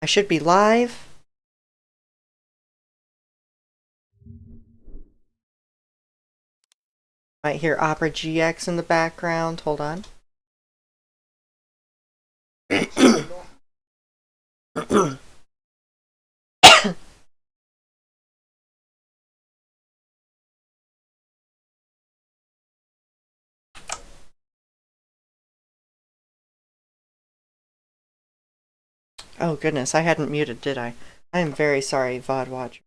should be live. Might hear Opera GX in the background. Hold on. Oh goodness, I hadn't muted, did I? I am very sorry, VOD Watch.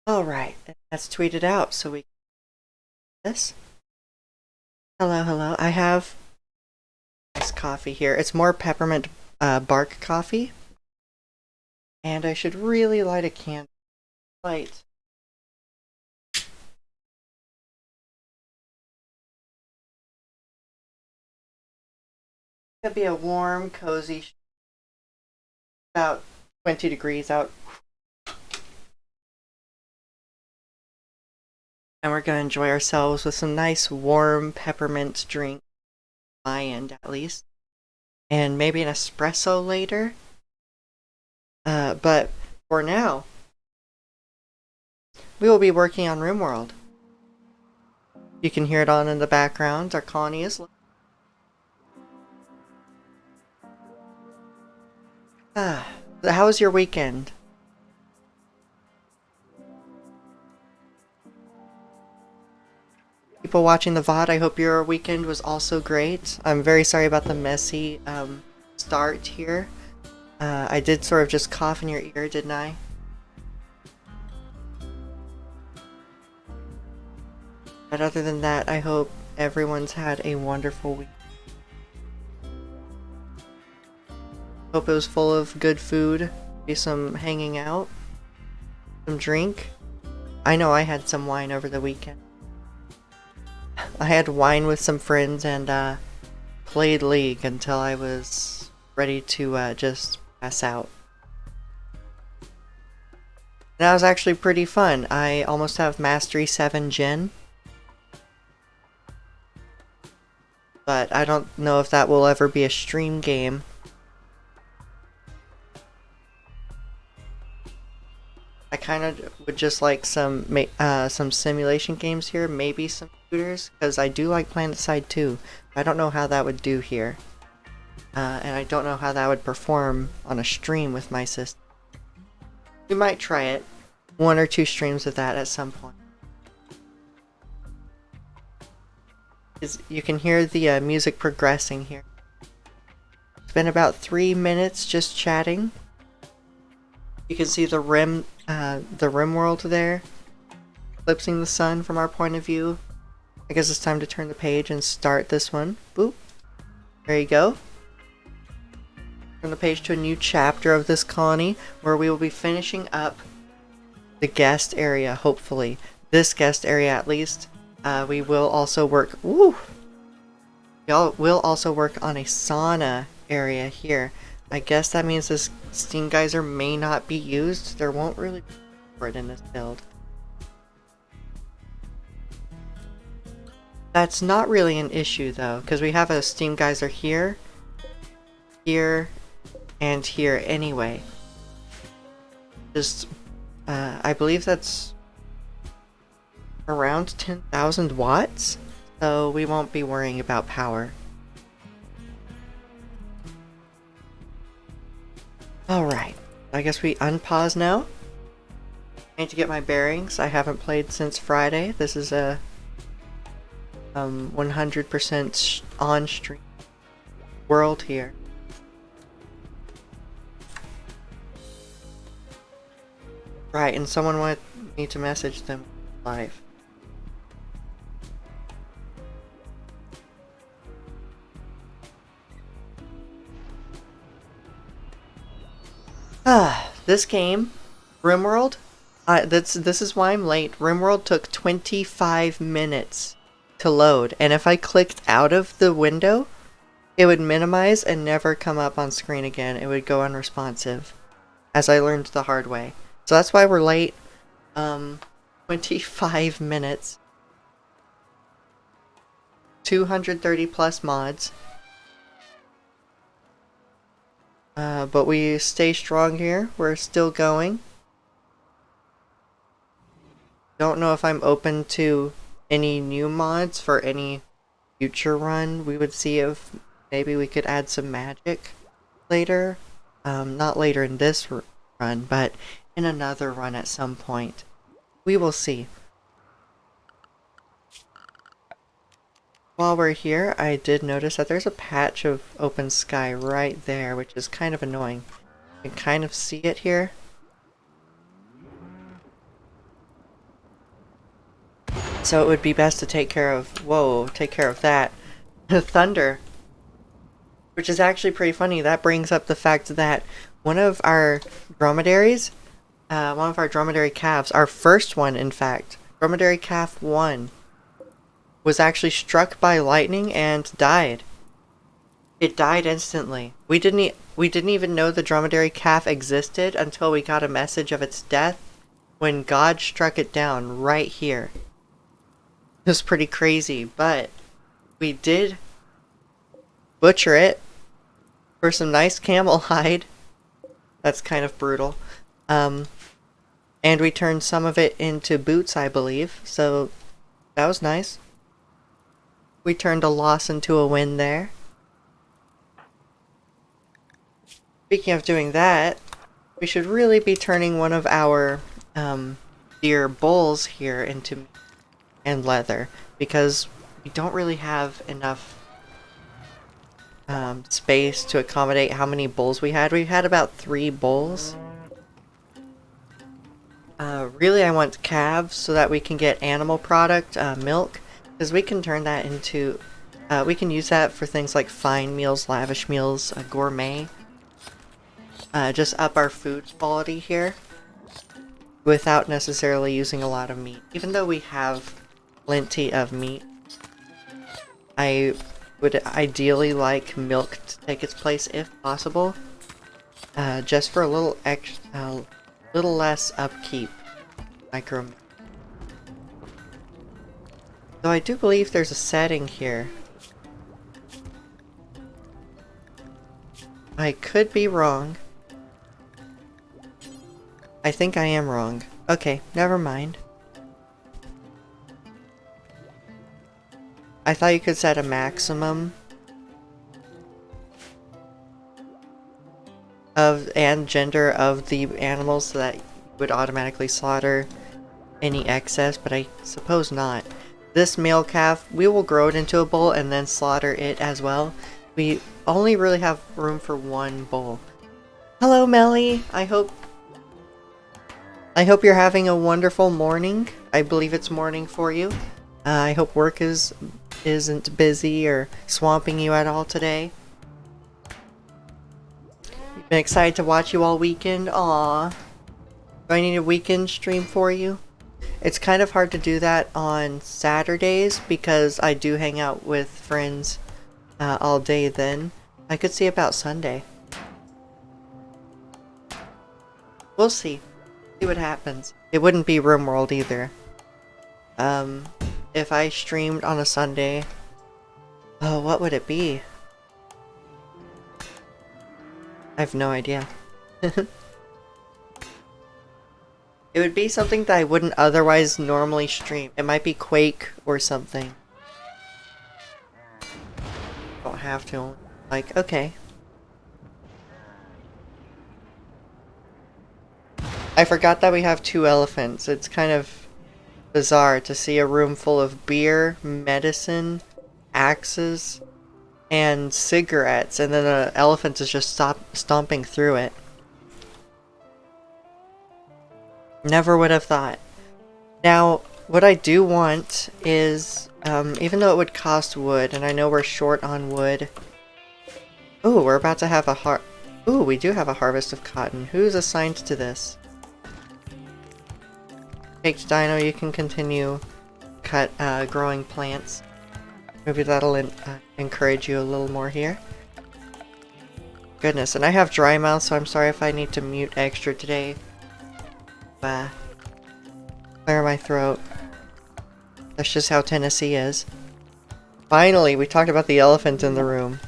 Alright, that's tweeted out, so we this. Hello, hello. I have nice coffee here. It's more peppermint bark coffee. And I should really light a candle. Light. It'll be a warm, cozy, about 20 degrees out. And we're going to enjoy ourselves with some nice warm peppermint drink, my end at least. And maybe an espresso later. But for now, we will be working on RimWorld. You can hear it on in the background. Our colony is how was your weekend? People watching the VOD, I hope your weekend was also great. I'm very sorry about the messy start here. I did sort of just cough in your ear, didn't I? But other than that, I hope everyone's had a wonderful week. Hope it was full of good food, maybe some hanging out, some drink. I know I had some wine over the weekend. I had wine with some friends and played League until I was ready to just pass out. That was actually pretty fun. I almost have Mastery 7 Gen. But I don't know if that will ever be a stream game. I kind of would just like some simulation games here, maybe some shooters, because I do like PlanetSide 2. I don't know how that would do here. And I don't know how that would perform on a stream with my system. We might try it. 1 or 2 streams of that at some point. You can hear the music progressing here. It's been about 3 minutes just chatting. You can see the rim world there, eclipsing the sun from our point of view. I guess it's time to turn the page and start this one. Boop. There you go. Turn the page to a new chapter of this colony, where we will be finishing up the guest area, hopefully. This guest area, at least. We will also work... Woo! We will also work on a sauna area here. I guess that means this steam geyser may not be used. There won't really be for it in this build. That's not really an issue though, because we have a steam geyser here, here, and here anyway. Just, I believe that's around 10,000 watts, so we won't be worrying about power. Alright, I guess we unpause now. I need to get my bearings. I haven't played since Friday. This is a 100% on-stream world here. Right, and someone wanted me to message them live. This game, RimWorld, this is why I'm late. RimWorld took 25 minutes to load, and if I clicked out of the window, it would minimize and never come up on screen again. It would go unresponsive, as I learned the hard way. So that's why we're late. 25 minutes. 230 plus mods. But we stay strong here. We're still going. Don't know if I'm open to any new mods for any future run. We would see if maybe we could add some magic later. Not later in this run, but in another run at some point. We will see. While we're here, I did notice that there's a patch of open sky right there, which is kind of annoying. You can kind of see it here. So it would be best to take care of, take care of that. Thunder. Which is actually pretty funny. That brings up the fact that one of our dromedaries, one of our dromedary calves, our first one in fact, dromedary calf 1, was actually struck by lightning and died. It died instantly. We didn't even know the dromedary calf existed until we got a message of its death when God struck it down right here. It was pretty crazy, but we did butcher it for some nice camel hide. That's kind of brutal. And we turned some of it into boots, I believe, so that was nice. We turned a loss into a win there. Speaking of doing that, we should really be turning one of our deer bulls here into meat and leather, because we don't really have enough space to accommodate how many bulls we had. We had about 3 bulls. Really I want calves so that we can get animal product, milk, because we can turn that into, we can use that for things like fine meals, lavish meals, gourmet. Just up our food quality here without necessarily using a lot of meat. Even though we have plenty of meat, I would ideally like milk to take its place if possible. Just for a little little less upkeep. Though I do believe there's a setting here. I could be wrong. I think I am wrong. Okay, never mind. I thought you could set a maximum of and gender of the animals so that you would automatically slaughter any excess, but I suppose not. This male calf, we will grow it into a bull and then slaughter it as well. We only really have room for 1 bull. Hello, Melly! I hope you're having a wonderful morning. I believe it's morning for you. I hope work isn't busy or swamping you at all today. Been excited to watch you all weekend. Aww. Do I need a weekend stream for you? It's kind of hard to do that on Saturdays because I do hang out with friends all day then. I could see about Sunday. We'll see. See what happens. It wouldn't be RimWorld either. If I streamed on a Sunday, oh, what would it be? I have no idea. It would be something that I wouldn't otherwise normally stream. It might be Quake or something. Don't have to. Like, okay. I forgot that we have 2 elephants. It's kind of bizarre to see a room full of beer, medicine, axes, and cigarettes, and then an elephant is just stomping through it. Never would have thought. Now, what I do want is, even though it would cost wood, and I know we're short on wood. Ooh, we're about to have a Ooh, we do have a harvest of cotton. Who's assigned to this? Caked Dino, you can continue growing plants. Maybe that'll encourage you a little more here. Goodness, and I have dry mouth, so I'm sorry if I need to mute extra today. Clear my throat. That's just how Tennessee is. Finally, we talked about the elephant in the room.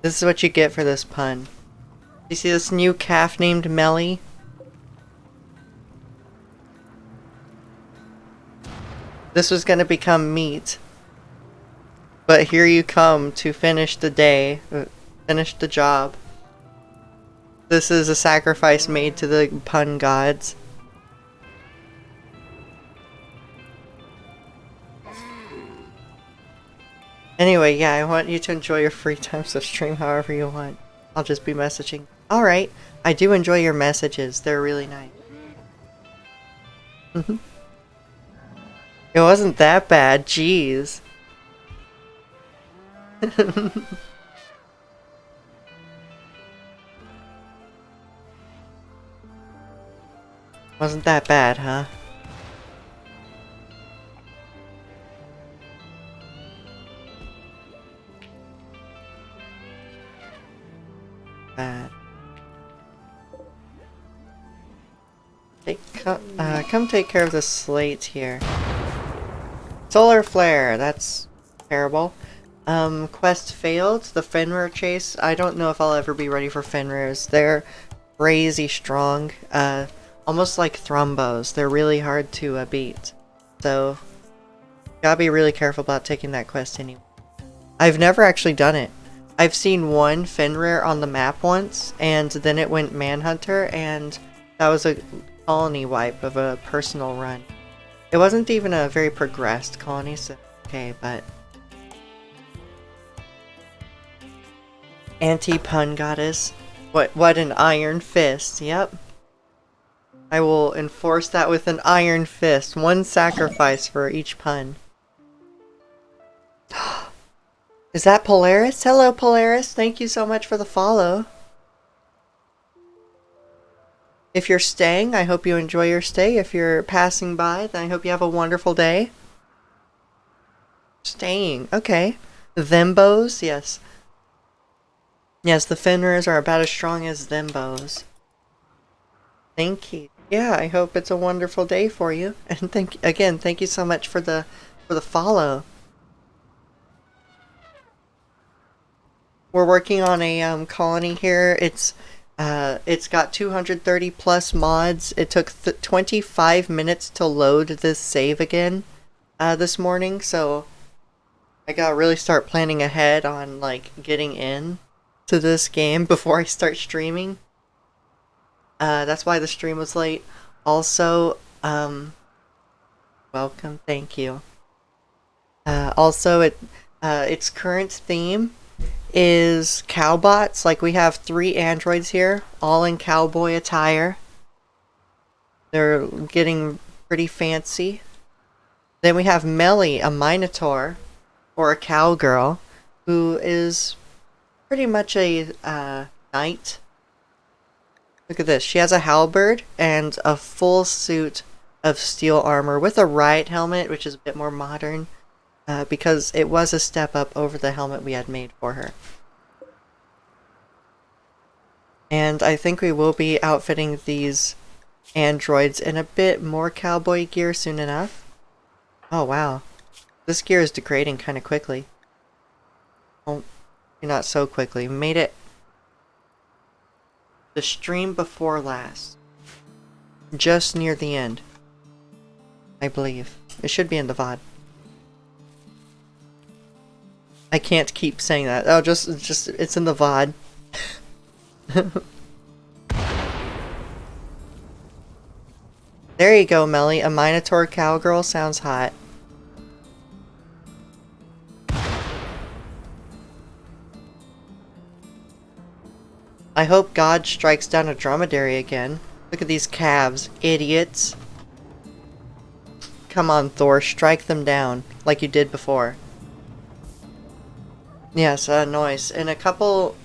This is what you get for this pun. You see this new calf named Melly? This was gonna become meat. But here you come to finish the day, finish the job. This is a sacrifice made to the pun gods. Anyway, yeah, I want you to enjoy your free time, so stream however you want. I'll just be messaging. Alright, I do enjoy your messages. They're really nice. It wasn't that bad, jeez. Wasn't that bad, huh? Bad. Come take care of the slate here. Solar flare, that's terrible. Quest failed. The Fenrir chase. I don't know if I'll ever be ready for Fenrirs. They're crazy strong. Almost like Thrombos. They're really hard to beat. So, gotta be really careful about taking that quest anyway. I've never actually done it. I've seen one Fenrir on the map once, and then it went Manhunter, and that was a colony wipe of a personal run. It wasn't even a very progressed colony, so okay, but... Anti-pun goddess. What an iron fist, yep. I will enforce that with an iron fist. One sacrifice for each pun. Is that Polaris? Hello, Polaris. Thank you so much for the follow. If you're staying, I hope you enjoy your stay. If you're passing by, then I hope you have a wonderful day. Staying. Okay. Thembos? Yes. Yes, the Fenrirs are about as strong as Thembos. Thank you. Yeah, I hope it's a wonderful day for you. And thank you so much for the follow. We're working on a colony here. It's got 230 plus mods. It took 25 minutes to load this save again this morning, so I gotta really start planning ahead on like getting in to this game before I start streaming. That's why the stream was late. Also, welcome, thank you. Also, its current theme is Cowbots. Like, we have 3 androids here, all in cowboy attire. They're getting pretty fancy. Then we have Melly, a Minotaur, or a cowgirl, who is pretty much a knight. Look at this. She has a halberd and a full suit of steel armor with a riot helmet, which is a bit more modern. Because it was a step up over the helmet we had made for her. And I think we will be outfitting these androids in a bit more cowboy gear soon enough. Oh wow. This gear is degrading kind of quickly. Well, not so quickly. We made it the stream before last. Just near the end. I believe. It should be in the VOD. I can't keep saying that. Oh, just it's in the VOD. There you go, Melly. A Minotaur cowgirl sounds hot. I hope God strikes down a dromedary again. Look at these calves, idiots. Come on, Thor, strike them down, like you did before. Yes, noise. In a couple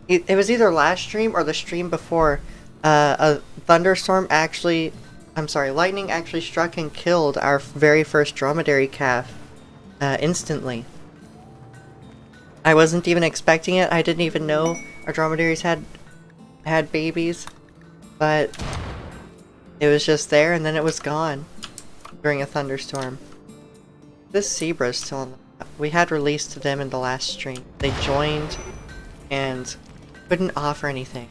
It was either last stream or the stream before. A thunderstorm actually, I'm sorry, lightning actually struck and killed our very first dromedary calf instantly. I wasn't even expecting it. I didn't even know our dromedaries had babies, but it was just there and then it was gone during a thunderstorm. This zebra is still on the map. We had released them in the last stream. They joined and couldn't offer anything.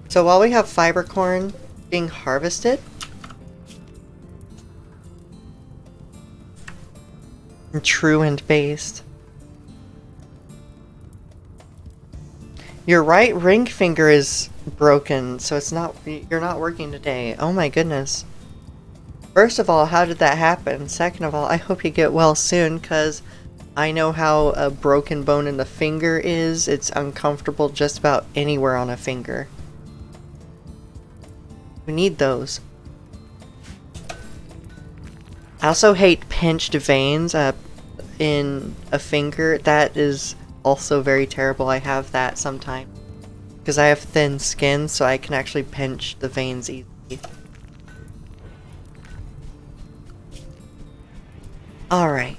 So while we have fiber corn being harvested, and truant based, your right ring finger is broken, so you're not working today. Oh my goodness. First of all, how did that happen? Second of all, I hope you get well soon, because I know how a broken bone in the finger is. It's uncomfortable just about anywhere on a finger. We need those. I also hate pinched veins in a finger. That is also very terrible. I have that sometimes because I have thin skin, so I can actually pinch the veins easily. Alright.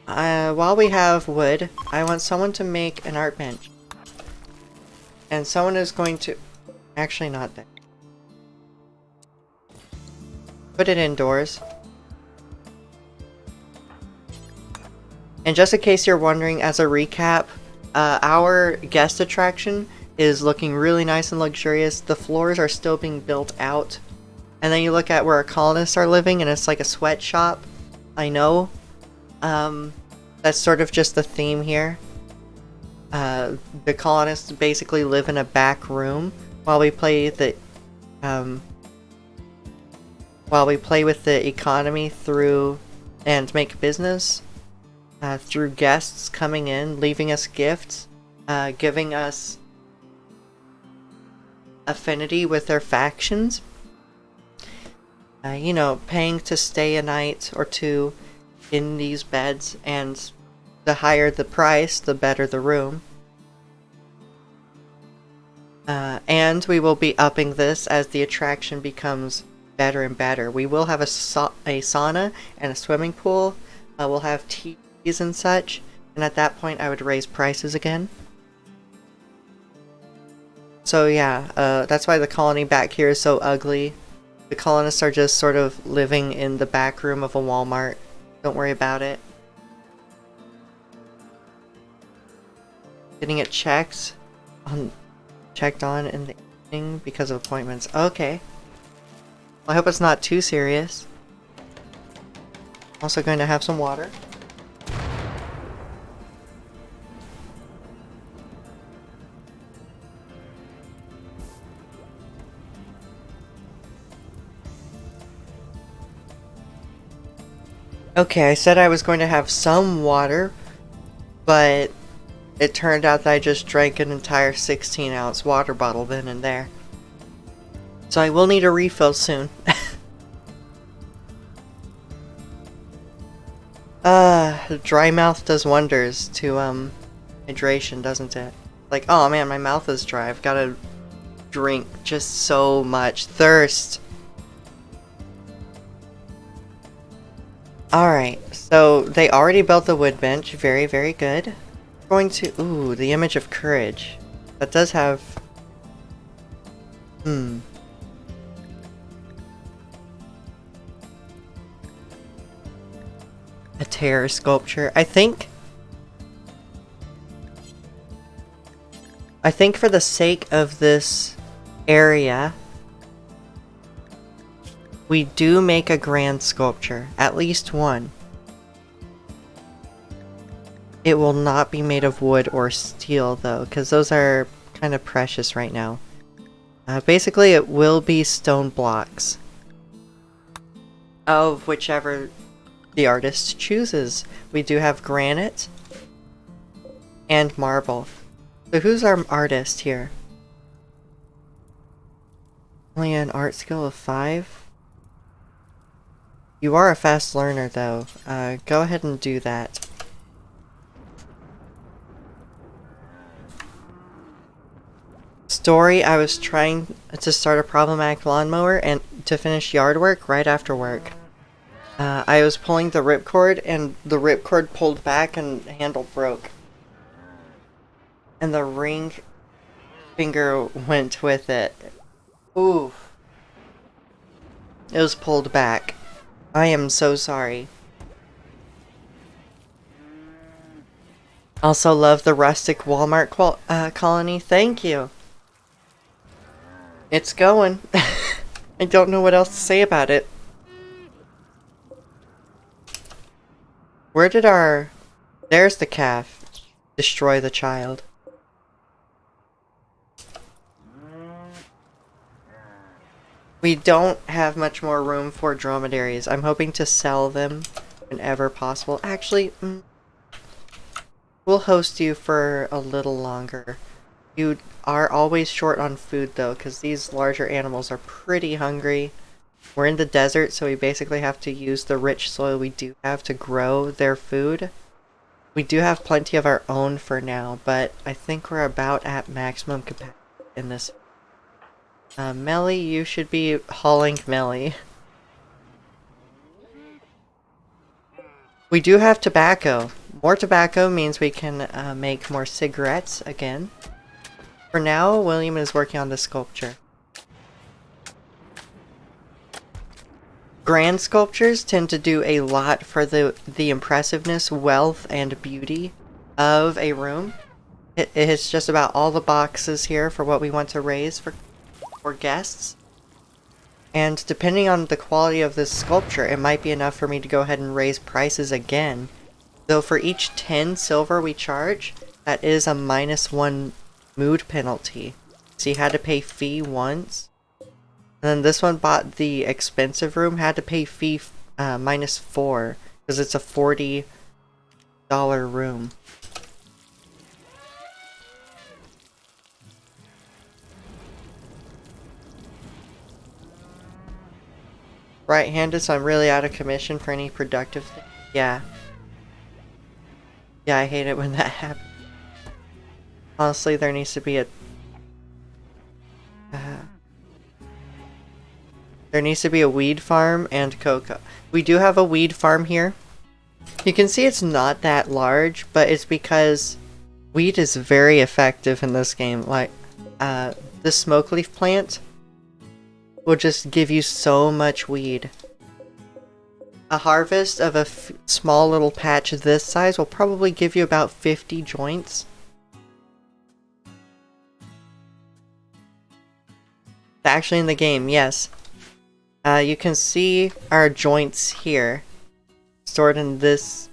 While we have wood, I want someone to make an art bench. And someone is going to... Actually, not there. Put it indoors. And just in case you're wondering, as a recap, our guest attraction is looking really nice and luxurious. The floors are still being built out. And then you look at where our colonists are living, and it's like a sweatshop. I know. That's sort of just the theme here. The colonists basically live in a back room while we play the with the economy through and make business through guests coming in, leaving us gifts, giving us affinity with their factions. You know, paying to stay a night or two in these beds, and the higher the price, the better the room. And we will be upping this as the attraction becomes better and better. We will have a sauna and a swimming pool. We'll have teas and such, and at that point I would raise prices again. So yeah, that's why the colony back here is so ugly. The colonists are just sort of living in the back room of a Walmart. Don't worry about it. Getting it checked on in the evening because of appointments. Okay. Well, I hope it's not too serious. Also going to have some water. Okay, I said I was going to have some water, but it turned out that I just drank an entire 16-ounce water bottle then and there. So I will need a refill soon. Dry mouth does wonders to hydration, doesn't it? Like, oh man, my mouth is dry. I've got to drink just so much. Thirst. Alright, so they already built the wood bench. Very, very good. Going to... Ooh, the image of courage. That does have... A terror sculpture. I think for the sake of this area, we do make a grand sculpture. At least one. It will not be made of wood or steel, though, because those are kind of precious right now. Basically, it will be stone blocks. Of whichever the artist chooses. We do have granite and marble. So who's our artist here? Only an art skill of 5? You are a fast learner, though. Go ahead and do that. Dory, I was trying to start a problematic lawnmower and to finish yard work right after work. I was pulling the ripcord and the ripcord pulled back and the handle broke. And the ring finger went with it. Ooh. It was pulled back. I am so sorry. Also love the rustic Walmart colony. Thank you. It's going. I don't know what else to say about it. Where did our... There's the calf. Destroy the child. We don't have much more room for dromedaries. I'm hoping to sell them whenever possible. Actually, we'll host you for a little longer. You are always short on food though, because these larger animals are pretty hungry. We're in the desert, so we basically have to use the rich soil we do have to grow their food. We do have plenty of our own for now, but I think we're about at maximum capacity in this. Melly, you should be hauling Melly. We do have tobacco. More tobacco means we can make more cigarettes again. For now, William is working on the sculpture. Grand sculptures tend to do a lot for the impressiveness, wealth, and beauty of a room. It's just about all the boxes here for what we want to raise for guests. And depending on the quality of this sculpture, it might be enough for me to go ahead and raise prices again. Though for each 10 silver we charge, that is a -1 mood penalty. So you had to pay fee once. And then this one bought the expensive room, had to pay fee -4, because it's a $40 room. Right-handed, so I'm really out of commission for any productive thing. Yeah. Yeah, I hate it when that happens. Honestly, there needs to be a... there needs to be a weed farm and cocoa. We do have a weed farm here. You can see it's not that large, but it's because weed is very effective in this game. Like, the smoke leaf plant will just give you so much weed. A harvest of a small little patch this size will probably give you about 50 joints. Actually in the game, yes. You can see our joints here, stored in this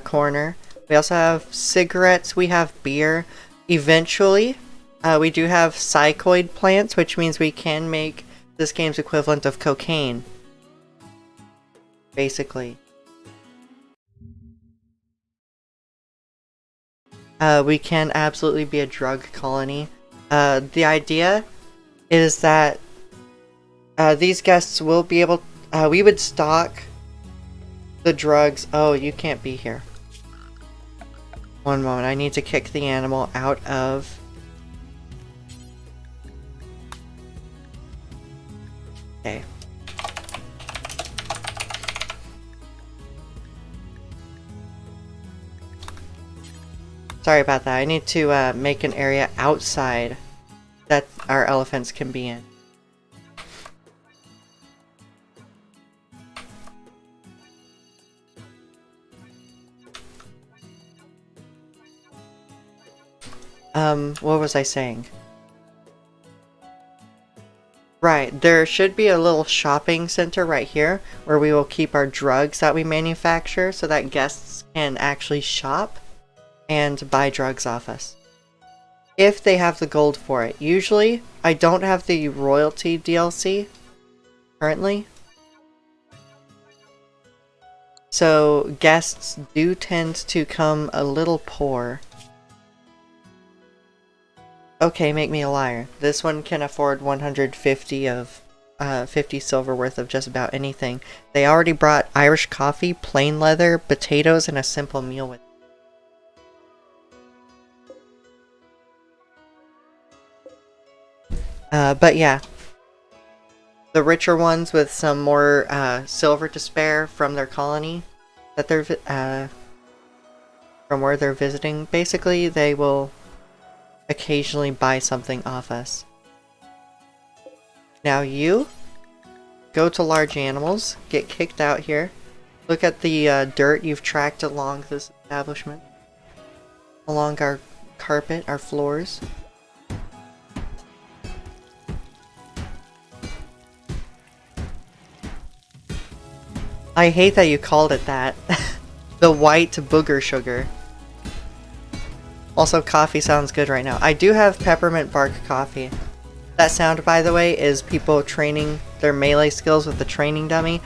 corner. We also have cigarettes, we have beer. Eventually, we do have psychoid plants, which means we can make this game's equivalent of cocaine. Basically. We can absolutely be a drug colony. The idea is that these guests will be able... we would stock the drugs... Oh, you can't be here. One moment, I need to kick the animal out of... Okay. Sorry about that. I need to make an area outside that our elephants can be in. What was I saying? Right, there should be a little shopping center right here where we will keep our drugs that we manufacture so that guests can actually shop and buy drugs off us. If they have the gold for it. Usually, I don't have the royalty DLC currently. So guests do tend to come a little poor. Okay, make me a liar. This one can afford 150 of 50 silver worth of just about anything. They already brought Irish coffee, plain leather, potatoes, and a simple meal with it. But yeah, the richer ones with some more silver to spare from their colony that they're from where they're visiting, basically they will occasionally buy something off us. Now you go to large animals, get kicked out here. Look at the dirt you've tracked along this establishment, along our carpet, our floors. I hate that you called it that. The white booger sugar. Also, coffee sounds good right now. I do have peppermint bark coffee. That sound, by the way, is people training their melee skills with the training dummy.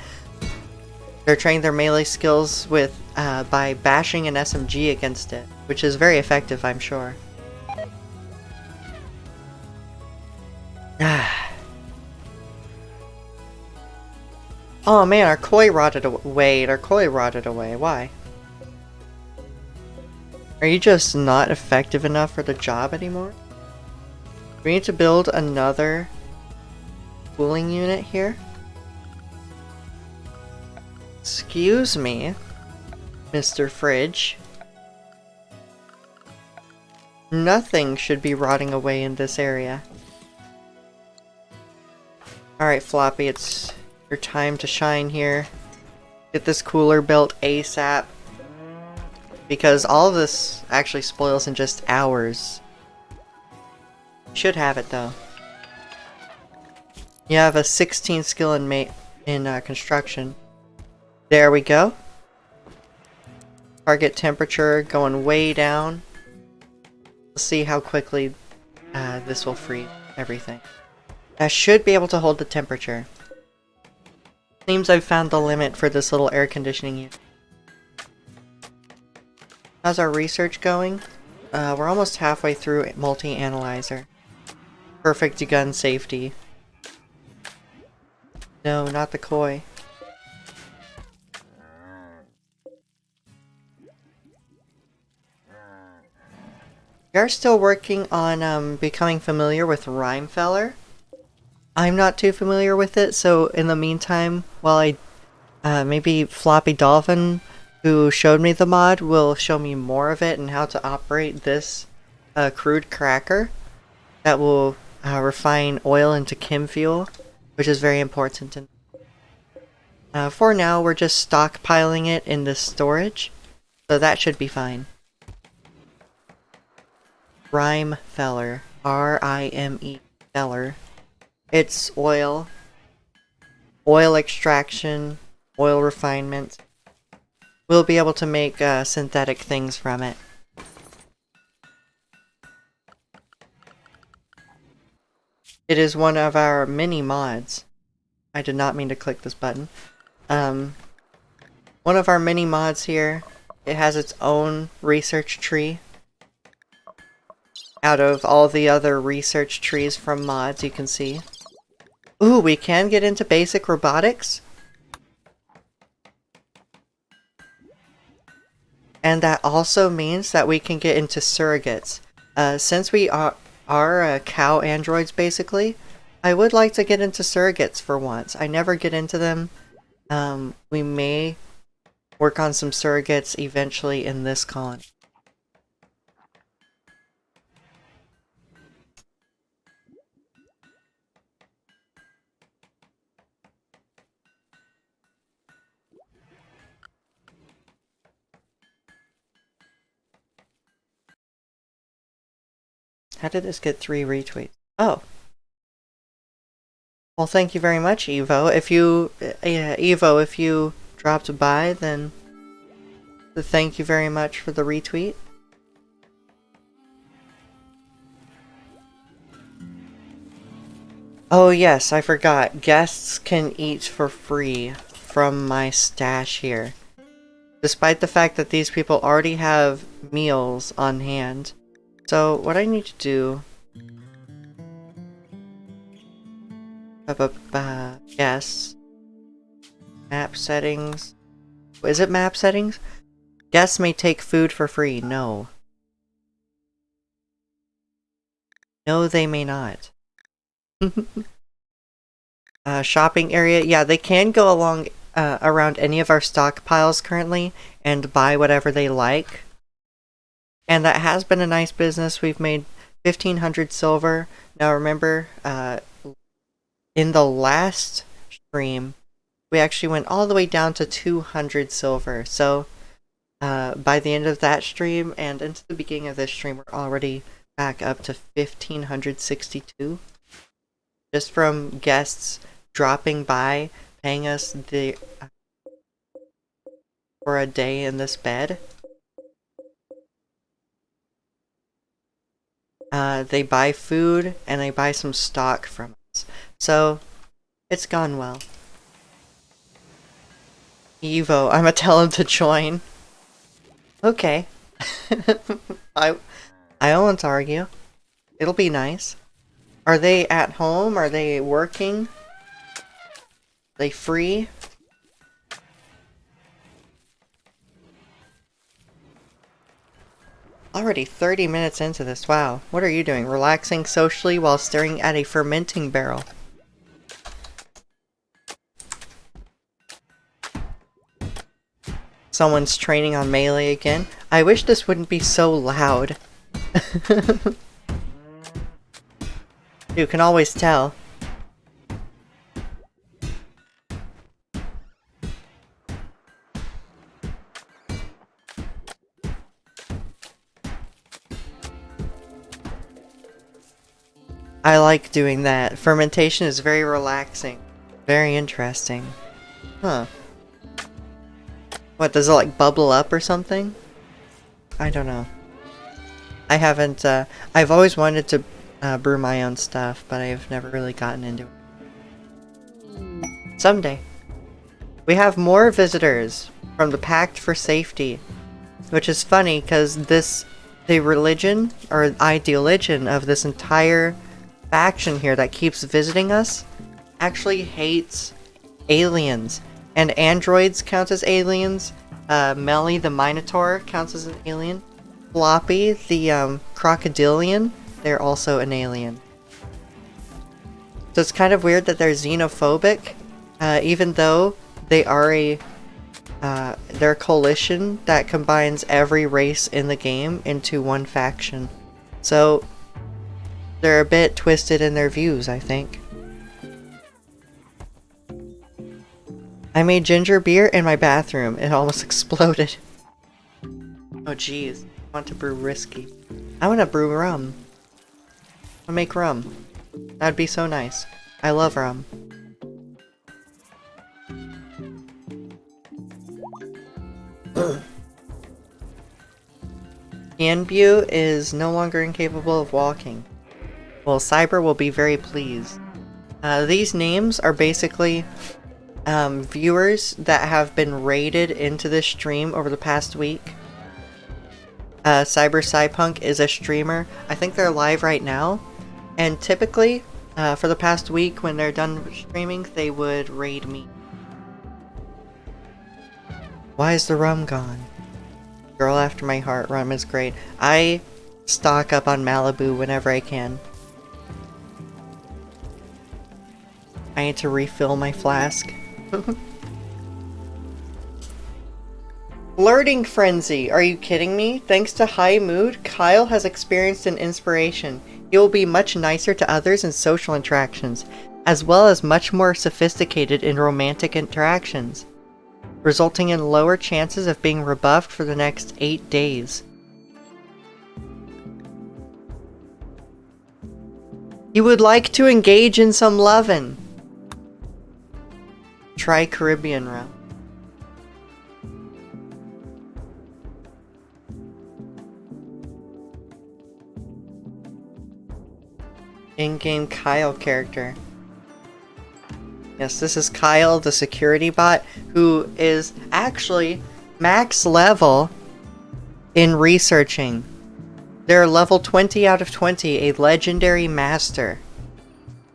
They're training their melee skills with by bashing an SMG against it, which is very effective, I'm sure. Oh man, our koi rotted away. Our koi rotted away. Why? Are you just not effective enough for the job anymore? We need to build another cooling unit here. Excuse me, Mr. Fridge. Nothing should be rotting away in this area. Alright, Floppy, it's your time to shine here. Get this cooler built ASAP. Because all of this actually spoils in just hours. You should have it though. You have a 16 skill in construction. There we go. Target temperature going way down. Let's see how quickly this will freeze everything. I should be able to hold the temperature. Seems I've found the limit for this little air conditioning unit. How's our research going? We're almost halfway through multi-analyzer. Perfect gun safety. No, not the koi. We are still working on becoming familiar with Rhymefeller. I'm not too familiar with it, so in the meantime, while maybe Floppy Dolphin, who showed me the mod, will show me more of it and how to operate this crude cracker that will refine oil into chem fuel, which is very important. For now, we're just stockpiling it in this storage, so that should be fine. Rhymefeller. R-I-M-E Feller. It's oil extraction, oil refinement. We'll be able to make synthetic things from it. It is one of our mini mods. I did not mean to click this button. One of our mini mods here. It has its own research tree. Out of all the other research trees from mods, you can see. Ooh, we can get into basic robotics? And that also means that we can get into surrogates. Since we are cow androids, basically, I would like to get into surrogates for once. I never get into them. We may work on some surrogates eventually in this colony. How did this get 3 retweets? Oh. Well, thank you very much, Evo. If you dropped by, then thank you very much for the retweet. Oh yes, I forgot. Guests can eat for free from my stash here. Despite the fact that these people already have meals on hand. So, what I need to do... guests. Map settings. Is it map settings? Guests may take food for free. No. No, they may not. Shopping area. Yeah, they can go along around any of our stockpiles currently and buy whatever they like. And that has been a nice business. We've made 1,500 silver. Now remember, in the last stream, we actually went all the way down to 200 silver. So by the end of that stream and into the beginning of this stream, we're already back up to 1,562. Just from guests dropping by, paying us for a day in this bed. They buy food and they buy some stock from us. So it's gone well. Evo, I'ma tell him to join. Okay. I won't argue. It'll be nice. Are they at home? Are they working? Are they free? Already 30 minutes into this, wow. What are you doing? Relaxing socially while staring at a fermenting barrel. Someone's training on melee again. I wish this wouldn't be so loud. You can always tell. I like doing that. Fermentation is very relaxing. Very interesting. Huh. What, does it like bubble up or something? I don't know. I haven't, I've always wanted to brew my own stuff, but I've never really gotten into it. Someday. We have more visitors from the Pact for Safety, which is funny because the religion, or ideologian of this entire faction here that keeps visiting us actually hates aliens. And androids count as aliens. Melly the Minotaur counts as an alien. Floppy the Crocodilian, they're also an alien. So it's kind of weird that they're xenophobic, even though they are they're a coalition that combines every race in the game into one faction. So they're a bit twisted in their views, I think. I made ginger beer in my bathroom. It almost exploded. Oh jeez. I want to brew whiskey. I want to brew rum. I'll make rum. That'd be so nice. I love rum. Yanbu is no longer incapable of walking. Well, Cyber will be very pleased. These names are basically viewers that have been raided into this stream over the past week. Cyber Cypunk is a streamer. I think they're live right now. And typically, for the past week, when they're done streaming, they would raid me. Why is the rum gone? Girl after my heart, rum is great. I stock up on Malibu whenever I can. I need to refill my flask. Flirting frenzy! Are you kidding me? Thanks to high mood, Kyle has experienced an inspiration. He will be much nicer to others in social interactions, as well as much more sophisticated in romantic interactions, resulting in lower chances of being rebuffed for the next 8 days. He would like to engage in some lovin'. Try Caribbean rum. In-game Kyle character. Yes, this is Kyle, the security bot, who is actually max level in researching. They're level 20 out of 20, a legendary master.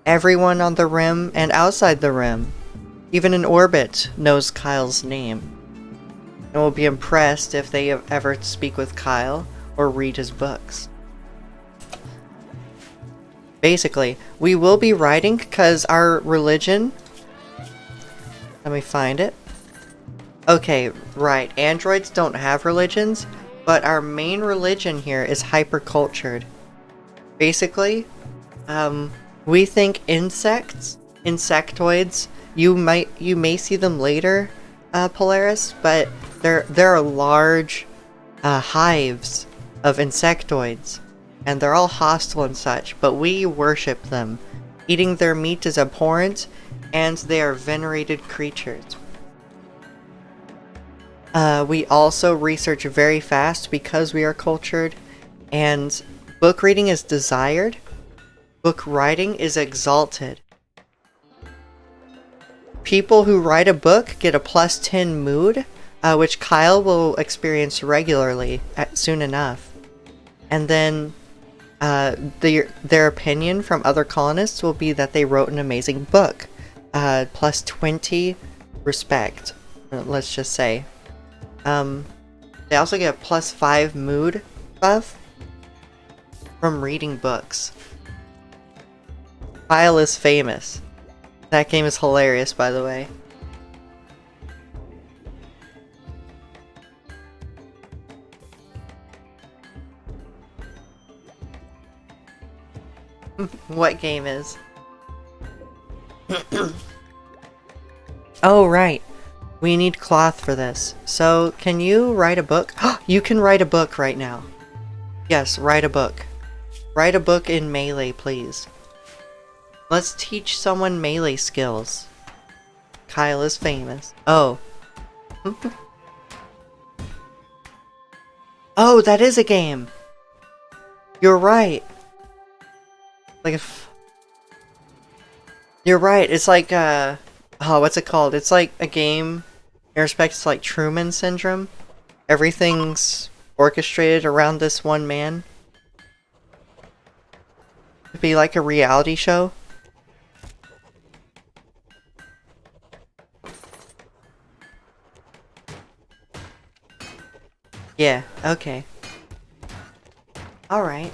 Everyone on the rim and outside the rim, even in orbit, knows Kyle's name. And will be impressed if they ever speak with Kyle or read his books. Basically, we will be writing because our religion... Let me find it. Okay, right. Androids don't have religions, but our main religion here is hypercultured. Basically, we think insects, insectoids, you may see them later, Polaris, but there are large hives of insectoids, and they're all hostile and such, but we worship them. Eating their meat is abhorrent, and they are venerated creatures. We also research very fast because we are cultured, and book reading is desired. Book writing is exalted. People who write a book get a +10 mood, which Kyle will experience regularly soon enough. And then their opinion from other colonists will be that they wrote an amazing book. +20 respect, let's just say. They also get a +5 mood buff from reading books. Kyle is famous. That game is hilarious, by the way. What game is? Oh, right. We need cloth for this. So, can you write a book? You can write a book right now. Yes, write a book. Write a book in Melee, please. Let's teach someone Melee skills. Kyle is famous. Oh. Oh, that is a game! You're right! Like if... You're right, it's like, oh, what's it called? It's like a game in respect to like Truman Syndrome. Everything's orchestrated around this one man. It'd be like a reality show. Yeah, okay. Alright.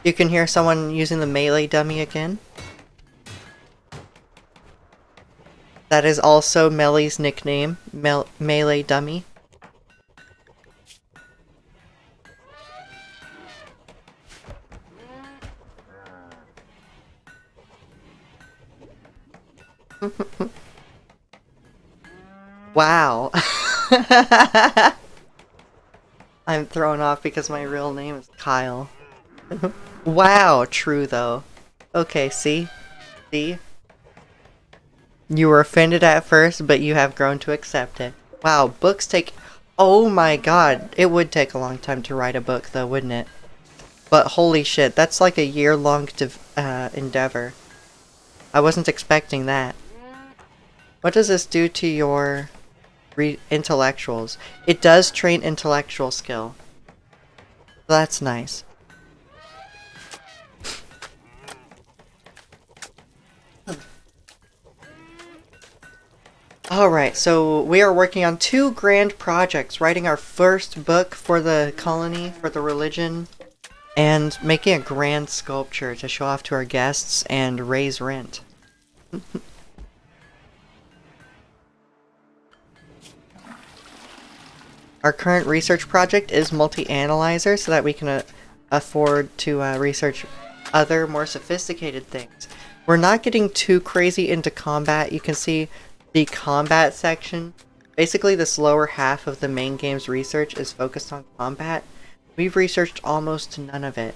You can hear someone using the Melee dummy again. That is also Melee's nickname, Melee Dummy. Wow. I'm thrown off because my real name is Kyle. Wow, true though. Okay, see? See? You were offended at first, but you have grown to accept it. Wow, books take... Oh my god, it would take a long time to write a book though, wouldn't it? But holy shit, that's like a year-long endeavor. I wasn't expecting that. What does this do to your intellectuals? It does train intellectual skill. That's nice. Alright, so we are working on 2 grand projects. Writing our first book for the colony, for the religion, and making a grand sculpture to show off to our guests and raise rent. Our current research project is multi-analyzer so that we can afford to research other more sophisticated things. We're not getting too crazy into combat. You can see the combat section. Basically, this lower half of the main game's research is focused on combat. We've researched almost none of it.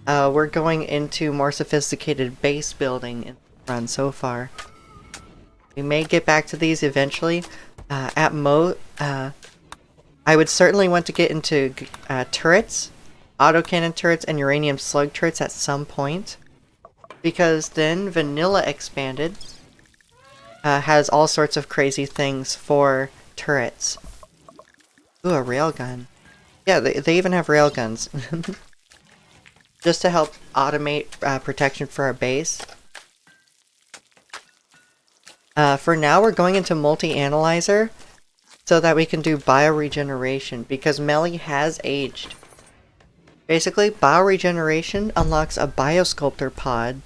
We're going into more sophisticated base building in the run so far. We may get back to these eventually. I would certainly want to get into turrets, autocannon turrets, and uranium slug turrets at some point. Because then Vanilla Expanded has all sorts of crazy things for turrets. Ooh, a railgun. Yeah, they even have railguns. Just to help automate protection for our base. For now, we're going into multi-analyzer so that we can do bioregeneration, because Melee has aged. Basically, bioregeneration unlocks a biosculptor pod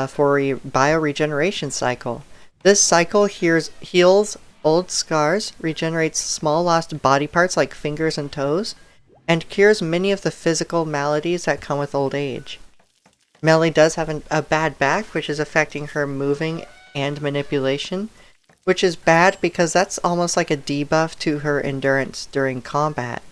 for a bioregeneration cycle. This cycle heals old scars, regenerates small lost body parts like fingers and toes, and cures many of the physical maladies that come with old age. Melly does have a bad back, which is affecting her moving and manipulation, which is bad because that's almost like a debuff to her endurance during combat.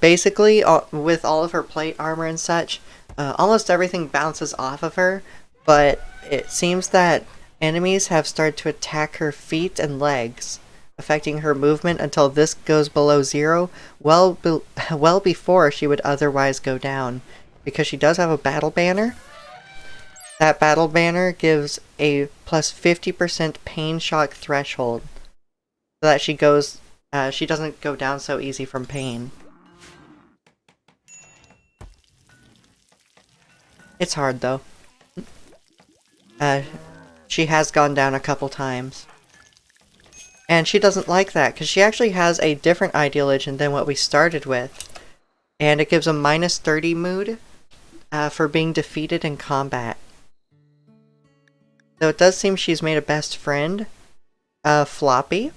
Basically, with all of her plate armor and such, almost everything bounces off of her, but it seems that enemies have started to attack her feet and legs, affecting her movement until this goes below 0, well before she would otherwise go down, because she does have a battle banner. That battle banner gives a plus 50% pain shock threshold, so that she doesn't go down so easy from pain. It's hard, though. She has gone down a couple times. And she doesn't like that, because she actually has a different ideology than what we started with. And it gives a minus 30 mood for being defeated in combat. So it does seem she's made a best friend. Floppy.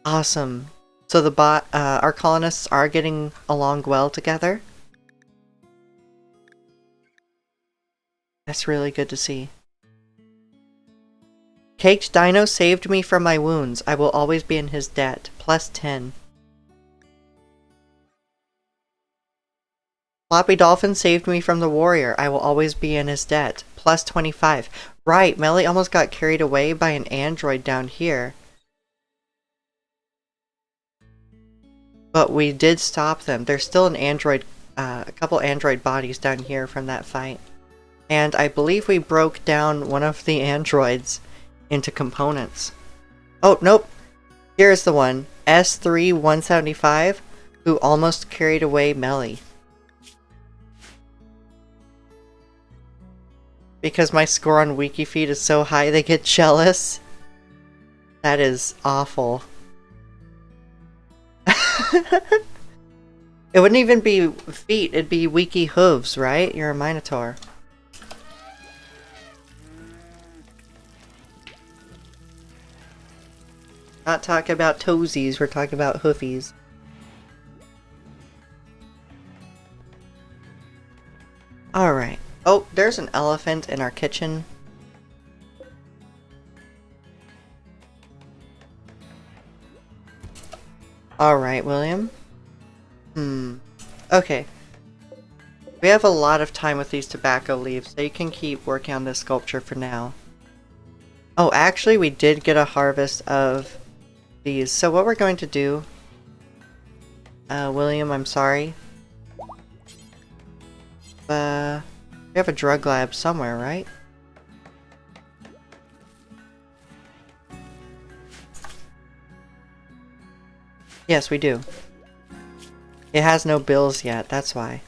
Awesome. So our colonists are getting along well together. That's really good to see. Caked Dino saved me from my wounds. I will always be in his debt. Plus 10. Floppy Dolphin saved me from the warrior. I will always be in his debt. Plus 25. Right, Melly almost got carried away by an android down here. But we did stop them. There's still an android, a couple android bodies down here from that fight. And I believe we broke down one of the androids into components. Oh, nope. Here's the one. S3-175, who almost carried away Melly. Because my score on WikiFeed is so high, they get jealous. That is awful. It wouldn't even be feet, it'd be Wiki hooves, right? You're a Minotaur. Not talking about toesies, we're talking about hoofies. Alright. Oh, there's an elephant in our kitchen. Alright, William. Okay. We have a lot of time with these tobacco leaves, so you can keep working on this sculpture for now. Oh, actually, we did get a harvest of these. So what we're going to do... William, I'm sorry. We have a drug lab somewhere, right? Yes, we do. It has no bills yet, that's why.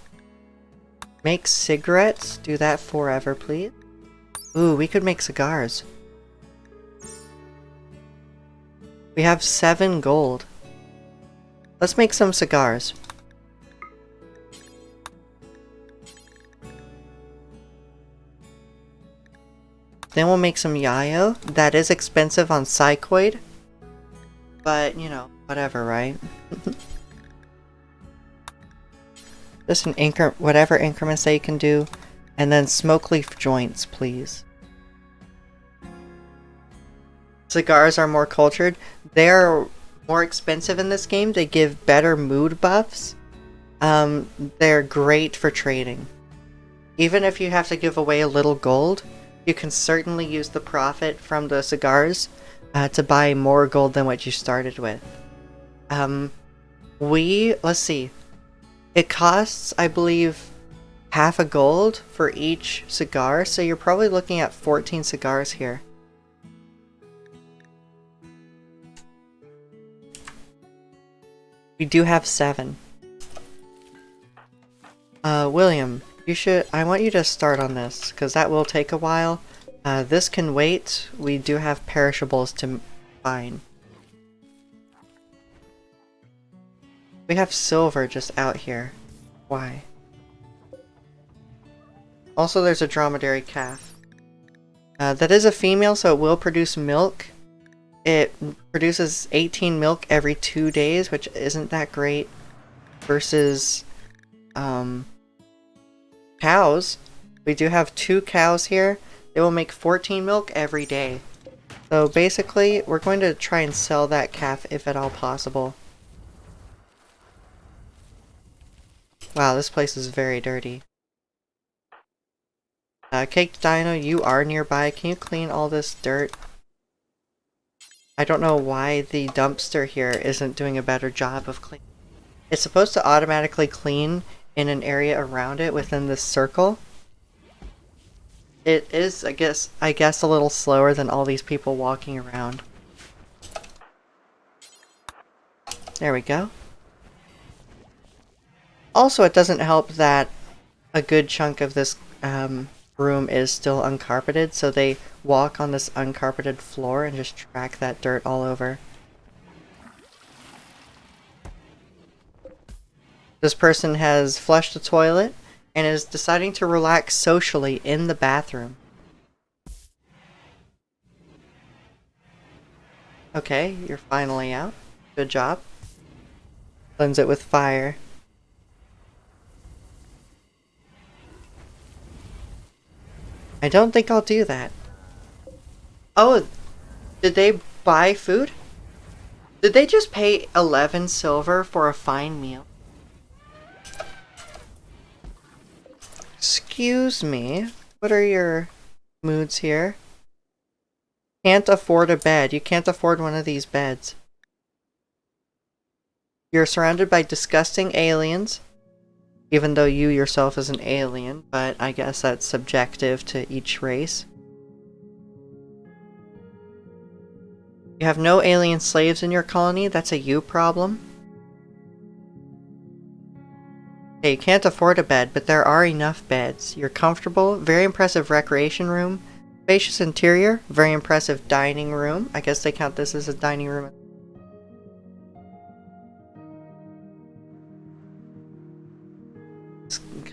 Make cigarettes? Do that forever, please. Ooh, we could make cigars. We have 7 gold. Let's make some cigars. Then we'll make some yayo. That is expensive on Psychoid. But, you know, whatever, right? Just whatever increments that you can do. And then smoke leaf joints, please. Cigars are more cultured. They're more expensive in this game. They give better mood buffs. They're great for trading. Even if you have to give away a little gold, you can certainly use the profit from the cigars to buy more gold than what you started with. Let's see. It costs, I believe, half a gold for each cigar, so you're probably looking at 14 cigars here. We do have 7. William, I want you to start on this, because that will take a while. This can wait. We do have perishables to find. We have silver just out here. Why? Also, there's a dromedary calf. That is a female, so it will produce milk. It produces 18 milk every 2 days, which isn't that great. Versus cows. We do have 2 cows here. They will make 14 milk every day. So basically, we're going to try and sell that calf if at all possible. Wow, this place is very dirty. Cake Dino, you are nearby. Can you clean all this dirt? I don't know why the dumpster here isn't doing a better job of cleaning. It's supposed to automatically clean in an area around it within this circle. It is, I guess, a little slower than all these people walking around. There we go. Also, it doesn't help that a good chunk of this room is still uncarpeted, so they walk on this uncarpeted floor and just track that dirt all over. This person has flushed the toilet and is deciding to relax socially in the bathroom. Okay, you're finally out. Good job. Cleanse it with fire. I don't think I'll do that. Oh, did they buy food? Did they just pay 11 silver for a fine meal? Excuse me. What are your moods here? Can't afford a bed. You can't afford one of these beds. You're surrounded by disgusting aliens. Even though you yourself is an alien, but I guess that's subjective to each race. You have no alien slaves in your colony? That's a you problem? Okay, you can't afford a bed, but there are enough beds. You're comfortable, very impressive recreation room, spacious interior, very impressive dining room. I guess they count this as a dining room.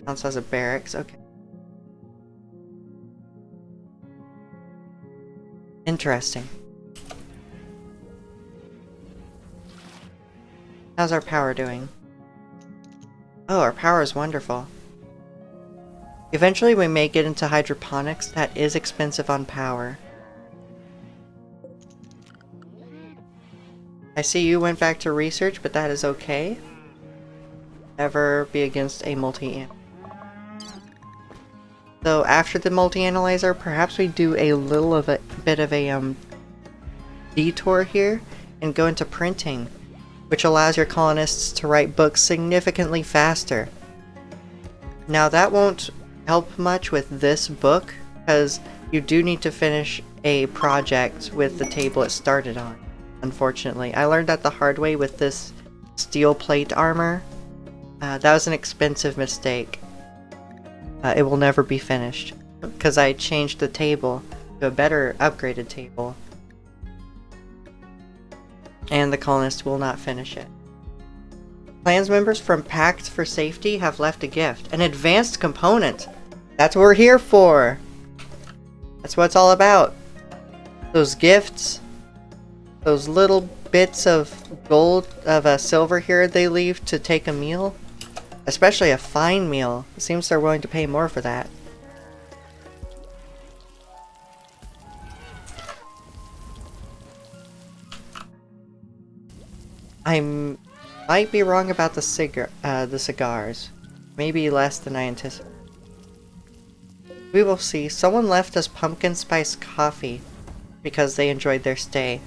Counts as a barracks, okay. Interesting. How's our power doing? Oh, our power is wonderful. Eventually we may get into hydroponics. That is expensive on power. I see you went back to research, but that is okay. Never be against a multi-analyzer. So after the multi-analyzer, perhaps we do a little of a bit of a detour here and go into printing, which allows your colonists to write books significantly faster. Now that won't help much with this book, because you do need to finish a project with the table it started on, unfortunately. I learned that the hard way with this steel plate armor. That was an expensive mistake. It will never be finished, because I changed the table to a better upgraded table. And the colonists will not finish it. Clans members from Pact for Safety have left a gift. An advanced component! That's what we're here for! That's what it's all about. Those gifts, those little bits of gold, of silver here they leave to take a meal. Especially a fine meal. It seems they're willing to pay more for that. I might be wrong about the cigars. Maybe less than I anticipated. We will see. Someone left us pumpkin spice coffee because they enjoyed their stay.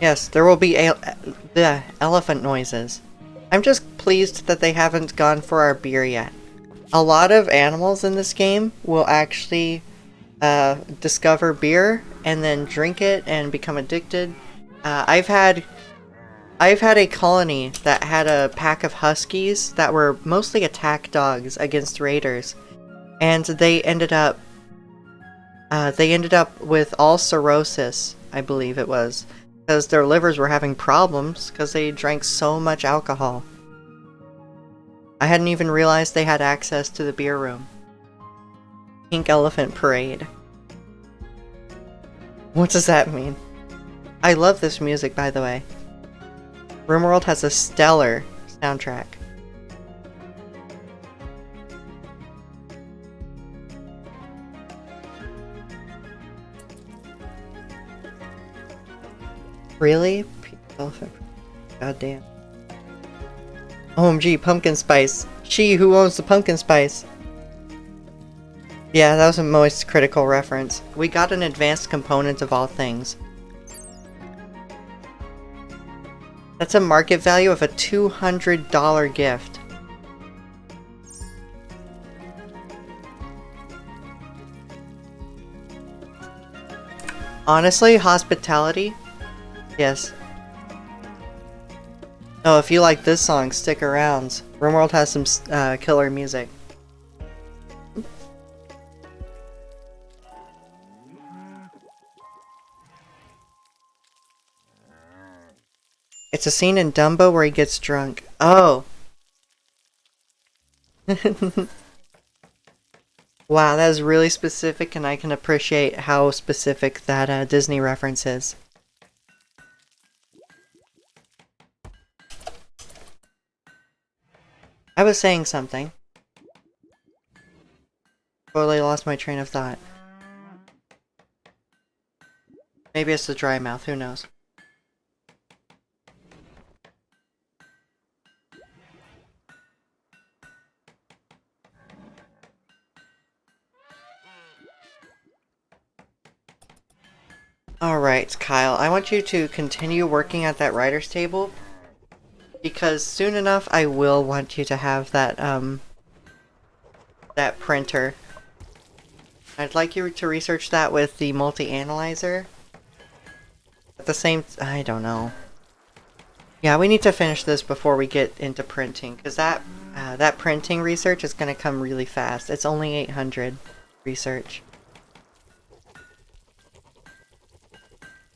Yes, there will be the elephant noises. I'm just pleased that they haven't gone for our beer yet. A lot of animals in this game will actually discover beer and then drink it and become addicted. I've had I've had a colony that had a pack of huskies that were mostly attack dogs against raiders, and they ended up with all cirrhosis, I believe it was, because their livers were having problems because they drank so much alcohol. I hadn't even realized they had access to the beer room. Pink Elephant Parade. What does that mean? I love this music, by the way. RimWorld has a stellar soundtrack. Really? Pink Elephant. Goddamn. OMG, pumpkin spice. She who owns the pumpkin spice. Yeah, that was a most critical reference. We got an advanced component of all things. That's a market value of a $200 gift. Honestly, hospitality? Yes. Oh, if you like this song, stick around. RimWorld has some killer music. It's a scene in Dumbo where he gets drunk. Oh! Wow, that is really specific, and I can appreciate how specific that Disney reference is. I was saying something. Totally lost my train of thought. Maybe it's the dry mouth, who knows? Alright, Kyle, I want you to continue working at that writer's table, because soon enough I will want you to have that, that printer. I'd like you to research that with the multi-analyzer. At the same I don't know. Yeah, we need to finish this before we get into printing, because that printing research is going to come really fast. It's only 800 research.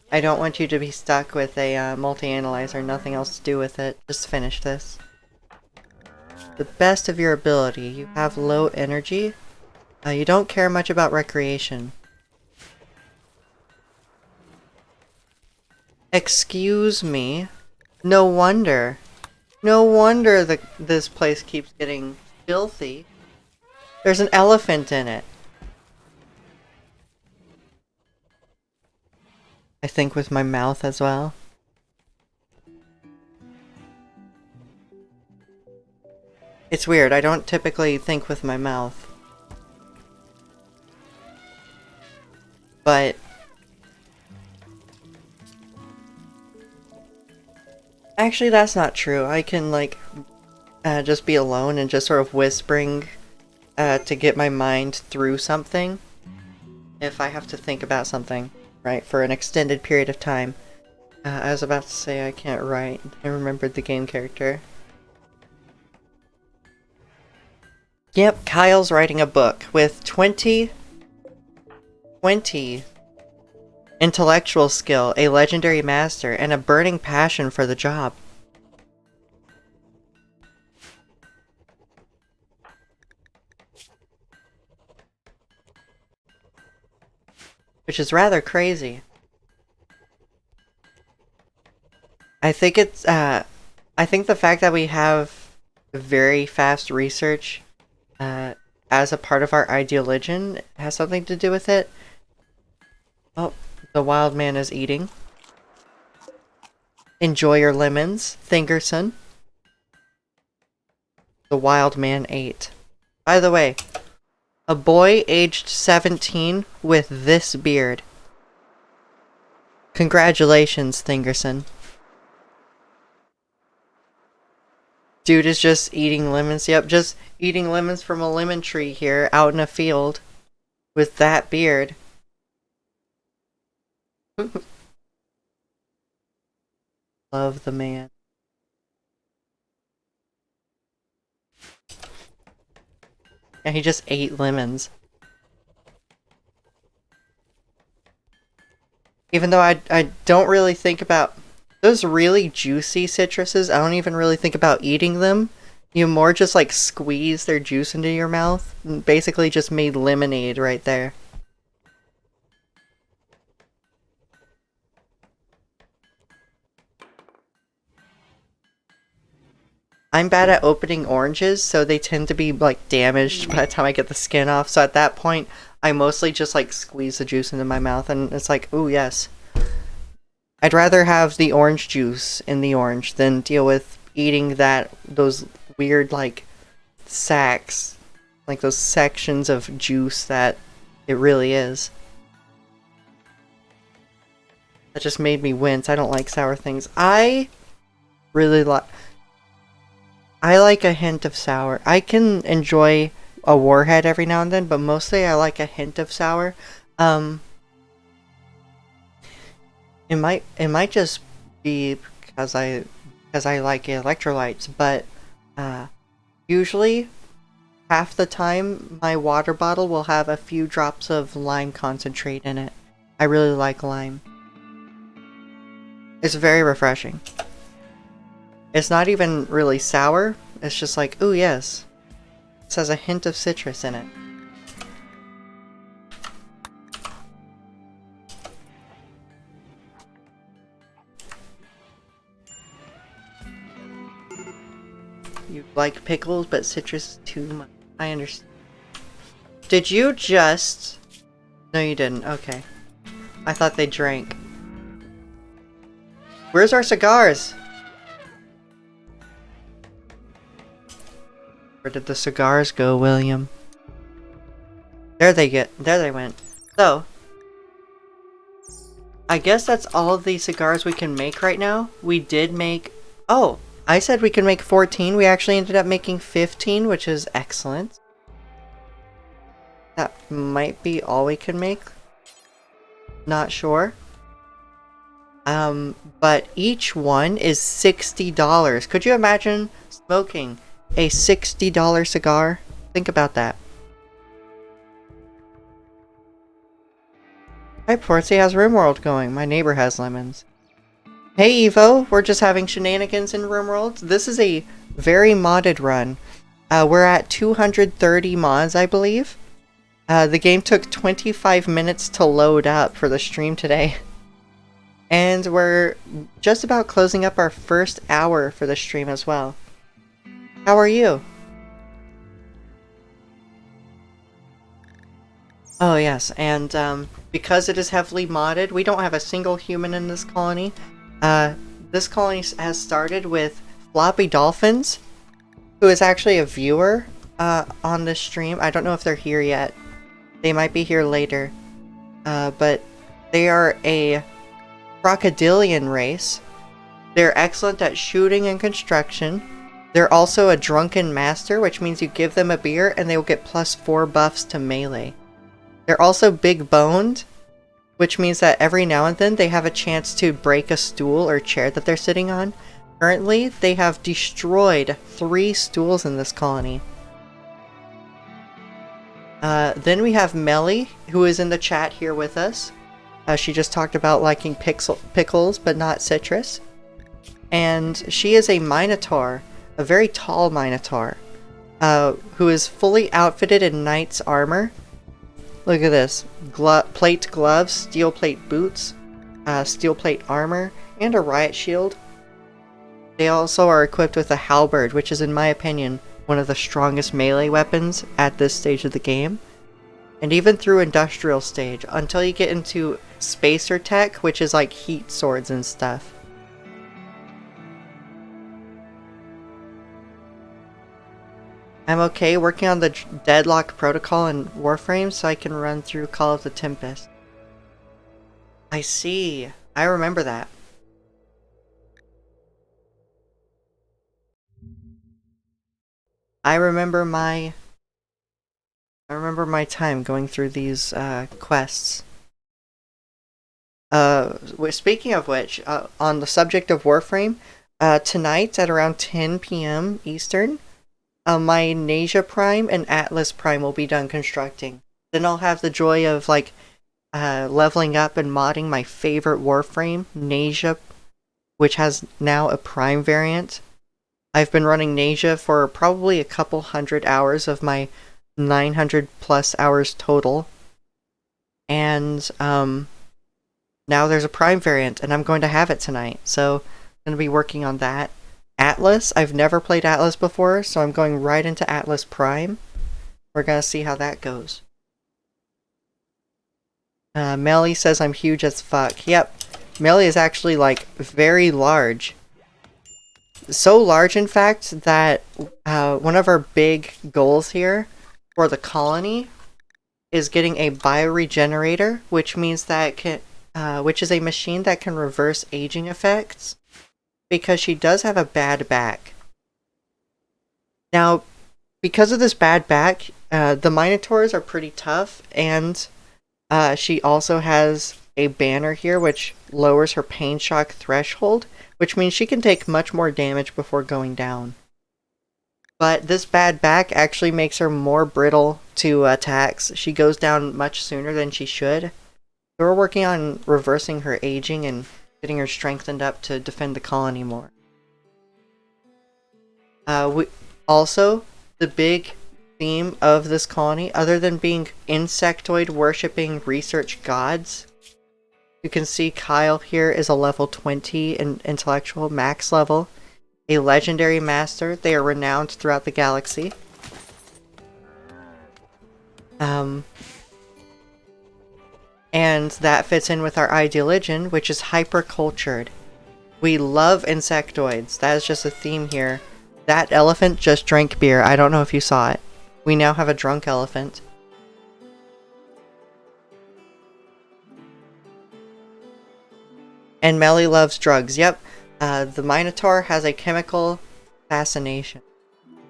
I don't want you to be stuck with a multi-analyzer, nothing else to do with it. Just finish this. The best of your ability. You have low energy. You don't care much about recreation. Excuse me. No wonder. No wonder this place keeps getting filthy. There's an elephant in it. I think with my mouth as well. It's weird, I don't typically think with my mouth. But actually that's not true. I can like just be alone and just sort of whispering to get my mind through something. If I have to think about something, right, for an extended period of time. I was about to say I can't write. I remembered the game character. Yep, Kyle's writing a book with 20 intellectual skill, a legendary master, and a burning passion for the job. Which is rather crazy. I think the fact that we have very fast research as a part of our ideology has something to do with it. Oh, the wild man is eating. Enjoy your lemons, Thingerson. The wild man ate. By the way, a boy aged 17 with this beard. Congratulations, Thingerson. Dude is just eating lemons. Yep, just eating lemons from a lemon tree here out in a field with that beard. Love the man. Yeah, he just ate lemons. Even though I don't really think about those really juicy citruses, I don't even really think about eating them. You more just like squeeze their juice into your mouth and basically just made lemonade right there. I'm bad at opening oranges, so they tend to be like damaged by the time I get the skin off. So at that point, I mostly just like squeeze the juice into my mouth and it's like, ooh, yes. I'd rather have the orange juice in the orange than deal with eating those weird like sacks, like those sections of juice that it really is. That just made me wince. I don't like sour things. Really like I like a hint of sour. I can enjoy a warhead every now and then, but mostly I like a hint of sour. Um it might just be because I like electrolytes, but uh usually half the time my water bottle will have a few drops of lime concentrate in it. I really like lime. It's very refreshing. It's not even really sour. It's just like, ooh, yes. It has a hint of citrus in it. You like pickles, but citrus is too much. I understand. Did you just... No, you didn't. Okay. I thought they drank. Where's our cigars? Where did the cigars go, William? There they went. So, I guess that's all of the cigars we can make right now. We did make... Oh, I said we could make 14. We actually ended up making 15, which is excellent. That might be all we can make. Not sure. But each one is $60. Could you imagine smoking a $60 cigar? Think about that. Hi, Portsy has RimWorld going. My neighbor has lemons. Hey, Evo. We're just having shenanigans in RimWorld. This is a very modded run. We're at 230 mods, I believe. The game took 25 minutes to load up for the stream today. And we're just about closing up our first hour for the stream as well. How are you? Oh yes, and because it is heavily modded, we don't have a single human in this colony. This colony has started with Floppy Dolphins, who is actually a viewer on this stream. I don't know if they're here yet. They might be here later. But they are a crocodilian race. They're excellent at shooting and construction. They're also a drunken master, which means you give them a beer and they will get +4 buffs to melee. They're also big boned, which means that every now and then they have a chance to break a stool or chair that they're sitting on. Currently, they have destroyed 3 stools in this colony. Then we have Melly, who is in the chat here with us. She just talked about liking pickles, but not citrus. And she is a Minotaur, a very tall Minotaur, who is fully outfitted in knight's armor. Look at this. Plate gloves, steel plate boots, steel plate armor, and a riot shield. They also are equipped with a halberd, which is, in my opinion, one of the strongest melee weapons at this stage of the game. And even through industrial stage, until you get into spacer tech, which is like heat swords and stuff. I'm okay working on the Deadlock Protocol and Warframe so I can run through Call of the Tempest. I see. I remember that. I remember my time going through these quests. Speaking of which, on the subject of Warframe, tonight at around 10 p.m. Eastern, my Nasia Prime and Atlas Prime will be done constructing. Then I'll have the joy of like leveling up and modding my favorite Warframe, Nasia, which has now a Prime variant. I've been running Nasia for probably a couple hundred hours of my 900 plus hours total. And now there's a Prime variant, and I'm going to have it tonight. So I'm going to be working on that. Atlas, I've never played Atlas before, so I'm going right into Atlas Prime. We're going to see how that goes. Melly says I'm huge as fuck. Yep, Melly is actually like very large. So large, in fact, that one of our big goals here for the colony is getting a bioregenerator, which means that which is a machine that can reverse aging effects, because she does have a bad back. Now, because of this bad back, the Minotaurs are pretty tough, and she also has a banner here which lowers her pain shock threshold, which means she can take much more damage before going down. But this bad back actually makes her more brittle to attacks. She goes down much sooner than she should. So we're working on reversing her aging and getting her strengthened up to defend the colony more. Also, the big theme of this colony, other than being insectoid worshipping research gods, you can see Kyle here is a level 20 in intellectual max level, a legendary master. They are renowned throughout the galaxy. And that fits in with our ideologian, which is hyper-cultured. We love insectoids. That is just a theme here. That elephant just drank beer. I don't know if you saw it. We now have a drunk elephant. And Melly loves drugs. Yep. The Minotaur has a chemical fascination.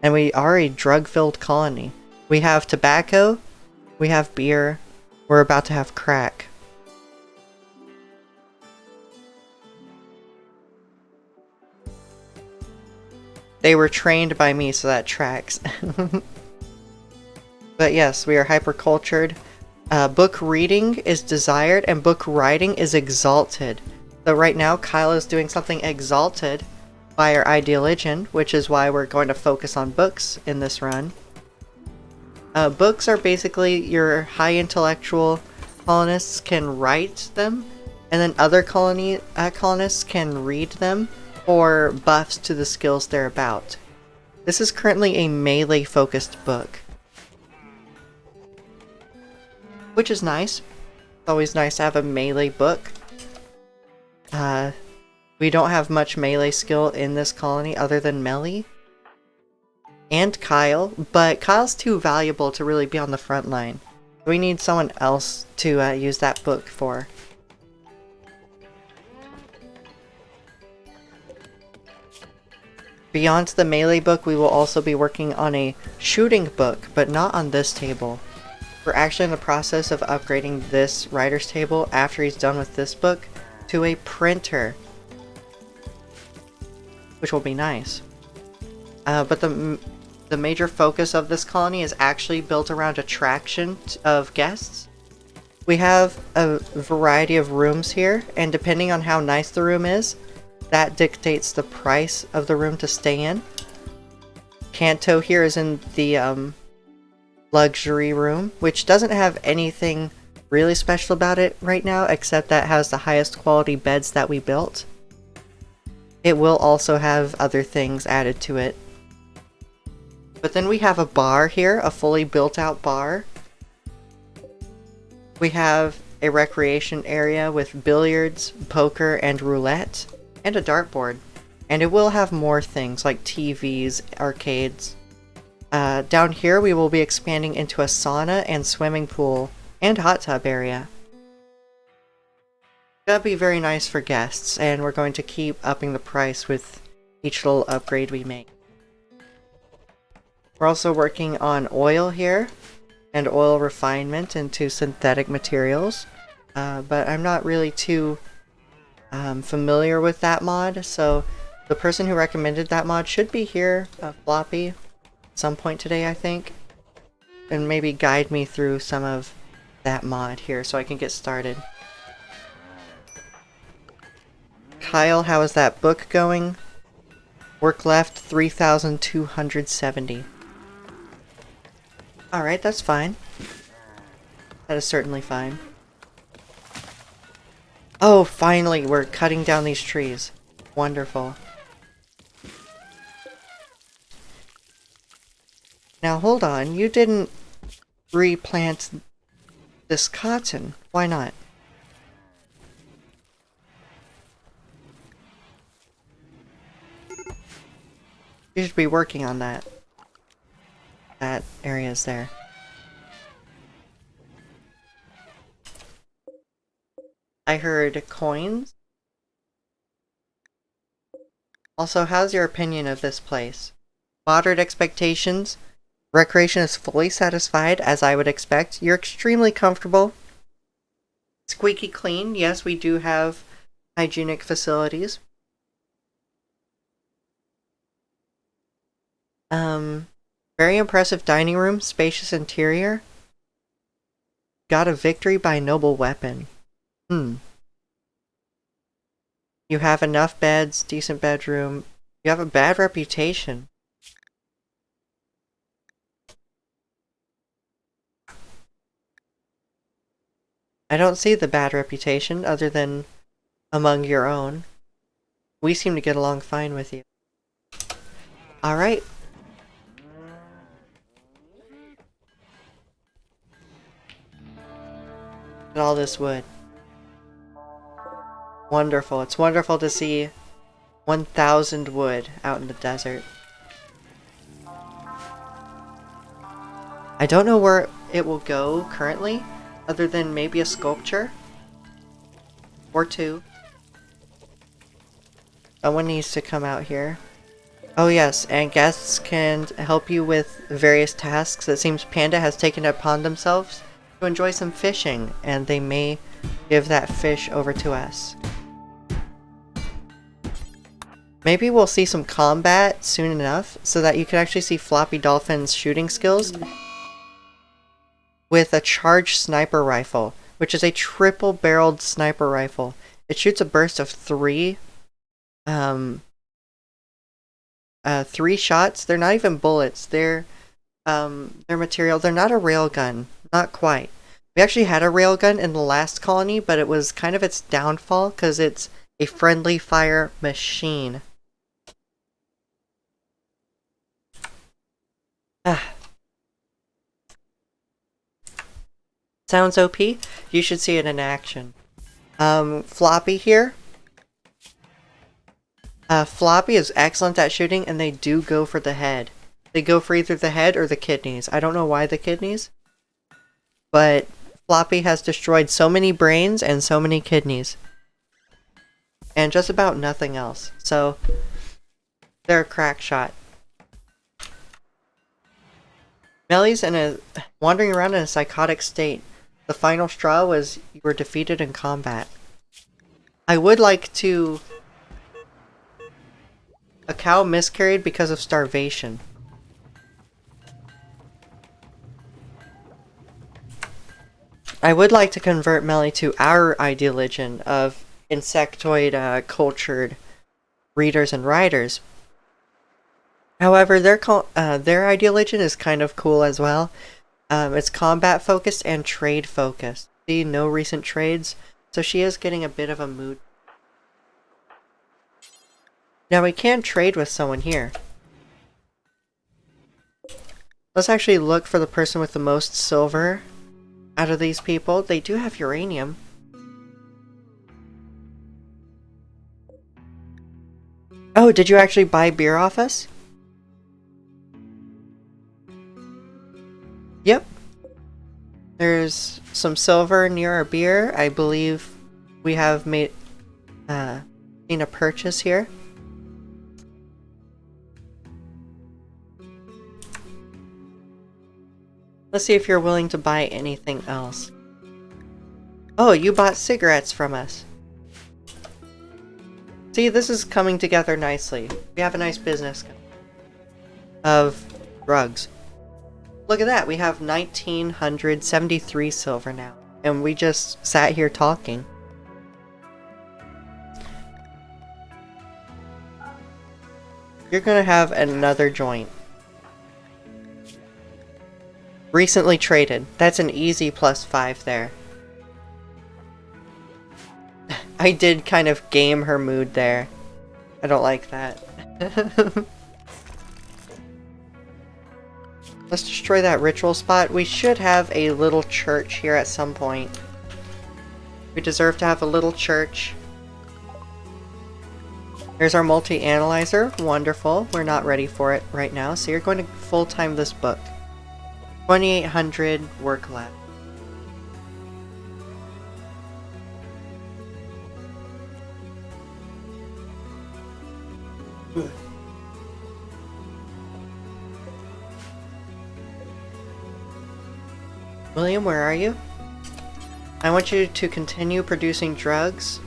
And we are a drug-filled colony. We have tobacco. We have beer. We're about to have crack. They were trained by me, so that tracks. But yes, we are hyper-cultured. Book reading is desired, and book writing is exalted. So right now, Kyle is doing something exalted by our ideologian, which is why we're going to focus on books in this run. Books are basically your high intellectual colonists can write them, and then other colonists can read them for buffs to the skills they're about. This is currently a melee-focused book, which is nice. It's always nice to have a melee book. We don't have much melee skill in this colony other than Melly and Kyle, but Kyle's too valuable to really be on the front line. We need someone else to use that book for. Beyond the melee book, we will also be working on a shooting book, but not on this table. We're actually in the process of upgrading this writer's table after he's done with this book to a printer, which will be nice. But the major focus of this colony is actually built around attraction of guests. We have a variety of rooms here, and depending on how nice the room is, that dictates the price of the room to stay in. Kanto here is in the luxury room, which doesn't have anything really special about it right now, except that it has the highest quality beds that we built. It will also have other things added to it. But then we have a bar here, a fully built out bar. We have a recreation area with billiards, poker, and roulette, and a dartboard. And it will have more things like TVs, arcades. Down here we will be expanding into a sauna and swimming pool and hot tub area. That'd be very nice for guests, and we're going to keep upping the price with each little upgrade we make. We're also working on oil here, and oil refinement into synthetic materials. but I'm not really too familiar with that mod, so the person who recommended that mod should be here, Floppy, at some point today, I think, and maybe guide me through some of that mod here so I can get started. Kyle, how is that book going? Work left 3,270. Alright, that's fine. That is certainly fine. Oh, finally, we're cutting down these trees. Wonderful. Now hold on, you didn't replant this cotton. Why not? You should be working on that. That area is there. I heard coins. Also, how's your opinion of this place? Moderate expectations. Recreation is fully satisfied, as I would expect. You're extremely comfortable. Squeaky clean. Yes, we do have hygienic facilities. Very impressive dining room, spacious interior. Got a victory by noble weapon. You have enough beds, decent bedroom. You have a bad reputation. I don't see the bad reputation, other than among your own. We seem to get along fine with you. Alright. Look at all this wood. Wonderful. It's wonderful to see 1,000 wood out in the desert. I don't know where it will go currently, other than maybe a sculpture. Or two. Someone needs to come out here. Oh yes, and guests can help you with various tasks. It seems Panda has taken it upon themselves to enjoy some fishing, and they may give that fish over to us. Maybe we'll see some combat soon enough, so that you can actually see Floppy Dolphin's shooting skills with a charged sniper rifle, which is a triple-barreled sniper rifle. It shoots a burst of three shots. They're not even bullets. They're material. They're not a railgun. Not quite. We actually had a railgun in the last colony, but it was kind of its downfall because it's a friendly fire machine. Sounds OP? You should see it in action. Floppy here. Floppy is excellent at shooting, and they do go for the head. They go for either the head or the kidneys. I don't know why the kidneys, but Floppy has destroyed so many brains and so many kidneys. And just about nothing else. So, they're a crack shot. Melly's wandering around in a psychotic state. The final straw was you were defeated in combat. I would like to... A cow miscarried because of starvation. I would like to convert Melly to our ideology of insectoid cultured readers and writers. However, their ideology is kind of cool as well. It's combat focused and trade focused. See, no recent trades, so she is getting a bit of a mood. Now we can trade with someone here. Let's actually look for the person with the most silver out of these people. They do have uranium. Oh, did you actually buy beer off us? Yep. There's some silver near our beer. I believe we have seen a purchase here. Let's see if you're willing to buy anything else. Oh, you bought cigarettes from us. See, this is coming together nicely. We have a nice business of drugs. Look at that, we have 1,973 silver now. And we just sat here talking. You're gonna have another joint. Recently traded. That's an easy +5 there. I did kind of game her mood there. I don't like that. Let's destroy that ritual spot. We should have a little church here at some point. We deserve to have a little church. Here's our multi-analyzer. Wonderful. We're not ready for it right now, so you're going to full-time this book. 2,800 work left. William, where are you? I want you to continue producing drugs.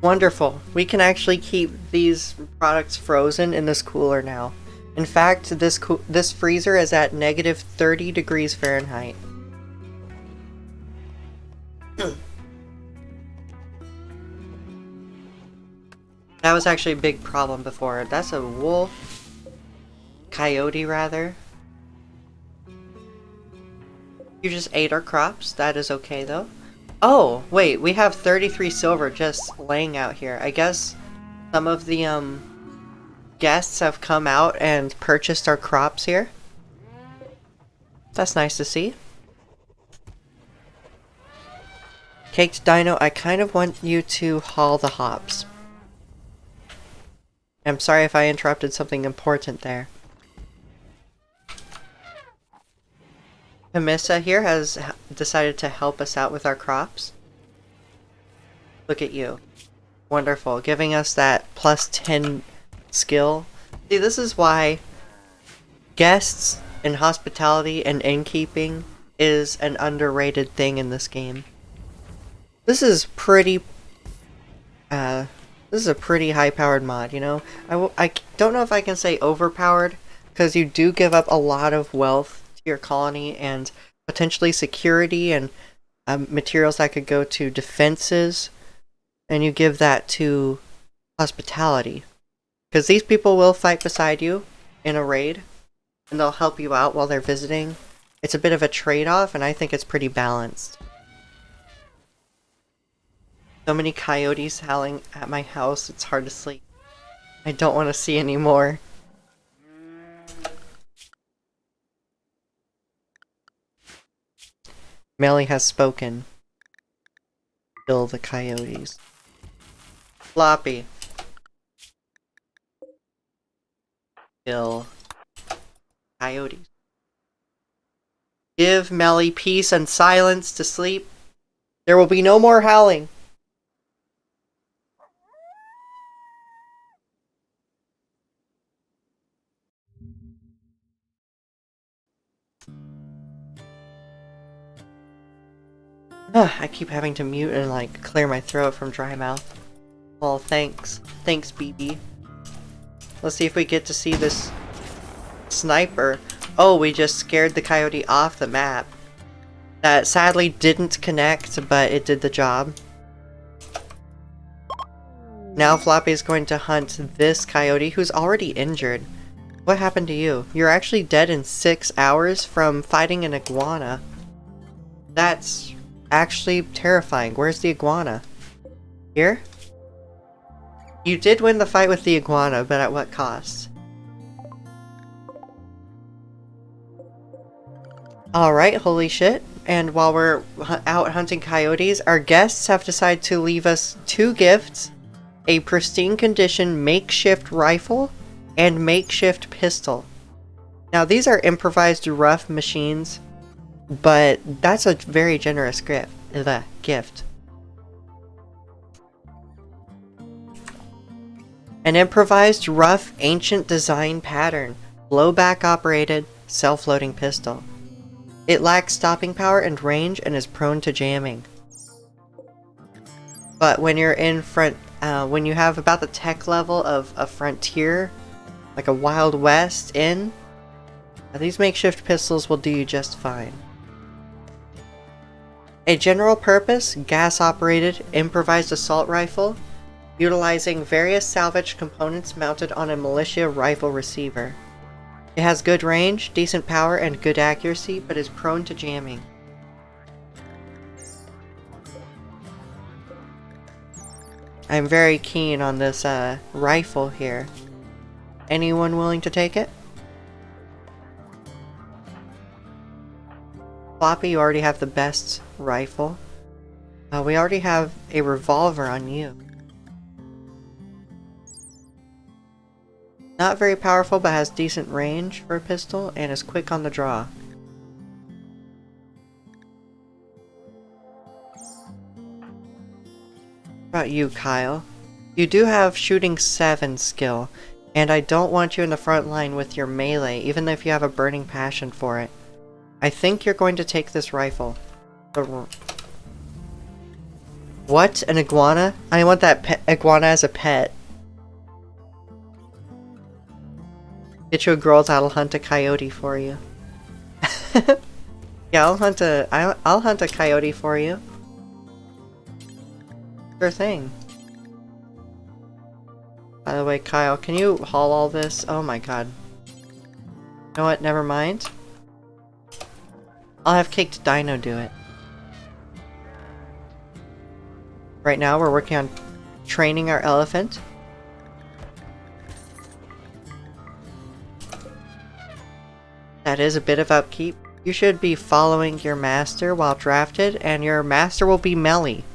Wonderful. We can actually keep these products frozen in this cooler now. In fact, this freezer is at -30 degrees Fahrenheit. That was actually a big problem before. That's a wolf. Coyote, rather. You just ate our crops. That is okay, though. Oh, wait. We have 33 silver just laying out here. I guess some of the, guests have come out and purchased our crops here. That's nice to see. Caked Dino, I kind of want you to haul the hops. I'm sorry if I interrupted something important there. Hamissa here has decided to help us out with our crops. Look at you. Wonderful. Giving us that +10 skill. See, this is why guests and hospitality and innkeeping is an underrated thing in this game. This is pretty... this is a pretty high-powered mod, you know? I don't know if I can say overpowered, because you do give up a lot of wealth your colony and potentially security and materials that could go to defenses, and you give that to hospitality, because these people will fight beside you in a raid and they'll help you out while they're visiting. It's a bit of a trade-off, and I think it's pretty balanced. So many coyotes howling at my house, it's hard to sleep. I don't want to see any more. Melly has spoken. Kill the coyotes. Floppy. Kill coyotes. Give Melly peace and silence to sleep. There will be no more howling. I keep having to mute and like clear my throat from dry mouth. Well, thanks. Thanks, BB. Let's see if we get to see this sniper. Oh, we just scared the coyote off the map. That sadly didn't connect, but it did the job. Now Floppy is going to hunt this coyote who's already injured. What happened to you? You're actually dead in 6 hours from fighting an iguana. That's actually terrifying. Where's the iguana? Here? You did win the fight with the iguana, but at what cost? Alright, holy shit. And while we're out hunting coyotes, our guests have decided to leave us 2 gifts. A pristine condition makeshift rifle and makeshift pistol. Now these are improvised rough machines, but that's a very generous gift. An improvised rough ancient design pattern, blowback operated, self-loading pistol. It lacks stopping power and range and is prone to jamming. But when you're in front, when you have about the tech level of a Frontier, like a Wild West Inn, these makeshift pistols will do you just fine. A general purpose, gas-operated, improvised assault rifle, utilizing various salvaged components mounted on a militia rifle receiver. It has good range, decent power, and good accuracy, but is prone to jamming. I'm very keen on this rifle here. Anyone willing to take it? Floppy, you already have the best rifle. We already have a revolver on you. Not very powerful, but has decent range for a pistol, and is quick on the draw. What about you, Kyle? You do have shooting 7 skill, and I don't want you in the front line with your melee, even if you have a burning passion for it. I think you're going to take this rifle. What? An iguana? I want that iguana as a pet. Get you a girl that'll hunt a coyote for you. Yeah, I'll hunt a coyote for you. Sure thing. By the way, Kyle, can you haul all this? Oh my god. You know what? Never mind. I'll have Caked Dino do it. Right now, we're working on training our elephant. That is a bit of upkeep. You should be following your master while drafted, and your master will be Melly.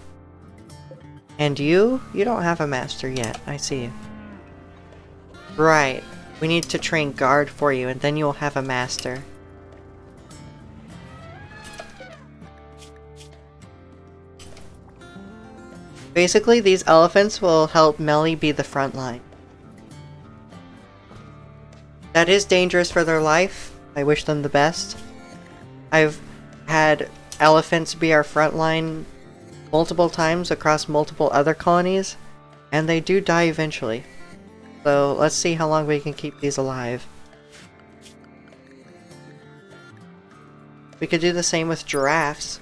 And you don't have a master yet, I see. Right, we need to train guard for you, and then you'll have a master. Basically, these elephants will help Melly be the front line. That is dangerous for their life. I wish them the best. I've had elephants be our front line multiple times across multiple other colonies, and they do die eventually. So let's see how long we can keep these alive. We could do the same with giraffes.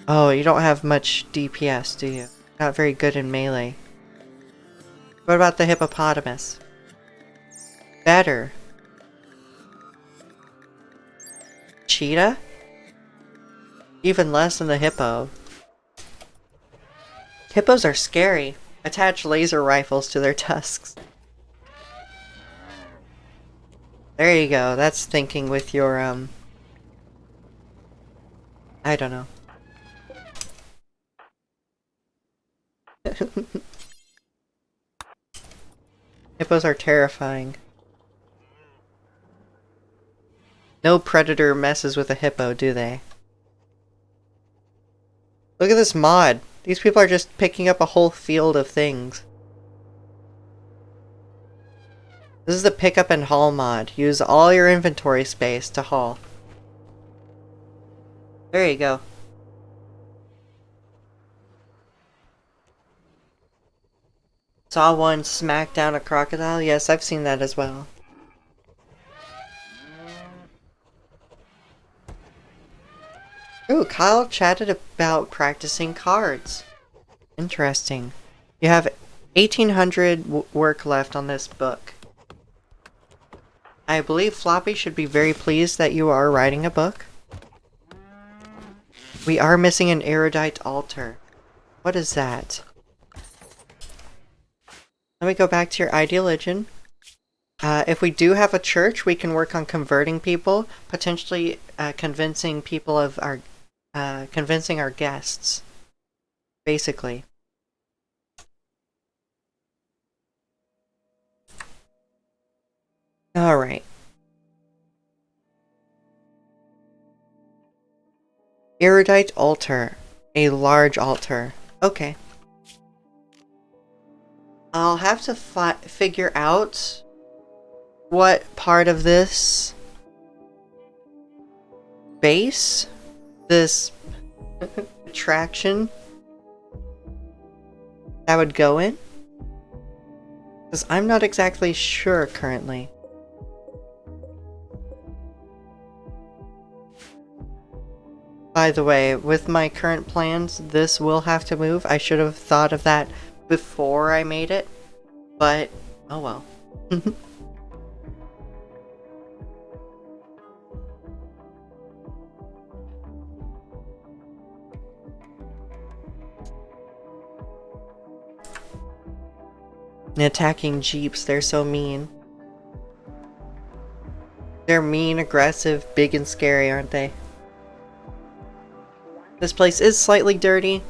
Oh, you don't have much DPS, do you? Not very good in melee. What about the hippopotamus? Better. Cheetah? Even less than the hippo. Hippos are scary. Attach laser rifles to their tusks. There you go. That's thinking with your, I don't know. Hippos are terrifying. No predator messes with a hippo, do they? Look at this mod. These people are just picking up a whole field of things. This is the pick up and haul mod. Use all your inventory space to haul. There you go. Saw one smack down a crocodile? Yes, I've seen that as well. Ooh, Kyle chatted about practicing cards. Interesting. You have 1800 work left on this book. I believe Floppy should be very pleased that you are writing a book. We are missing an erudite altar. What is that? Let me go back to your ideologian. If we do have a church, we can work on converting people, potentially convincing people of our, convincing our guests, basically. All right. Erudite altar, a large altar. Okay. I'll have to figure out what part of this base this attraction that would go in? Because I'm not exactly sure currently. By the way, with my current plans, this will have to move. I should have thought of that before I made it, but oh well. And attacking jeeps, they're so mean. They're mean, aggressive, big and scary, aren't they? This place is slightly dirty.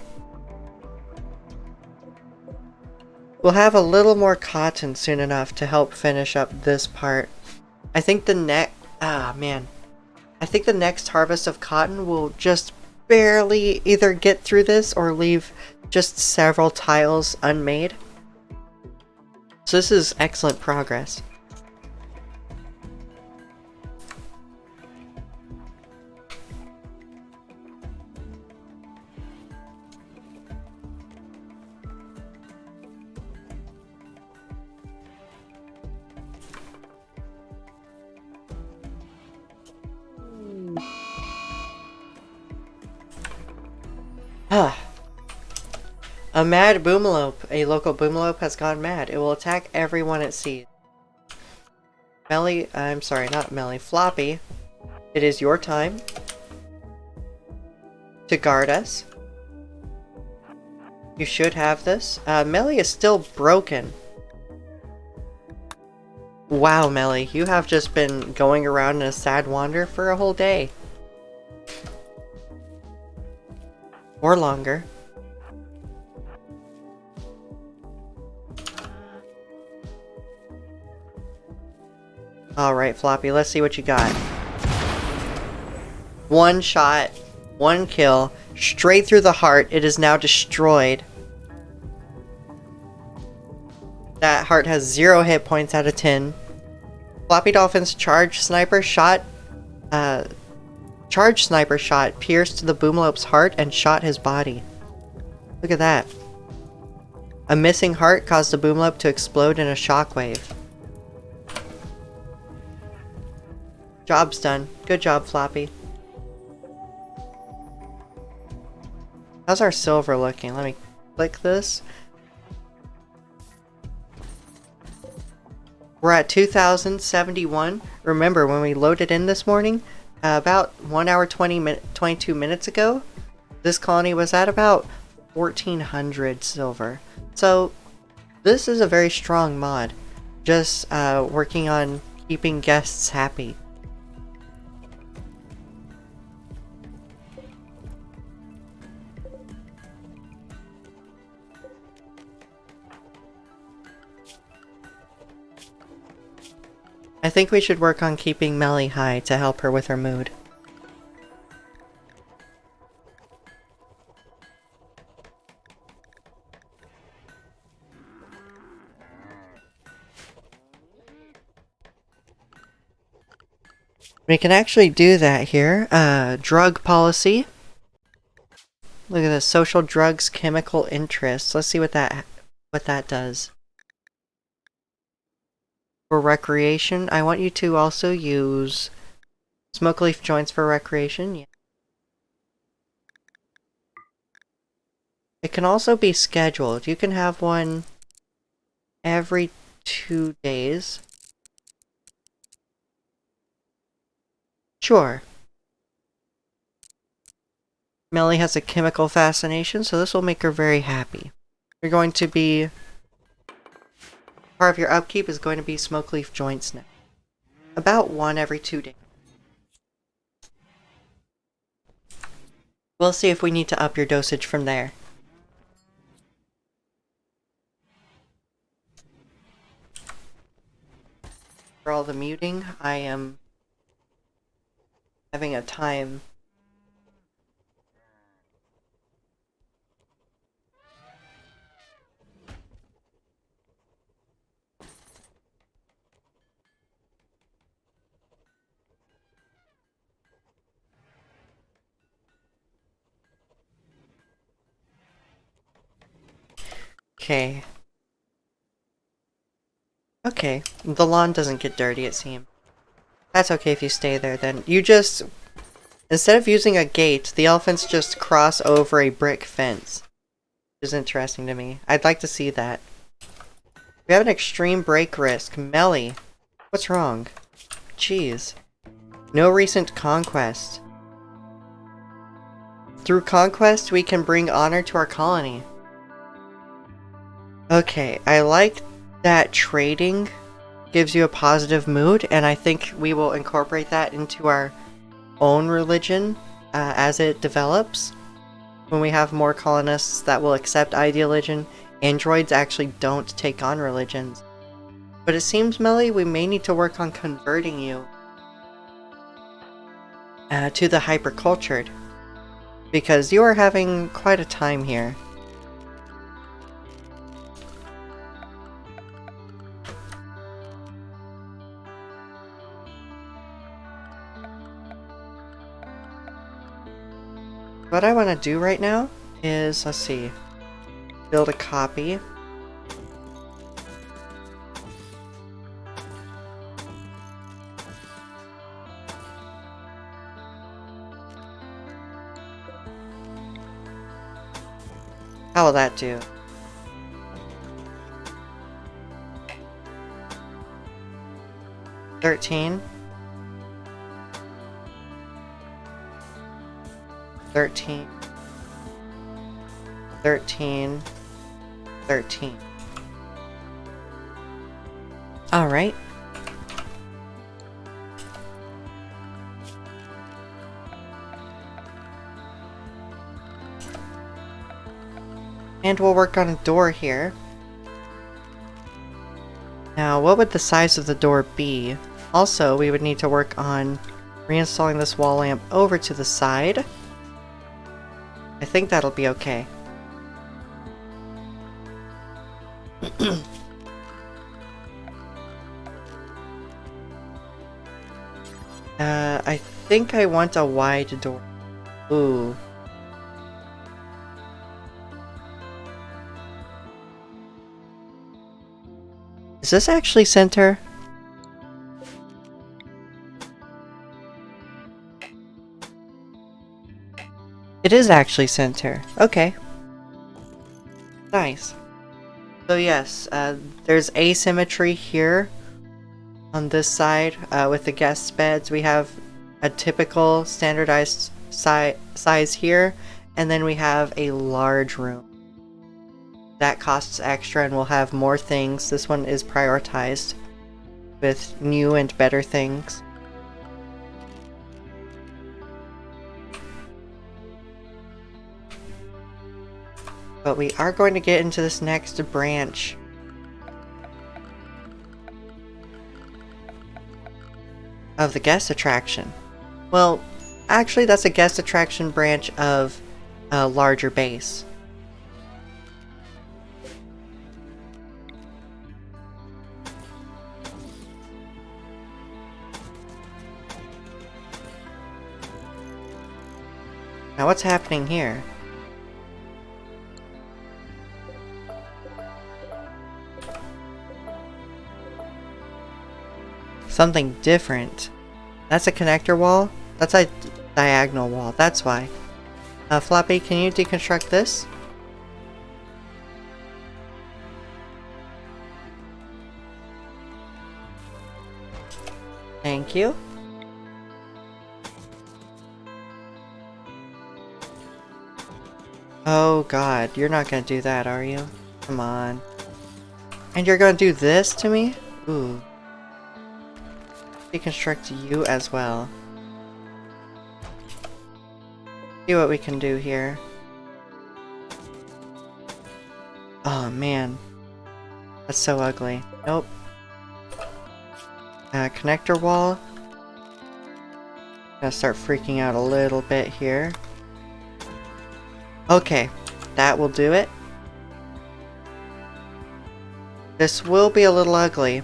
We'll have a little more cotton soon enough to help finish up this part. I think the I think the next harvest of cotton will just barely either get through this or leave just several tiles unmade. So this is excellent progress. A mad boomalope. A local boomalope has gone mad. It will attack everyone it sees. I'm sorry, not Melly. Floppy, it is your time to guard us. You should have this. Melly is still broken. Wow, Melly, you have just been going around in a sad wander for a whole day. Or longer. Alright, Floppy, let's see what you got. One shot, one kill, straight through the heart. It is now destroyed. That heart has 0 hit points out of 10. Floppy Dolphin's charge sniper shot pierced the boomalope's heart and shot his body. Look at that. A missing heart caused the boomalope to explode in a shockwave. Job's done. Good job, Floppy. How's our silver looking? Let me click this. We're at 2,071. Remember, when we loaded in this morning, about 1 hour 22 minutes ago, this colony was at about 1,400 silver. So, this is a very strong mod. Just working on keeping guests happy. I think we should work on keeping Melly high to help her with her mood. We can actually do that here. Drug policy. Look at this. Social drugs, chemical interests. Let's see what that does. For recreation, I want you to also use smoke leaf joints for recreation. Yeah. It can also be scheduled. You can have one every 2 days. Sure. Melly has a chemical fascination, so this will make her very happy. You're going to be... Part of your upkeep is going to be smoke leaf joints now. About 1 every 2 days. We'll see if we need to up your dosage from there. For all the muting, I am having a time. Okay. Okay. The lawn doesn't get dirty, it seems. That's okay if you stay there then. You just... Instead of using a gate, the elephants just cross over a brick fence. Which is interesting to me. I'd like to see that. We have an extreme break risk. Melly. What's wrong? Jeez. No recent conquest. Through conquest, we can bring honor to our colony. Okay, I like that trading gives you a positive mood, and I think we will incorporate that into our own religion as it develops. When we have more colonists that will accept idealism, androids actually don't take on religions. But it seems, Melly, we may need to work on converting you to the hypercultured, because you are having quite a time here. What I want to do right now is, let's see, build a copy. How will that do? $13. 13. 13. 13. Alright. And we'll work on a door here. Now, what would the size of the door be? Also, we would need to work on reinstalling this wall lamp over to the side. I think that'll be okay. I think I want a wide door. Ooh. Is this actually center? It is actually center. Okay. Nice. So yes, there's asymmetry here on this side with the guest beds. We have a typical standardized size here, and then we have a large room. That costs extra and we'll have more things. This one is prioritized with new and better things. But we are going to get into this next branch. Of the guest attraction. Well, actually that's a guest attraction branch of a larger base. Now what's happening here? Something different. That's a connector wall? That's a diagonal wall, that's why. Floppy, can you deconstruct this? Thank you. Oh god, you're not gonna do that, are you? Come on. And you're gonna do this to me? Ooh. Deconstruct you as well. See what we can do here. Oh man. That's so ugly. Nope. Connector wall. Gonna start freaking out a little bit here. Okay, that will do it. This will be a little ugly.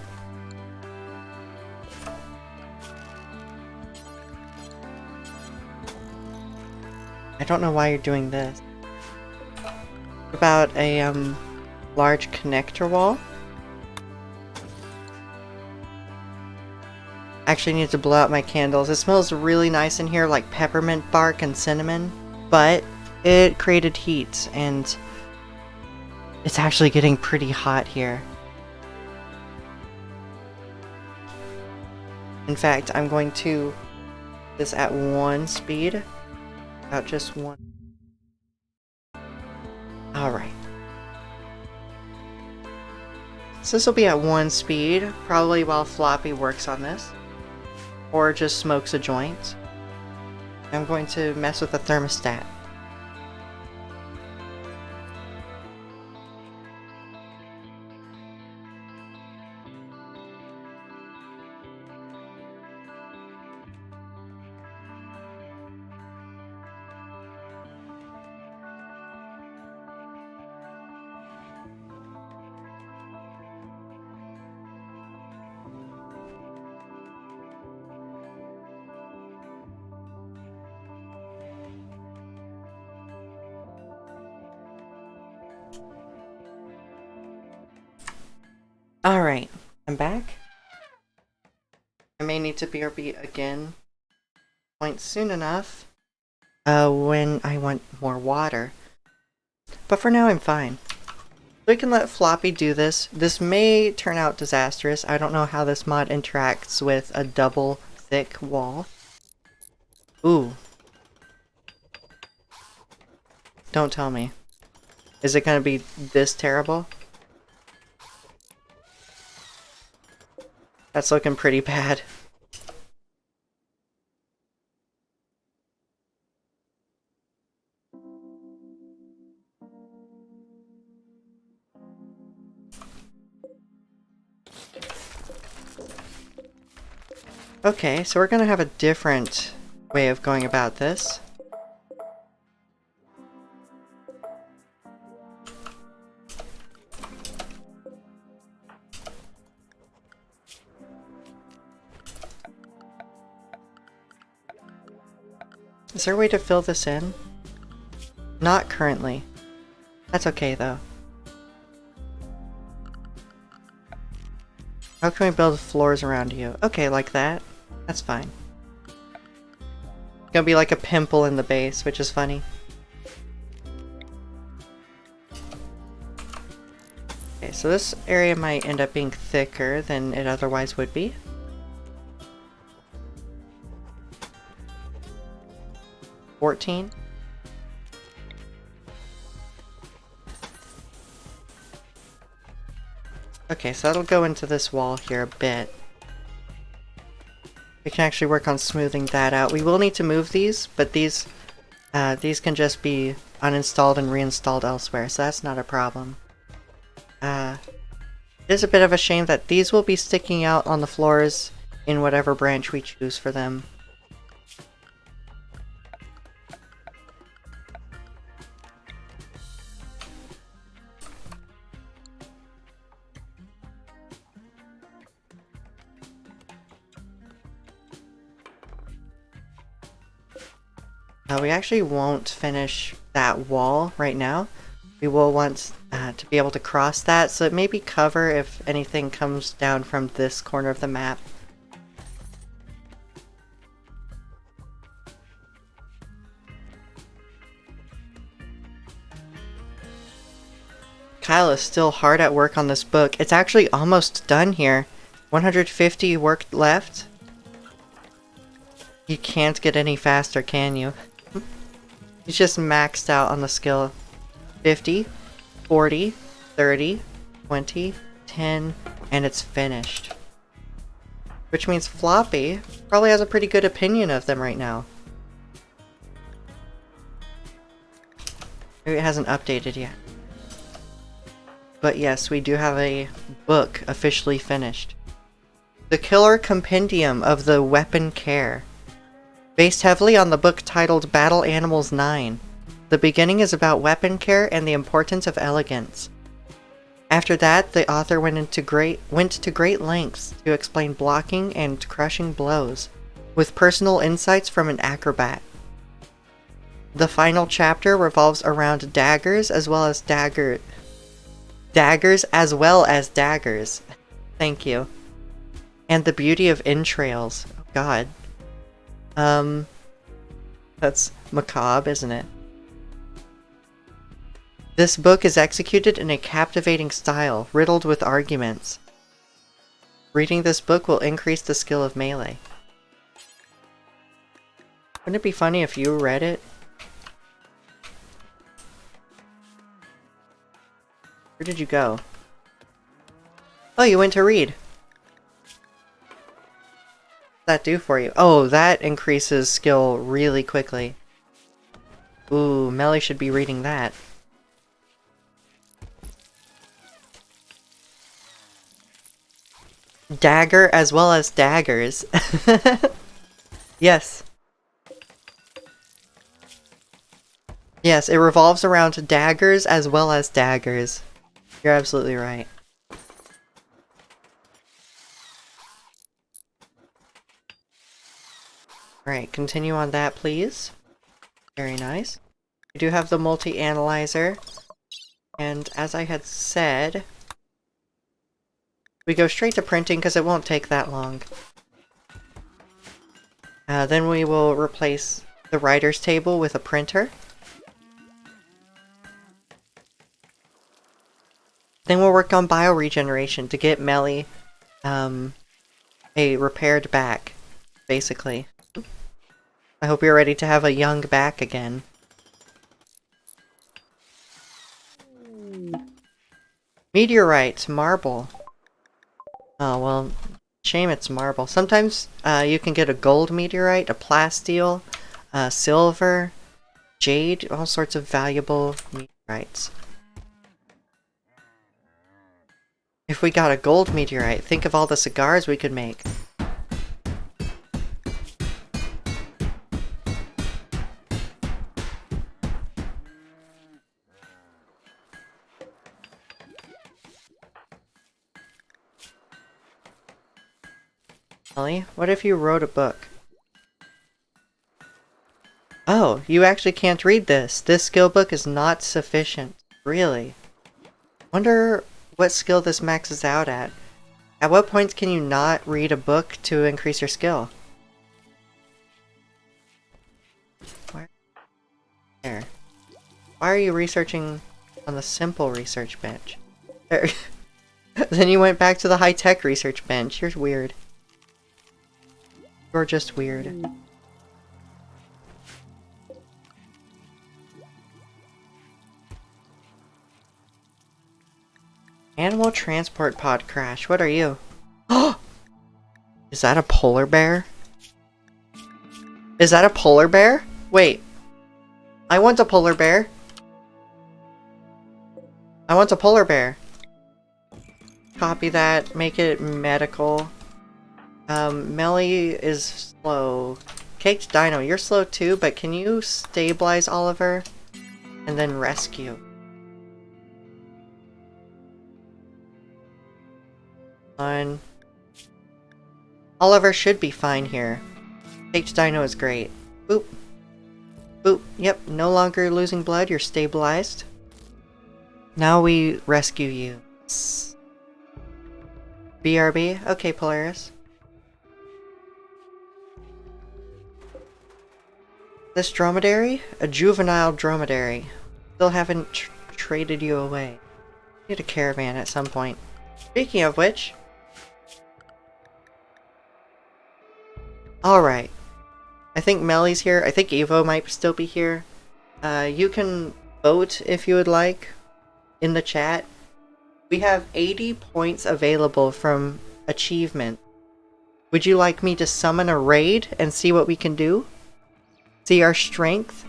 I don't know why you're doing this. What about a large connector wall. Actually need to blow out my candles. It smells really nice in here, like peppermint bark and cinnamon, but it created heat and it's actually getting pretty hot here. In fact, I'm going to do this at 1 speed, about just 1. Alright. So this will be at 1 speed, probably while Floppy works on this. Or just smokes a joint. I'm going to mess with the thermostat. Alright, I'm back. I may need to BRB again point soon enough when I want more water. But for now I'm fine. We can let Floppy do this. This may turn out disastrous. I don't know how this mod interacts with a double thick wall. Ooh. Don't tell me. Is it gonna be this terrible? That's looking pretty bad. Okay, so we're gonna have a different way of going about this. Is there a way to fill this in? Not currently. That's okay though. How can we build floors around you? Okay, like that. That's fine. Gonna be like a pimple in the base, which is funny. Okay, so this area might end up being thicker than it otherwise would be. $14. Okay, so that'll go into this wall here a bit. We can actually work on smoothing that out. We will need to move these, but these can just be uninstalled and reinstalled elsewhere, so that's not a problem. It is a bit of a shame that these will be sticking out on the floors in whatever branch we choose for them. We actually won't finish that wall right now. We will want to be able to cross that, so it may be cover if anything comes down from this corner of the map. Kyle is still hard at work on this book. It's actually almost done here. 150 work left. You can't get any faster, can you? He's just maxed out on the skill. 50, 40, 30, 20, 10, and it's finished. Which means Floppy probably has a pretty good opinion of them right now. Maybe it hasn't updated yet. But yes, we do have a book officially finished. The Killer Compendium of the Weapon Care. Based heavily on the book titled Battle Animals 9. The beginning is about weapon care and the importance of elegance. After that, the author went to great lengths to explain blocking and crushing blows, with personal insights from an acrobat. The final chapter revolves around daggers as well as Daggers as well as daggers. Thank you. And the beauty of entrails. Oh god. That's macabre, isn't it? This book is executed in a captivating style, riddled with arguments. Reading this book will increase the skill of melee. Wouldn't it be funny if you read it? Where did you go? Oh, you went to read. What's that do for you? Oh, that increases skill really quickly. Ooh, Melly should be reading that. Dagger as well as daggers. Yes. Yes, it revolves around daggers as well as daggers. You're absolutely right. Alright, continue on that, please. Very nice. We do have the multi-analyzer. And as I had said, we go straight to printing because it won't take that long. Then we will replace the writer's table with a printer. Then we'll work on bioregeneration to get Melly a repaired back, basically. I hope you're ready to have a young back again. Meteorite, marble. Oh, well, shame it's marble. Sometimes you can get a gold meteorite, a plasteel, silver, jade, all sorts of valuable meteorites. If we got a gold meteorite, think of all the cigars we could make. Ellie, what if you wrote a book? Oh, you actually can't read this. This skill book is not sufficient. Really? Wonder what skill this maxes out at. At what points can you not read a book to increase your skill? Where? Why are you researching on the simple research bench? Then you went back to the high-tech research bench. You're weird. You're just weird. Animal transport pod crash. What are you? Oh! Is that a polar bear? Is that a polar bear? Wait. I want a polar bear. I want a polar bear. Copy that. Make it medical. Melly is slow. Caked Dino, you're slow too, but can you stabilize Oliver? And then rescue. Fine. Oliver should be fine here. Caked Dino is great. Boop. Boop. Yep, no longer losing blood, you're stabilized. Now we rescue you. BRB? Okay, Polaris. This dromedary? A juvenile dromedary. Still haven't traded you away. Need a caravan at some point. Speaking of which... Alright. I think Melly's here. I think Evo might still be here. You can vote if you would like in the chat. We have 80 points available from achievement. Would you like me to summon a raid and see what we can do? See our strength?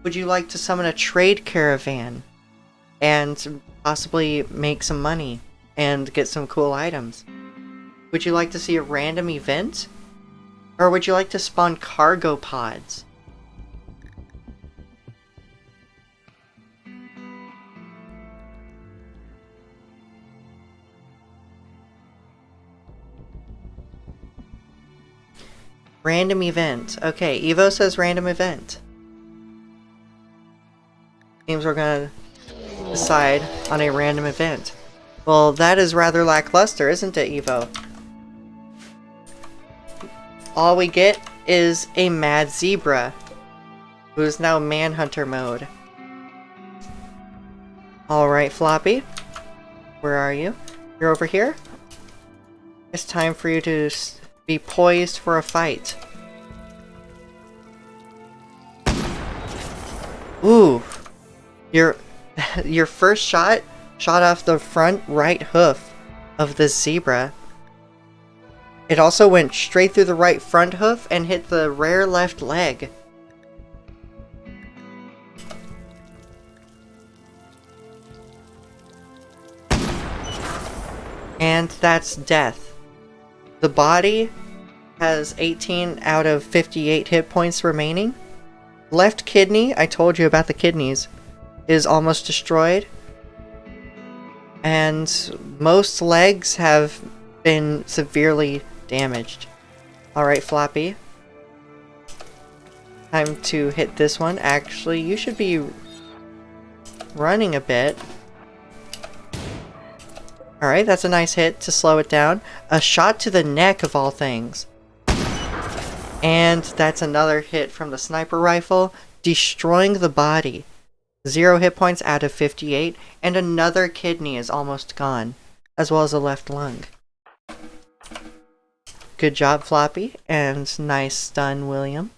Would you like to summon a trade caravan and possibly make some money and get some cool items? Would you like to see a random event? Or would you like to spawn cargo pods? Random event. Okay, Evo says random event. Seems we're gonna decide on a random event. Well, that is rather lackluster, isn't it, Evo? All we get is a mad zebra, who is now manhunter mode. Alright, Floppy. Where are you? You're over here? It's time for you to be poised for a fight. Ooh. Your first shot off the front right hoof of the zebra. It also went straight through the right front hoof and hit the rear left leg. And that's death. The body has 18 out of 58 hit points remaining. Left kidney, I told you about the kidneys, is almost destroyed. And most legs have been severely damaged. Alright, Floppy. Time to hit this one. Actually, you should be running a bit. Alright, that's a nice hit to slow it down. A shot to the neck, of all things. And that's another hit from the sniper rifle, destroying the body. 0 hit points out of 58, and another kidney is almost gone, as well as a left lung. Good job, Floppy, and nice stun, William.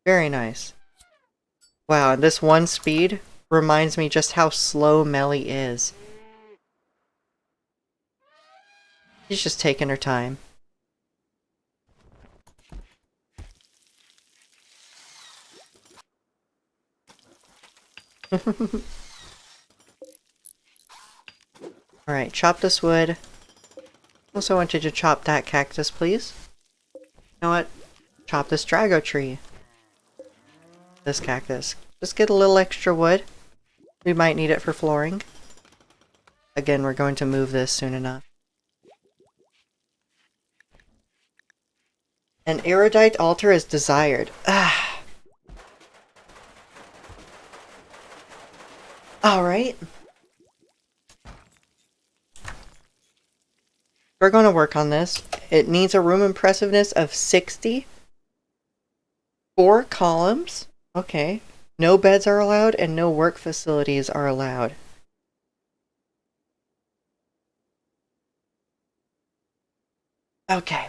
Very nice. Wow, and this one speed reminds me just how slow Melly is. She's just taking her time. Alright, chop this wood. Also want you to chop that cactus, please. You know what? Chop this Drago tree. This cactus. Just get a little extra wood. We might need it for flooring. Again, we're going to move this soon enough. An erudite altar is desired. Ah. Alright. We're going to work on this. It needs a room impressiveness of 60. 4 columns. Okay. No beds are allowed and no work facilities are allowed. Okay.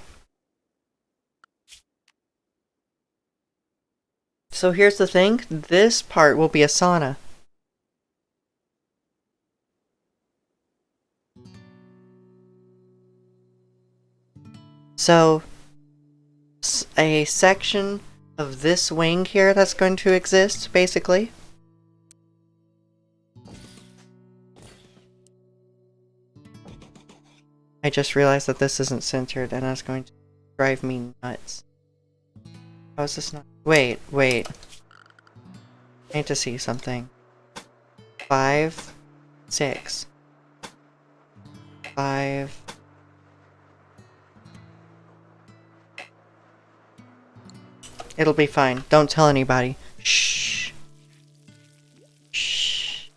So here's the thing. This part will be a sauna. So, a section of this wing here that's going to exist, basically. I just realized that this isn't centered, and that's going to drive me nuts. How is this not? Wait. I need to see something. 5, 6. 5. It'll be fine. Don't tell anybody. Shh. Shh.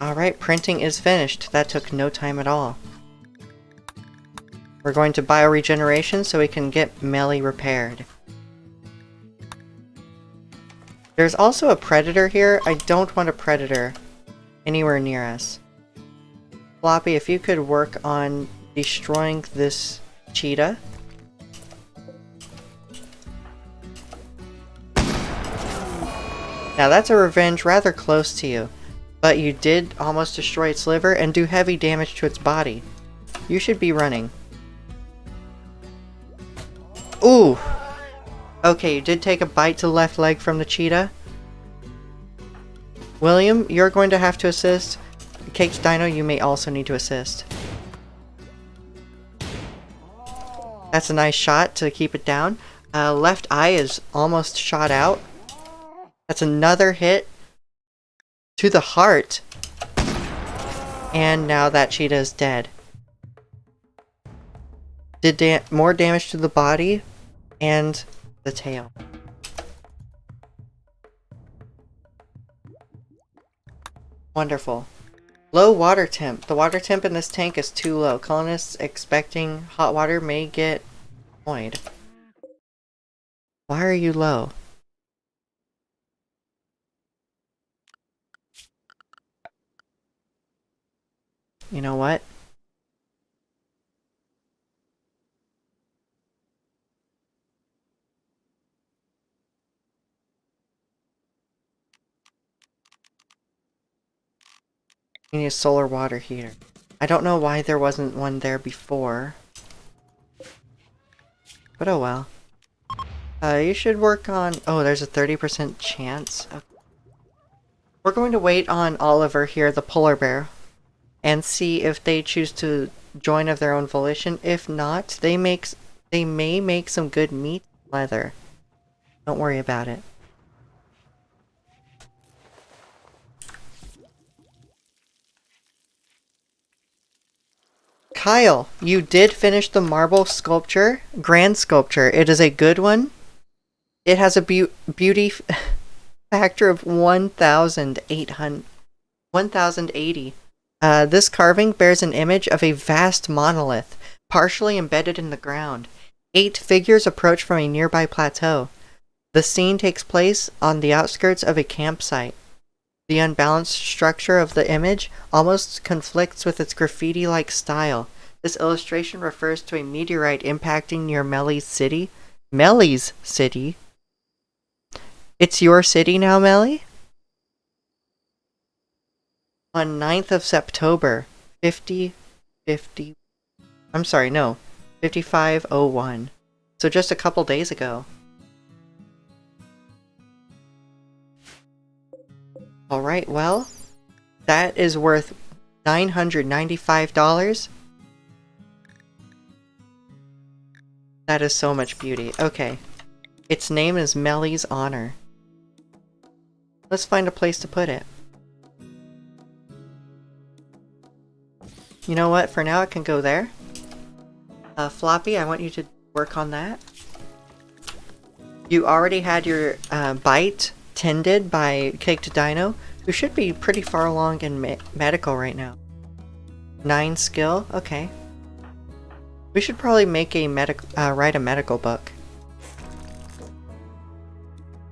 Alright, printing is finished. That took no time at all. We're going to bioregeneration so we can get Melly repaired. There's also a predator here. I don't want a predator anywhere near us. Floppy, if you could work on destroying this cheetah. Now that's a revenge rather close to you, but you did almost destroy its liver and do heavy damage to its body. You should be running. Ooh! Okay, you did take a bite to the left leg from the cheetah. William, you're going to have to assist. Cakes Dino, you may also need to assist. That's a nice shot to keep it down. Left eye is almost shot out. That's another hit to the heart. And now that cheetah is dead. Did more damage to the body and the tail. Wonderful. Low water temp. The water temp in this tank is too low. Colonists expecting hot water may get annoyed. Why are you low? You know what? You need a solar water heater. I don't know why there wasn't one there before. But oh well. You should work on... Oh, there's a 30% chance. Okay. We're going to wait on Oliver here, the polar bear, and see if they choose to join of their own volition. If not, they may make some good meat leather. Don't worry about it. Kyle, you did finish the marble sculpture, grand sculpture. It is a good one. It has a beauty factor of 1080. This carving bears an image of a vast monolith, partially embedded in the ground. 8 figures approach from a nearby plateau. The scene takes place on the outskirts of a campsite. The unbalanced structure of the image almost conflicts with its graffiti-like style. This illustration refers to a meteorite impacting near Melly's city. Melly's city? It's your city now, Melly? On 9th of September, 5501. So just a couple days ago. Alright, well, that is worth $995. That is so much beauty. Okay. Its name is Melly's Honor. Let's find a place to put it. You know what? For now, it can go there. Floppy, I want you to work on that. You already had your bite tended by Caked Dino, who should be pretty far along in medical right now. 9 skill? Okay. We should probably make a write a medical book.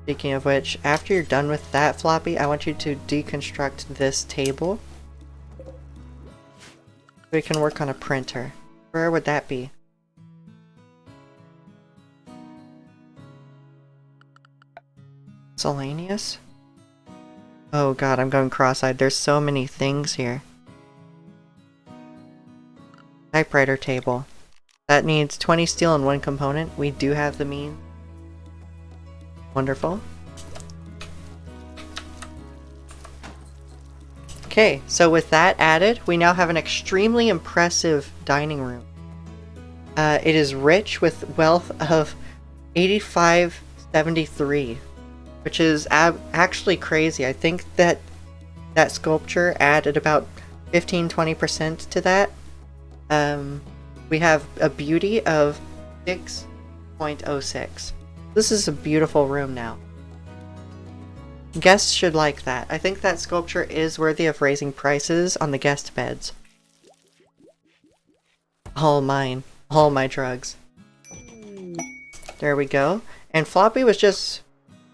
Speaking of which, after you're done with that, Floppy, I want you to deconstruct this table. We can work on a printer. Where would that be? Miscellaneous? Oh god, I'm going cross-eyed. There's so many things here. Typewriter table. That needs 20 steel and 1 component. We do have the means. Wonderful. Okay, so with that added, we now have an extremely impressive dining room. It is rich with wealth of 8573, which is actually crazy. I think that sculpture added about 15-20% to that. We have a beauty of 6.06. This is a beautiful room now. Guests should like that. I think that sculpture is worthy of raising prices on the guest beds. All mine. All my drugs. There we go. And Floppy was just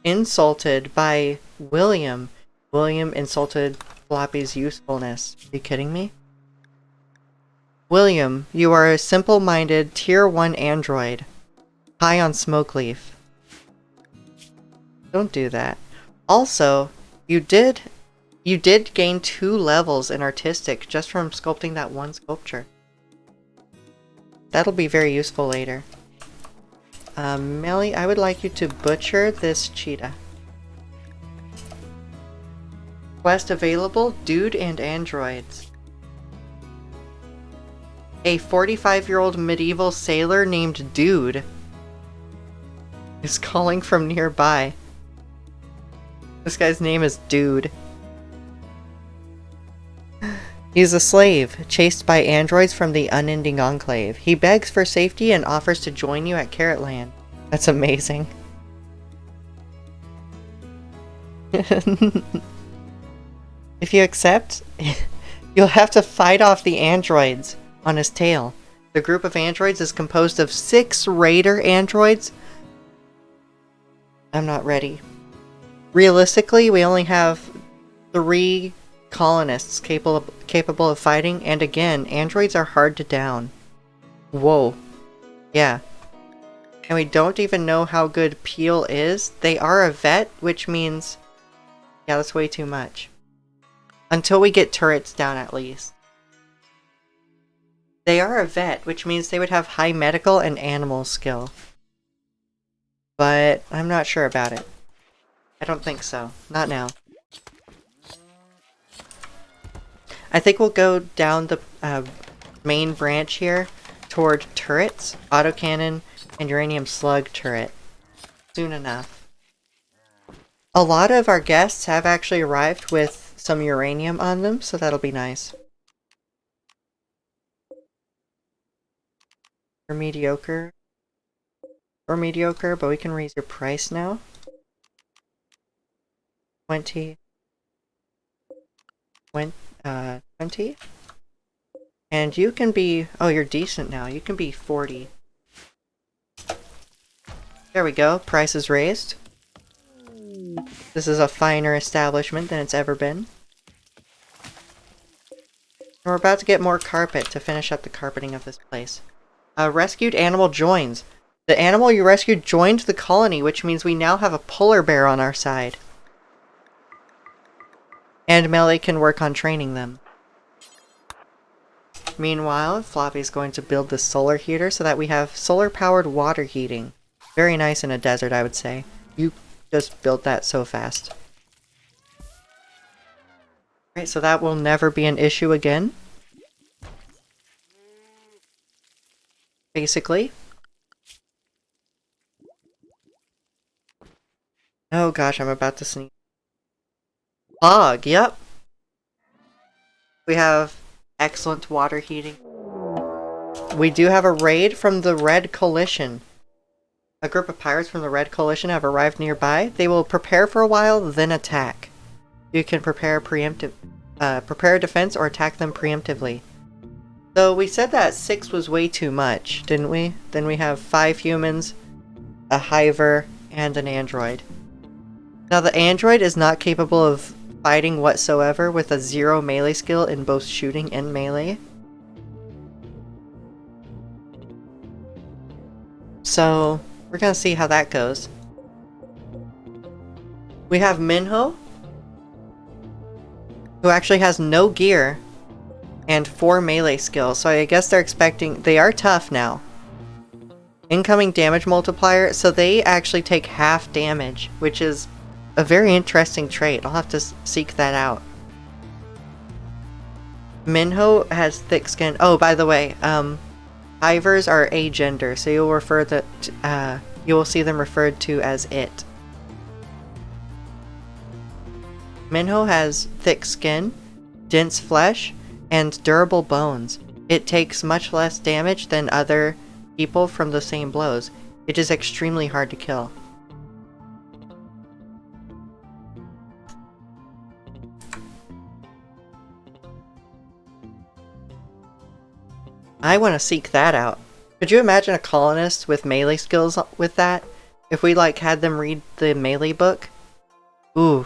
insulted by William. William insulted Floppy's usefulness. Are you kidding me? William, you are a simple-minded Tier 1 android. High on smoke leaf. Don't do that. Also, you did gain 2 levels in artistic just from sculpting that one sculpture. That'll be very useful later. Melly, I would like you to butcher this cheetah. Quest available, Dude and Androids. A 45-year-old medieval sailor named Dude is calling from nearby. This guy's name is Dude. He's a slave, chased by androids from the unending enclave. He begs for safety and offers to join you at Carrot Land. That's amazing. If you accept, you'll have to fight off the androids on his tail. The group of androids is composed of 6 raider androids. I'm not ready. Realistically, we only have 3 colonists capable of fighting, and again, androids are hard to down. Whoa. Yeah. And we don't even know how good Peel is. They are a vet, which means... yeah, that's way too much. Until we get turrets down, at least. They are a vet, which means they would have high medical and animal skill. But I'm not sure about it. I don't think so. Not now. I think we'll go down the main branch here toward turrets, autocannon, and uranium slug turret. Soon enough. A lot of our guests have actually arrived with some uranium on them, so that'll be nice. Or mediocre. Or mediocre, but we can raise your price now. 20. 20. And you can be... oh, you're decent now. You can be 40. There we go. Price is raised. This is a finer establishment than it's ever been. And we're about to get more carpet to finish up the carpeting of this place. A rescued animal joins. The animal you rescued joined the colony, which means we now have a polar bear on our side. And Melee can work on training them. Meanwhile, Floppy's going to build the solar heater so that we have solar-powered water heating. Very nice in a desert, I would say. You just built that so fast. Alright, so that will never be an issue again. Basically. Oh gosh, I'm about to sneeze. Fog, yep. We have excellent water heating. We do have a raid from the Red Coalition. A group of pirates from the Red Coalition have arrived nearby. They will prepare for a while, then attack. You can prepare a defense or attack them preemptively. So we said that 6 was way too much, didn't we? Then we have 5 humans, a hiver, and an android. Now the android is not capable of fighting whatsoever with a 0 melee skill in both shooting and melee. So we're gonna see how that goes. We have Minho, who actually has no gear and 4 melee skills, so I guess they're expecting... they are tough now. Incoming damage multiplier, so they actually take half damage, which is a very interesting trait. I'll have to seek that out. Minho has thick skin. Oh, by the way, hivers are agender, so you will see them referred to as it. Minho has thick skin, dense flesh, and durable bones. It takes much less damage than other people from the same blows. It is extremely hard to kill. I want to seek that out. Could you imagine a colonist with melee skills with that? If we like had them read the melee book? Ooh.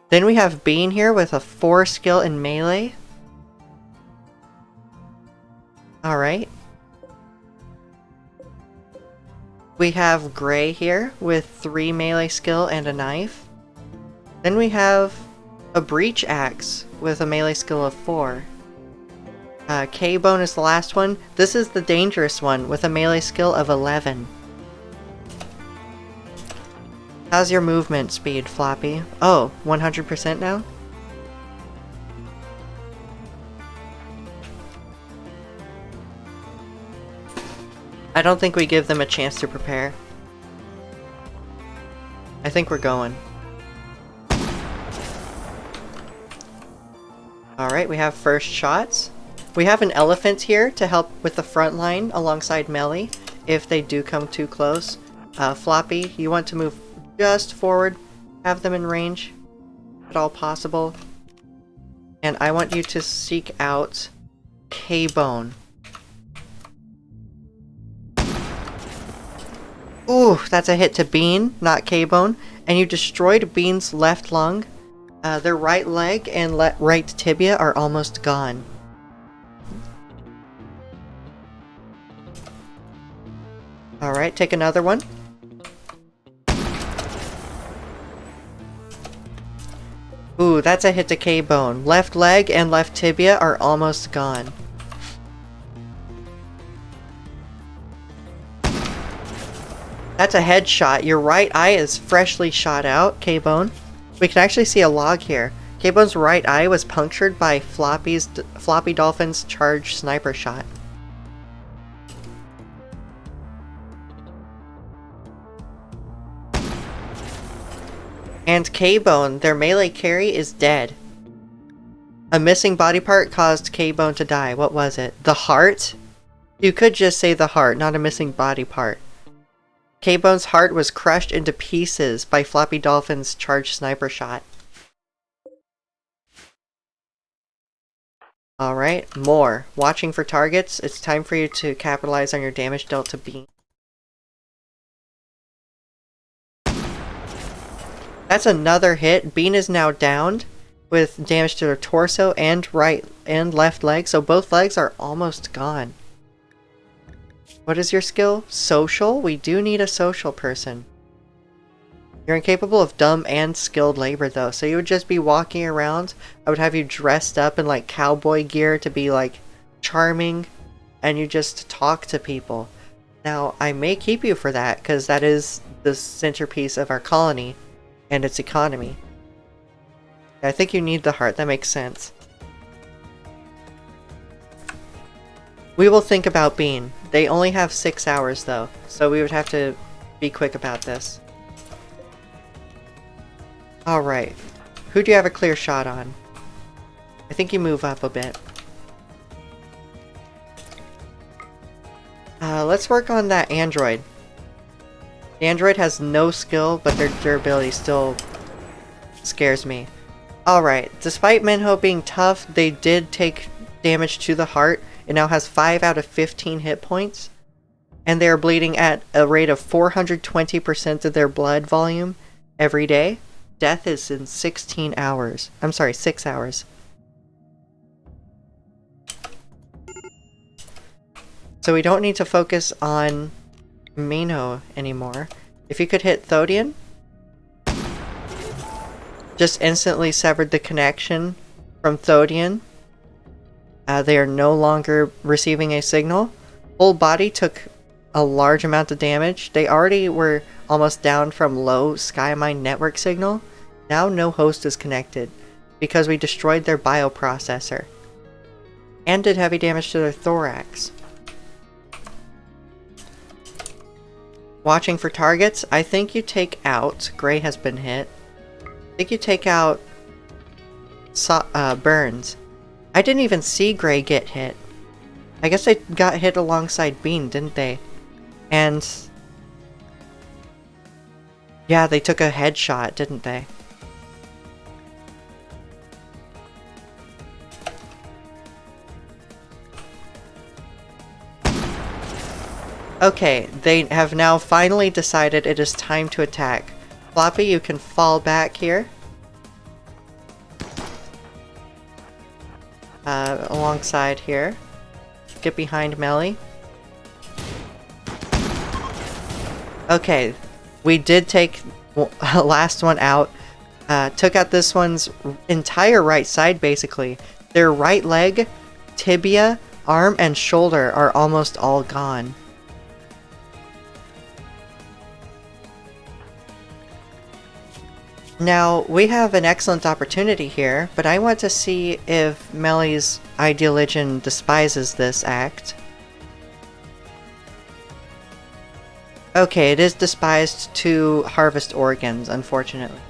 Then we have Bean here with a 4 skill in melee. Alright. We have Gray here with 3 melee skill and a knife. Then we have a Breach Axe with a melee skill of 4. K-Bone is the last one. This is the dangerous one with a melee skill of 11. How's your movement speed, Floppy? Oh, 100% now? I don't think we give them a chance to prepare. I think we're going. Alright, we have first shots. We have an elephant here to help with the front line alongside Melly if they do come too close. Floppy, you want to move just forward, have them in range at all possible. And I want you to seek out K-Bone. Ooh, that's a hit to Bean, not K-Bone. And you destroyed Bean's left lung. Their right leg and right tibia are almost gone. Alright, take another one. Ooh, that's a hit to K-Bone. Left leg and left tibia are almost gone. That's a headshot. Your right eye is freshly shot out, K-Bone. We can actually see a log here. K-Bone's right eye was punctured by Floppy Dolphin's charged sniper shot. And K-Bone, their melee carry, is dead. A missing body part caused K-Bone to die. What was it? The heart? You could just say the heart, not a missing body part. K-Bone's heart was crushed into pieces by Floppy Dolphin's charged sniper shot. Alright, more. Watching for targets. It's time for you to capitalize on your damage dealt to Bean. That's another hit. Bean is now downed with damage to their torso and right and left leg, so both legs are almost gone. What is your skill? Social? We do need a social person. You're incapable of dumb and skilled labor though, so you would just be walking around. I would have you dressed up in like cowboy gear to be like charming, and you just talk to people. Now, I may keep you for that, because that is the centerpiece of our colony and its economy. I think you need the heart, that makes sense. We will think about Bean. They only have 6 hours though, so we would have to be quick about this. Alright, who do you have a clear shot on? I think you move up a bit. Let's work on that android. The android has no skill, but their durability still scares me. Alright, despite Minho being tough, they did take damage to the heart. It now has 5 out of 15 hit points. And they are bleeding at a rate of 420% of their blood volume every day. Death is in 16 hours. I'm sorry, 6 hours. So we don't need to focus on Minho anymore. If you could hit Thodian. Just instantly severed the connection from Thodian. They are no longer receiving a signal. Whole body took a large amount of damage. They already were almost down from low SkyMine network signal. Now no host is connected because we destroyed their bioprocessor. And did heavy damage to their thorax. Watching for targets. I think you take out... Gray has been hit. I think you take out Burns. I didn't even see Gray get hit. I guess they got hit alongside Bean, didn't they? And... yeah, they took a headshot, didn't they? Okay, they have now finally decided it is time to attack. Floppy, you can fall back here. Alongside here. Get behind Melly. Okay, we did take last one out. Took out this one's entire right side, basically. Their right leg, tibia, arm, and shoulder are almost all gone. Now, we have an excellent opportunity here, but I want to see if Melly's Ideologian despises this act. Okay, it is despised to harvest organs, unfortunately.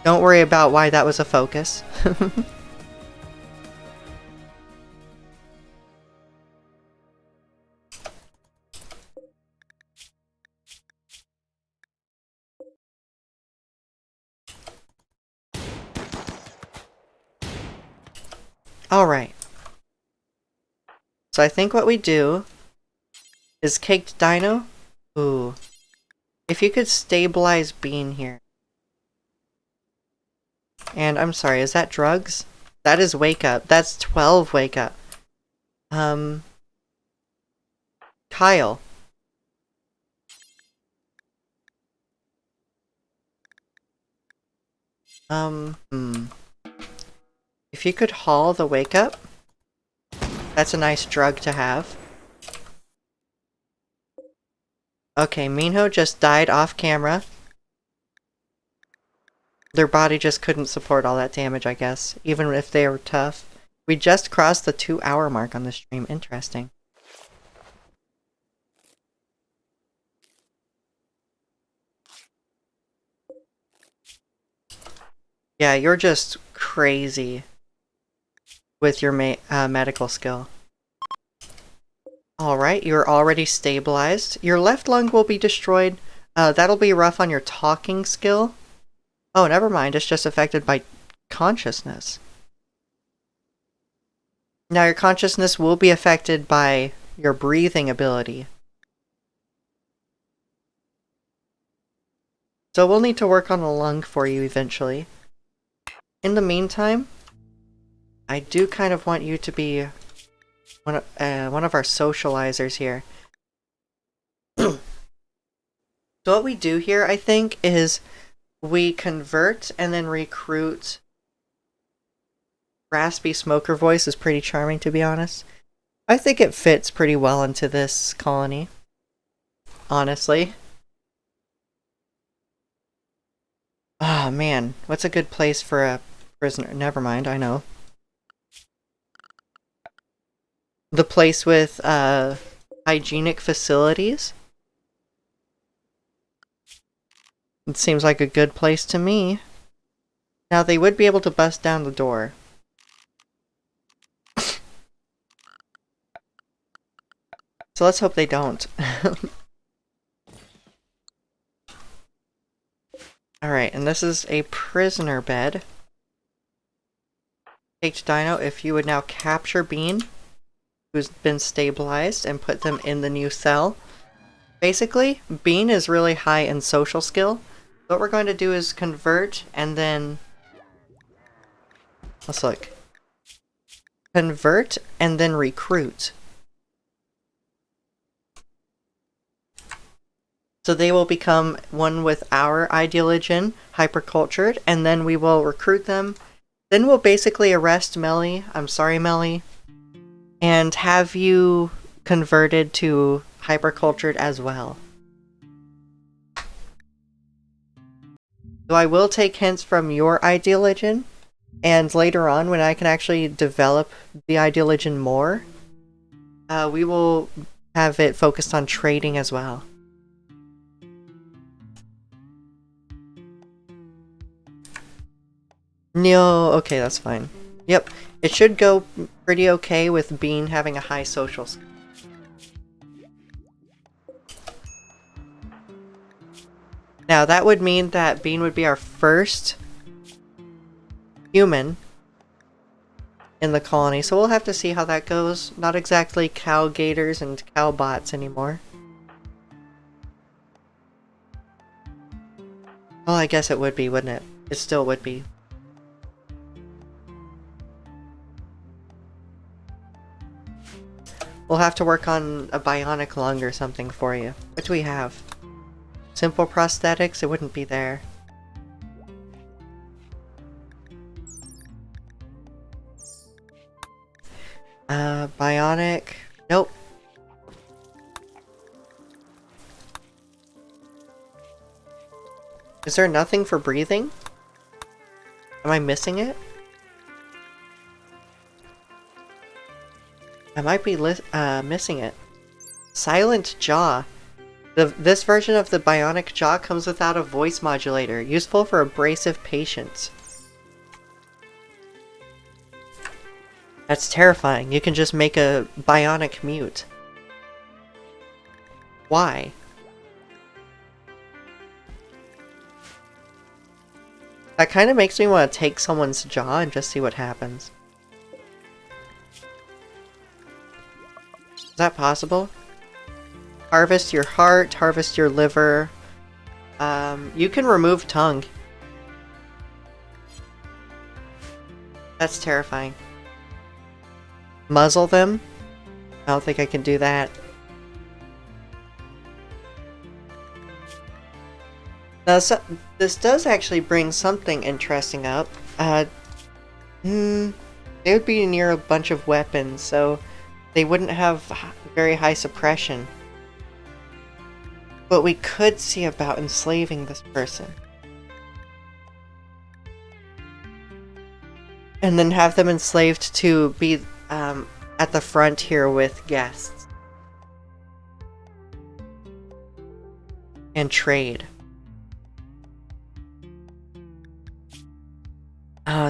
Don't worry about why that was a focus. Alright. So I think what we do is Caked Dino. Ooh. If you could stabilize Bean here. And I'm sorry, is that drugs? That is wake up. That's 12 wake up. Kyle. If you could haul the wake up, that's a nice drug to have. Okay, Minho just died off camera. Their body just couldn't support all that damage, I guess, even if they were tough. We just crossed the 2-hour mark on the stream. Interesting. Yeah, you're just crazy with your medical skill. Alright, you're already stabilized. Your left lung will be destroyed. That'll be rough on your talking skill. Oh, never mind. It's just affected by consciousness. Now your consciousness will be affected by your breathing ability. So we'll need to work on a lung for you eventually. In the meantime, I do kind of want you to be one of our socializers here. So what we do here, I think, is we convert and then recruit. Raspy smoker voice is pretty charming, to be honest. I think it fits pretty well into this colony. Honestly. Oh man, what's a good place for a prisoner? Never mind, I know. The place with hygienic facilities? It seems like a good place to me. Now they would be able to bust down the door. So let's hope they don't. Alright, and this is a prisoner bed. Caked Dino, if you would now capture Bean, who's been stabilized, and put them in the new cell. Basically, Bean is really high in social skill. What we're going to do is convert and then... Let's look. Convert and then recruit. So they will become one with our ideologen, hypercultured, and then we will recruit them. Then we'll basically arrest Melly, I'm sorry Melly, and have you converted to hypercultured as well. So I will take hints from your ideologen, and later on when I can actually develop the ideologen more, we will have it focused on trading as well. No, okay, that's fine. Yep, it should go pretty okay with Bean having a high social skill. Now, that would mean that Bean would be our first human in the colony, so we'll have to see how that goes. Not exactly Cowgators and Cowbots anymore. Well, I guess it would be, wouldn't it? It still would be. We'll have to work on a bionic lung or something for you, which we have. Simple prosthetics, it wouldn't be there. Bionic, nope. Is there nothing for breathing? Am I missing it? I might be missing it. Silent jaw. This version of the bionic jaw comes without a voice modulator, useful for abrasive patients. That's terrifying. You can just make a bionic mute. Why? That kind of makes me want to take someone's jaw and just see what happens. Is that possible? Harvest your heart, harvest your liver. You can remove tongue. That's terrifying. Muzzle them? I don't think I can do that. Now, this does actually bring something interesting up. They would be near a bunch of weapons, so they wouldn't have very high suppression. But we could see about enslaving this person. And then have them enslaved to be at the front here with guests. And trade.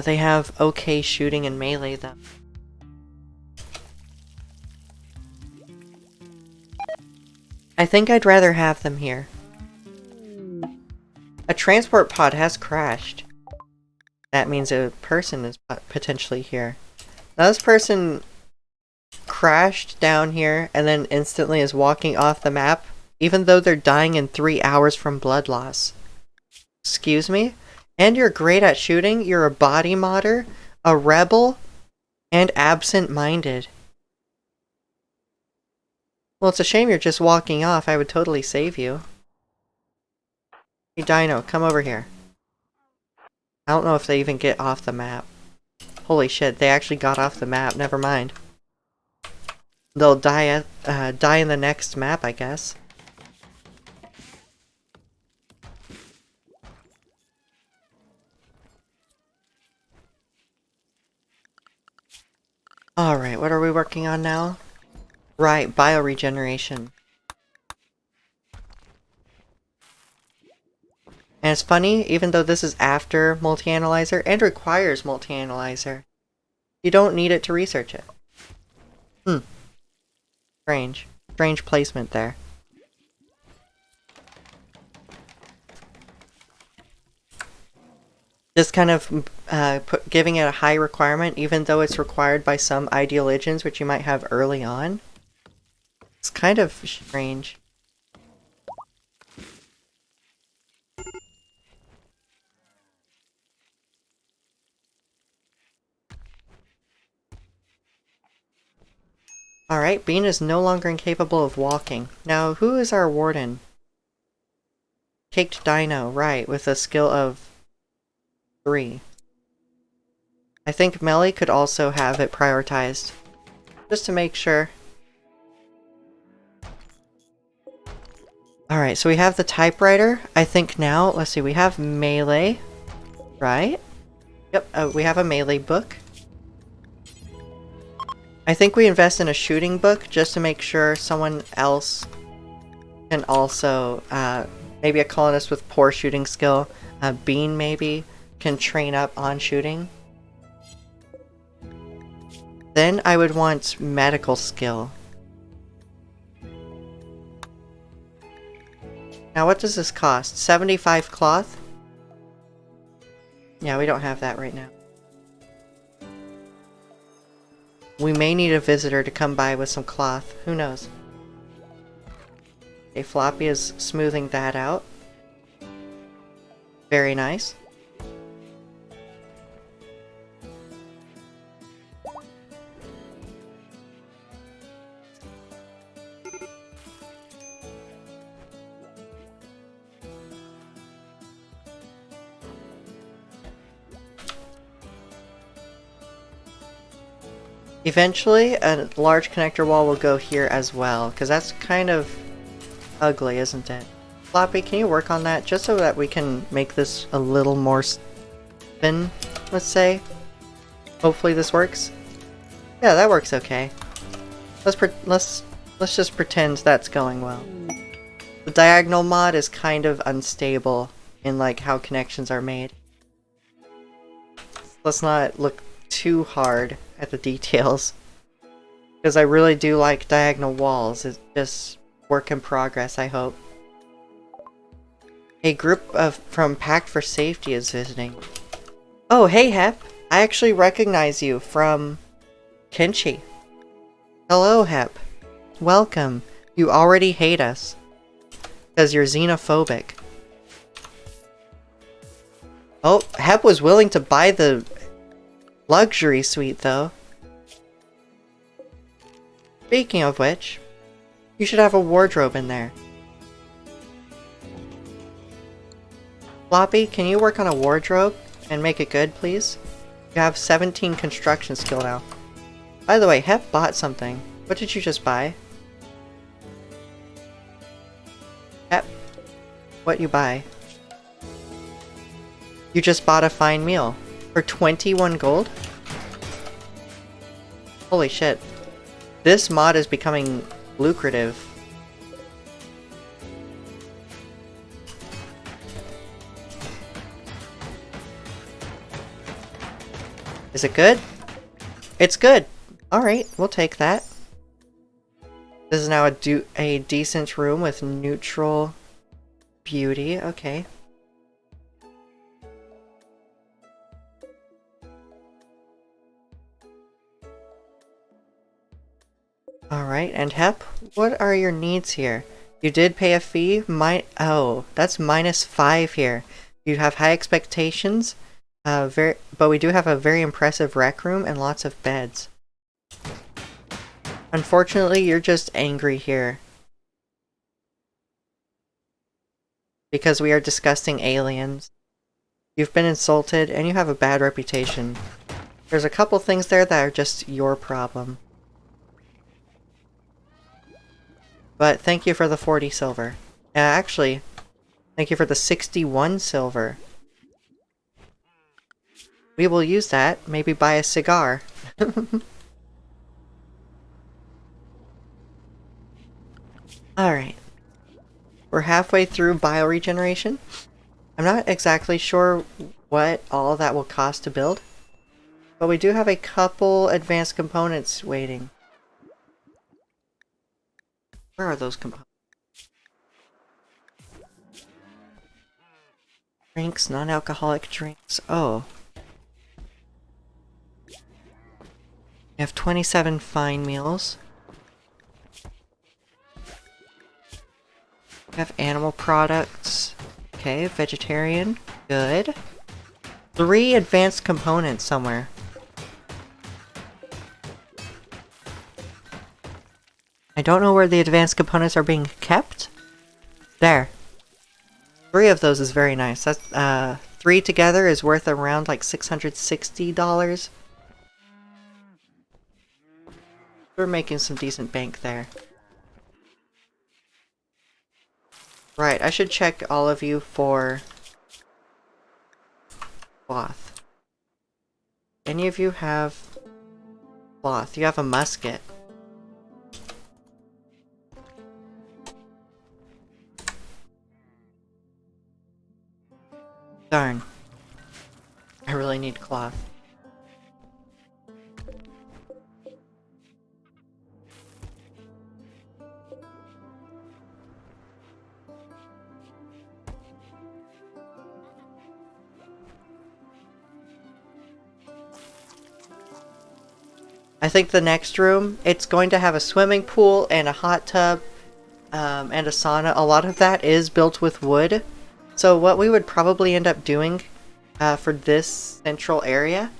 They have okay shooting and melee though. I think I'd rather have them here. A transport pod has crashed. That means a person is potentially here. Now this person crashed down here and then instantly is walking off the map, even though they're dying in 3 hours from blood loss. Excuse me? And you're great at shooting, you're a body modder, a rebel, and absent-minded. Well, it's a shame you're just walking off. I would totally save you. Hey, Dino, come over here. I don't know if they even get off the map. Holy shit, they actually got off the map. Never mind. They'll die in the next map, I guess. Alright, what are we working on now? Right, bioregeneration. And it's funny, even though this is after multi-analyzer and requires multi-analyzer, you don't need it to research it. Strange. Strange placement there. Just kind of giving it a high requirement, even though it's required by some ideal legends, which you might have early on. It's kind of strange. Alright, Bean is no longer incapable of walking. Now, who is our warden? Caked Dino, right, with a skill of 3. I think Melly could also have it prioritized. Just to make sure. Alright, so we have the typewriter. I think now, let's see, we have melee, right? Yep, we have a melee book. I think we invest in a shooting book just to make sure someone else can also, maybe a colonist with poor shooting skill, Bean maybe, can train up on shooting. Then I would want medical skill. Now what does this cost? 75 cloth? Yeah, we don't have that right now. We may need a visitor to come by with some cloth. Who knows? Okay, Floppy is smoothing that out. Very nice. Eventually, a large connector wall will go here as well, because that's kind of ugly, isn't it? Floppy, can you work on that, just so that we can make this a little more spin, let's say? Hopefully this works. Yeah, that works okay. Let's just pretend that's going well. The diagonal mod is kind of unstable in like how connections are made. Let's not look too hard at the details. Because I really do like diagonal walls. It's just work in progress, I hope. A group from Pact for Safety is visiting. Oh, hey Hep! I actually recognize you from Kenshi. Hello, Hep. Welcome. You already hate us. Because you're xenophobic. Oh, Hep was willing to buy the luxury suite, though. Speaking of which, you should have a wardrobe in there. Floppy, can you work on a wardrobe and make it good, please? You have 17 construction skill now. By the way, Hep bought something. What did you just buy? Hep, what you buy? You just bought a fine meal for 21 gold? Holy shit. This mod is becoming lucrative. Is it good? It's good! Alright, we'll take that. This is now a decent room with neutral beauty. Okay. Alright, and Hep, what are your needs here? You did pay a fee? Oh, that's -5 here. You have high expectations, but we do have a very impressive rec room and lots of beds. Unfortunately, you're just angry here. Because we are disgusting aliens. You've been insulted, and you have a bad reputation. There's a couple things there that are just your problem. But thank you for the 40 silver. Actually, thank you for the 61 silver. We will use that. Maybe buy a cigar. Alright. We're halfway through bioregeneration. I'm not exactly sure what all that will cost to build. But we do have a couple advanced components waiting. Where are those components? Drinks, non-alcoholic drinks. Oh. We have 27 fine meals. We have animal products. Okay, vegetarian. Good. 3 advanced components somewhere. I don't know where the advanced components are being kept. There. 3 of those is very nice. That's 3 together is worth around like $660. We're making some decent bank there. Right, I should check all of you for cloth. Any of you have cloth? You have a musket. Darn. I really need cloth. I think the next room, it's going to have a swimming pool and a hot tub and a sauna. A lot of that is built with wood. So what we would probably end up doing for this central area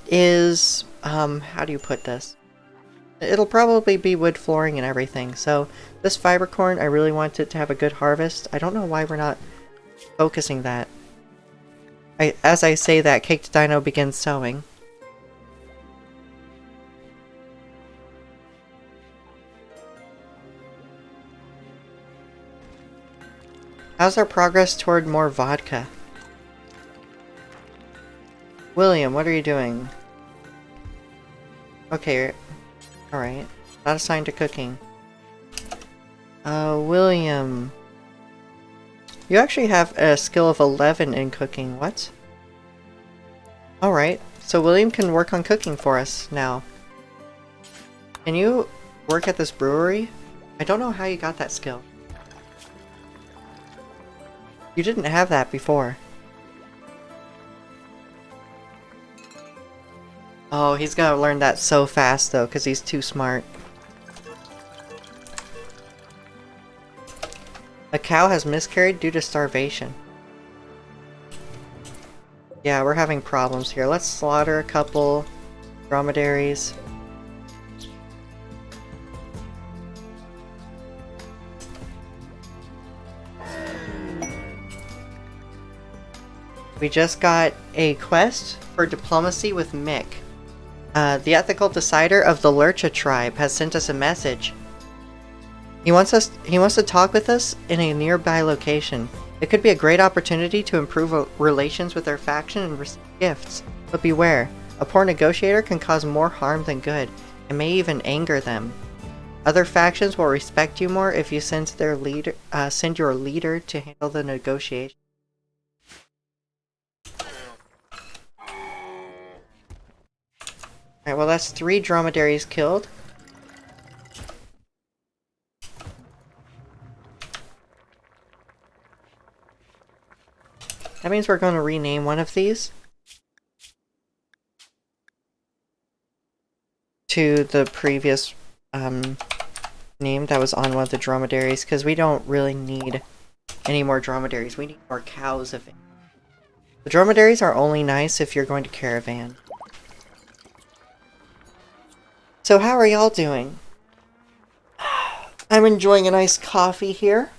is, how do you put this? It'll probably be wood flooring and everything. So this fiber corn, I really want it to have a good harvest. I don't know why we're not focusing that. As I say that, Caked Dino begins sowing. How's our progress toward more vodka? William, what are you doing? Okay, alright. Not assigned to cooking. William. You actually have a skill of 11 in cooking. What? Alright, so William can work on cooking for us now. Can you work at this brewery? I don't know how you got that skill. You didn't have that before. Oh, he's gonna learn that so fast though, because he's too smart. A cow has miscarried due to starvation. Yeah, we're having problems here. Let's slaughter a couple dromedaries. We just got a quest for diplomacy with Mick. The ethical decider of the Lurcha tribe has sent us a message. He wants to talk with us in a nearby location. It could be a great opportunity to improve relations with their faction and receive gifts. But beware, a poor negotiator can cause more harm than good, and may even anger them. Other factions will respect you more if you send your leader to handle the negotiation. Alright, well that's 3 dromedaries killed. That means we're going to rename one of these to the previous name that was on one of the dromedaries, because we don't really need any more dromedaries. We need more cows of it. The dromedaries are only nice if you're going to caravan. So how are y'all doing? I'm enjoying a nice coffee here.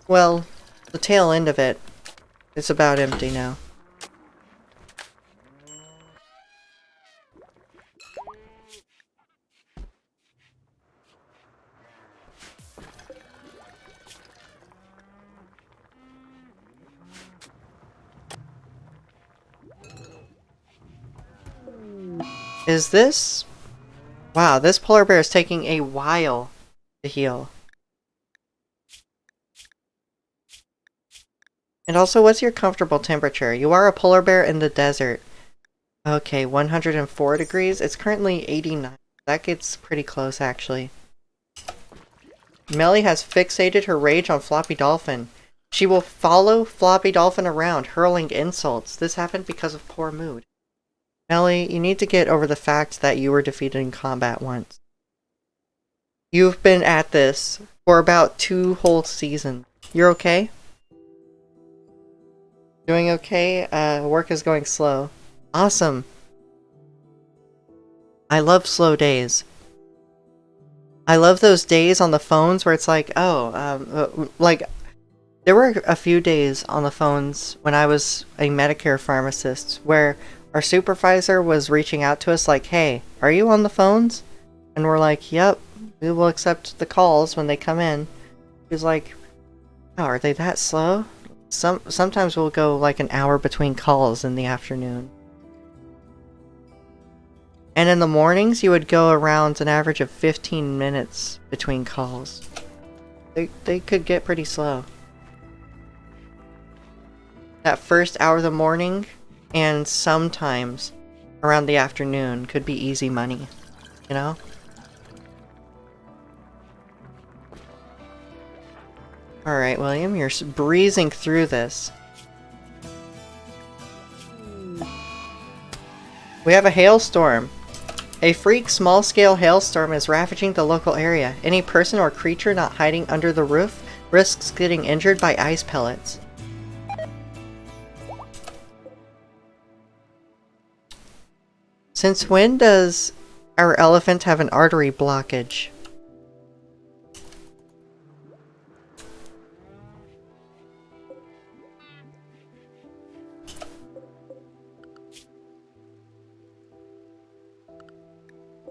Well, the tail end of it is about empty now. Is this... Wow, this polar bear is taking a while to heal. And also, what's your comfortable temperature? You are a polar bear in the desert. Okay, 104 degrees. It's currently 89. That gets pretty close, actually. Melly has fixated her rage on Floppy Dolphin. She will follow Floppy Dolphin around, hurling insults. This happened because of poor mood. Melly, you need to get over the fact that you were defeated in combat once. You've been at this for about 2 whole seasons. You're okay? Doing okay? Work is going slow. Awesome. I love slow days. I love those days on the phones where it's like, like, there were a few days on the phones when I was a Medicare pharmacist where our supervisor was reaching out to us like, hey, are you on the phones? And we're like, yep, we will accept the calls when they come in. He was like, oh, are they that slow? Sometimes we'll go like an hour between calls in the afternoon. And in the mornings, you would go around an average of 15 minutes between calls. They could get pretty slow. That first hour of the morning, and sometimes around the afternoon, could be easy money, you know? Alright, William, you're breezing through this. We have a hailstorm. A freak small-scale hailstorm is ravaging the local area. Any person or creature not hiding under the roof risks getting injured by ice pellets. Since when does our elephant have an artery blockage?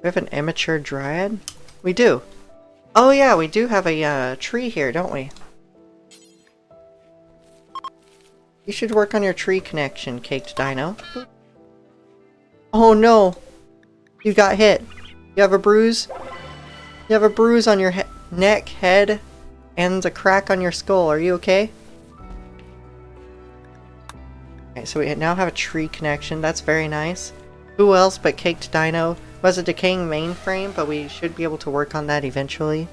We have an immature dryad? We do. Oh yeah, we do have a tree here, don't we? You should work on your tree connection, Caked Dino. Oh no! You got hit. You have a bruise? You have a bruise on your neck, head, and a crack on your skull. Are you okay? Okay, so we now have a tree connection. That's very nice. Who else but Caked Dino? Was a decaying mainframe, but we should be able to work on that eventually.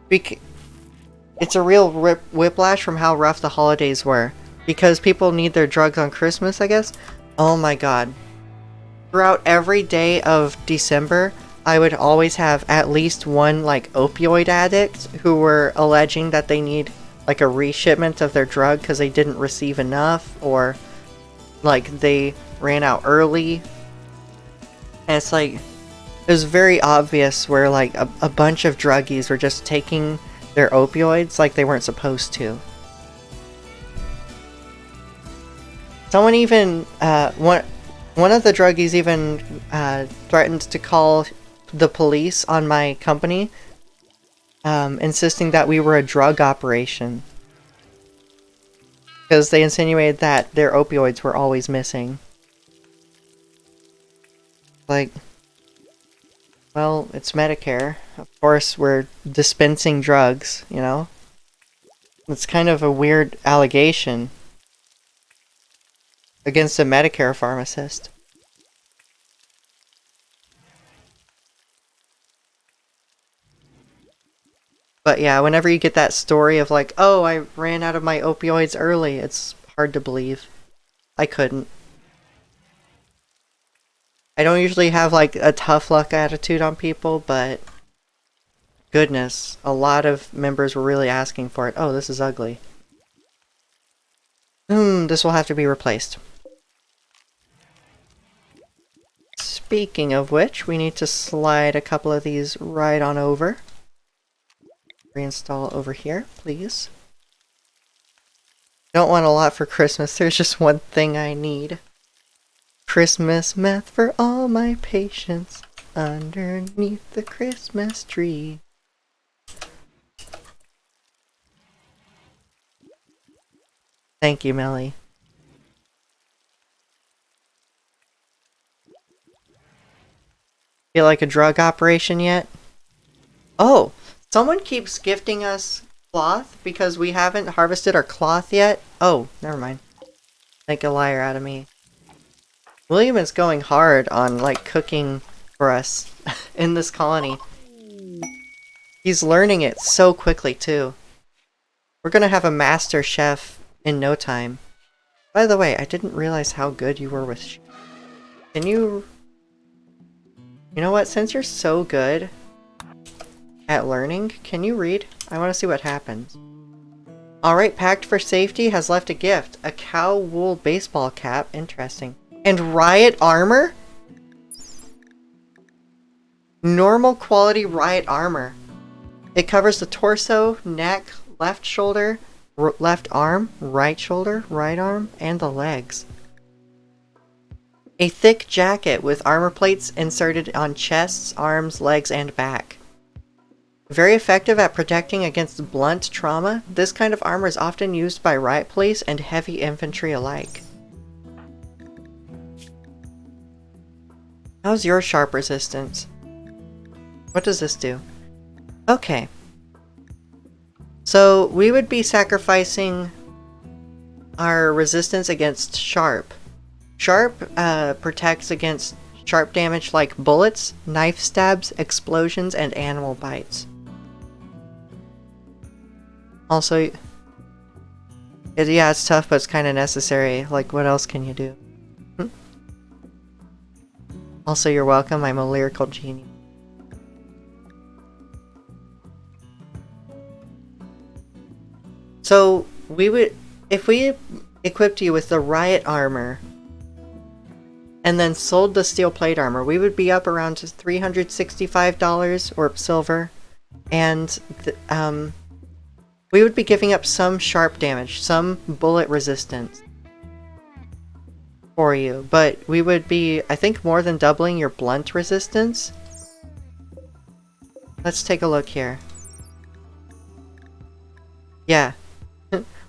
It's a real whiplash from how rough the holidays were. Because people need their drugs on Christmas, I guess? Oh my god. Throughout every day of December, I would always have at least one, like, opioid addict who were alleging that they need, like, a reshipment of their drug because they didn't receive enough, or, like, they ran out early. And it's like, it was very obvious where, like, a bunch of druggies were just taking their opioids like they weren't supposed to. Someone even, one of the druggies even threatened to call the police on my company, insisting that we were a drug operation. Because they insinuated that their opioids were always missing. Like, well, it's Medicare. Of course, we're dispensing drugs, you know? It's kind of a weird allegation against a Medicare pharmacist. But yeah, whenever you get that story of like, oh, I ran out of my opioids early, it's hard to believe. I couldn't. I don't usually have like a tough luck attitude on people, but goodness, a lot of members were really asking for it. Oh, this is ugly. This will have to be replaced. Speaking of which, we need to slide a couple of these right on over. Reinstall over here, please. Don't want a lot for Christmas, there's just one thing I need. Christmas meth for all my patients underneath the Christmas tree. Thank you, Melly. Feel like a drug operation yet? Oh, someone keeps gifting us cloth because we haven't harvested our cloth yet. Oh, never mind. Make a liar out of me. William is going hard on, like, cooking for us in this colony. He's learning it so quickly, too. We're gonna have a master chef in no time. By the way, I didn't realize how good you were with Can you... You know what? Since you're so good at learning, can you read? I want to see what happens. Alright, Packed for Safety has left a gift. A cow wool baseball cap. Interesting. And riot armor? Normal quality riot armor. It covers the torso, neck, left shoulder, left arm, right shoulder, right arm, and the legs. A thick jacket with armor plates inserted on chests, arms, legs, and back. Very effective at protecting against blunt trauma, this kind of armor is often used by riot police and heavy infantry alike. How's your sharp resistance? What does this do? Okay. So we would be sacrificing our resistance against sharp. Sharp protects against sharp damage like bullets, knife stabs, explosions, and animal bites. Also, yeah, it's tough, but it's kind of necessary. Like, what else can you do? Also, you're welcome. I'm a lyrical genius. So, we would... If we equipped you with the riot armor and then sold the steel plate armor, we would be up around $365 or silver, and we would be giving up some sharp damage, some bullet resistance for you, but we would be, I think, more than doubling your blunt resistance. Let's take a look here. Yeah,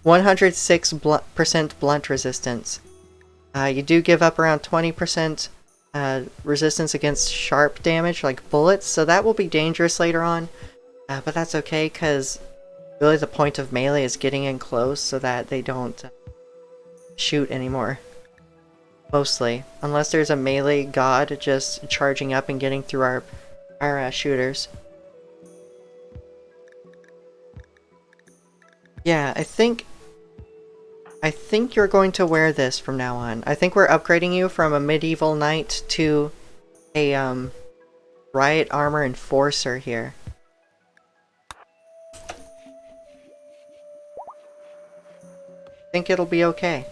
106% blunt resistance. You do give up around 20% resistance against sharp damage like bullets, so that will be dangerous later on. But that's okay, because really the point of melee is getting in close so that they don't shoot anymore. Mostly. Unless there's a melee god just charging up and getting through our shooters. Yeah, I think you're going to wear this from now on. I think we're upgrading you from a medieval knight to a riot armor enforcer here. I think it'll be okay.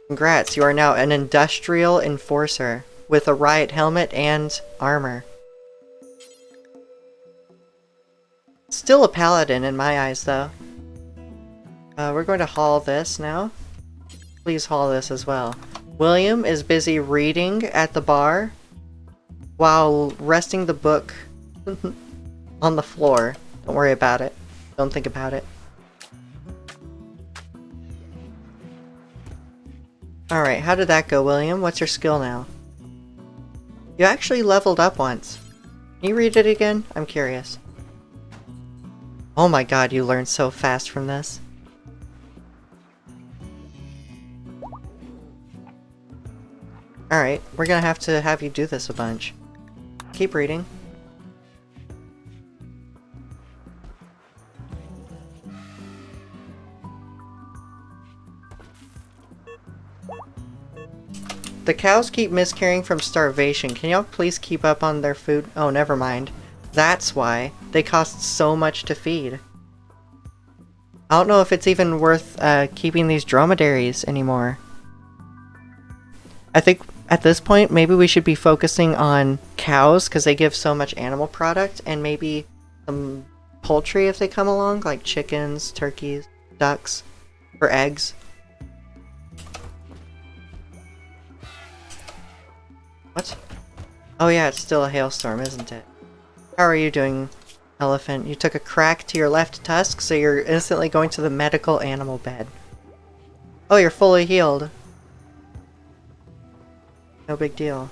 Congrats, you are now an industrial enforcer with a riot helmet and armor. Still a paladin in my eyes, though. We're going to haul this now. Please haul this as well. William is busy reading at the bar while resting the book on the floor. Don't worry about it. Don't think about it. Alright, how did that go, William? What's your skill now? You actually leveled up once. Can you read it again? I'm curious. Oh my god, you learned so fast from this. Alright, we're gonna have to have you do this a bunch. Keep reading. The cows keep miscarrying from starvation. Can y'all please keep up on their food? Oh, never mind. That's why. They cost so much to feed. I don't know if it's even worth keeping these dromedaries anymore. I think at this point, maybe we should be focusing on cows because they give so much animal product, and maybe some poultry if they come along, like chickens, turkeys, ducks, or eggs. What? Oh yeah, it's still a hailstorm, isn't it? How are you doing, Elephant? You took a crack to your left tusk, so you're instantly going to the medical animal bed. Oh, you're fully healed. No big deal.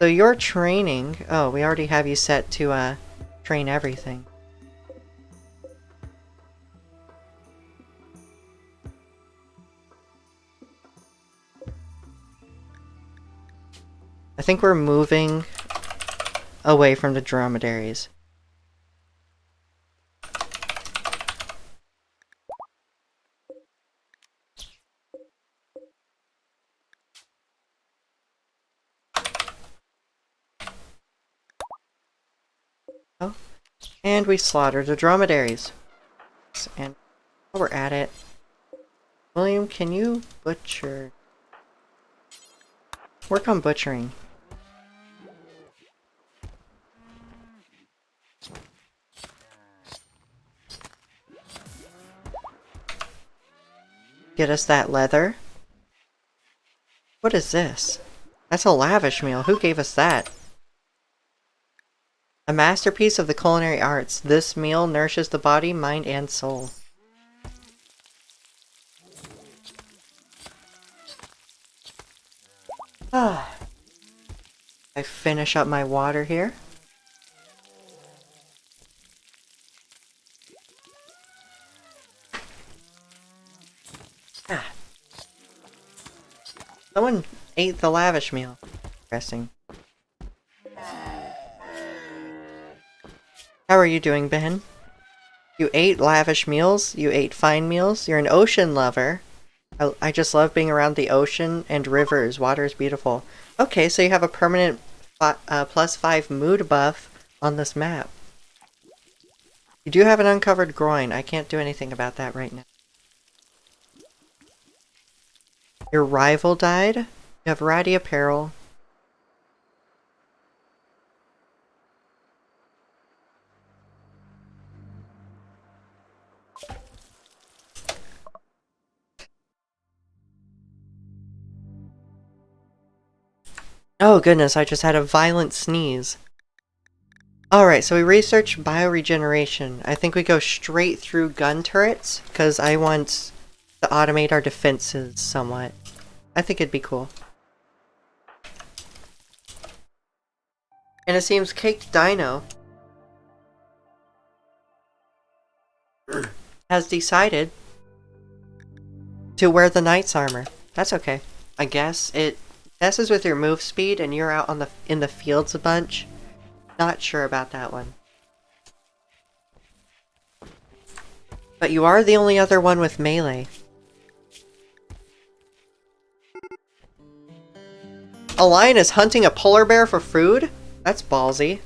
So you're training... Oh, we already have you set to, train everything. I think we're moving away from the dromedaries. Oh, and we slaughtered the dromedaries. And while we're at it, William, can you butcher? Work on butchering. Get us that leather. What is this? That's a lavish meal. Who gave us that? A masterpiece of the culinary arts. This meal nourishes the body, mind, and soul. I finish up my water here. Someone ate the lavish meal. Interesting. How are you doing, Ben? You ate lavish meals? You ate fine meals? You're an ocean lover. I just love being around the ocean and rivers. Water is beautiful. Okay, so you have a permanent +5 mood buff on this map. You do have an uncovered groin. I can't do anything about that right now. Your rival died? You have ratty apparel. Oh goodness, I just had a violent sneeze. Alright, so we researched bioregeneration. I think we go straight through gun turrets, because I want to automate our defenses somewhat. I think it'd be cool. And it seems Caked Dino has decided to wear the knight's armor. That's okay. I guess it messes with your move speed and you're out in the fields a bunch. Not sure about that one. But you are the only other one with melee. A lion is hunting a polar bear for food? That's ballsy.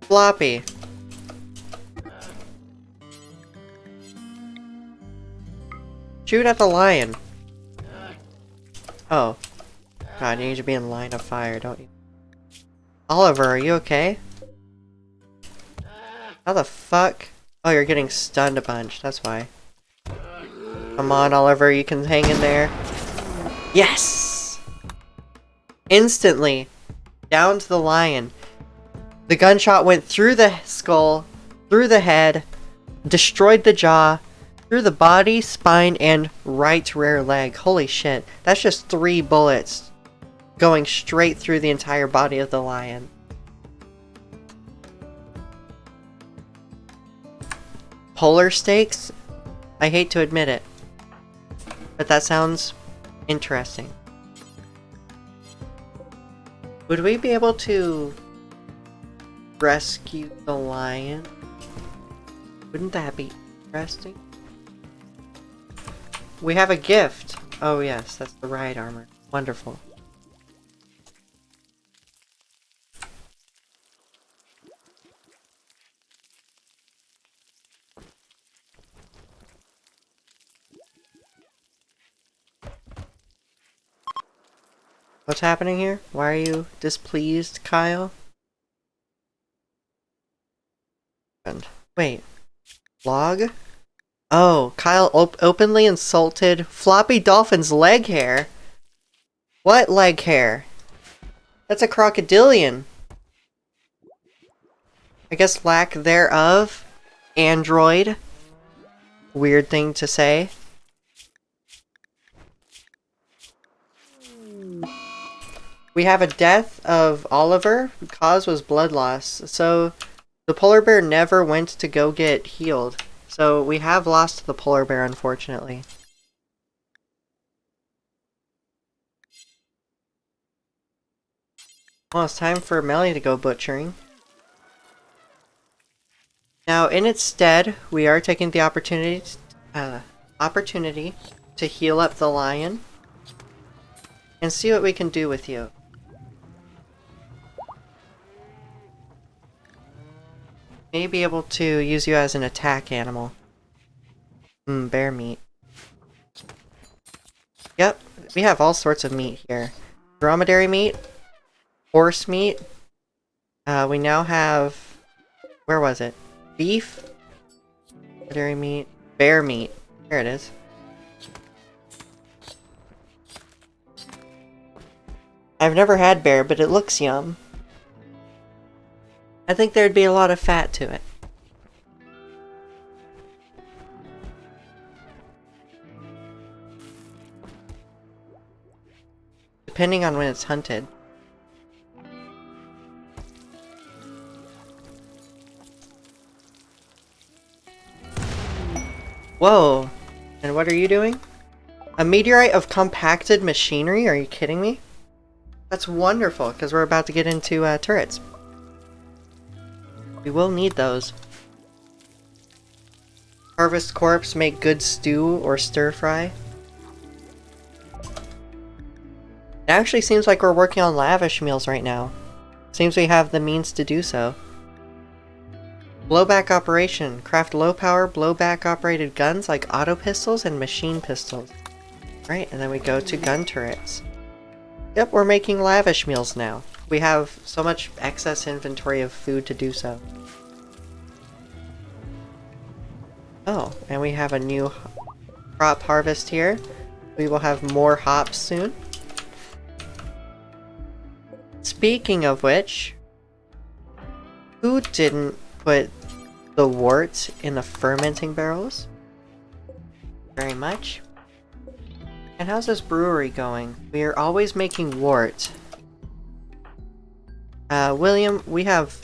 Floppy. Shoot at the lion. Oh. God, you need to be in line of fire, don't you? Oliver, are you okay? How the fuck? Oh, you're getting stunned a bunch, that's why. Come on, Oliver, you can hang in there. Yes! Instantly. Down to the lion. The gunshot went through the skull, through the head, destroyed the jaw, through the body, spine, and right rear leg. Holy shit. That's just 3 bullets going straight through the entire body of the lion. Polar steaks? I hate to admit it, but that sounds interesting. Would we be able to rescue the lion? Wouldn't that be interesting? We have a gift. Oh yes, that's the ride armor. Wonderful. What's happening here? Why are you displeased, Kyle? And wait. Log? Oh, Kyle openly insulted Floppy Dolphin's leg hair? What leg hair? That's a crocodilian. I guess lack thereof. Android. Weird thing to say. We have a death of Oliver. The cause was blood loss. So the polar bear never went to go get healed. So we have lost the polar bear, unfortunately. Well, it's time for Melly to go butchering. Now, in its stead, we are taking the opportunity to heal up the lion and see what we can do with you. May be able to use you as an attack animal. Bear meat. Yep, we have all sorts of meat here. Dromedary meat, horse meat. We now have... Where was it? Beef? Dromedary meat. Bear meat. There it is. I've never had bear, but it looks yum. I think there'd be a lot of fat to it. Depending on when it's hunted. Whoa! And what are you doing? A meteorite of compacted machinery? Are you kidding me? That's wonderful, because we're about to get into turrets. We will need those. Harvest corpse, make good stew or stir fry. It actually seems like we're working on lavish meals right now. Seems we have the means to do so. Blowback operation. Craft low power blowback operated guns like auto pistols and machine pistols. Right, and then we go to gun turrets. Yep, we're making lavish meals now. We have so much excess inventory of food to do so. Oh, and we have a new crop harvest here. We will have more hops soon. Speaking of which, who didn't put the wort in the fermenting barrels? Very much. And how's this brewery going? We are always making wort. William, we have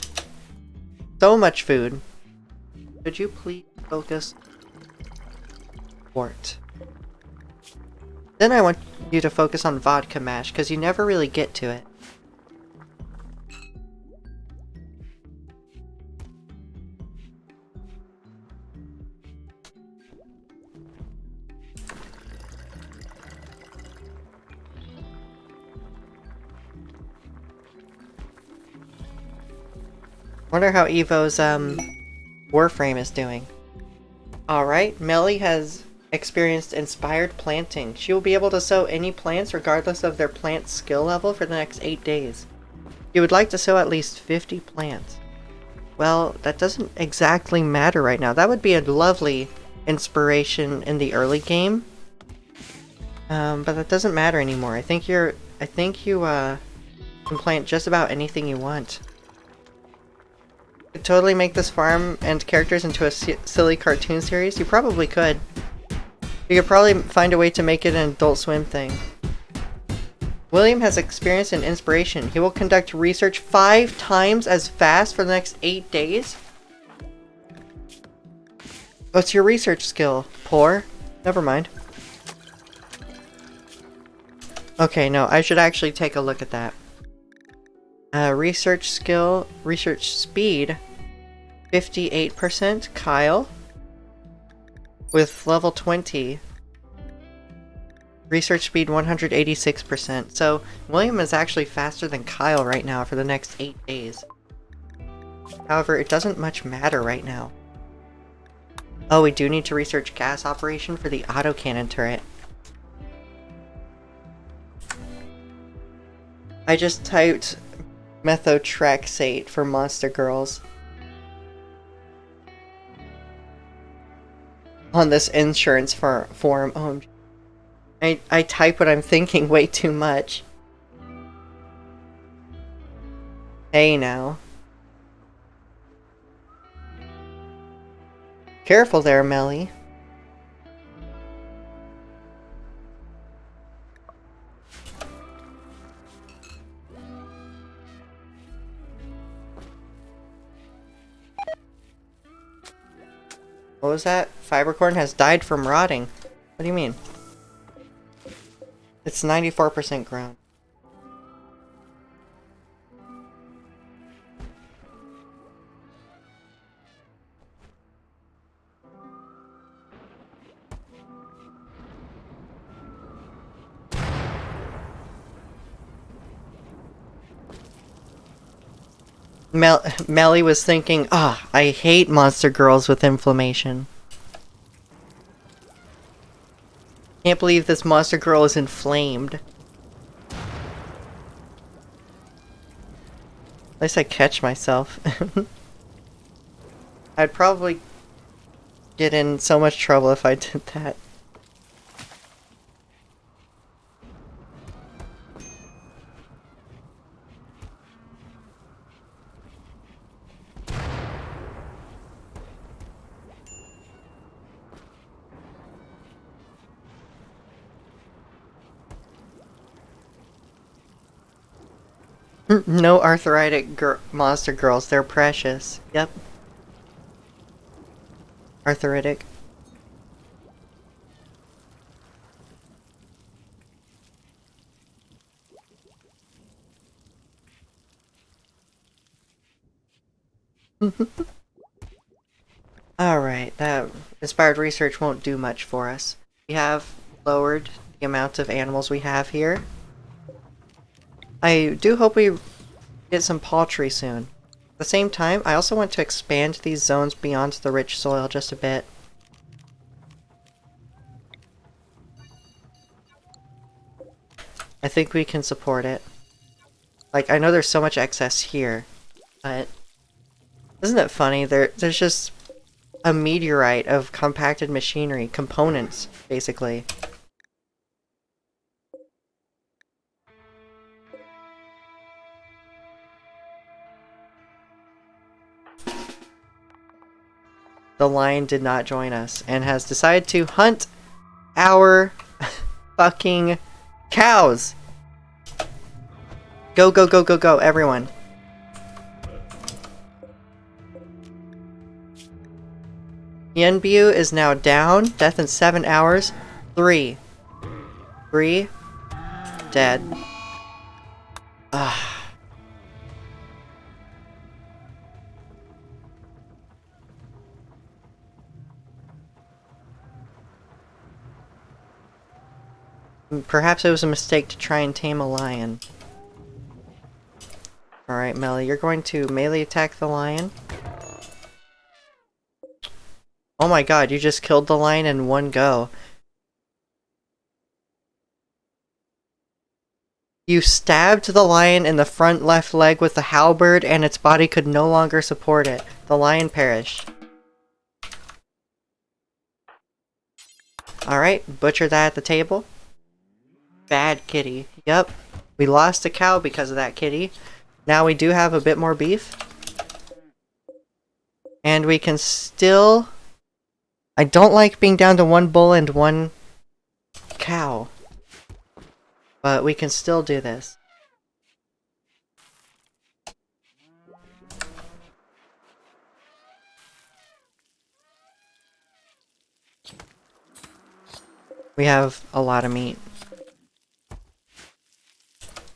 so much food. Could you please focus? Wort. Then I want you to focus on vodka mash, because you never really get to it. Wonder how Evo's Warframe is doing. Alright, Melly has experienced inspired planting. She will be able to sow any plants regardless of their plant skill level for the next 8 days. You would like to sow at least 50 plants. Well, that doesn't exactly matter right now. That would be a lovely inspiration in the early game. But that doesn't matter anymore. I think you can plant just about anything you want. Could totally make this farm and characters into a silly cartoon series. You probably could. You could probably find a way to make it an Adult Swim thing. William has experience and inspiration. He will conduct research 5 times as fast for the next 8 days. What's your research skill? Poor? Never mind. Okay, no, I should actually take a look at that. Research skill, research speed, 58%, Kyle. With level 20, research speed 186%. So, William is actually faster than Kyle right now for the next 8 days. However, it doesn't much matter right now. Oh, we do need to research gas operation for the autocannon turret. I just typed methotrexate for Monster Girls on this insurance forum. Oh, I type what I'm thinking way too much. Hey now. Careful there, Melly. What was that? Fibercorn has died from rotting. What do you mean? It's 94% grown. Melly was thinking, I hate monster girls with inflammation. Can't believe this monster girl is inflamed. At least I catch myself. I'd probably get in so much trouble if I did that. No arthritic monster girls, they're precious. Yep. Arthritic. Alright, that inspired research won't do much for us. We have lowered the amount of animals we have here. I do hope we get some poultry soon. At the same time, I also want to expand these zones beyond the rich soil just a bit. I think we can support it. Like, I know there's so much excess here, but isn't it funny? There's just a meteorite of compacted machinery, components, basically. the lion did not join us and has decided to hunt our fucking cows. Go, go, go, go, go, everyone. Yenbu is now down. Death in 7 hours. 3. Dead. Ah. Perhaps it was a mistake to try and tame a lion. Alright, Melly, you're going to melee attack the lion. Oh my god, you just killed the lion in one go. You stabbed the lion in the front left leg with the halberd and its body could no longer support it. The lion perished. Alright, butcher that at the table. Bad kitty. Yep. We lost a cow because of that kitty. Now we do have a bit more beef. And we can still... I don't like being down to 1 bull and 1 cow. But we can still do this. We have a lot of meat.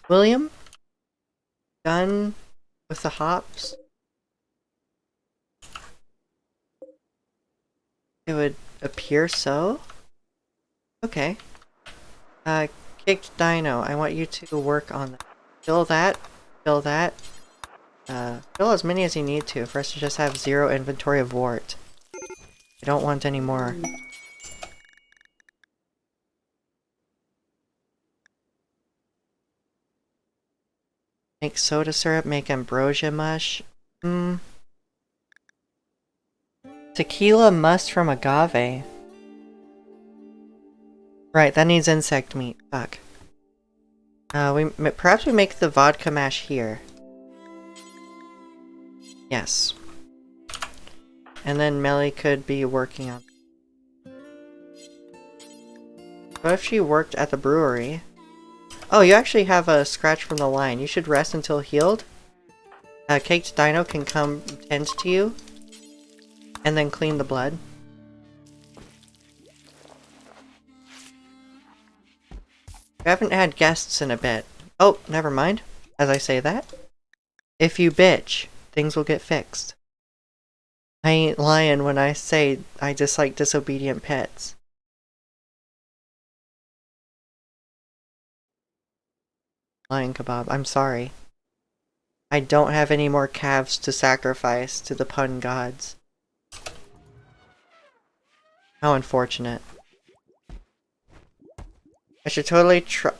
William? Done with the hops? It would appear so? Okay. Kicked Dino, I want you to work on that. Fill that. Fill that. Fill as many as you need to for us to just have 0 inventory of wart. I don't want any more. Make soda syrup, make ambrosia mush. Tequila must from agave. Right, that needs insect meat. Fuck. Perhaps we make the vodka mash here. Yes. And then Melly could be working on... What if she worked at the brewery? Oh, you actually have a scratch from the lion. You should rest until healed. Caked Dino can come tend to you. And then clean the blood. We haven't had guests in a bit. Oh, never mind. As I say that. If you bitch, things will get fixed. I ain't lying when I say I dislike disobedient pets. Lion kebab, I'm sorry. I don't have any more calves to sacrifice to the pun gods. How unfortunate. I should totally try...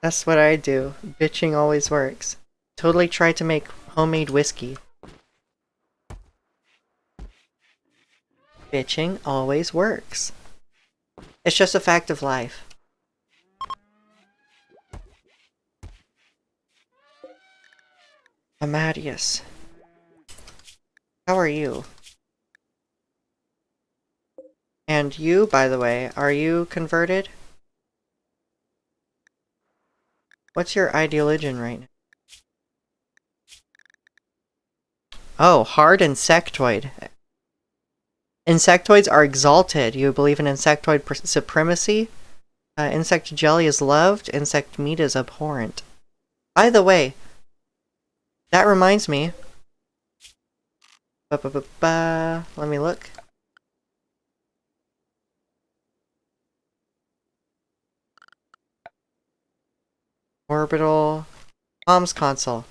That's what I do. Bitching always works. Totally try to make homemade whiskey. Bitching always works. It's just a fact of life. Amadeus. How are you? And you, by the way, are you converted? What's your ideologian right now? Oh, hard insectoid. Insectoids are exalted. You believe in insectoid supremacy? Insect jelly is loved. Insect meat is abhorrent. By the way, that reminds me. Let me look. Orbital comms console.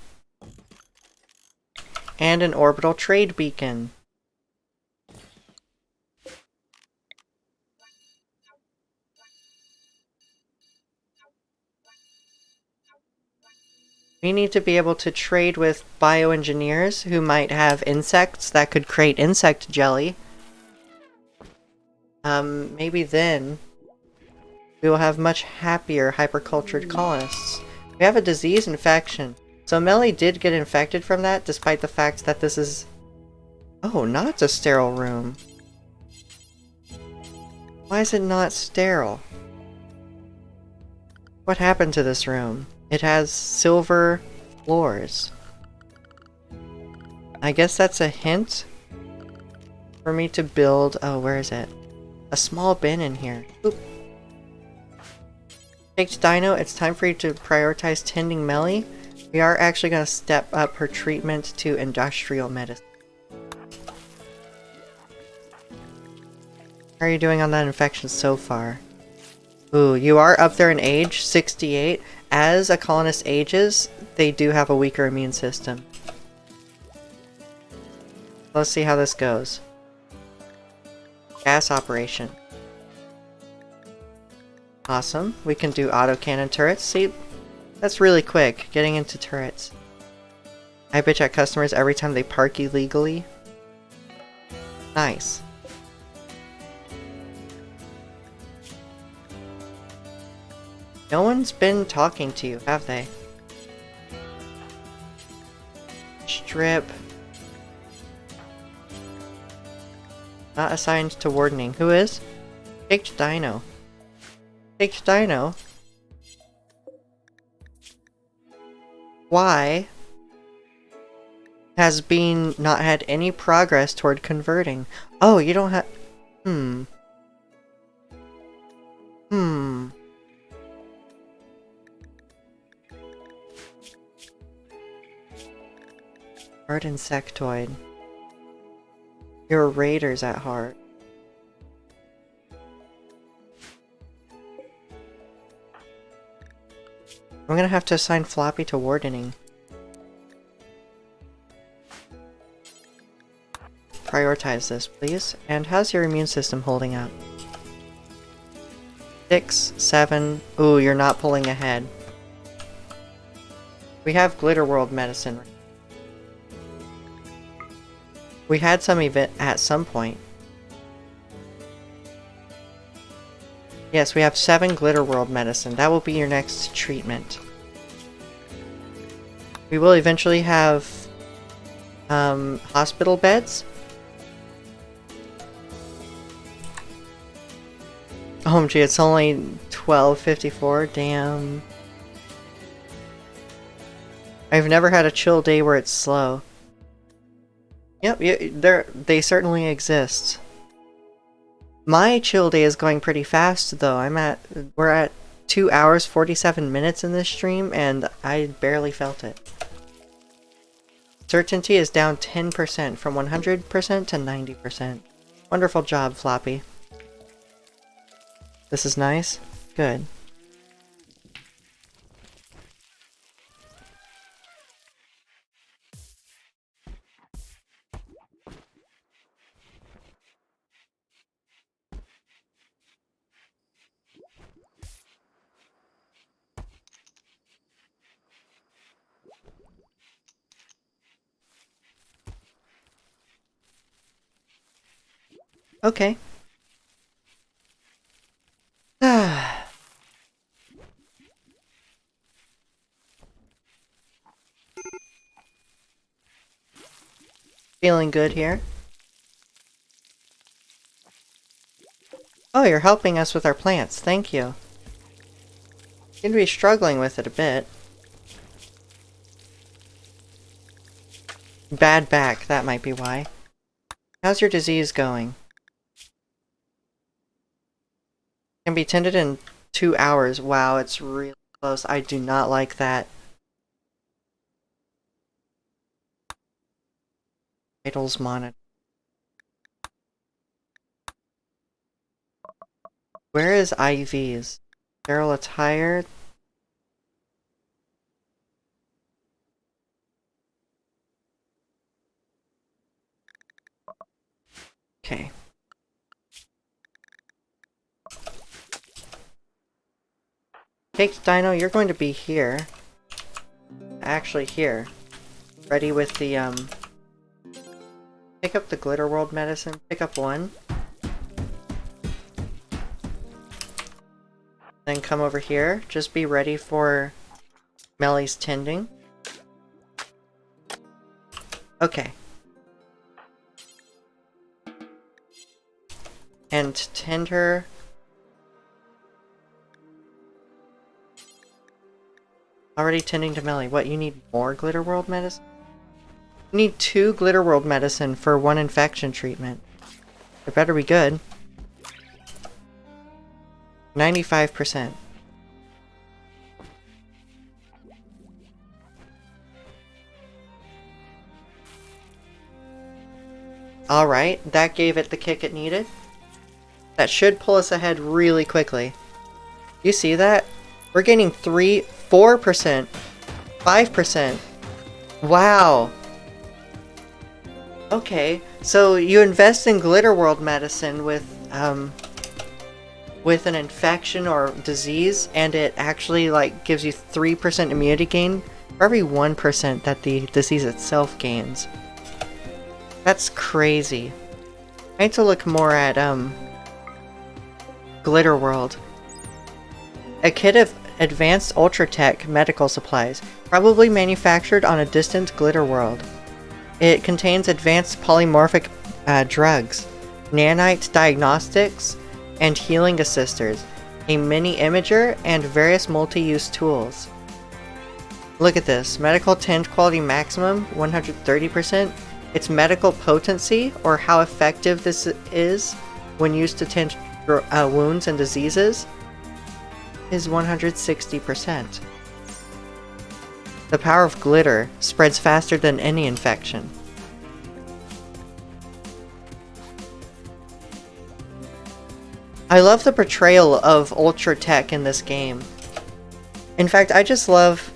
And an orbital trade beacon. We need to be able to trade with bioengineers who might have insects that could create insect jelly. Maybe then we will have much happier hypercultured colonists. We have a disease infection. So Melly did get infected from that, despite the fact that this is... Oh, not a sterile room. Why is it not sterile? What happened to this room? It has silver floors. I guess that's a hint for me to build... Oh, where is it? A small bin in here. Oop. Baked Dino, it's time for you to prioritize tending Melly. We are actually going to step up her treatment to industrial medicine. How are you doing on that infection so far? Ooh, you are up there in age, 68. As a colonist ages, they do have a weaker immune system. Let's see how this goes. Gas operation. Awesome. We can do autocannon turrets. See, that's really quick, getting into turrets. I bitch at customers every time they park illegally. Nice. No one's been talking to you, have they? Strip. Not assigned to wardening. Who is? Baked Dino. Baked Dino? Why has been not had any progress toward converting? Oh, you don't have... Hard insectoid. You're raiders at heart. I'm gonna have to assign Floppy to wardening. Prioritize this, please. And how's your immune system holding up? 6, 7... Ooh, you're not pulling ahead. We have Glitter World medicine. We had some event at some point. Yes, we have 7 Glitter World medicine. That will be your next treatment. We will eventually have hospital beds. Oh, gee, it's only 12:54. Damn. I've never had a chill day where it's slow. Yep, they certainly exist. My chill day is going pretty fast though. We're at 2 hours 47 minutes in this stream and I barely felt it. Certainty is down 10% from 100% to 90%. Wonderful job, Floppy. This is nice? Good. Okay. Feeling good here. Oh, you're helping us with our plants. Thank you. Seem to be struggling with it a bit. Bad back, that might be why. How's your disease going? Can be tended in 2 hours. Wow, it's really close. I do not like that. Vitals monitor. Where is IVs? Sterile attire? Okay. Baked Dino, you're going to be here. Actually here. Ready with the, pick up the Glitter World medicine. Pick up 1. Then come over here. Just be ready for Melly's tending. Okay. And tend her Already tending to Melly. What, you need more Glitter World medicine? You need 2 Glitter World medicine for 1 infection treatment. It better be good. 95%. Alright, that gave it the kick it needed. That should pull us ahead really quickly. You see that? We're gaining 4%, 5%. Wow. Okay, so you invest in Glitter World medicine with an infection or disease, and it actually like gives you 3% immunity gain for every 1% that the disease itself gains. That's crazy. I need to look more at Glitter World. A kit of advanced Ultratech medical supplies, probably manufactured on a distant Glitter World. It contains advanced polymorphic drugs, nanite diagnostics, and healing assisters, a mini imager, and various multi-use tools. Look at this. Medical tint quality maximum, 130%. Its medical potency, or how effective this is when used to tint wounds and diseases, is 160%. The power of glitter spreads faster than any infection. I love the portrayal of Ultratech in this game. In fact, I just love...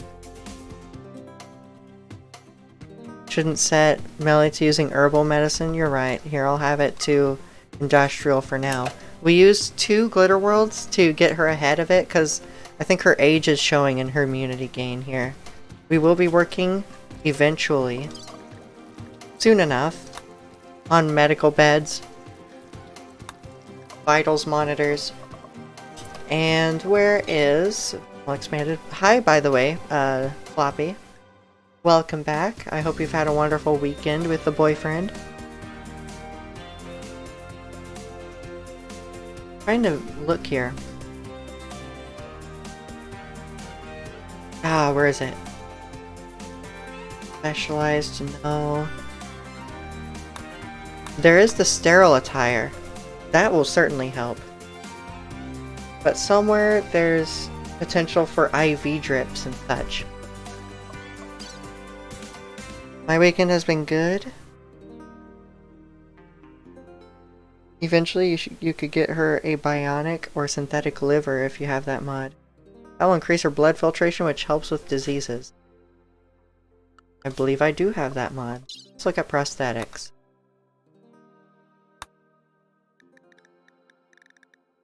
Shouldn't set Melly to using herbal medicine. You're right. Here, I'll have it to industrial for now. We used 2 Glitter Worlds to get her ahead of it, because I think her age is showing in her immunity gain here. We will be working, eventually, soon enough, on medical beds, vitals monitors, and where is... Well, expanded. Hi, by the way, Floppy. Welcome back. I hope you've had a wonderful weekend with the boyfriend. Trying to look here. Ah, where is it? Specialized, no. There is the sterile attire. That will certainly help. But somewhere there's potential for IV drips and such. My weekend has been good. Eventually you could get her a bionic or synthetic liver if you have that mod. That will increase her blood filtration, which helps with diseases. I believe I do have that mod. Let's look at prosthetics.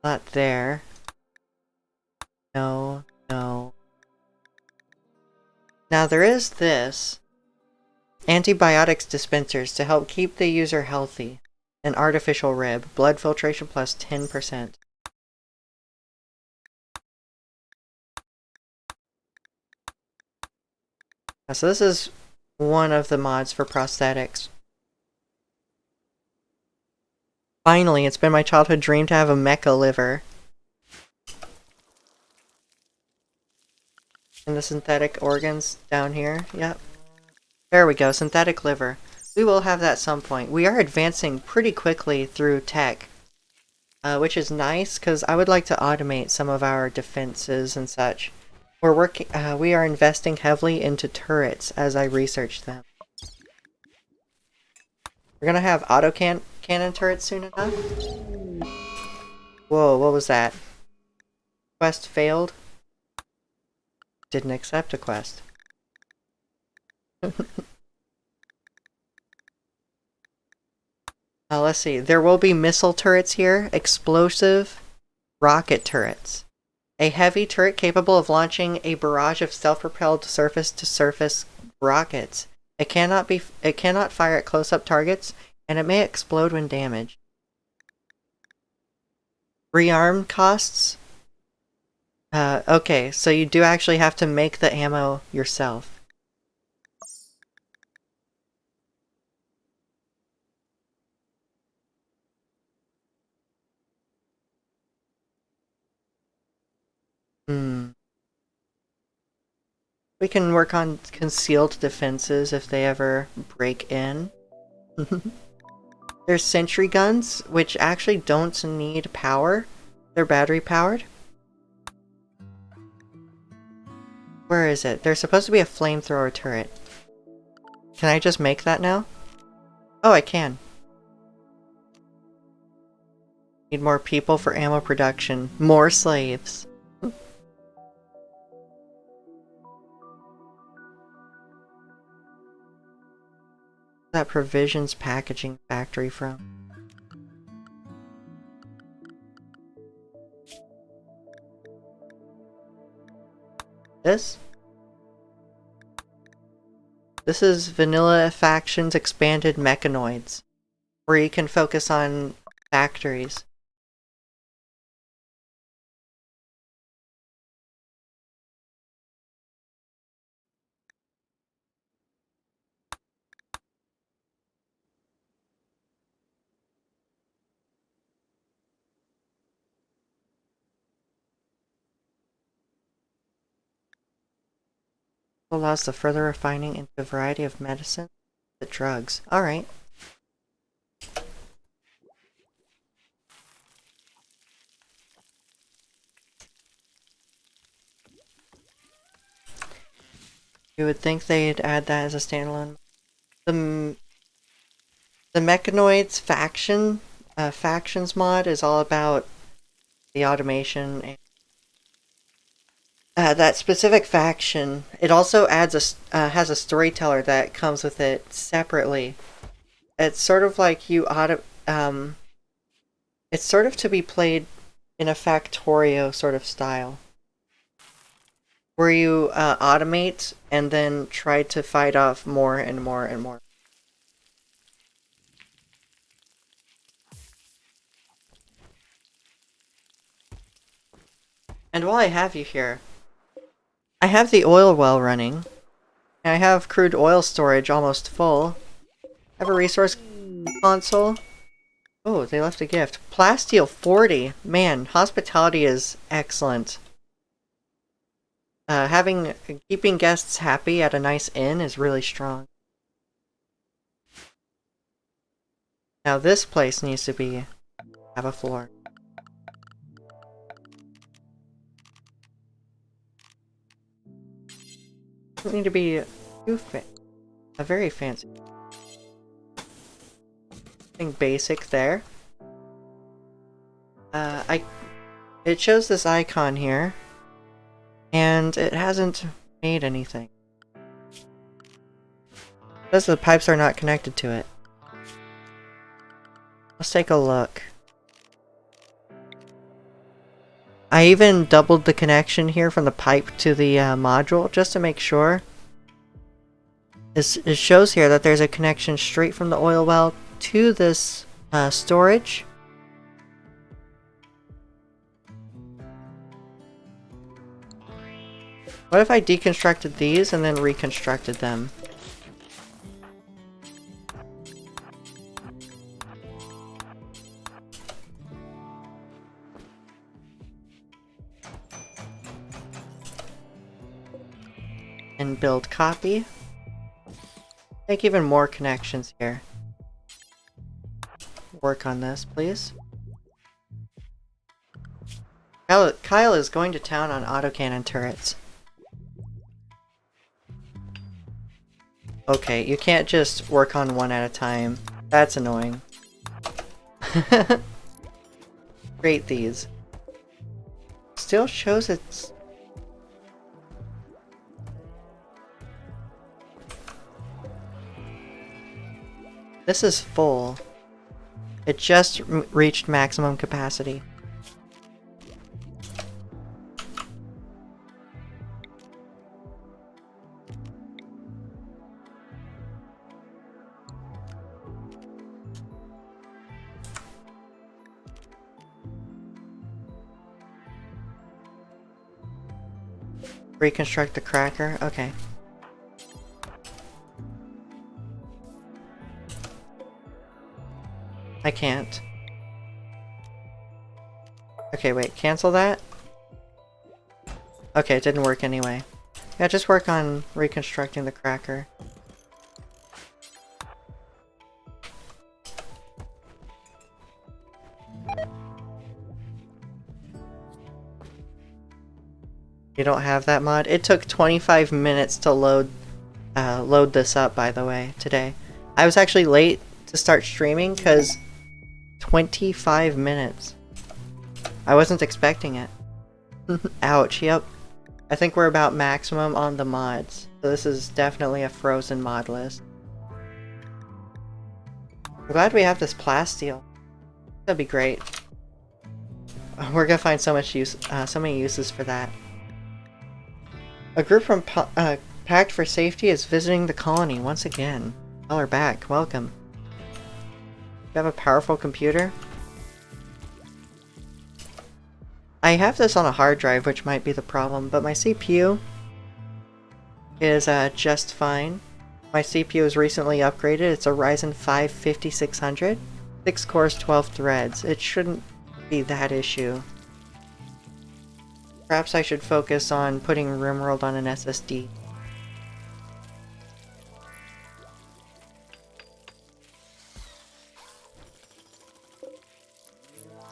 Not there. No, no. Now there is this. Antibiotics dispensers to help keep the user healthy. An artificial rib. Blood filtration plus 10%. So this is one of the mods for prosthetics. Finally, it's been my childhood dream to have a mecha liver. And the synthetic organs down here. Yep. There we go, synthetic liver. We will have that at some point. We are advancing pretty quickly through tech. Which is nice, because I would like to automate some of our defenses and such. We are investing heavily into turrets as I research them. We're gonna have cannon turrets soon enough. Whoa, what was that? Quest failed? Didn't accept a quest. Let's see. There will be missile turrets here. Explosive rocket turrets. A heavy turret capable of launching a barrage of self-propelled surface-to-surface rockets. It cannot fire at close-up targets, and it may explode when damaged. Rearm costs? Okay, so you do actually have to make the ammo yourself. Hmm. We can work on concealed defenses if they ever break in. There's sentry guns, which actually don't need power. They're battery powered. Where is it? There's supposed to be a flamethrower turret. Can I just make that now? Oh, I can. Need more people for ammo production. More slaves. That provisions packaging factory from? This? This is Vanilla Factions Expanded Mechanoids, where you can focus on factories. Allows the further refining into a variety of medicine, the drugs. Alright. You would think they'd add that as a standalone. The Mechanoids factions mod is all about the automation and that specific faction. It also adds has a storyteller that comes with it separately. It's sort of like it's sort of to be played in a Factorio sort of style, where you automate and then try to fight off more and more and more. And while I have you here, I have the oil well running. I have crude oil storage almost full. I have a resource console. Oh, they left a gift. Plasteel 40. Man, hospitality is excellent. Keeping guests happy at a nice inn is really strong. Now this place needs to have a floor. Doesn't need to be a very fancy. Something basic there. It shows this icon here, and it hasn't made anything. It says the pipes are not connected to it. Let's take a look. I even doubled the connection here from the pipe to the module just to make sure. It shows here that there's a connection straight from the oil well to this storage. What if I deconstructed these and then reconstructed them? And build copy. Make even more connections here. Work on this, please. Kyle is going to town on autocannon turrets. Okay, you can't just work on one at a time. That's annoying. Rate these. Still shows it's... This is full. It just reached maximum capacity. Reconstruct the cracker? Okay. I can't. Okay, wait, cancel that? Okay, it didn't work anyway. Yeah, just work on reconstructing the cracker. You don't have that mod? It took 25 minutes to load this up, by the way, today. I was actually late to start streaming because 25 minutes. I wasn't expecting it. Ouch, yep. I think we're about maximum on the mods. So this is definitely a frozen mod list. I'm glad we have this plasteel. That'd be great. We're gonna find so many uses for that. A group from Pact for Safety is visiting the colony once again. Y'all are back. Welcome. You have a powerful computer? I have this on a hard drive, which might be the problem, but my CPU is just fine. My CPU is recently upgraded. It's a Ryzen 5 5600, 6 cores, 12 threads. It shouldn't be that issue. Perhaps I should focus on putting RimWorld on an SSD.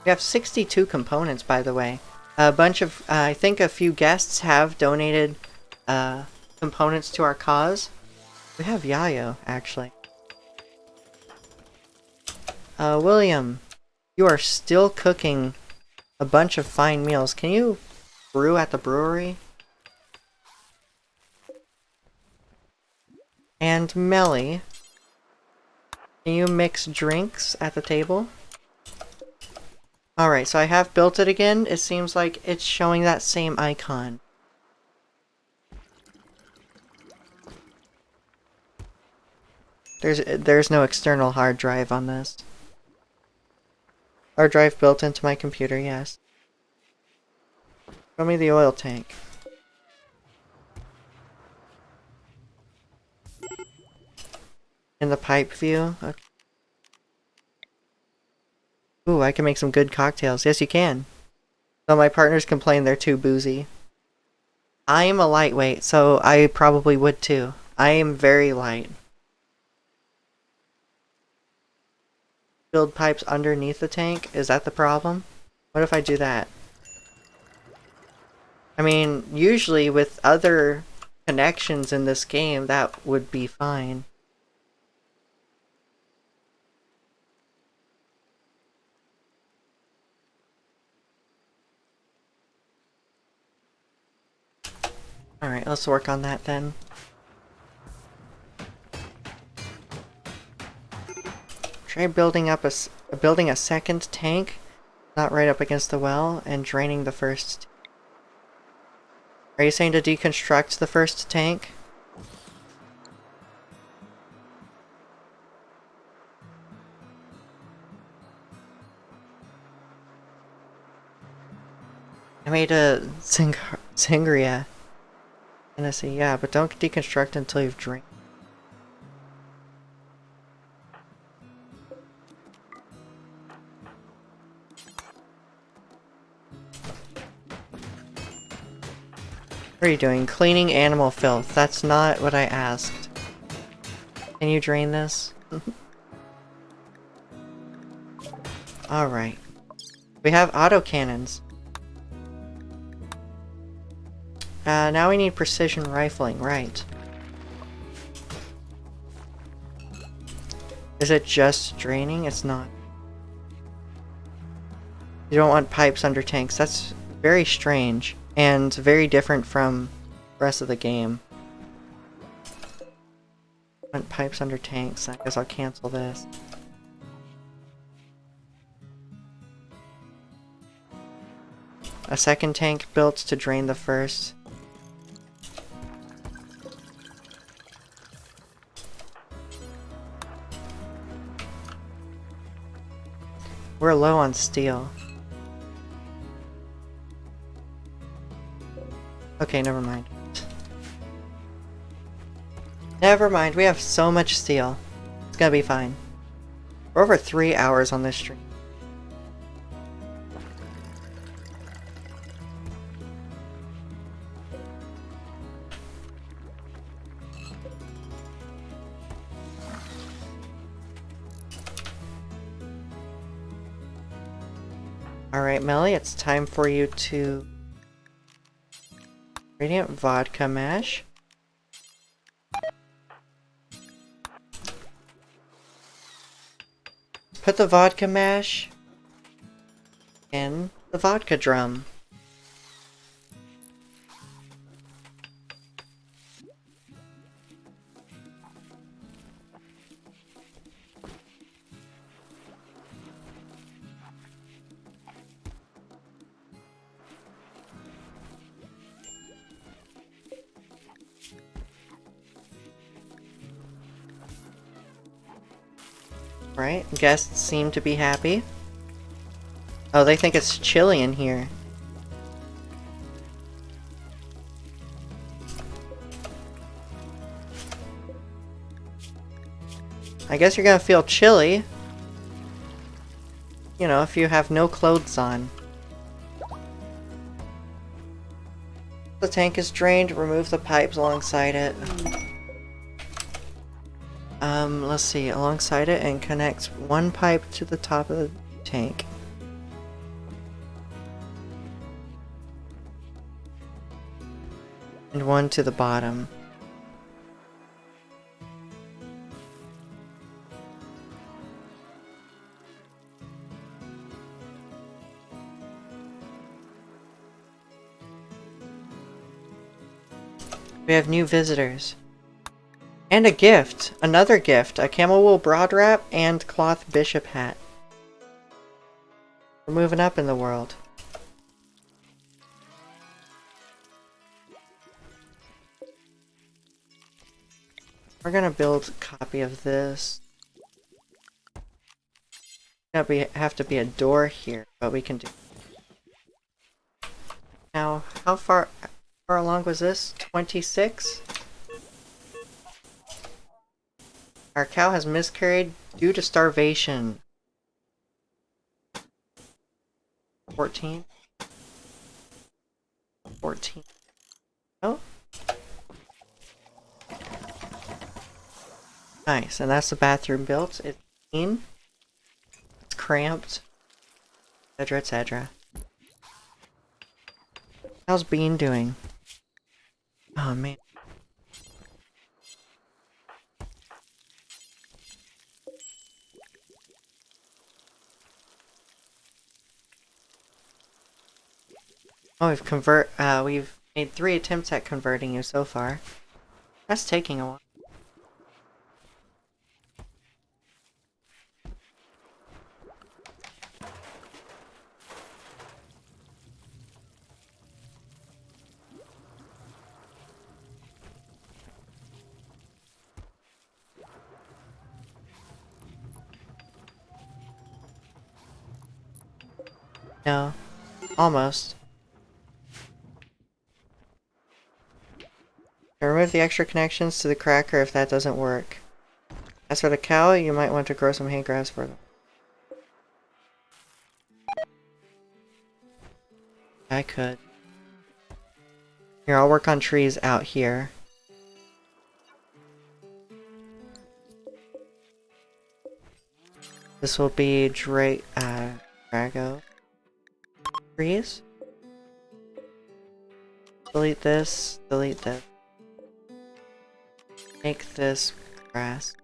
We have 62 components, by the way. A bunch of, I think a few guests have donated components to our cause. We have Yayo, actually. William, you are still cooking a bunch of fine meals. Can you brew at the brewery? And Melly, can you mix drinks at the table? Alright, so I have built it again. It seems like it's showing that same icon. There's no external hard drive on this. Hard drive built into my computer, yes. Show me the oil tank. In the pipe view? Okay. Ooh, I can make some good cocktails. Yes, you can. So my partners complain they're too boozy. I am a lightweight, so I probably would too. I am very light. Build pipes underneath the tank? Is that the problem? What if I do that? I mean, usually with other connections in this game, that would be fine. Alright, let's work on that then. Try building a second tank, not right up against the well, and draining the first. Are you saying to deconstruct the first tank? I made a sangria. Tennessee, yeah, but don't deconstruct until you've drank. What are you doing? Cleaning animal filth. That's not what I asked. Can you drain this? Alright. We have autocannons. Now we need precision rifling, right. Is it just draining? It's not. You don't want pipes under tanks. That's very strange. And very different from the rest of the game. I want pipes under tanks. I guess I'll cancel this. A second tank built to drain the first. We're low on steel. Okay, never mind. Never mind, we have so much steel. It's gonna be fine. We're over 3 hours on this stream. Alright, Melly, it's time for you to... Radiant Vodka Mash. Put the vodka mash in the vodka drum. Right, guests seem to be happy. Oh, they think it's chilly in here. I guess you're gonna feel chilly. You know, if you have no clothes on. The tank is drained, remove the pipes alongside it. Let's see, alongside it, and connect one pipe to the top of the tank. And one to the bottom. We have new visitors. And a gift! Another gift! A camel wool broad wrap and cloth bishop hat. We're moving up in the world. We're gonna build a copy of this. Have to be a door here, but we can do. Now, how far along was this? 26? Our cow has miscarried due to starvation. 14? 14. Oh. Nice, and that's the bathroom built. It's clean. It's cramped. Etc, etc. How's Bean doing? Oh man. Oh, we've made 3 attempts at converting you so far. That's taking a while. No. Almost. Remove the extra connections to the cracker if that doesn't work. As for the cow, you might want to grow some hay grass for them. I could. Here, I'll work on trees out here. This will be Drago trees. Delete this, delete this. Make this grass.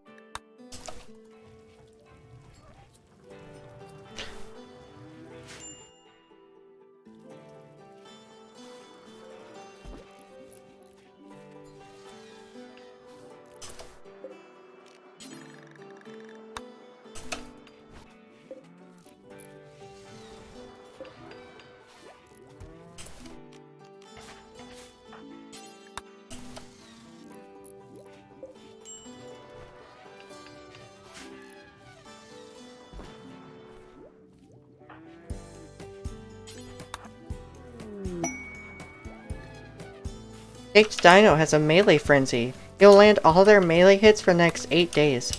Baked Dino has a melee frenzy. He'll land all their melee hits for the next 8 days.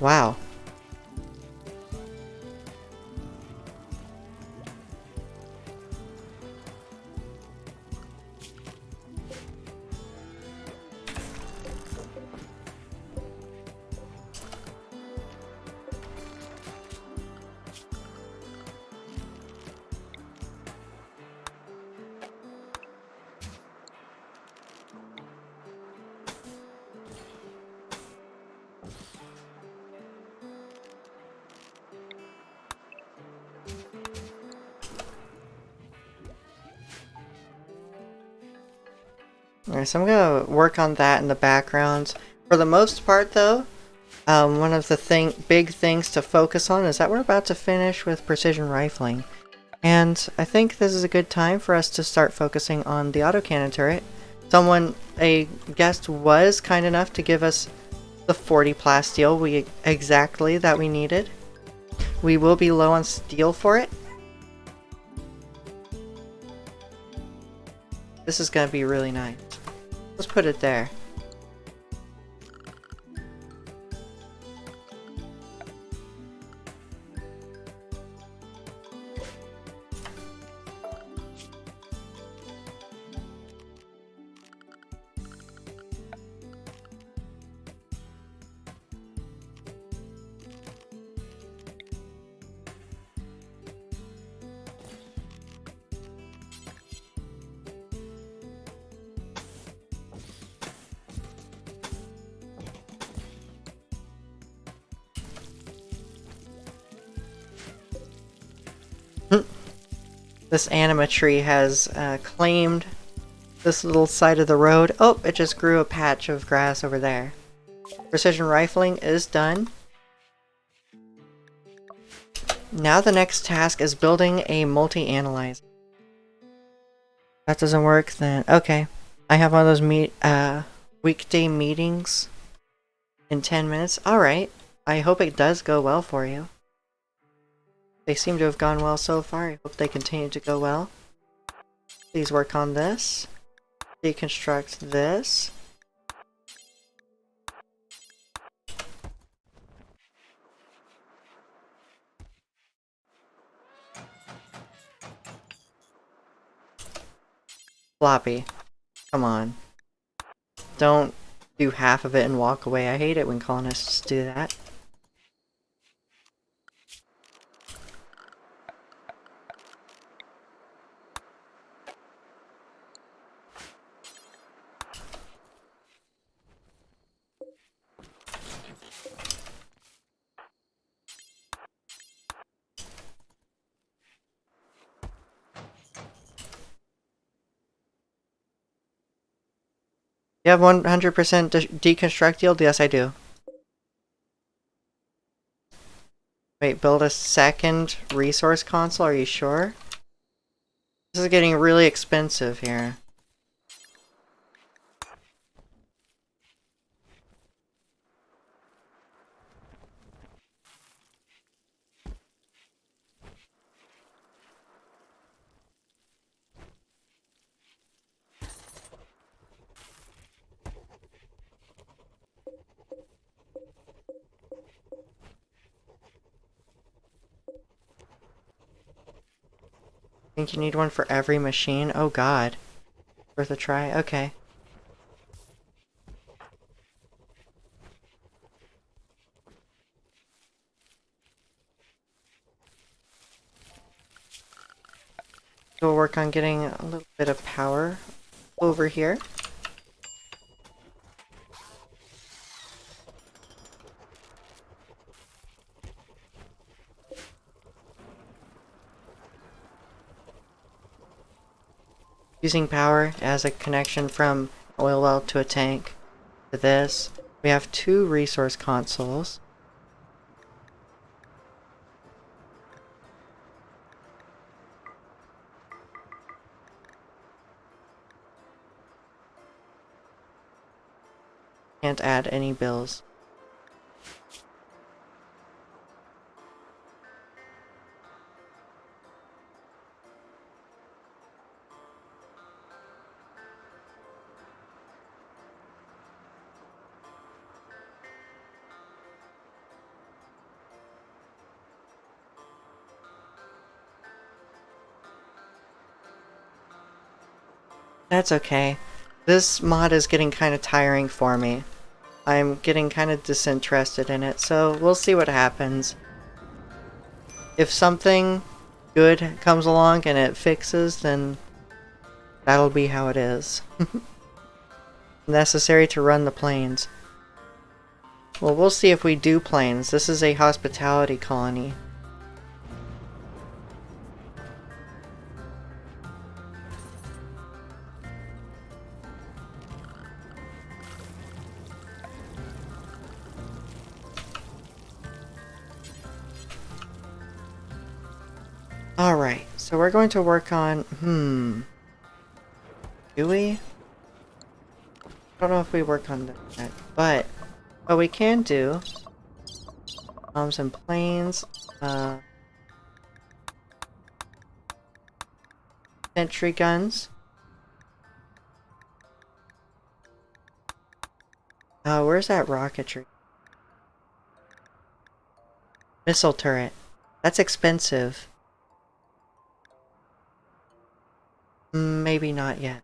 Wow. Alright, so I'm gonna work on that in the background. For the most part, though, one of the big things to focus on is that we're about to finish with precision rifling. And I think this is a good time for us to start focusing on the autocannon turret. A guest was kind enough to give us the 40 plasteel exactly that we needed. We will be low on steel for it. This is gonna be really nice. Let's put it there. This anima tree has claimed this little side of the road. Oh, it just grew a patch of grass over there. Precision rifling is done. Now the next task is building a multi-analyzer. That doesn't work then. Okay. I have one of those weekday meetings in 10 minutes. Alright. I hope it does go well for you. They seem to have gone well so far. I hope they continue to go well. Please work on this. Deconstruct this. Floppy. Come on. Don't do half of it and walk away. I hate it when colonists do that. You have 100% deconstruct yield? Yes, I do. Wait, build a second resource console? Are you sure? This is getting really expensive here. Think you need one for every machine? Oh god. Worth a try? Okay. We'll work on getting a little bit of power over here. Using power as a connection from an oil well to a tank to this. We have 2 resource consoles. Can't add any bills. That's okay. This mod is getting kind of tiring for me. I'm getting kind of disinterested in it, so we'll see what happens. If something good comes along and it fixes, then that'll be how it is. Necessary to run the planes. Well, we'll see if we do planes. This is a hospitality colony. Alright, so we're going to work on... Do we? I don't know if we work on that, but what we can do... Bombs and planes, sentry guns. Where's that rocketry? Missile turret. That's expensive. Maybe not yet.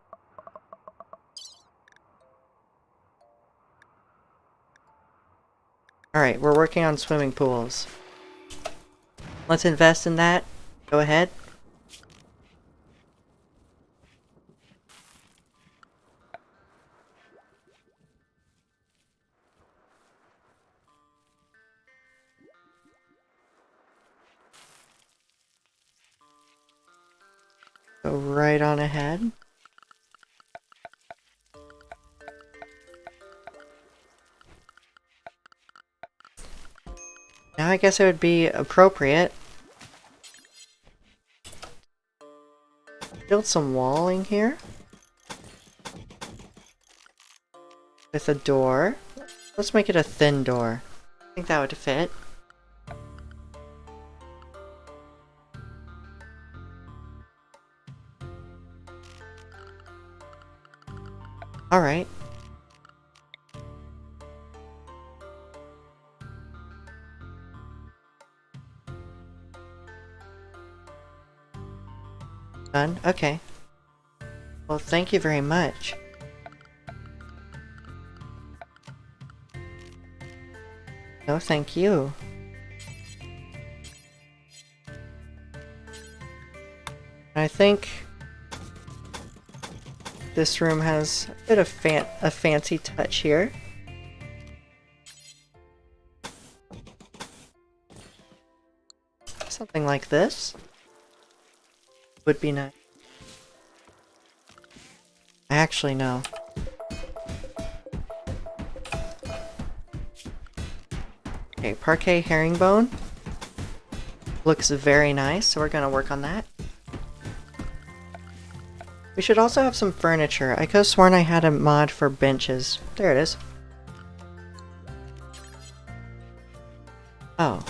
Alright, we're working on swimming pools. Let's invest in that. Go ahead. Go right on ahead. Now I guess it would be appropriate. Build some walling here. With a door. Let's make it a thin door. I think that would fit. Alright. Done? Okay. Well, thank you very much. No, thank you. I think this room has a bit of a fancy touch here. Something like this would be nice. Actually, no. Okay, parquet herringbone. Looks very nice, so we're gonna work on that. We should also have some furniture. I could have sworn I had a mod for benches. There it is. Oh.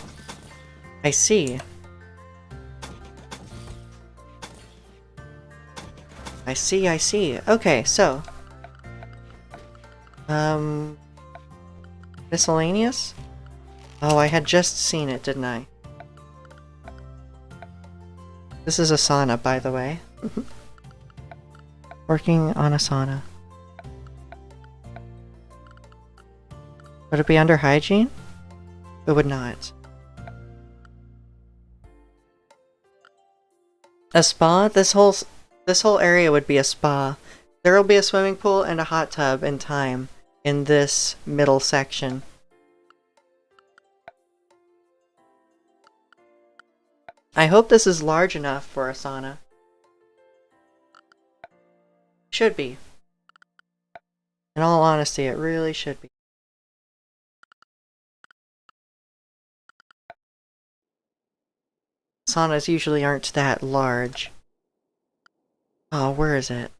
I see. I see. Okay, so... miscellaneous? Oh, I had just seen it, didn't I? This is a sauna, by the way. Working on a sauna. Would it be under hygiene? It would not. A spa? This whole area would be a spa. There will be a swimming pool and a hot tub in time in this middle section. I hope this is large enough for a sauna. Should be. In all honesty, it really should be. Saunas usually aren't that large. Oh, where is it?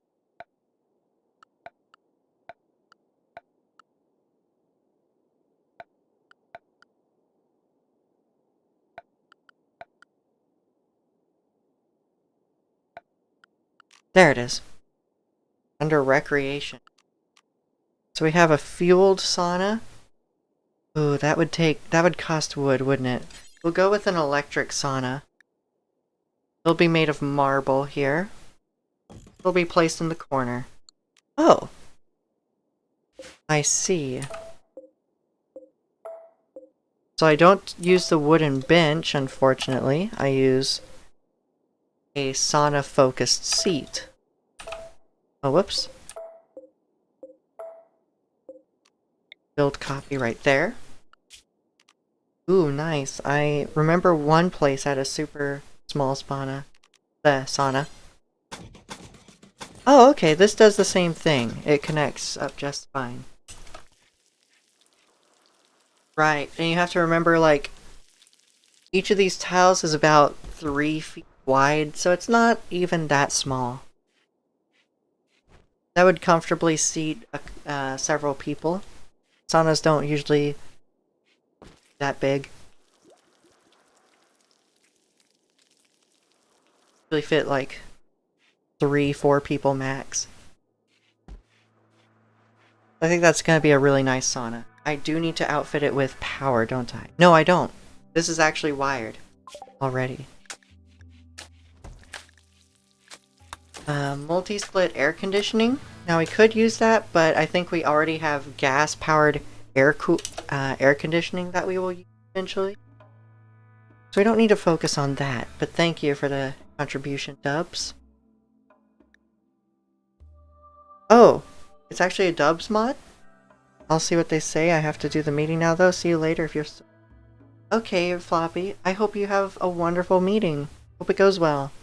There it is. Under recreation. So we have a fueled sauna. Ooh, that would cost wood, wouldn't it? We'll go with an electric sauna. It'll be made of marble here. It'll be placed in the corner. Oh! I see. So I don't use the wooden bench, unfortunately. I use a sauna-focused seat. Oh, whoops. Build copy right there. Ooh, nice. I remember one place had a super small sauna. Oh, okay, this does the same thing. It connects up just fine. Right, and you have to remember, like, each of these tiles is about 3 feet wide, so it's not even that small. That would comfortably seat several people. Saunas don't usually that big. Usually fit like 3-4 people max. I think that's gonna be a really nice sauna. I do need to outfit it with power, don't I? No, I don't. This is actually wired already. Multi-split air conditioning. Now we could use that, but I think we already have gas-powered air conditioning that we will use eventually. So we don't need to focus on that, but thank you for the contribution, Dubs. Oh, it's actually a Dubs mod? I'll see what they say. I have to do the meeting now though. See you later if you're... Okay, Floppy. I hope you have a wonderful meeting. Hope it goes well.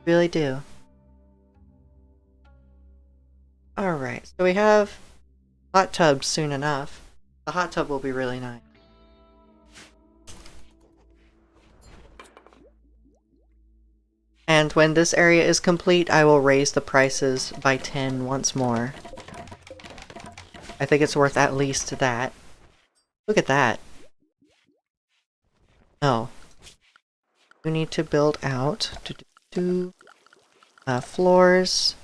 Really do. Alright, so we have hot tubs soon enough. The hot tub will be really nice. And when this area is complete, I will raise the prices by 10 once more. I think it's worth at least that. Look at that. Oh. We need to build out floors.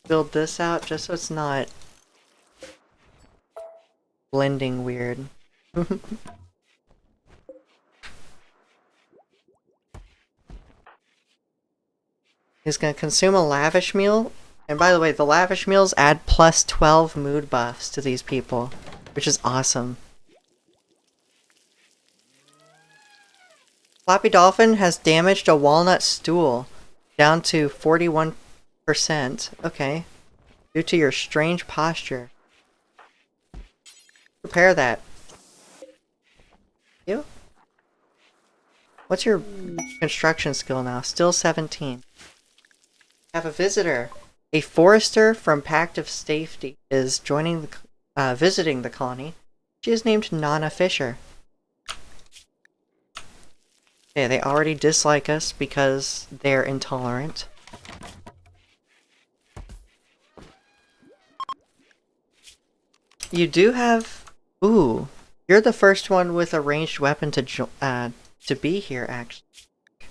Build this out just so it's not blending weird. He's gonna consume a lavish meal. And by the way, the lavish meals add plus 12 mood buffs to these people, which is awesome. Floppy Dolphin has damaged a walnut stool down to 41%. Okay. Due to your strange posture. Repair that. You? What's your construction skill now? Still 17. Have a visitor. A forester from Pact of Safety is joining the visiting the colony. She is named Nana Fisher. Okay, they already dislike us because they're intolerant. You do have... Ooh. You're the first one with a ranged weapon to be here, actually. I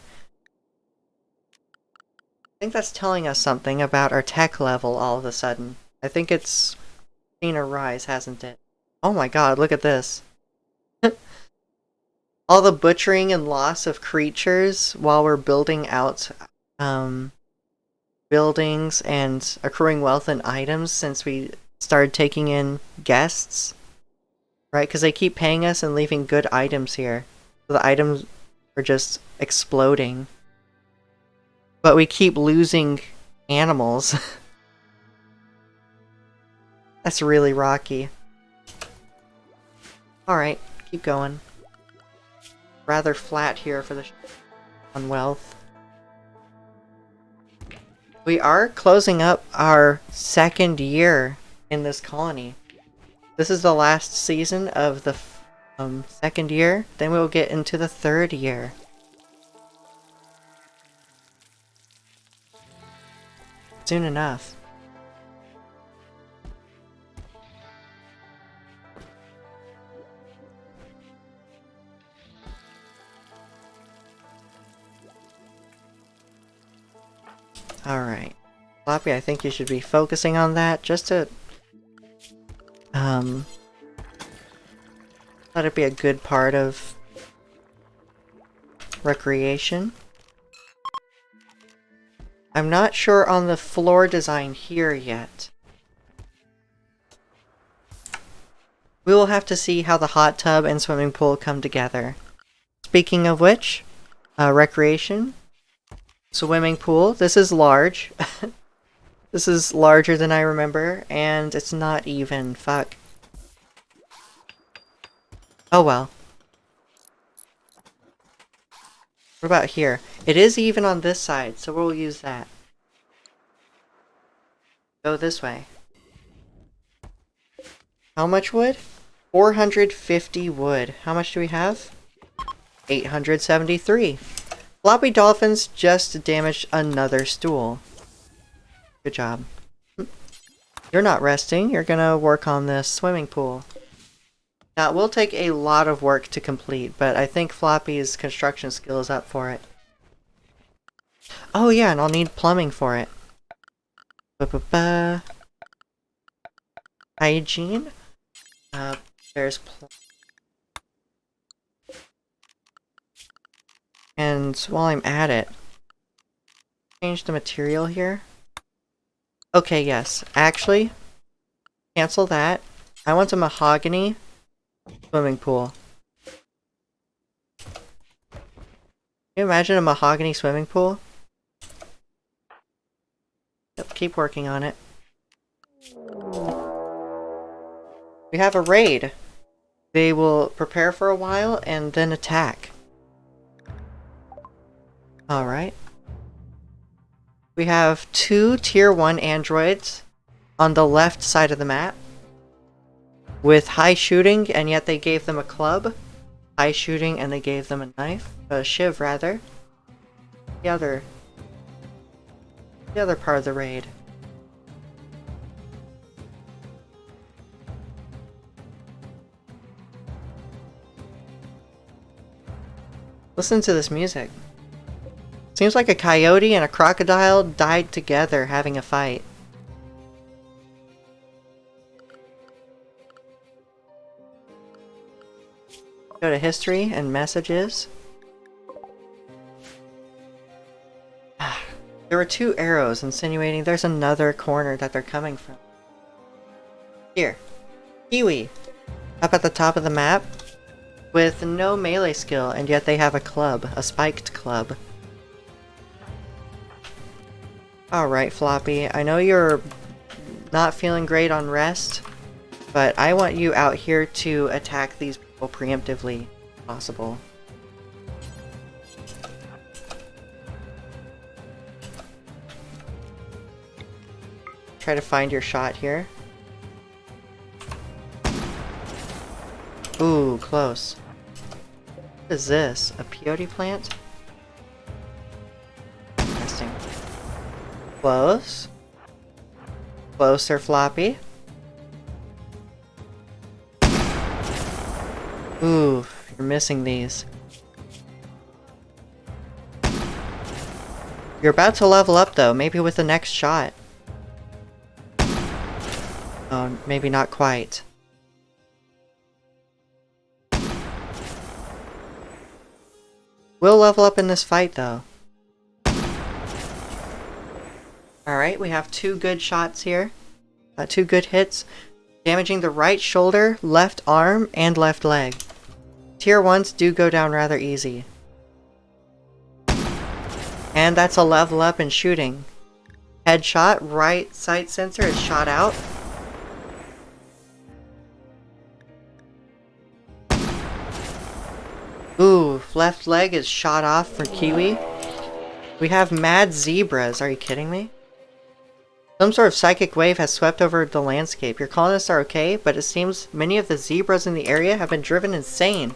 think that's telling us something about our tech level all of a sudden. I think it's seen a rise, hasn't it? Oh my god, look at this. All the butchering and loss of creatures while we're building out buildings and accruing wealth and items since we started taking in guests. Right? Because they keep paying us and leaving good items here. So the items are just exploding. But we keep losing animals. That's really rocky. Alright, keep going. Rather flat here for the on wealth. We are closing up our second year in this colony. This is the last season of the second year. Then we will get into the third year. Soon enough. Alright. Floppy, I think you should be focusing on that just to let it be a good part of recreation. I'm not sure on the floor design here yet. We will have to see how the hot tub and swimming pool come together. Speaking of which, recreation. Swimming pool. This is large. This is larger than I remember, and it's not even. Fuck. Oh well. What about here? It is even on this side, so we'll use that. Go this way. How much wood? 450 wood. How much do we have? 873. Floppy dolphins just damaged another stool. Good job. You're not resting. You're gonna work on this swimming pool. Now, it will take a lot of work to complete, but I think Floppy's construction skill is up for it. Oh yeah, and I'll need plumbing for it. Ba-ba-ba. Hygiene. There's and while I'm at it, change the material here. Okay, yes. Actually, cancel that. I want a mahogany swimming pool. Can you imagine a mahogany swimming pool? Yep, keep working on it. We have a raid. They will prepare for a while and then attack. Alright. We have 2 tier 1 androids on the left side of the map with high shooting, and yet they gave them a club. High shooting and they gave them a knife. A shiv, rather. The other part of the raid. Listen to this music. Seems like a coyote and a crocodile died together having a fight. Go to history and messages. There were 2 arrows insinuating there's another corner that they're coming from. Here. Kiwi. Up at the top of the map. With no melee skill, and yet they have a club. A spiked club. Alright, Floppy. I know you're not feeling great on rest, but I want you out here to attack these people preemptively if possible. Try to find your shot here. Ooh, close. What is this? A peyote plant? Interesting. Close. Closer, Floppy. Ooh, you're missing these. You're about to level up though, maybe with the next shot. Oh, maybe not quite. We'll level up in this fight though. Alright, we have 2 good shots here. 2 good hits. Damaging the right shoulder, left arm, and left leg. Tier 1s do go down rather easy. And that's a level up in shooting. Headshot, right sight sensor is shot out. Ooh, left leg is shot off for Kiwi. We have mad zebras, are you kidding me? Some sort of psychic wave has swept over the landscape. Your colonists are okay, but it seems many of the zebras in the area have been driven insane.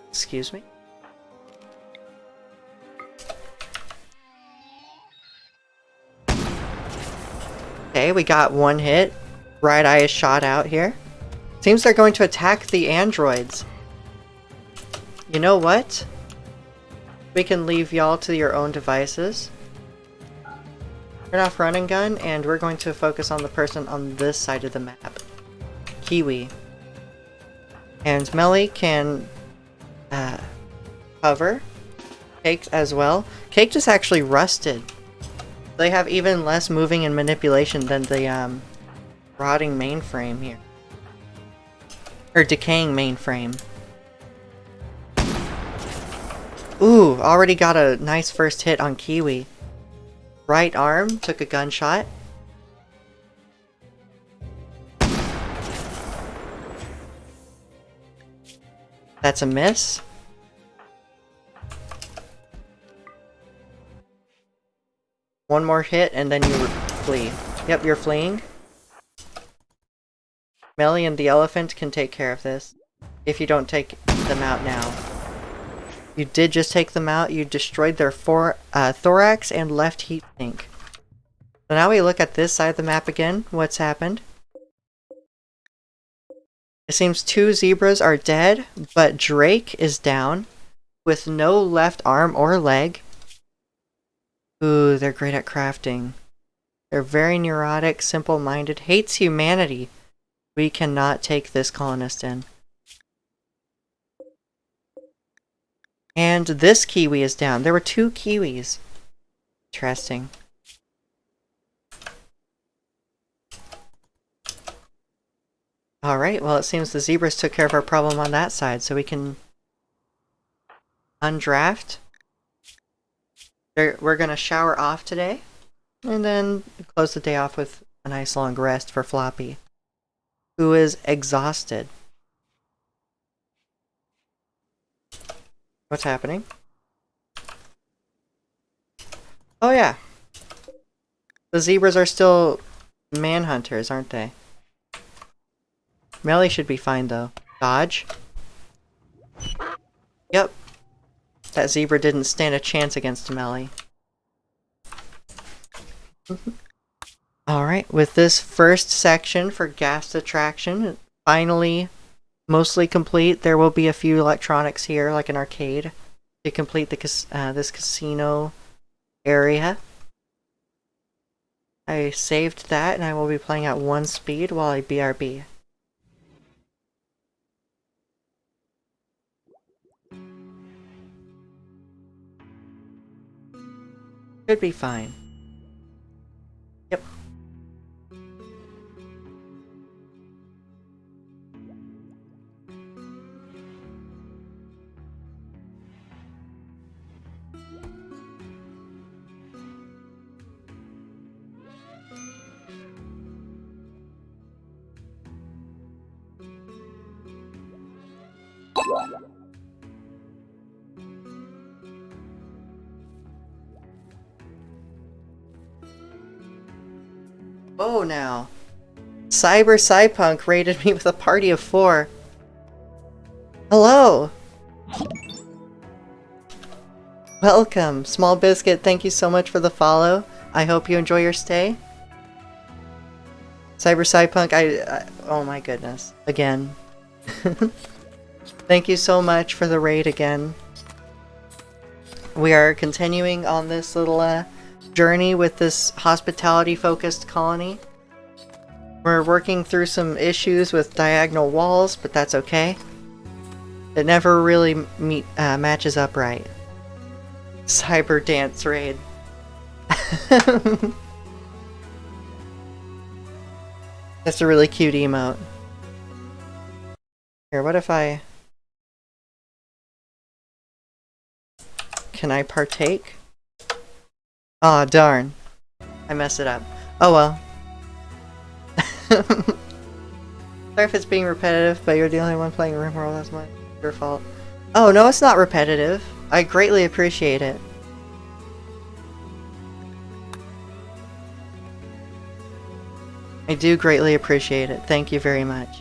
Excuse me? Okay, we got 1 hit. Right eye is shot out here. Seems they're going to attack the androids. You know what? We can leave y'all to your own devices. Turn off run and gun, and we're going to focus on the person on this side of the map. Kiwi. And Melly can cover. Cake as well. Cake just actually rusted. They have even less moving and manipulation than the rotting mainframe here. Or decaying mainframe. Ooh, already got a nice first hit on Kiwi. Right arm took a gunshot. That's a miss. One more hit and then you flee. Yep, you're fleeing. Melly and the elephant can take care of this. If you don't take them out now. You did just take them out. You destroyed their thorax and left heat sink. So now we look at this side of the map again. What's happened? It seems 2 zebras are dead, but Drake is down with no left arm or leg. Ooh, they're great at crafting. They're very neurotic, simple-minded, hates humanity. We cannot take this colonist in. And this kiwi is down. There were 2 kiwis. Interesting. Alright, well it seems the zebras took care of our problem on that side, so we can undraft. We're gonna shower off today, and then close the day off with a nice long rest for Floppy, who is exhausted. What's happening? Oh yeah. The zebras are still manhunters, aren't they? Melly should be fine though. Dodge. Yep. That zebra didn't stand a chance against Melly. Alright, with this first section for Ghast Attraction finally mostly complete, there will be a few electronics here, like an arcade, to complete the this casino area. I saved that, and I will be playing at 1 speed while I BRB. Should be fine. Yep. Whoa now. Cyberpunk raided me with a party of 4. Hello! Welcome! Small Biscuit, thank you so much for the follow. I hope you enjoy your stay. Cyberpunk, oh my goodness. Again. Thank you so much for the raid again. We are continuing on this little journey with this hospitality-focused colony. We're working through some issues with diagonal walls, but that's okay. It never really matches up right. Cyber dance raid. That's a really cute emote. Here, what if I... Can I partake? Aw, darn. I messed it up. Oh well. Sorry if it's being repetitive, but you're the only one playing RimWorld. That's your fault. Oh, no, it's not repetitive. I greatly appreciate it. I do greatly appreciate it. Thank you very much.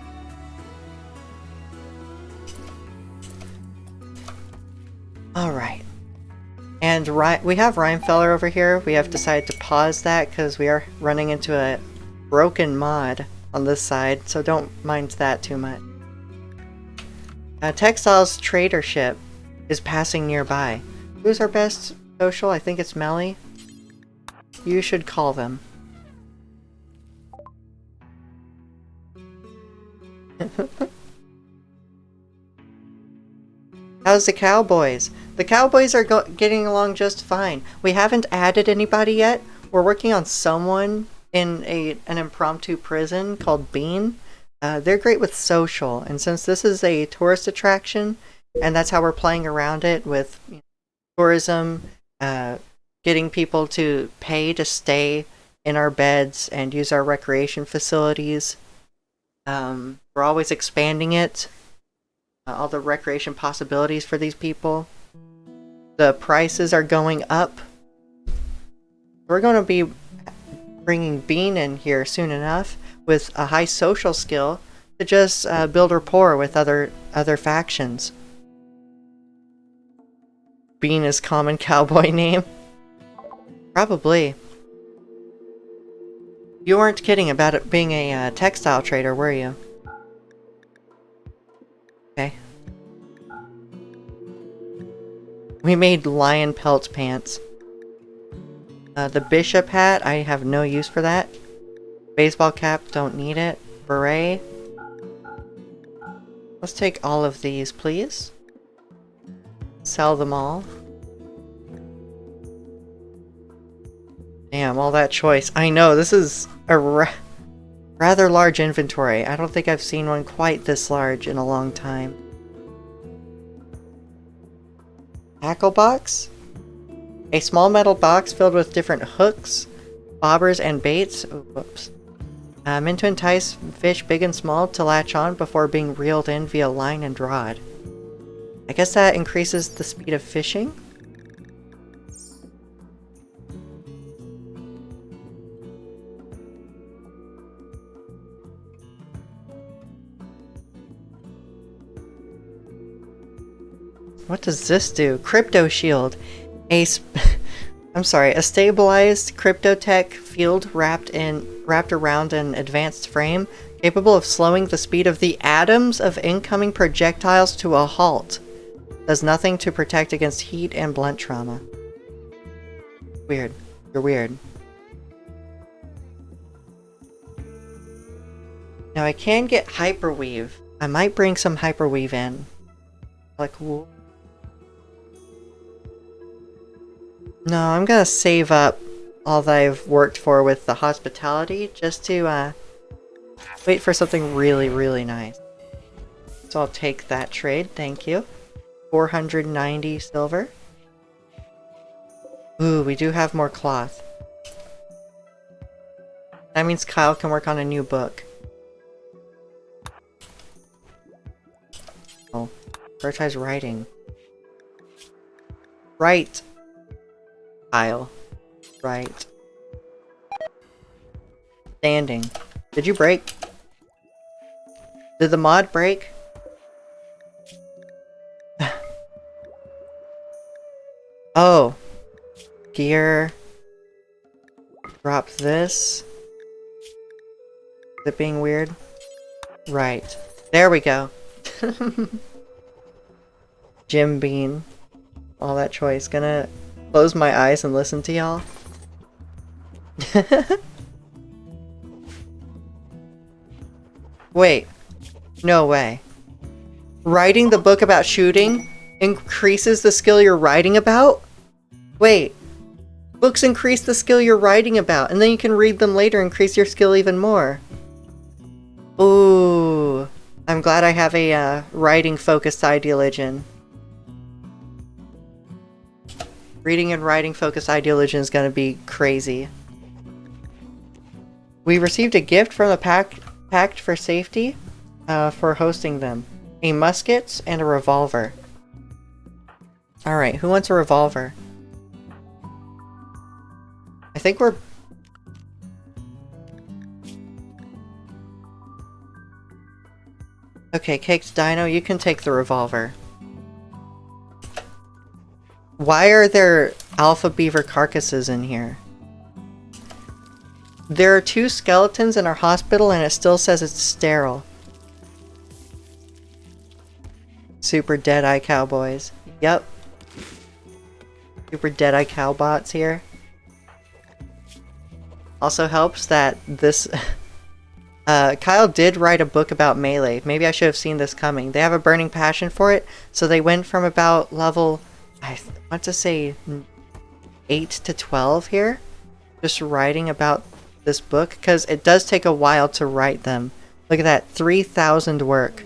Alright. And we have Rhymefeller over here. We have decided to pause that because we are running into a broken mod on this side, so don't mind that too much. Textiles trader ship is passing nearby. Who's our best social? I think it's Melly. You should call them. How's the Cowboys? The Cowboys are getting along just fine. We haven't added anybody yet. We're working on someone in an impromptu prison called Bean. They're great with social, and since this is a tourist attraction, and that's how we're playing around it with tourism, getting people to pay to stay in our beds and use our recreation facilities. We're always expanding it. All the recreation possibilities for these people. The prices are going up. We're going to be bringing Bean in here soon enough with a high social skill to just build rapport with other factions. Bean is common cowboy name. Probably. You weren't kidding about it being a textile trader, were you? Okay. We made lion pelt pants. The bishop hat, I have no use for that. Baseball cap, don't need it. Beret. Let's take all of these, please. Sell them all. Damn, all that choice. I know, this is a rather large inventory. I don't think I've seen one quite this large in a long time. Tackle box? A small metal box filled with different hooks, bobbers, and baits. Oh, whoops. Meant to entice fish big and small to latch on before being reeled in via line and rod. I guess that increases the speed of fishing? What does this do? Crypto shield. I'm sorry, a stabilized cryptotech field wrapped around an advanced frame, capable of slowing the speed of the atoms of incoming projectiles to a halt. Does nothing to protect against heat and blunt trauma. Weird. You're weird. Now I can get hyperweave. I might bring some hyperweave in. Like wool. No, I'm gonna save up all that I've worked for with the hospitality just to wait for something really, really nice. So I'll take that trade, thank you. 490 silver. Ooh, we do have more cloth. That means Kyle can work on a new book. Oh, prioritize writing. Right. Kyle. Right. Standing. Did you break? Did the mod break? Oh. Gear. Drop this. Is it being weird? Right. There we go. Jim Bean. All that choice. Gonna close my eyes and listen to y'all. Wait. No way. Writing the book about shooting increases the skill you're writing about? Wait. Books increase the skill you're writing about, and then you can read them later and increase your skill even more. Ooh. I'm glad I have a writing-focused ideology. Reading and writing-focused ideology is gonna be crazy. We received a gift from the Pact for Safety for hosting them. A musket and a revolver. Alright, who wants a revolver? I think we're... Okay, Caked Dino, you can take the revolver. Why are there alpha beaver carcasses in here? There are 2 skeletons in our hospital and it still says it's sterile. Super Deadeye Cowboys. Yep. Super Deadeye Cowbots here. Also helps that this... Kyle did write a book about melee. Maybe I should have seen this coming. They have a burning passion for it, so they went from about level... I want to say 8 to 12 here. Just writing about this book, because it does take a while to write them. Look at that, 3,000 work.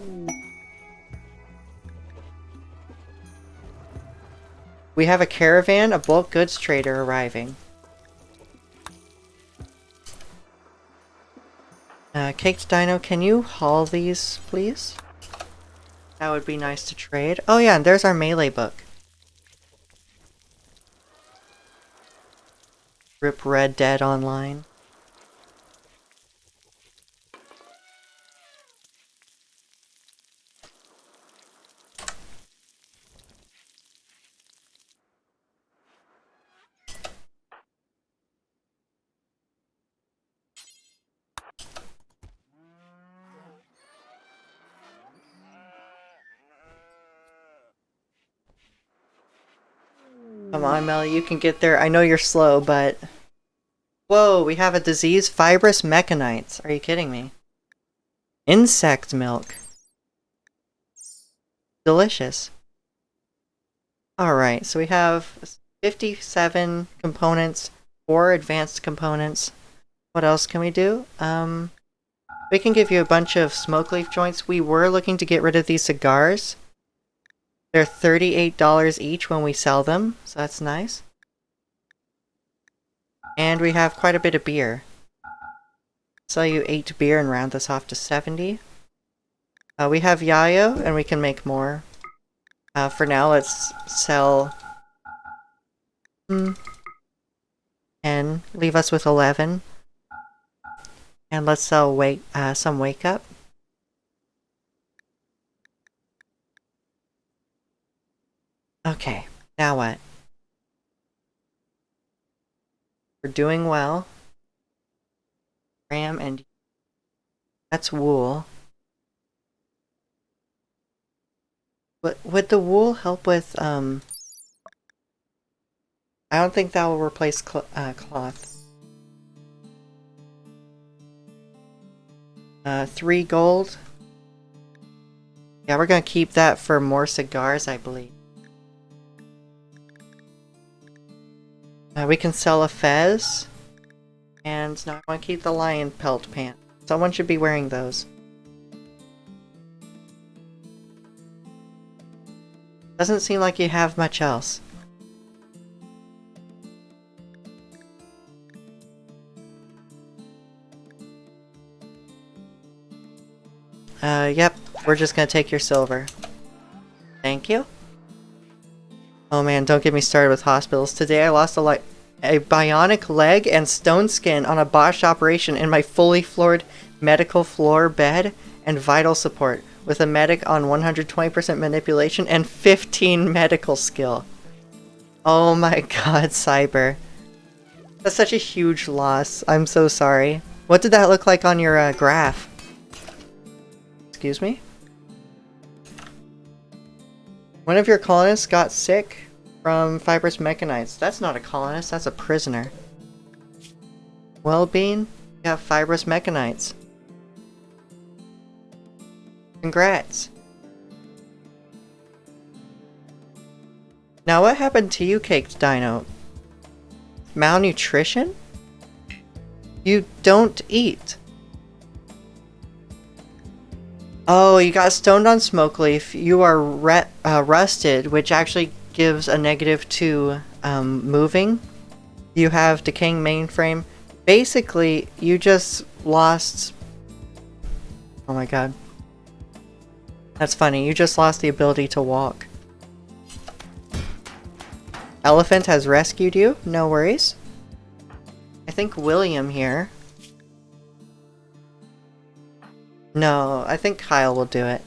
We have a caravan, a bulk goods trader arriving. Caked Dino, can you haul these, please? That would be nice to trade. Oh yeah, and there's our melee book. Rip Red Dead Online. Come on, Melly, you can get there. I know you're slow, but... Whoa, we have a disease? Fibrous mechanites. Are you kidding me? Insect milk. Delicious. Alright, so we have 57 components, 4 advanced components. What else can we do? We can give you a bunch of smoke leaf joints. We were looking to get rid of these cigars. They're $38 each when we sell them, so that's nice. And we have quite a bit of beer. Sell you 8 beer and round this off to 70. We have yayo, and we can make more. For now, let's sell 10. Leave us with 11. And let's sell some wake up. Okay, now what? We're doing well. Ram and... That's wool. But would the wool help with, I don't think that will replace cloth. 3 gold. Yeah, we're gonna keep that for more cigars, I believe. We can sell a fez. And now I want to keep the lion pelt pants. Someone should be wearing those. Doesn't seem like you have much else. Yep. We're just gonna take your silver. Thank you. Oh man, don't get me started with hospitals. Today I lost a bionic leg and stone skin on a botched operation in my fully floored medical floor bed and vital support, with a medic on 120% manipulation and 15 medical skill. Oh my god, Cyber. That's such a huge loss. I'm so sorry. What did that look like on your graph? Excuse me? One of your colonists got sick from fibrous mechanites. That's not a colonist, that's a prisoner. Well-being, you have fibrous mechanites. Congrats. Now what happened to you, Caked Dino? Malnutrition? You don't eat. Oh, you got stoned on smoke leaf. You are rusted, which actually gives a negative to moving. You have decaying mainframe. Basically, you just lost... Oh my god. That's funny. You just lost the ability to walk. Elephant has rescued you. No worries. I think William here... No, I think Kyle will do it.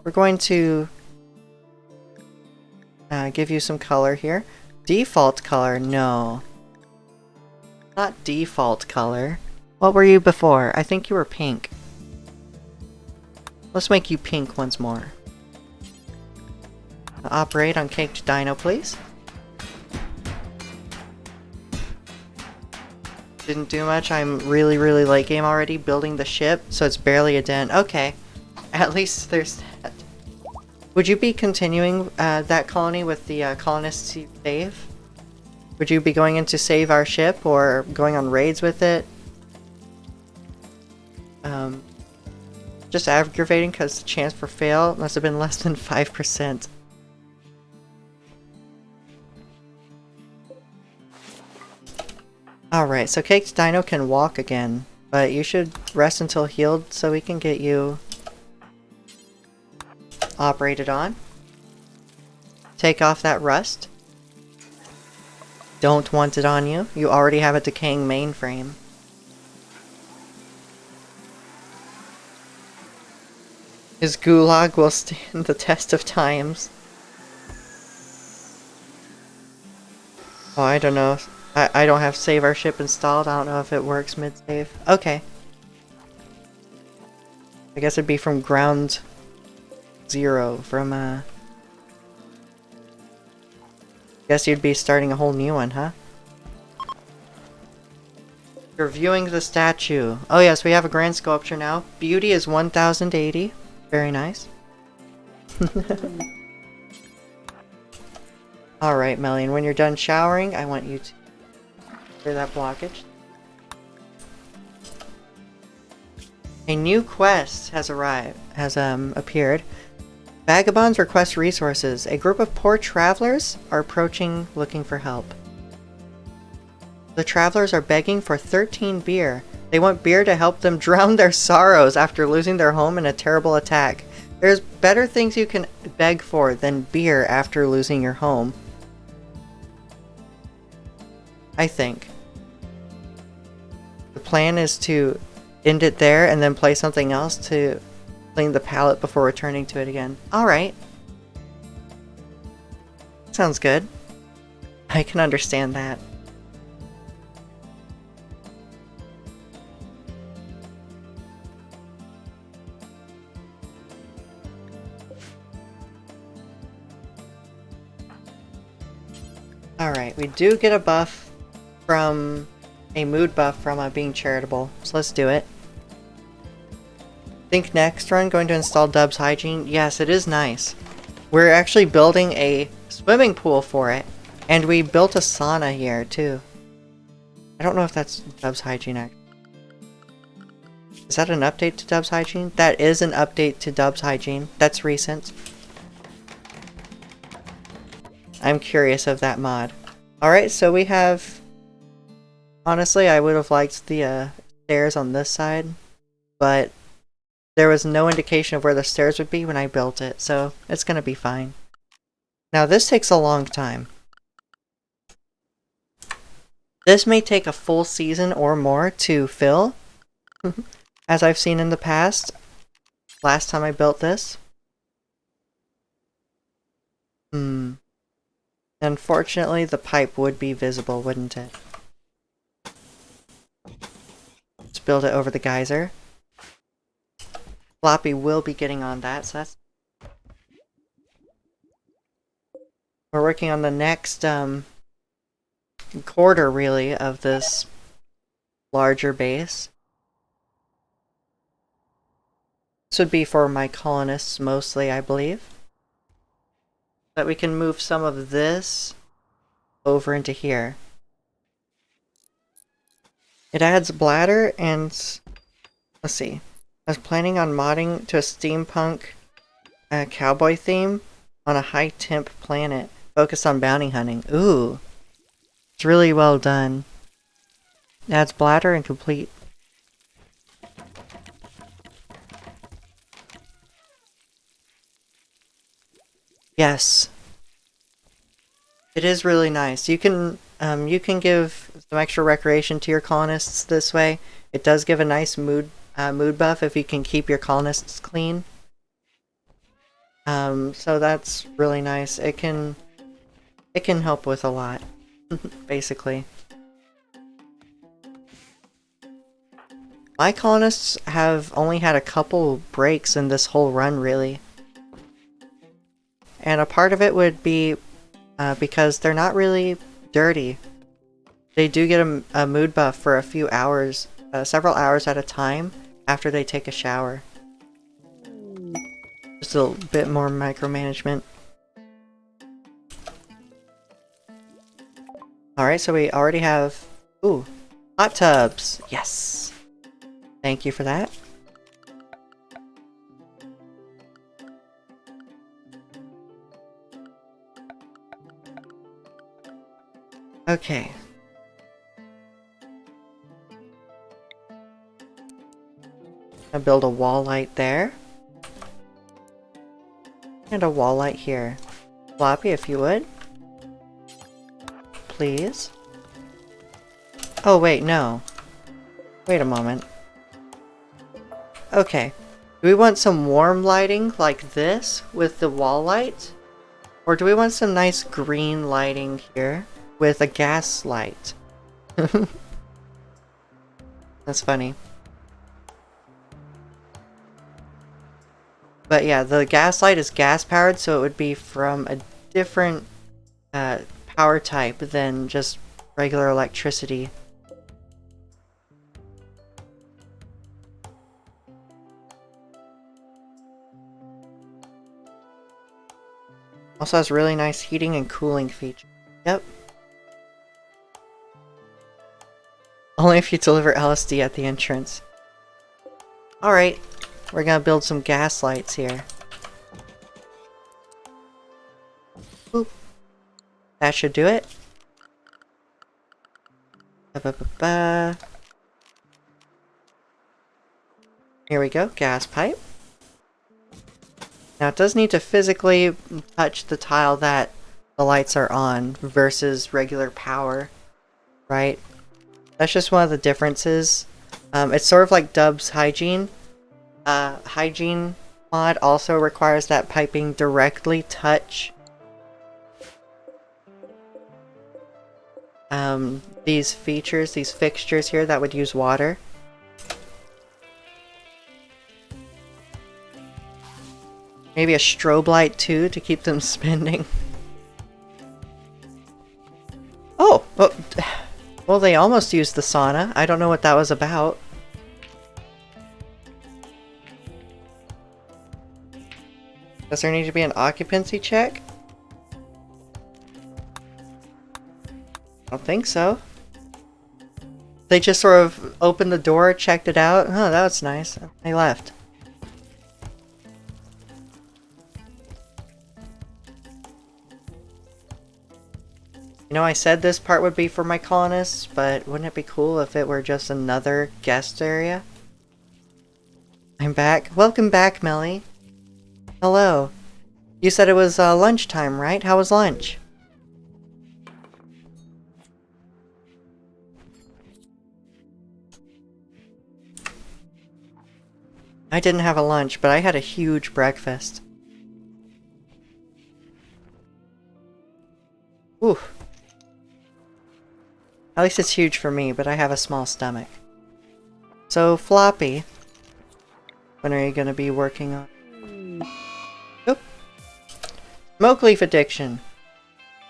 We're going to give you some color here. Default color, no. Not default color. What were you before? I think you were pink. Let's make you pink once more. Operate on Caked Dino, please. Didn't do much. I'm really late game already building the ship, so it's barely a dent. Okay. At least there's that. Would you be continuing that colony with the colonists you save? Would you be going in to save our ship or going on raids with it? Just aggravating because the chance for fail must have been less than 5%. Alright, so Caked Dino can walk again, but you should rest until healed so we can get you operated on. Take off that rust. Don't want it on you. You already have a decaying mainframe. His gulag will stand the test of times. Oh, I don't know. I don't have Save Our Ship installed. I don't know if it works mid-save. Okay. I guess it'd be from ground zero, from Guess you'd be starting a whole new one, huh? You're viewing the statue. Oh yes, we have a grand sculpture now. Beauty is 1080. Very nice. Alright, Melian, when you're done showering, I want you to clear that blockage. A new quest has appeared. Vagabonds request resources. A group of poor travelers are approaching looking for help. The travelers are begging for 13 beer. They want beer to help them drown their sorrows after losing their home in a terrible attack. There's better things you can beg for than beer after losing your home. I think. The plan is to end it there and then play something else to clean the palette before returning to it again. Alright. Sounds good. I can understand that. Alright, we do get a buff from a mood buff from being charitable, so let's do it. Think next run going to install Dub's Hygiene. Yes, it is nice. We're actually building a swimming pool for it, and we built a sauna here too. I don't know if that's Dub's Hygiene actually. Is that an update to Dub's Hygiene? That is an update to Dub's Hygiene. That's recent. I'm curious of that mod. Alright, so we have... Honestly, I would have liked the stairs on this side, but there was no indication of where the stairs would be when I built it, so it's gonna be fine. Now this takes a long time. This may take a full season or more to fill, as I've seen in the past. Last time I built this. Unfortunately, the pipe would be visible, wouldn't it? Let's build it over the geyser. Floppy will be getting on that, so that's... We're working on the next, quarter, really, of this larger base. This would be for my colonists, mostly, I believe. That we can move some of this over into here. It adds bladder and... Let's see. I was planning on modding to a steampunk cowboy theme on a high-temp planet focused on bounty hunting. Ooh. It's really well done. It adds bladder and complete. Yes. It is really nice. You can give some extra recreation to your colonists this way. It does give a nice mood buff if you can keep your colonists clean. So that's really nice. It can help with a lot, basically. My colonists have only had a couple breaks in this whole run, really. And a part of it would be because they're not really dirty. They do get a mood buff for a few hours, several hours at a time after they take a shower. Just a little bit more micromanagement. Alright, so we already have... Ooh, hot tubs! Yes! Thank you for that. Okay. I'll build a wall light there. And a wall light here. Floppy, if you would. Please. Oh, wait, no. Wait a moment. Okay. Do we want some warm lighting like this with the wall light? Or do we want some nice green lighting here with a gas light? That's funny. But yeah, the gas light is gas powered, so it would be from a different power type than just regular electricity. Also has really nice heating and cooling features. Yep. Only if you deliver LSD at the entrance. Alright, we're gonna build some gas lights here. Boop. That should do it. Ba-ba-ba-ba. Here we go, gas pipe. Now it does need to physically touch the tile that the lights are on versus regular power, right? That's just one of the differences. It's sort of like Dub's hygiene. Hygiene mod also requires that piping directly touch these features, these fixtures here that would use water. Maybe a strobe light too to keep them spinning. Oh! Well, they almost used the sauna. I don't know what that was about. Does there need to be an occupancy check? I don't think so. They just sort of opened the door, checked it out. Oh, that was nice. They left. You know, I said this part would be for my colonists, but wouldn't it be cool if it were just another guest area? I'm back. Welcome back, Melly. Hello. You said it was lunchtime, right? How was lunch? I didn't have a lunch, but I had a huge breakfast. Ooh. At least it's huge for me, but I have a small stomach. So, Floppy, when are you going to be working on? Oop. Smoke leaf addiction.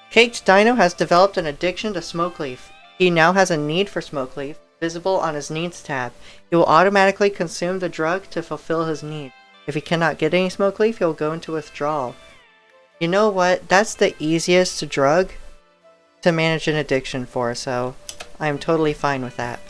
Caked Dino has developed an addiction to smoke leaf. He now has a need for smoke leaf, visible on his needs tab. He will automatically consume the drug to fulfill his need. If he cannot get any smoke leaf, he will go into withdrawal. You know what? That's the easiest drug to manage an addiction for, so I am totally fine with that.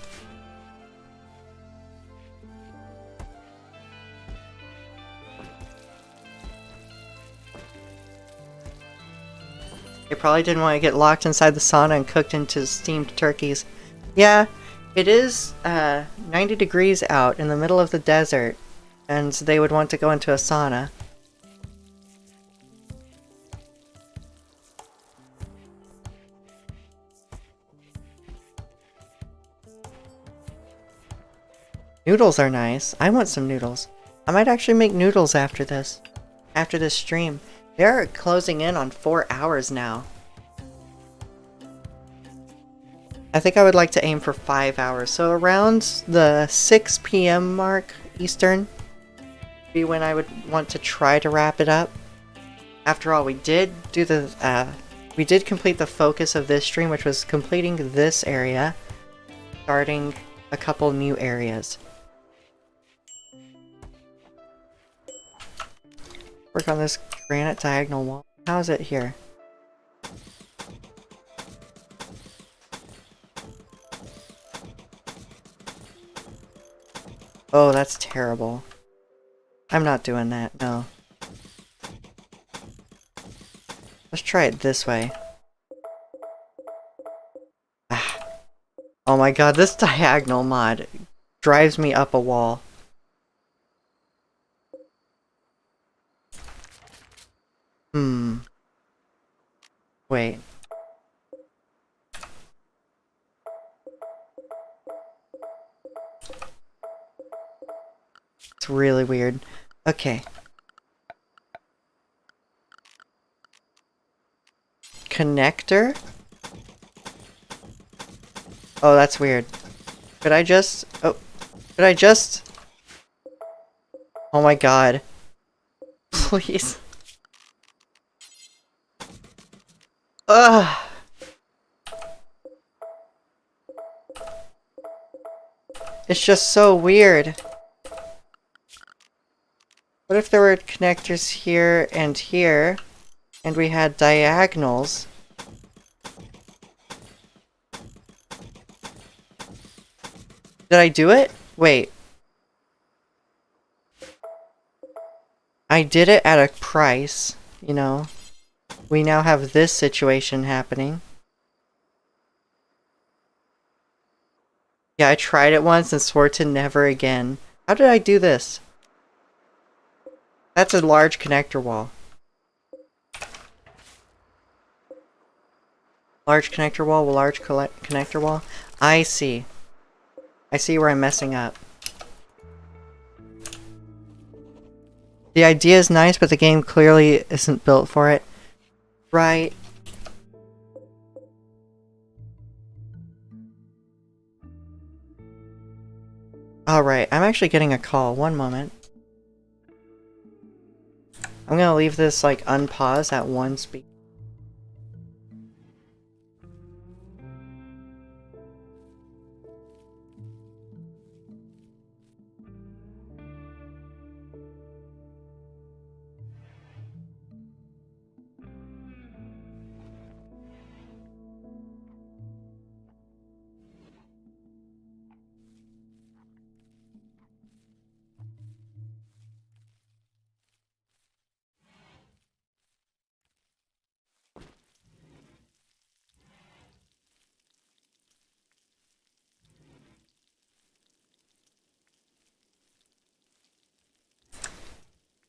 They probably didn't want to get locked inside the sauna and cooked into steamed turkeys. Yeah, it is 90 degrees out in the middle of the desert, and they would want to go into a sauna. Noodles are nice. I want some noodles. I might actually make noodles after this stream. They're closing in on 4 hours now. I think I would like to aim for 5 hours. So around the 6 p.m. mark Eastern would be when I would want to try to wrap it up. After all, we did do we did complete the focus of this stream, which was completing this area, starting a couple new areas. Work on this granite diagonal wall. How is it here? Oh, that's terrible. I'm not doing that, no. Let's try it this way. Ah. Oh my god, this diagonal mod drives me up a wall. Wait. It's really weird. Okay. Connector? Oh, that's weird. Could I just... Oh. Could I just... Oh my god. Please. Ugh. It's just so weird. What if there were connectors here, and we had diagonals? Did I do it? Wait. I did it at a price, you know. We now have this situation happening. Yeah, I tried it once and swore to never again. How did I do this? That's a large connector wall. Large connector wall, large connector wall. I see. I see where I'm messing up. The idea is nice, but the game clearly isn't built for it. Right. Alright, I'm actually getting a call. One moment. I'm gonna leave this, like, unpause at 1 speed.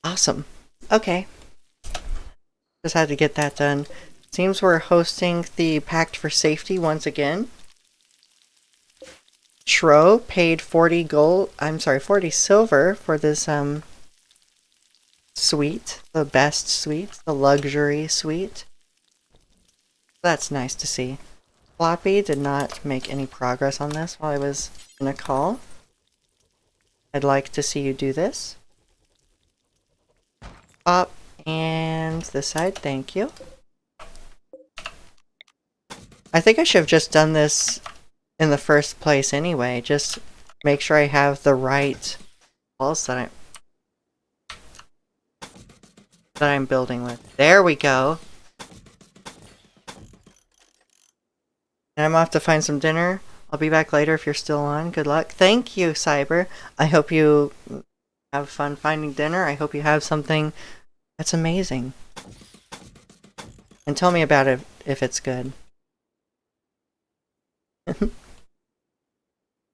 Awesome. Okay. Just had to get that done. Seems we're hosting the Pact for Safety once again. Shro paid 40 gold, I'm sorry, 40 silver for this, suite. The best suite. The luxury suite. That's nice to see. Floppy did not make any progress on this while I was in a call. I'd like to see you do this. Up and this side, thank you. I think I should have just done this in the first place anyway. Just make sure I have the right walls that I'm building with. There we go. And I'm off to find some dinner. I'll be back later if you're still on. Good luck. Thank you, Cyber. I hope you have fun finding dinner. I hope you have something that's amazing. And tell me about it if it's good.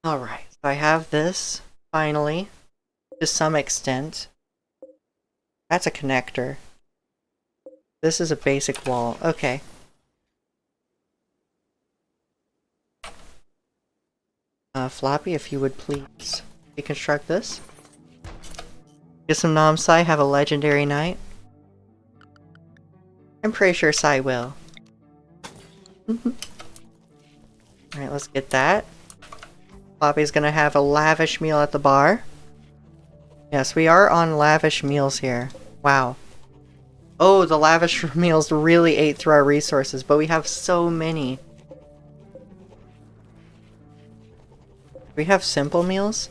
Alright, so I have this, finally, to some extent. That's a connector. This is a basic wall. Okay. Floppy, if you would please deconstruct this. Get some nom Sai, have a legendary night. I'm pretty sure Sai will. Alright, let's get that. Floppy's gonna have a lavish meal at the bar. Yes, we are on lavish meals here. Wow. Oh, the lavish meals really ate through our resources, but we have so many. We have simple meals?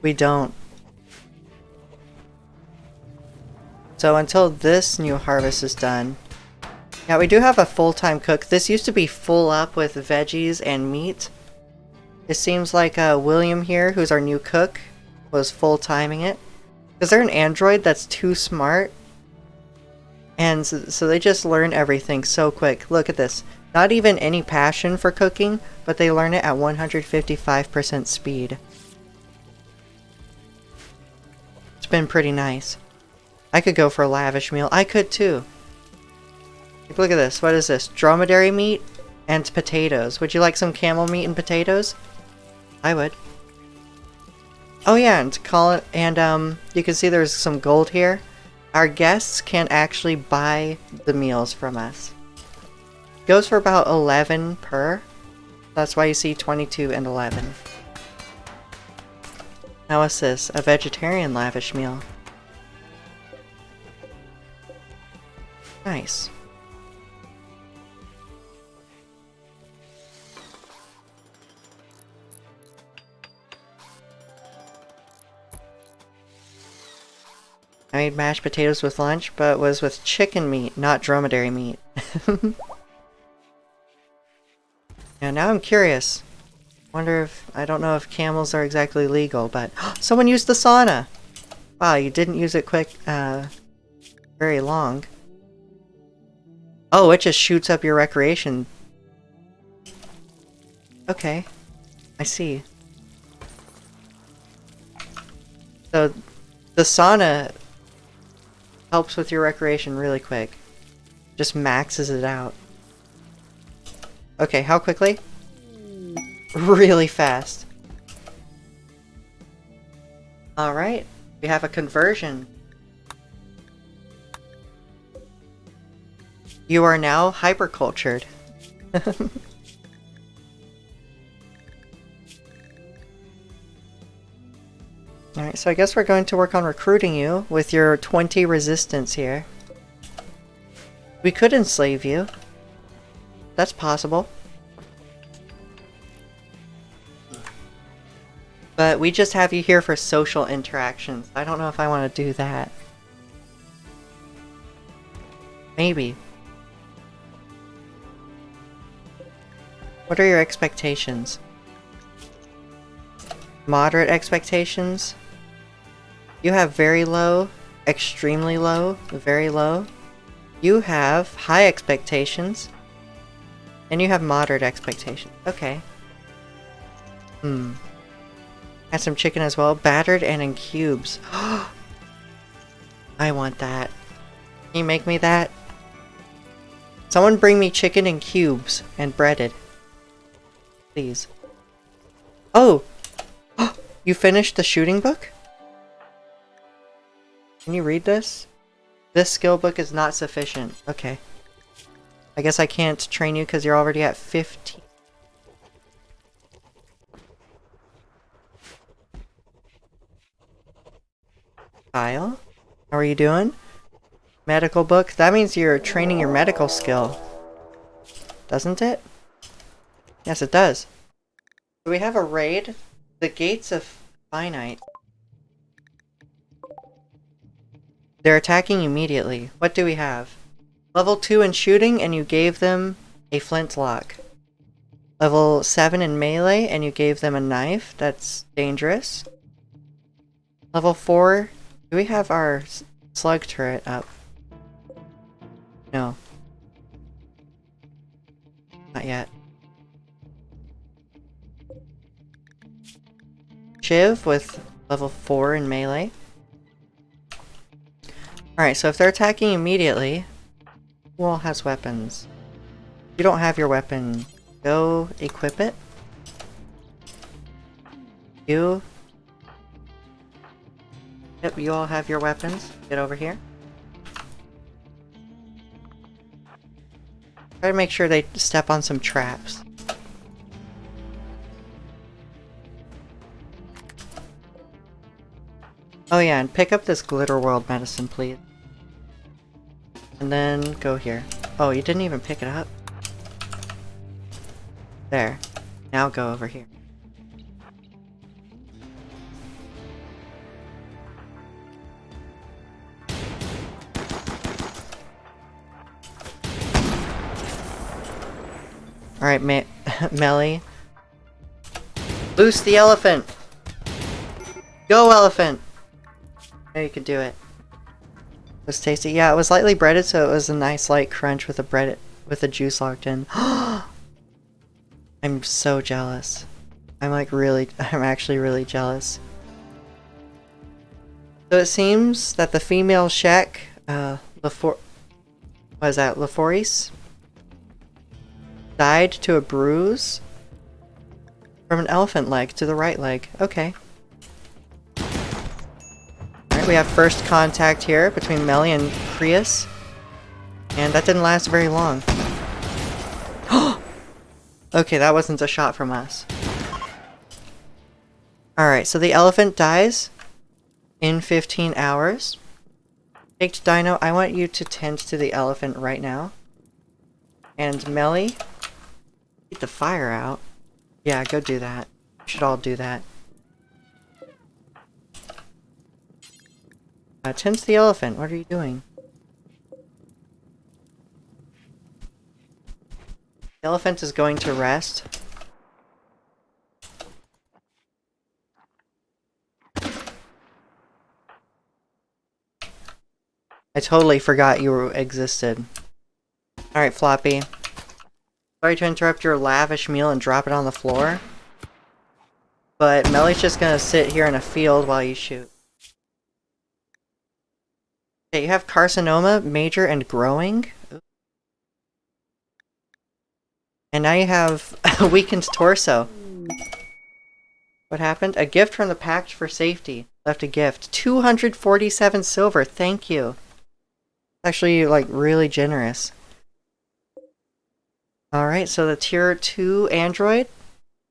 We don't. So until this new harvest is done... Yeah, we do have a full-time cook. This used to be full up with veggies and meat. It seems like William here, who's our new cook, was full-timing it. Because they're an android that's too smart. And so they just learn everything so quick. Look at this. Not even any passion for cooking, but they learn it at 155% speed. It's been pretty nice. I could go for a lavish meal. I could too. Look at this. What is this? Dromedary meat and potatoes. Would you like some camel meat and potatoes? I would. Oh yeah, and to call it, and you can see there's some gold here. Our guests can actually buy the meals from us. Goes for about 11 per. That's why you see 22 and 11. Now what's this? A vegetarian lavish meal. Nice. I made mashed potatoes with lunch, but it was with chicken meat, not dromedary meat. Yeah, now I'm curious. Wonder if... I don't know if camels are exactly legal, but... Someone used the sauna! Wow, you didn't use it very long. Oh, it just shoots up your recreation. Okay. I see. So, the sauna helps with your recreation really quick. Just maxes it out. Okay, how quickly? Really fast. Alright, we have a conversion. You are now hypercultured. Alright, so I guess we're going to work on recruiting you with your 20 resistance here. We could enslave you. That's possible. But we just have you here for social interactions. I don't know if I want to do that. Maybe. What are your expectations? Moderate expectations? You have very low, extremely low, very low. You have high expectations. And you have moderate expectations. Okay. Had some chicken as well. Battered and in cubes. I want that. Can you make me that? Someone bring me chicken in cubes and breaded. Please. Oh! You finished the shooting book? Can you read this? This skill book is not sufficient. Okay. I guess I can't train you because you're already at 15. Kyle? How are you doing? Medical book? That means you're training your medical skill. Doesn't it? Yes, it does. Do we have a raid? The Gates of Finite. They're attacking immediately. What do we have? Level 2 in shooting, and you gave them a flintlock. Level 7 in melee, and you gave them a knife. That's dangerous. Level 4. Do we have our slug turret up? No. Not yet. Shiv with level 4 in melee. Alright, so if they're attacking immediately, who all has weapons? You don't have your weapon. Go equip it. You. Yep, you all have your weapons. Get over here. Try to make sure they step on some traps. Oh yeah, and pick up this Glitter World medicine, please. And then go here. Oh, you didn't even pick it up? There. Now go over here. Alright, Melly. Loose the elephant! Go, elephant! Yeah, you could do it. It was tasty. Yeah, it was lightly breaded, so it was a nice light crunch with the juice locked in. I'm so jealous. I'm actually really jealous. So it seems that the female Shek, Leforis? Died to a bruise from an elephant leg to the right leg. Okay. Alright, we have first contact here between Melly and Prius. And that didn't last very long. Okay, that wasn't a shot from us. Alright, so the elephant dies in 15 hours. Baked Dino, I want you to tend to the elephant right now. And Melly, get the fire out. Yeah, go do that. We should all do that. Tense the elephant, what are you doing? The elephant is going to rest. I totally forgot you existed. Alright, Floppy. Sorry to interrupt your lavish meal and drop it on the floor. But Melly's just gonna sit here in a field while you shoot. Okay, you have carcinoma, major, and growing. And now you have a weakened torso. What happened? A gift from the Pact for Safety. Left a gift. 247 silver, thank you. Actually, like, really generous. Alright, so the tier 2 android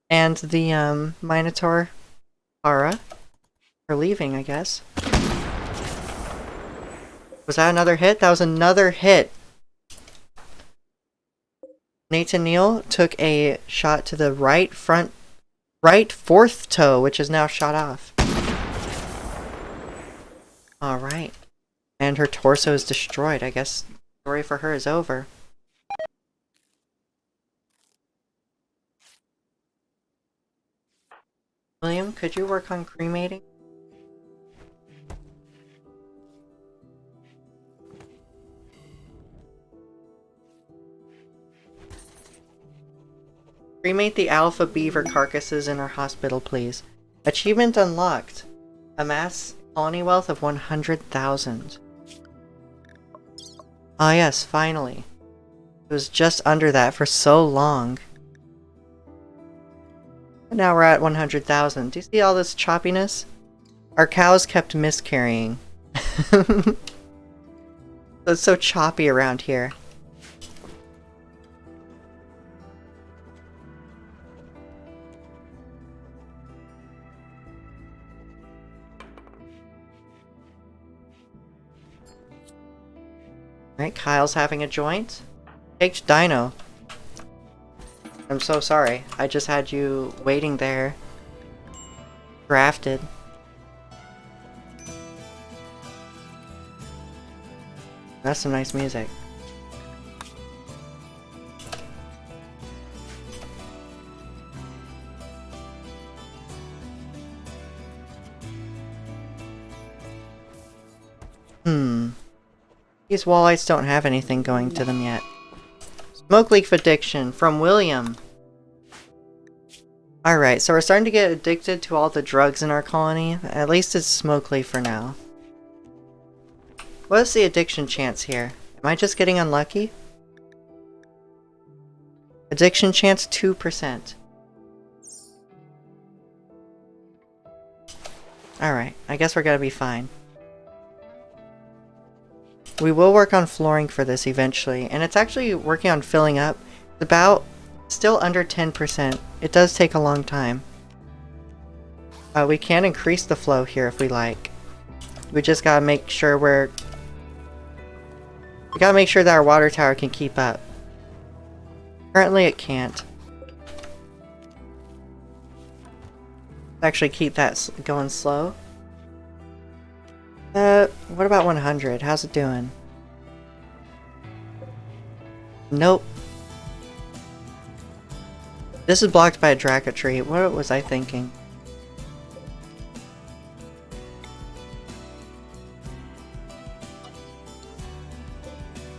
and the, Minotaur Ara are leaving, I guess. Was that another hit? That was another hit! Nathan Neal took a shot to the right fourth toe, which is now shot off. Alright. And her torso is destroyed. I guess the story for her is over. William, could you work on cremating? Cremate the alpha beaver carcasses in our hospital, please. Achievement unlocked. Amass colony wealth of 100,000. Ah yes, finally. It was just under that for so long. And now we're at 100,000. Do you see all this choppiness? Our cows kept miscarrying. It's so choppy around here. Alright, Kyle's having a joint. Take Dino. I'm so sorry. I just had you waiting there. Drafted. That's some nice music. These walleyes don't have anything going to them yet. Smoke leaf addiction from William. Alright, so we're starting to get addicted to all the drugs in our colony. At least it's smoke leaf for now. What is the addiction chance here? Am I just getting unlucky? Addiction chance 2%. Alright, I guess we're gonna be fine. We will work on flooring for this eventually, and it's actually working on filling up. It's about still under 10%. It does take a long time. We can increase the flow here if we like. We just gotta make sure we gotta make sure that our water tower can keep up. Currently it can't. Actually keep that going slow. What about 100? How's it doing? Nope. This is blocked by a Draca tree. What was I thinking?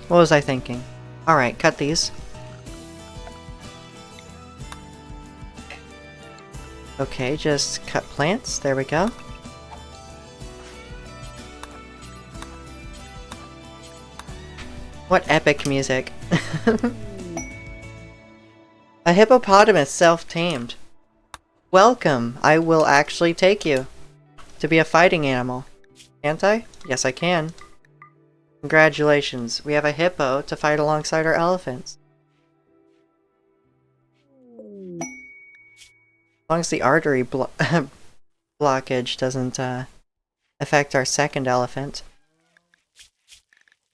What was I thinking? Alright, cut these. Okay, just cut plants. There we go. What epic music. A hippopotamus self-tamed. Welcome! I will actually take you to be a fighting animal. Can't I? Yes, I can. Congratulations. We have a hippo to fight alongside our elephants. As long as the artery blockage doesn't affect our second elephant.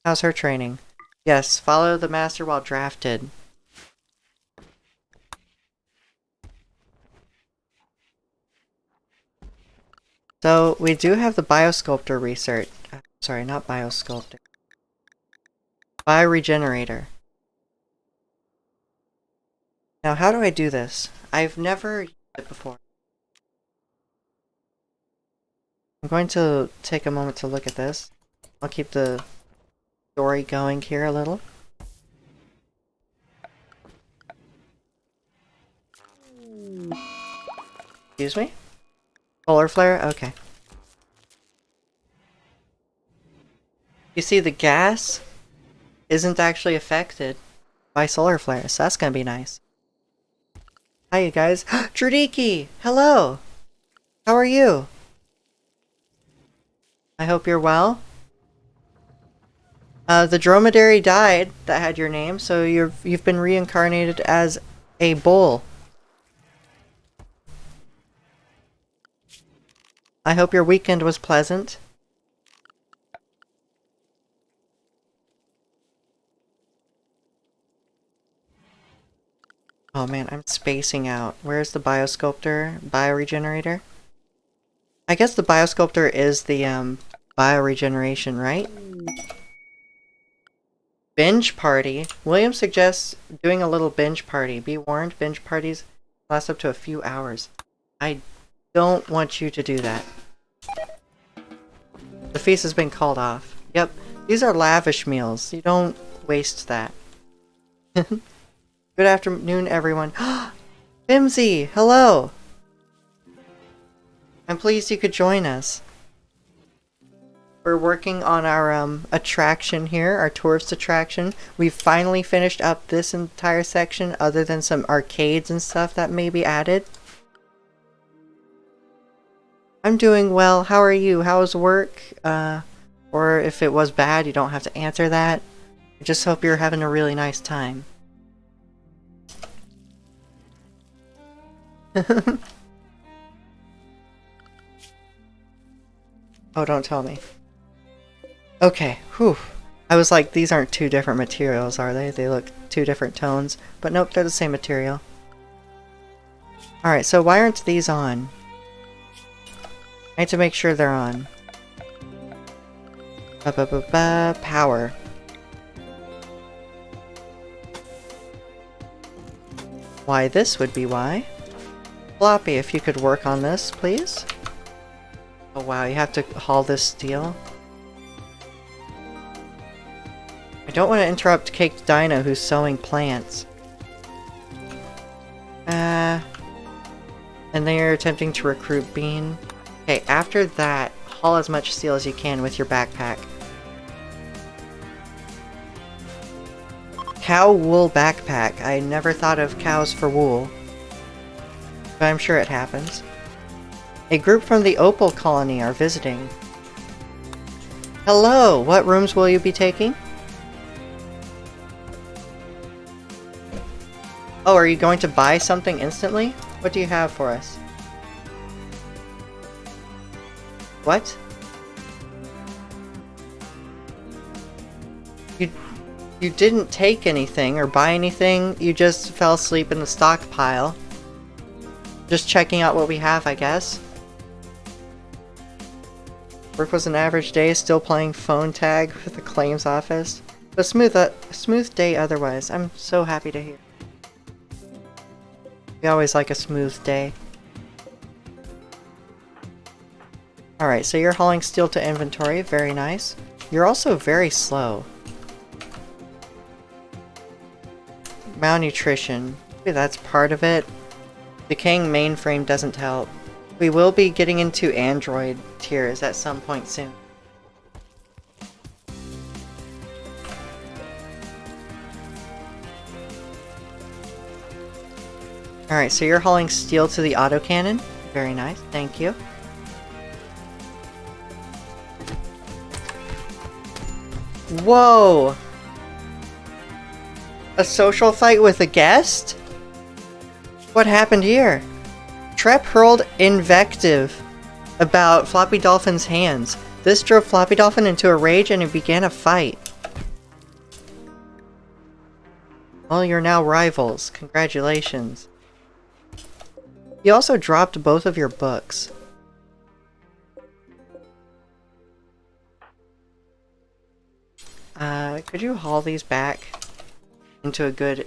How's her training? Yes, follow the master while drafted. So, we do have the biosculptor research. Sorry, not biosculptor. Bioregenerator. Now, how do I do this? I've never used it before. I'm going to take a moment to look at this. I'll keep the story going here a little. Excuse me? Solar flare? Okay. You see, the gas isn't actually affected by solar flares, so that's gonna be nice. Hi, you guys. Trudiki! Hello! How are you? I hope you're well. The dromedary died that had your name, so you've been reincarnated as a bull. I hope your weekend was pleasant. Oh man, I'm spacing out. Where's the biosculptor? Bioregenerator? I guess the biosculptor is the bioregeneration, right? Binge party? William suggests doing a little binge party. Be warned, binge parties last up to a few hours. I don't want you to do that. The feast has been called off. Yep, these are lavish meals. You don't waste that. Good afternoon, everyone. Bimsy, hello! I'm pleased you could join us. We're working on our attraction here, our tourist attraction. We've finally finished up this entire section, other than some arcades and stuff that may be added. I'm doing well. How are you? How's work? Or if it was bad, you don't have to answer that. I just hope you're having a really nice time. Oh, don't tell me. Okay, whew. I was like, these aren't two different materials, are they? They look two different tones. But nope, they're the same material. Alright, so why aren't these on? I need to make sure they're on. Power. Why, this would be why. Floppy, if you could work on this, please. Oh wow, you have to haul this steel. I don't want to interrupt Caked Dino, who's sowing plants. And then you're attempting to recruit Bean. Okay, after that, haul as much steel as you can with your backpack. Cow wool backpack. I never thought of cows for wool. But I'm sure it happens. A group from the Opal Colony are visiting. Hello! What rooms will you be taking? Oh, are you going to buy something instantly? What do you have for us? What? You didn't take anything or buy anything, you just fell asleep in the stockpile. Just checking out what we have, I guess. Work was an average day, still playing phone tag with the claims office. But smooth day otherwise. I'm so happy to hear. We always like a smooth day. Alright, so you're hauling steel to inventory. Very nice. You're also very slow. Malnutrition. Maybe that's part of it. Decaying mainframe doesn't help. We will be getting into Android tiers at some point soon. Alright, so you're hauling steel to the autocannon. Very nice, thank you. Whoa! A social fight with a guest? What happened here? Trep hurled invective about Floppy Dolphin's hands. This drove Floppy Dolphin into a rage and he began a fight. Well, you're now rivals. Congratulations. You also dropped both of your books. Could you haul these back into a good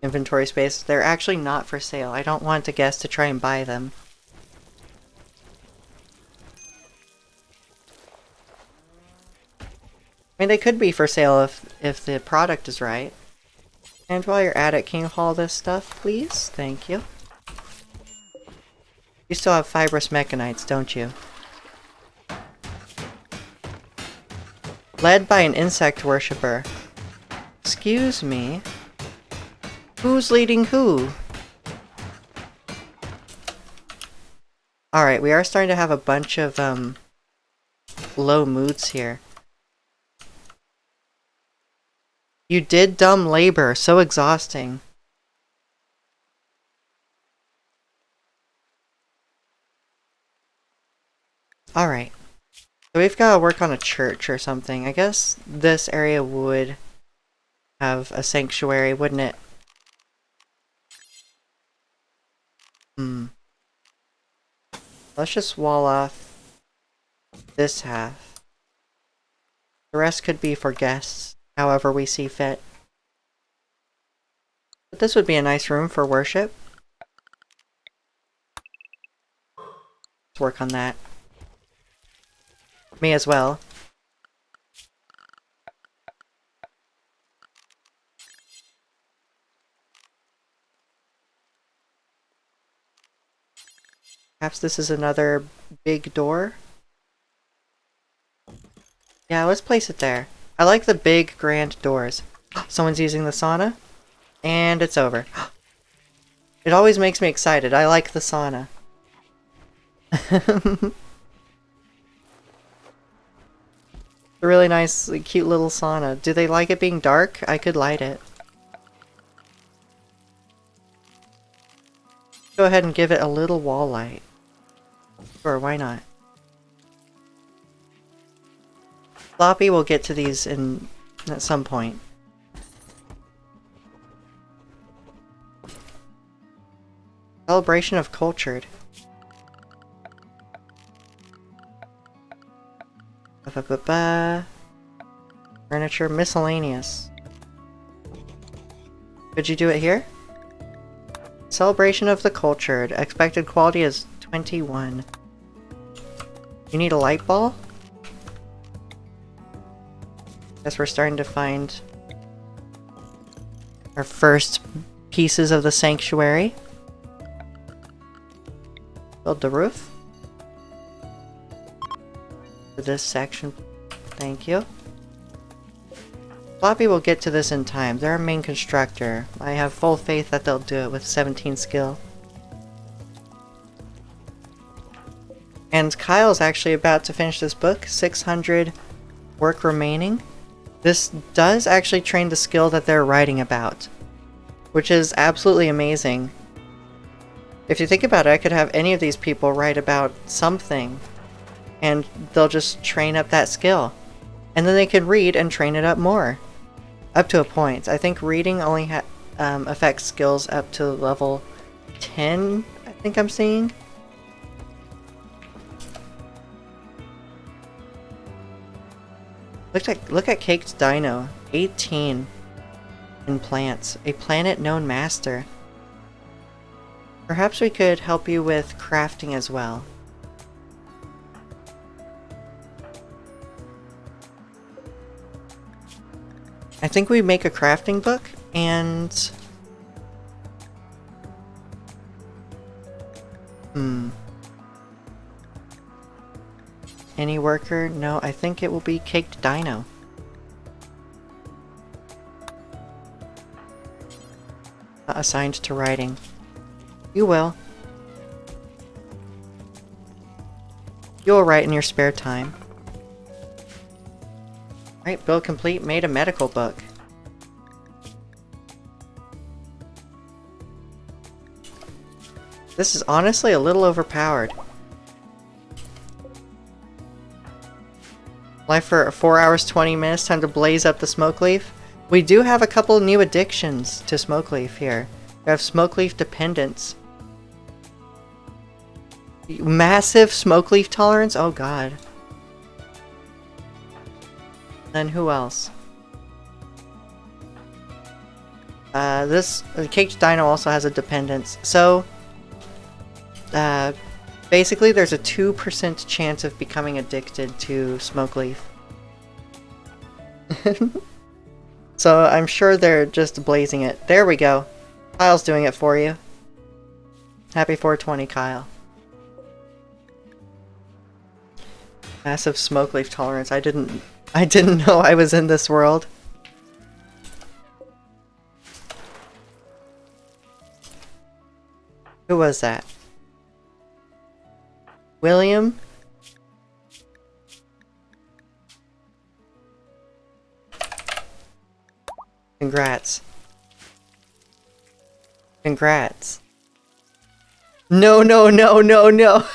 inventory space? They're actually not for sale. I don't want the guests to try and buy them. I mean, they could be for sale if the product is right. And while you're at it, can you haul this stuff, please? Thank you. You still have fibrous mechanites, don't you? Led by an insect worshipper. Excuse me. Who's leading who? Alright, we are starting to have a bunch of, low moods here. You did dumb labor, so exhausting. Alright. So we've got to work on a church or something. I guess this area would have a sanctuary, wouldn't it? Let's just wall off this half. The rest could be for guests, however we see fit. But this would be a nice room for worship. Let's work on that. Me as well. Perhaps this is another big door? Yeah, let's place it there. I like the big, grand doors. Someone's using the sauna. And it's over. It always makes me excited. I like the sauna. A really nice, cute little sauna. Do they like it being dark? I could light it. Go ahead and give it a little wall light. Sure, why not? Floppy will get to these at some point. Celebration of Cultured. Furniture miscellaneous. Could you do it here? Celebration of the Cultured. Expected quality is 21. You need a light ball? Guess we're starting to find our first pieces of the sanctuary. Build the roof. For this section. Thank you. Floppy will get to this in time. They're our main constructor. I have full faith that they'll do it with 17 skill. And Kyle's actually about to finish this book. 600 work remaining. This does actually train the skill that they're writing about, which is absolutely amazing. If you think about it, I could have any of these people write about something, and they'll just train up that skill. And then they can read and train it up more. Up to a point. I think reading only affects skills up to level 10, I think I'm seeing. Look at Caked Dino. 18 in plants. A planet known master. Perhaps we could help you with crafting as well. I think we make a crafting book and... Any worker? No, I think it will be Caked Dino. Assigned to writing. You will. You'll write in your spare time. Right, build complete, made a medical book. This is honestly a little overpowered. Life for 4 hours 20 minutes, time to blaze up the smoke leaf. We do have a couple new additions to smoke leaf here. We have smoke leaf dependence. Massive smoke leaf tolerance? Oh god. Then who else? The caged dino also has a dependence. So, basically there's a 2% chance of becoming addicted to smoke leaf. So I'm sure they're just blazing it. There we go. Kyle's doing it for you. Happy 420, Kyle. Massive smoke leaf tolerance. I didn't know I was in this world. Who was that? William? Congrats. Congrats. No, no, no, no, no.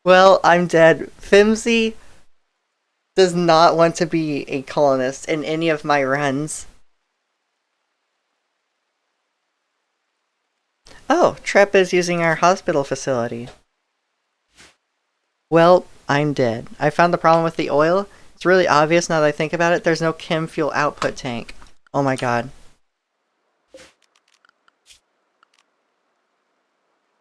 Well, I'm dead. Fimsy does not want to be a colonist in any of my runs. Oh, Trep is using our hospital facility. Well, I'm dead. I found the problem with the oil. It's really obvious now that I think about it. There's no chem fuel output tank. Oh my god.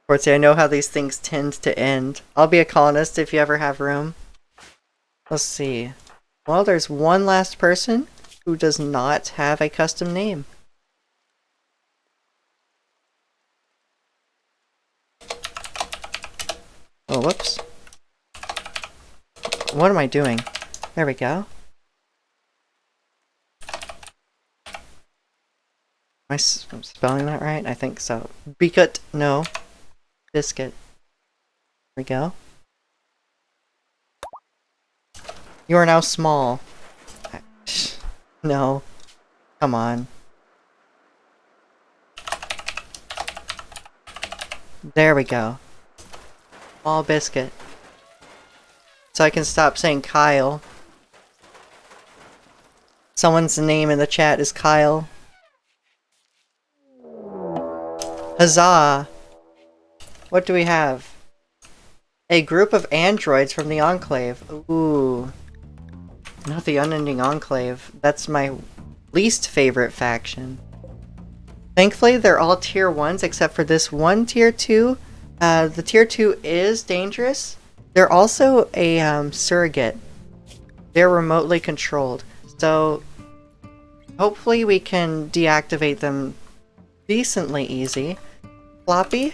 Forty, I know how these things tend to end. I'll be a colonist if you ever have room. Let's see. Well, there's one last person who does not have a custom name. Oh, whoops. What am I doing? There we go. Am I spelling that right? I think so. Bicut, no. Biscuit. There we go. You are now small. No. Come on. There we go. Small biscuit. So I can stop saying Kyle. Someone's name in the chat is Kyle. Huzzah! What do we have? A group of androids from the Enclave. Ooh. Not the Unending Enclave. That's my least favorite faction. Thankfully, they're all tier 1s except for this one tier 2. The tier 2 is dangerous. They're also a surrogate. They're remotely controlled. So, hopefully we can deactivate them decently easy. Floppy,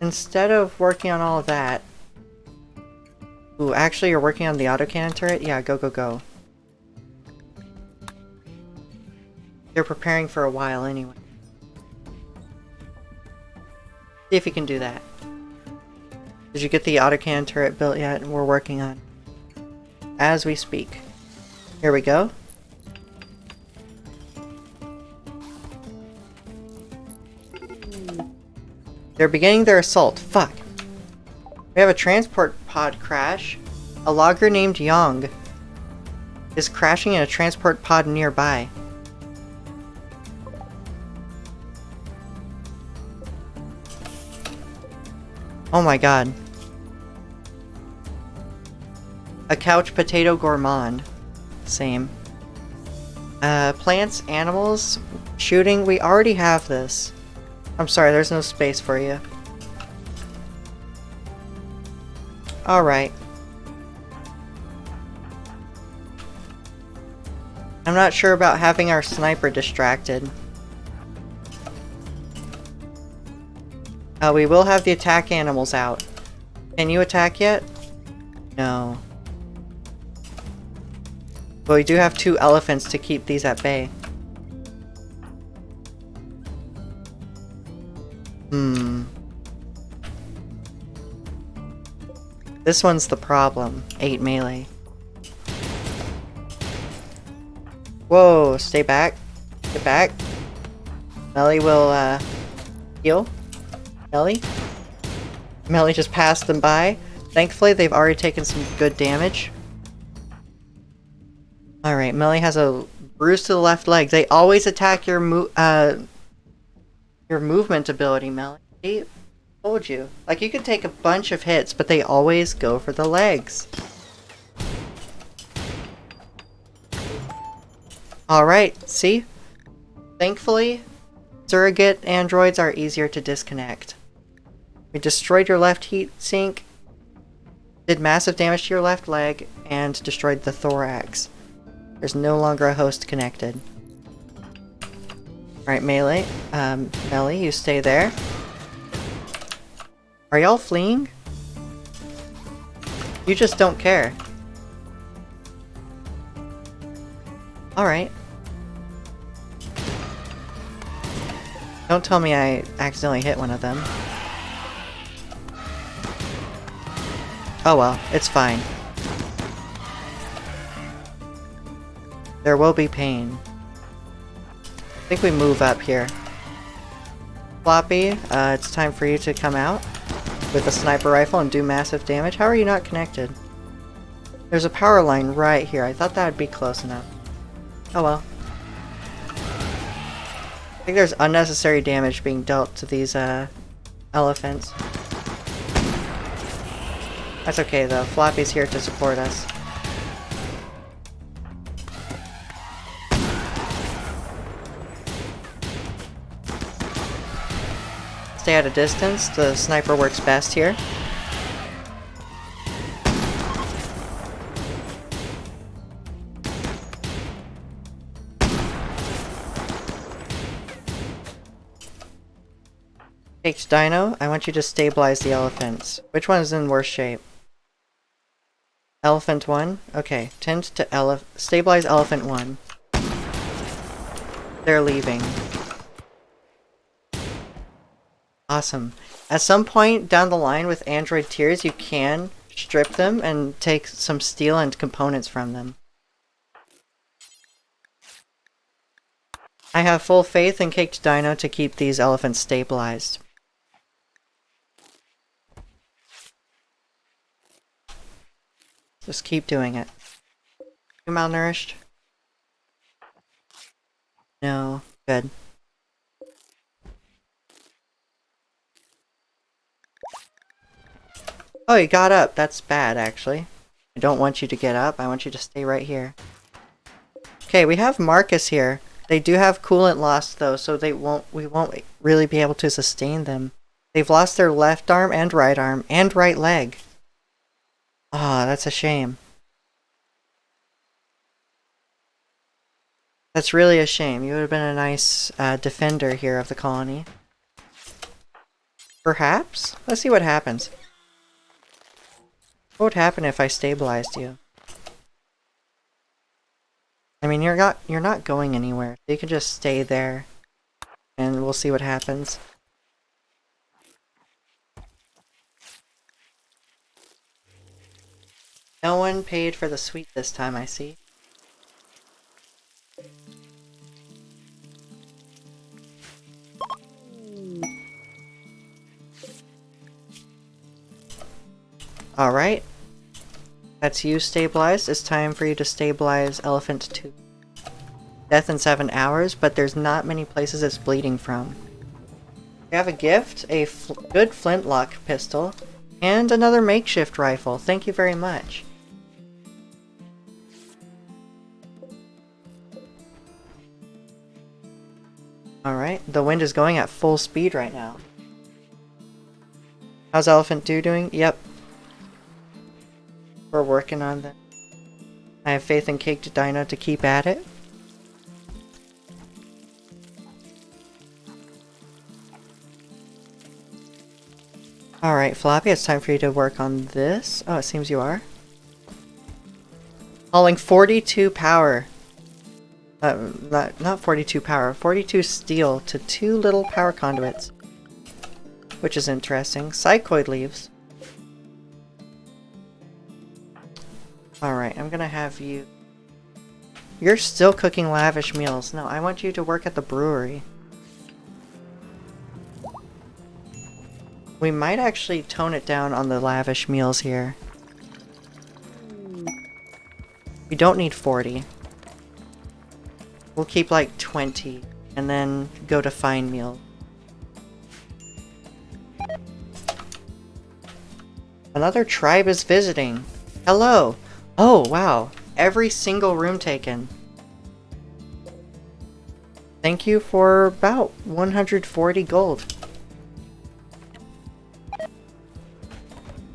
instead of working on all of that... Ooh, actually you're working on the autocannon turret? Yeah, go, go, go. You're preparing for a while anyway. See if you can do that. Did you get the autocannon turret built yet? We're working on it as we speak. Here we go. They're beginning their assault. Fuck. We have a transport pod crash. A logger named Yong is crashing in a transport pod nearby. Oh my god. A couch potato gourmand. Same. Plants, animals, shooting. We already have this. I'm sorry, there's no space for you. Alright. I'm not sure about having our sniper distracted. We will have the attack animals out. Can you attack yet? No. But we do have 2 elephants to keep these at bay. This one's the problem. 8 melee. Whoa, stay back. Get back. Melly will, heal. Melly? Melly just passed them by. Thankfully, they've already taken some good damage. Alright, Melly has a bruise to the left leg. They always attack your movement ability, Melly. See? Told you. Like, you could take a bunch of hits, but they always go for the legs. Alright, see? Thankfully, surrogate androids are easier to disconnect. We destroyed your left heat sink, did massive damage to your left leg, and destroyed the thorax. There's no longer a host connected. Alright, Melee. Melly, you stay there. Are y'all fleeing? You just don't care. Alright. Don't tell me I accidentally hit one of them. Oh well, it's fine. There will be pain. I think we move up here. Floppy, it's time for you to come out with a sniper rifle and do massive damage. How are you not connected? There's a power line right here. I thought that would be close enough. Oh well. I think there's unnecessary damage being dealt to these elephants. That's okay though, Floppy's here to support us. Stay at a distance, the sniper works best here. Takes Dino, I want you to stabilize the elephants. Which one is in worse shape? Elephant 1? Okay, tend to stabilize Elephant 1. They're leaving. Awesome. At some point down the line with android tiers, you can strip them and take some steel and components from them. I have full faith in Caked Dino to keep these elephants stabilized. Just keep doing it. You malnourished? No. Good. Oh, you got up. That's bad, actually. I don't want you to get up. I want you to stay right here. Okay, we have Marcus here. They do have coolant loss, though, so we won't really be able to sustain them. They've lost their left arm and right leg. Ah, that's a shame. That's really a shame. You would have been a nice defender here of the colony. Perhaps? Let's see what happens. What would happen if I stabilized you? I mean, you're not going anywhere. You can just stay there, and we'll see what happens. No one paid for the sweet this time, I see. Alright. That's you stabilized. It's time for you to stabilize Elephant 2. Death in 7 hours, but there's not many places it's bleeding from. We have a gift, a good flintlock pistol, and another makeshift rifle. Thank you very much. Alright, the wind is going at full speed right now. How's Elephant 2 doing? Yep. We're working on that. I have faith in Caked Dino to keep at it. Alright, Floppy, it's time for you to work on this. Oh, it seems you are. Hauling 42 power. Not 42 power, 42 steel to 2 little power conduits. Which is interesting. Psychoid leaves. Alright, I'm gonna have you... You're still cooking lavish meals. No, I want you to work at the brewery. We might actually tone it down on the lavish meals here. We don't need 40. We'll keep like 20, and then go to fine meal. Another tribe is visiting. Hello! Oh, wow. Every single room taken. Thank you for about 140 gold.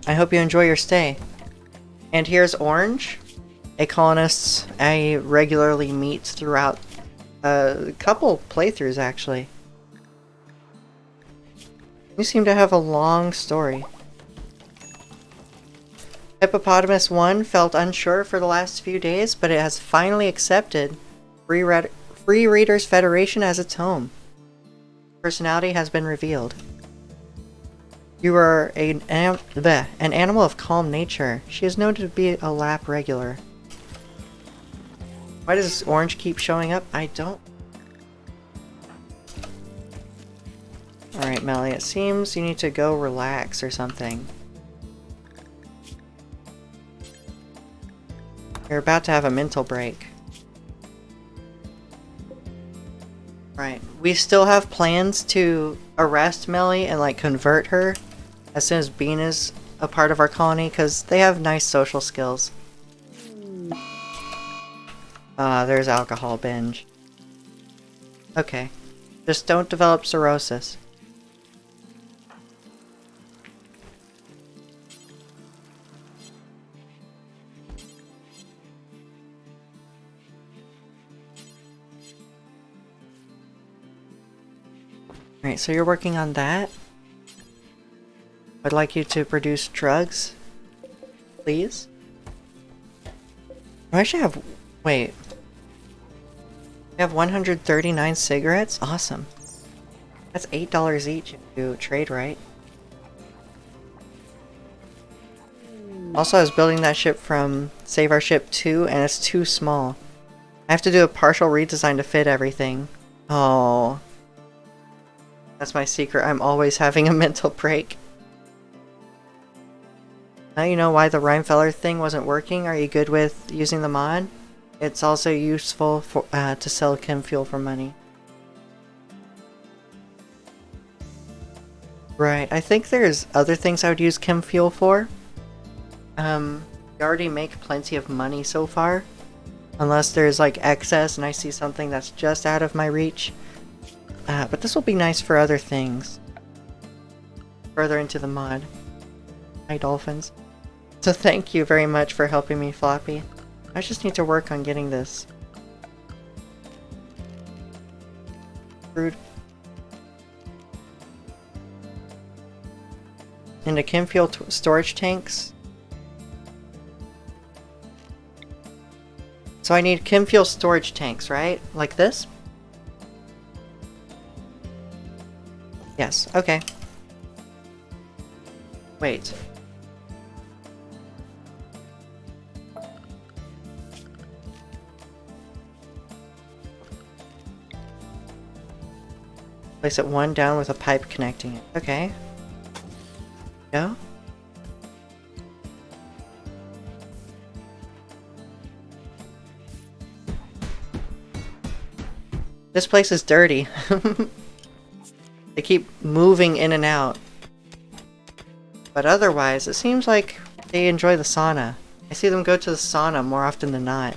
I hope you enjoy your stay. And here's Orange, a colonist I regularly meet throughout a couple playthroughs, actually. You seem to have a long story. Hippopotamus 1 felt unsure for the last few days, but it has finally accepted Free Readers Federation as its home. Personality has been revealed. You are an animal of calm nature. She is known to be a lap regular. Why does Orange keep showing up? I don't... Alright, Melly, it seems you need to go relax or something. You're about to have a mental break. Right. We still have plans to arrest Melly and, like, convert her as soon as Bean is a part of our colony, because they have nice social skills. There's alcohol binge. Okay. Just don't develop cirrhosis. Alright, so you're working on that. I'd like you to produce drugs, please. I should have... Wait. We have 139 cigarettes? Awesome. That's $8 each if you trade right. Also, I was building that ship from Save Our Ship 2, and it's too small. I have to do a partial redesign to fit everything. Oh. That's my secret. I'm always having a mental break. Now you know why the Rhymefeller thing wasn't working. Are you good with using the mod? It's also useful for to sell chem fuel for money. Right, I think there's other things I would use chem fuel for. We already make plenty of money so far. Unless there's like excess and I see something that's just out of my reach. But this will be nice for other things. Further into the mod. Hi, dolphins. So thank you very much for helping me, Floppy. I just need to work on getting this. Rude. Into chem fuel storage tanks. So I need chem fuel storage tanks, right? Like this? Yes, okay. Wait. Place it one down with a pipe connecting it. Okay. Go. This place is dirty. They keep moving in and out. But otherwise, it seems like they enjoy the sauna. I see them go to the sauna more often than not.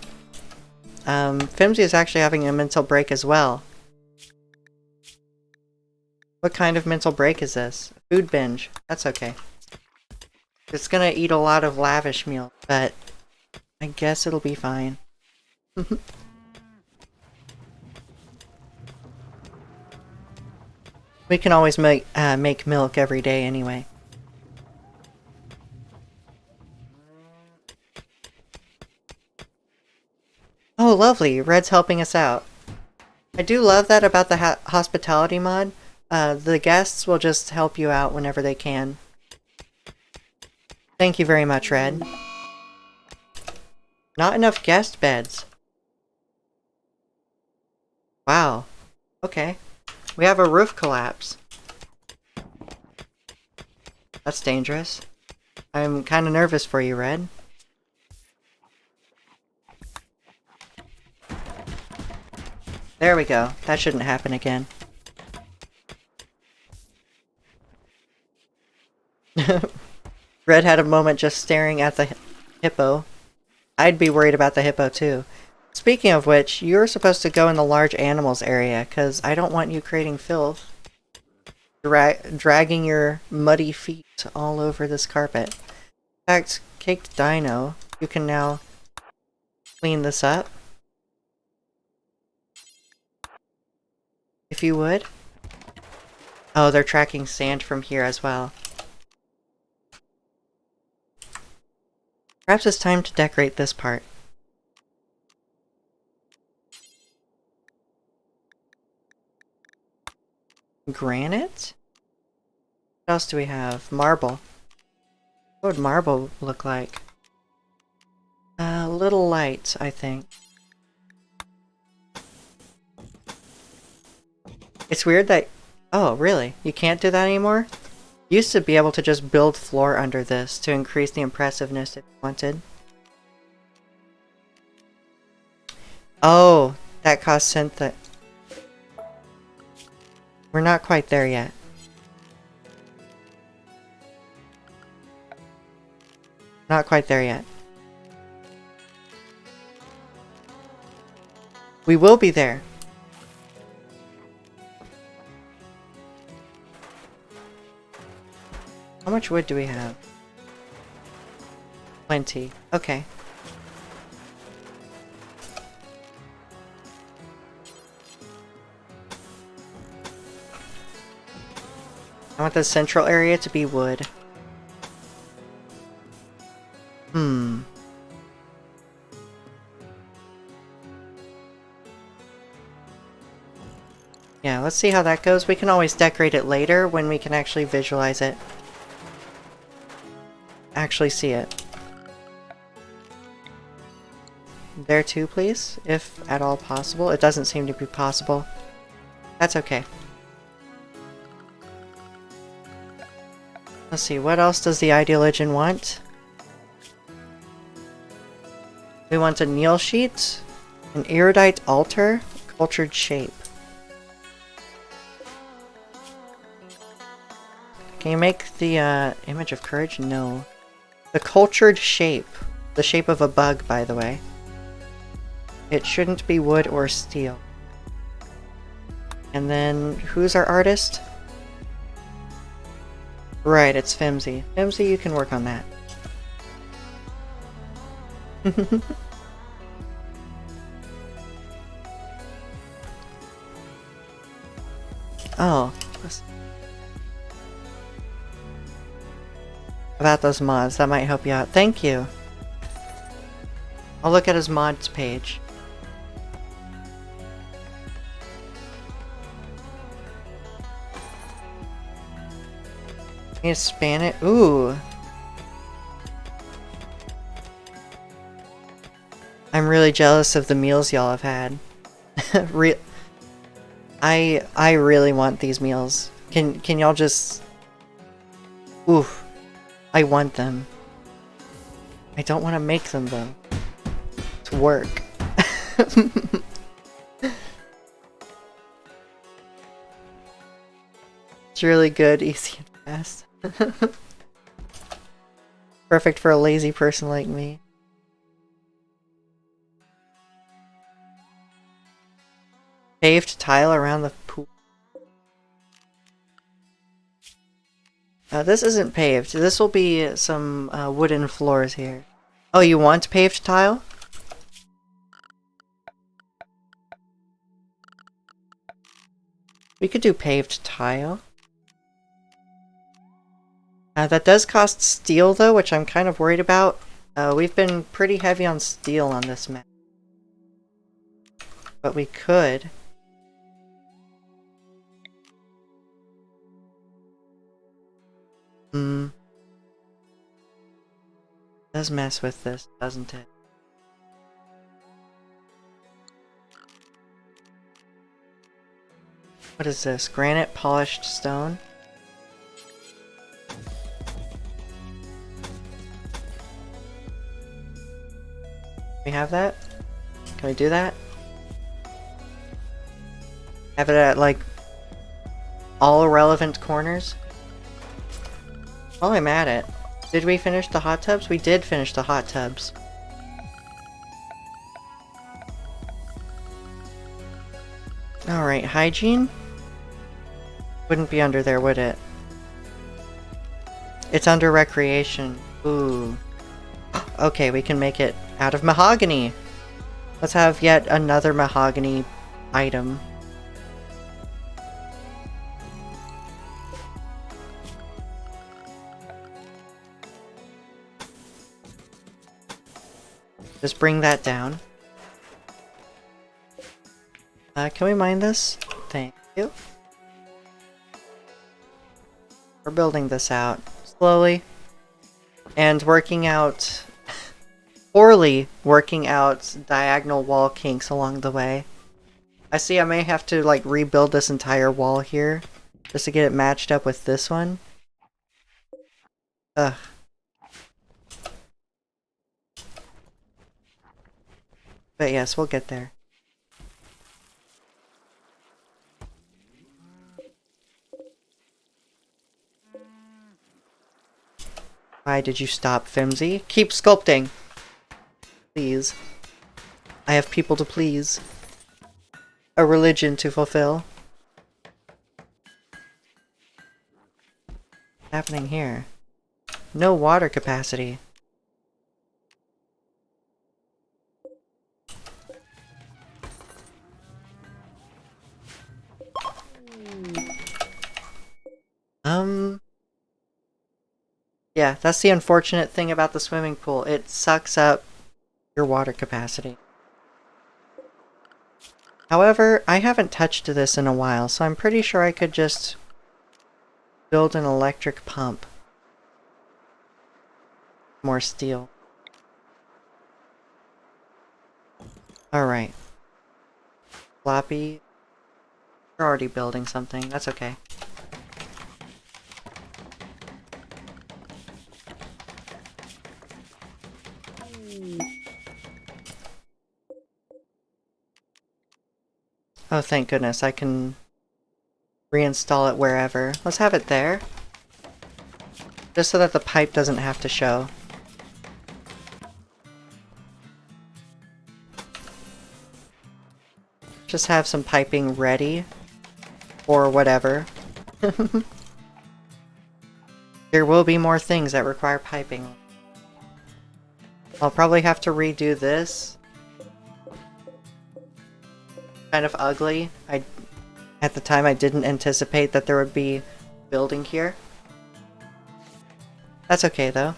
Fimsy is actually having a mental break as well. What kind of mental break is this? Food binge. That's okay. It's gonna eat a lot of lavish meal, but I guess it'll be fine. We can always make milk every day anyway. Oh, lovely. Red's helping us out. I do love that about the hospitality mod. The guests will just help you out whenever they can. Thank you very much, Red. Not enough guest beds. Wow. Okay. We have a roof collapse. That's dangerous. I'm kind of nervous for you, Red. There we go. That shouldn't happen again. Red had a moment just staring at the hippo. I'd be worried about the hippo too. Speaking of which, you're supposed to go in the large animals area, because I don't want you creating filth. Dragging your muddy feet all over this carpet. In fact, Caked Dino, you can now clean this up. If you would. Oh, they're tracking sand from here as well. Perhaps it's time to decorate this part. Granite? What else do we have? Marble. What would marble look like? A little light, I think. It's weird that... Oh, really? You can't do that anymore? You used to be able to just build floor under this to increase the impressiveness if you wanted. Oh, that cost synth. We're not quite there yet. Not quite there yet. We will be there. How much wood do we have? Plenty. Okay. I want the central area to be wood. Yeah, let's see how that goes. We can always decorate it later when we can actually visualize it. Actually see it. There too, please, if at all possible. It doesn't seem to be possible. That's okay. Let's see, what else does the Ideologian want? We want a kneel sheet, an erudite altar, cultured shape. Can you make the image of courage? No. The cultured shape. The shape of a bug, by the way. It shouldn't be wood or steel. And then, who's our artist? Right, it's Fimsy. Fimsy, you can work on that. Oh. About those mods, that might help you out. Thank you. I'll look at his mods page. Can you span it? Ooh. I'm really jealous of the meals y'all have had. I really want these meals. Can y'all just... Oof. I want them. I don't want to make them though. It's work. It's really good, easy and fast. Perfect for a lazy person like me. Paved tile around the pool. This isn't paved. This will be some wooden floors here. Oh, you want paved tile? We could do paved tile. That does cost steel though, which I'm kind of worried about. We've been pretty heavy on steel on this map. But we could. Does mess with this, doesn't it? What is this? Granite polished stone? We have that? Can we do that? Have it at, like, all relevant corners? While I'm at it, did we finish the hot tubs? We did finish the hot tubs. Alright, hygiene? Wouldn't be under there, would it? It's under recreation. Ooh. Okay, we can make it out of mahogany. Let's have yet another mahogany item. Just bring that down. Can we mine this? Thank you. We're building this out slowly and working out poorly working out diagonal wall kinks along the way. I see I may have to like rebuild this entire wall here just to get it matched up with this one. Ugh. But yes, we'll get there. Why did you stop, Fimsy? Keep sculpting! Please. I have people to please. A religion to fulfill. What's happening here? No water capacity. Yeah, that's the unfortunate thing about the swimming pool. It sucks up your water capacity. However, I haven't touched this in a while, so I'm pretty sure I could just build an electric pump. More steel. Alright. Floppy. You're already building something. That's okay. Oh, thank goodness. I can reinstall it wherever. Let's have it there. Just so that the pipe doesn't have to show. Just have some piping ready. Or whatever. There will be more things that require piping. I'll probably have to redo this. Kind of ugly. At the time I didn't anticipate that there would be building here. That's okay though.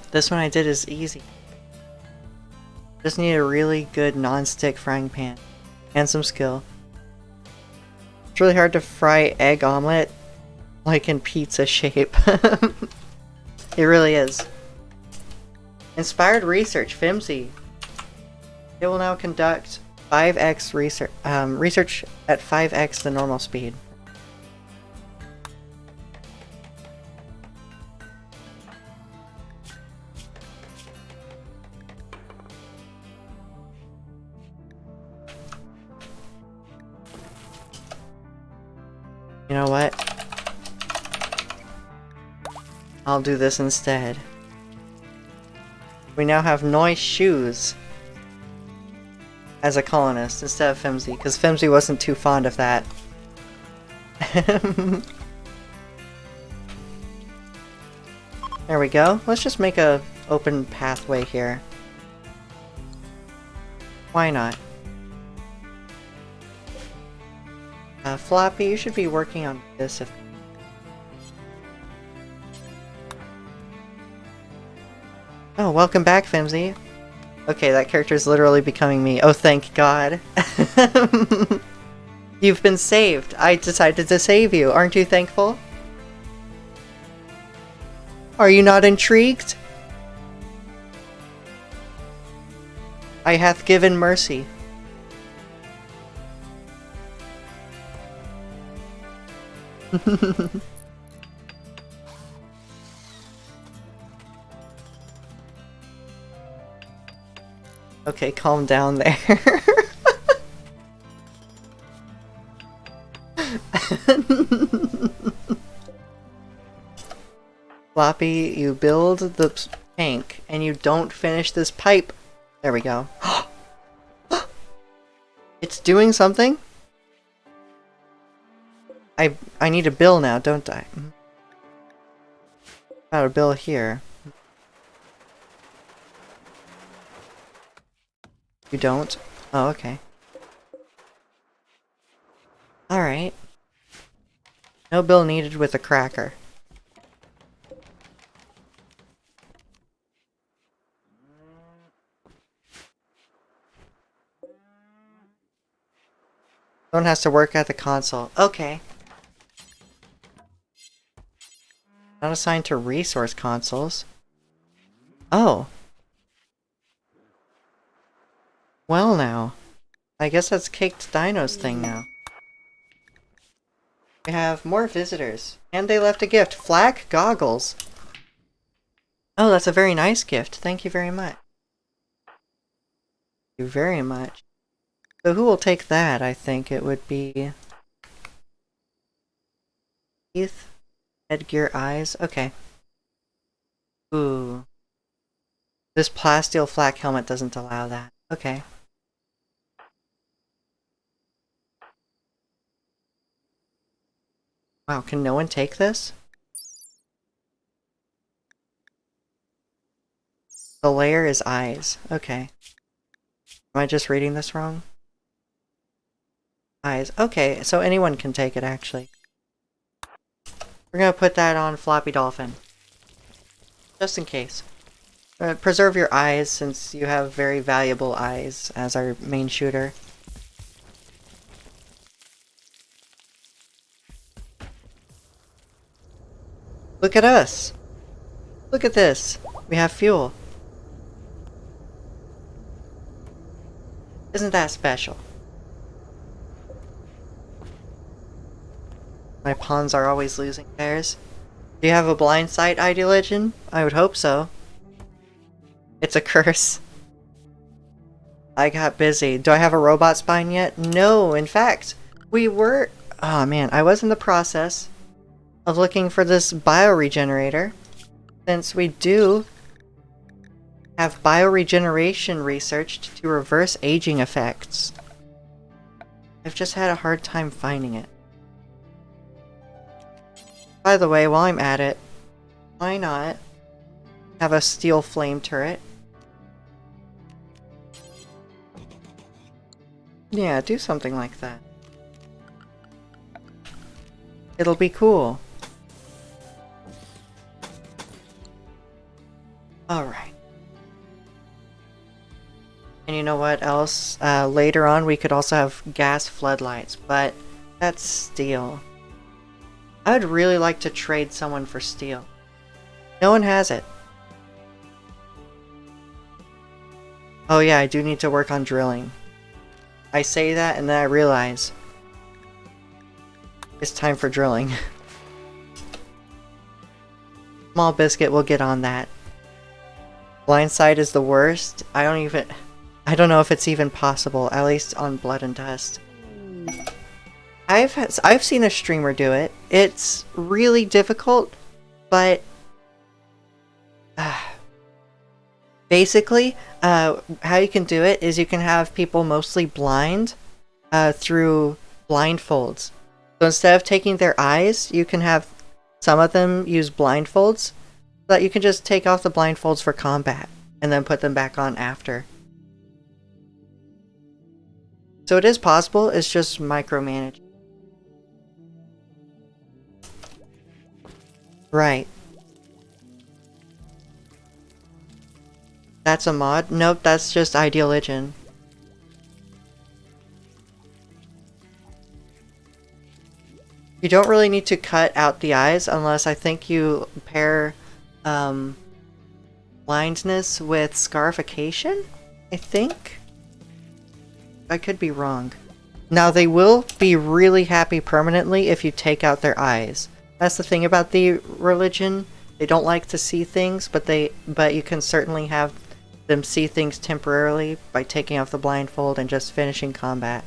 This one I did is easy. Just need a really good non-stick frying pan. And some skill. It's really hard to fry egg omelet like in pizza shape. It really is. Inspired research, Fimsy. It will now conduct 5x research at 5x the normal speed. You know what? I'll do this instead. We now have Noise Shoes as a colonist instead of Fimsy, because Fimsy wasn't too fond of that. There we go. Let's just make a open pathway here. Why not? Floppy, you should be working on this if... Oh, welcome back, Fimsy. Okay, that character is literally becoming me. Oh, thank God. You've been saved. I decided to save you. Aren't you thankful? Are you not intrigued? I hath given mercy. Okay, calm down there. Floppy, you build the tank and you don't finish this pipe. There we go. It's doing something? I need a bill now, don't I? Got a bill here. You don't? Oh, okay. Alright. No bill needed with a cracker. Someone has to work at the console. Okay. Not assigned to resource consoles. Oh. Well now. I guess that's Caked Dino's thing now. We have more visitors. And they left a gift. Flak goggles. Oh, that's a very nice gift. Thank you very much. Thank you very much. So who will take that? I think it would be... Teeth? Headgear, eyes? Okay. Ooh. This plasteel flak helmet doesn't allow that. Okay. Wow, can no one take this? The layer is eyes. Okay. Am I just reading this wrong? Eyes. Okay, so anyone can take it, actually. We're gonna put that on Floppy Dolphin. Just in case. Preserve your eyes, since you have very valuable eyes as our main shooter. Look at us! Look at this! We have fuel. Isn't that special? My pawns are always losing theirs. Do you have a blind sight, Ideologian? I would hope so. It's a curse. I got busy. Do I have a robot spine yet? No, in fact, we were... Oh man, I was in the process of looking for this bioregenerator, since we do have bioregeneration researched to reverse aging effects. I've just had a hard time finding it. By the way, while I'm at it, why not have a steel flame turret? Yeah, do something like that. It'll be cool. Alright. And you know what else? Later on we could also have gas floodlights, but that's steel. I would really like to trade someone for steel. No one has it. Oh yeah, I do need to work on drilling. I say that and then I realize it's time for drilling. Small Biscuit will get on that. Blindside is the worst. I don't know if it's even possible, at least on Blood and Dust. I've seen a streamer do it. It's really difficult, but basically, how you can do it is you can have people mostly blind through blindfolds. So instead of taking their eyes, you can have some of them use blindfolds, so that you can just take off the blindfolds for combat and then put them back on after. So it is possible, it's just micromanaged. Right. That's a mod? Nope, that's just Ideologian. You don't really need to cut out the eyes unless I think you pair blindness with scarification? I think? I could be wrong. Now they will be really happy permanently if you take out their eyes. That's the thing about the religion. They don't like to see things, but you can certainly have them see things temporarily by taking off the blindfold and just finishing combat.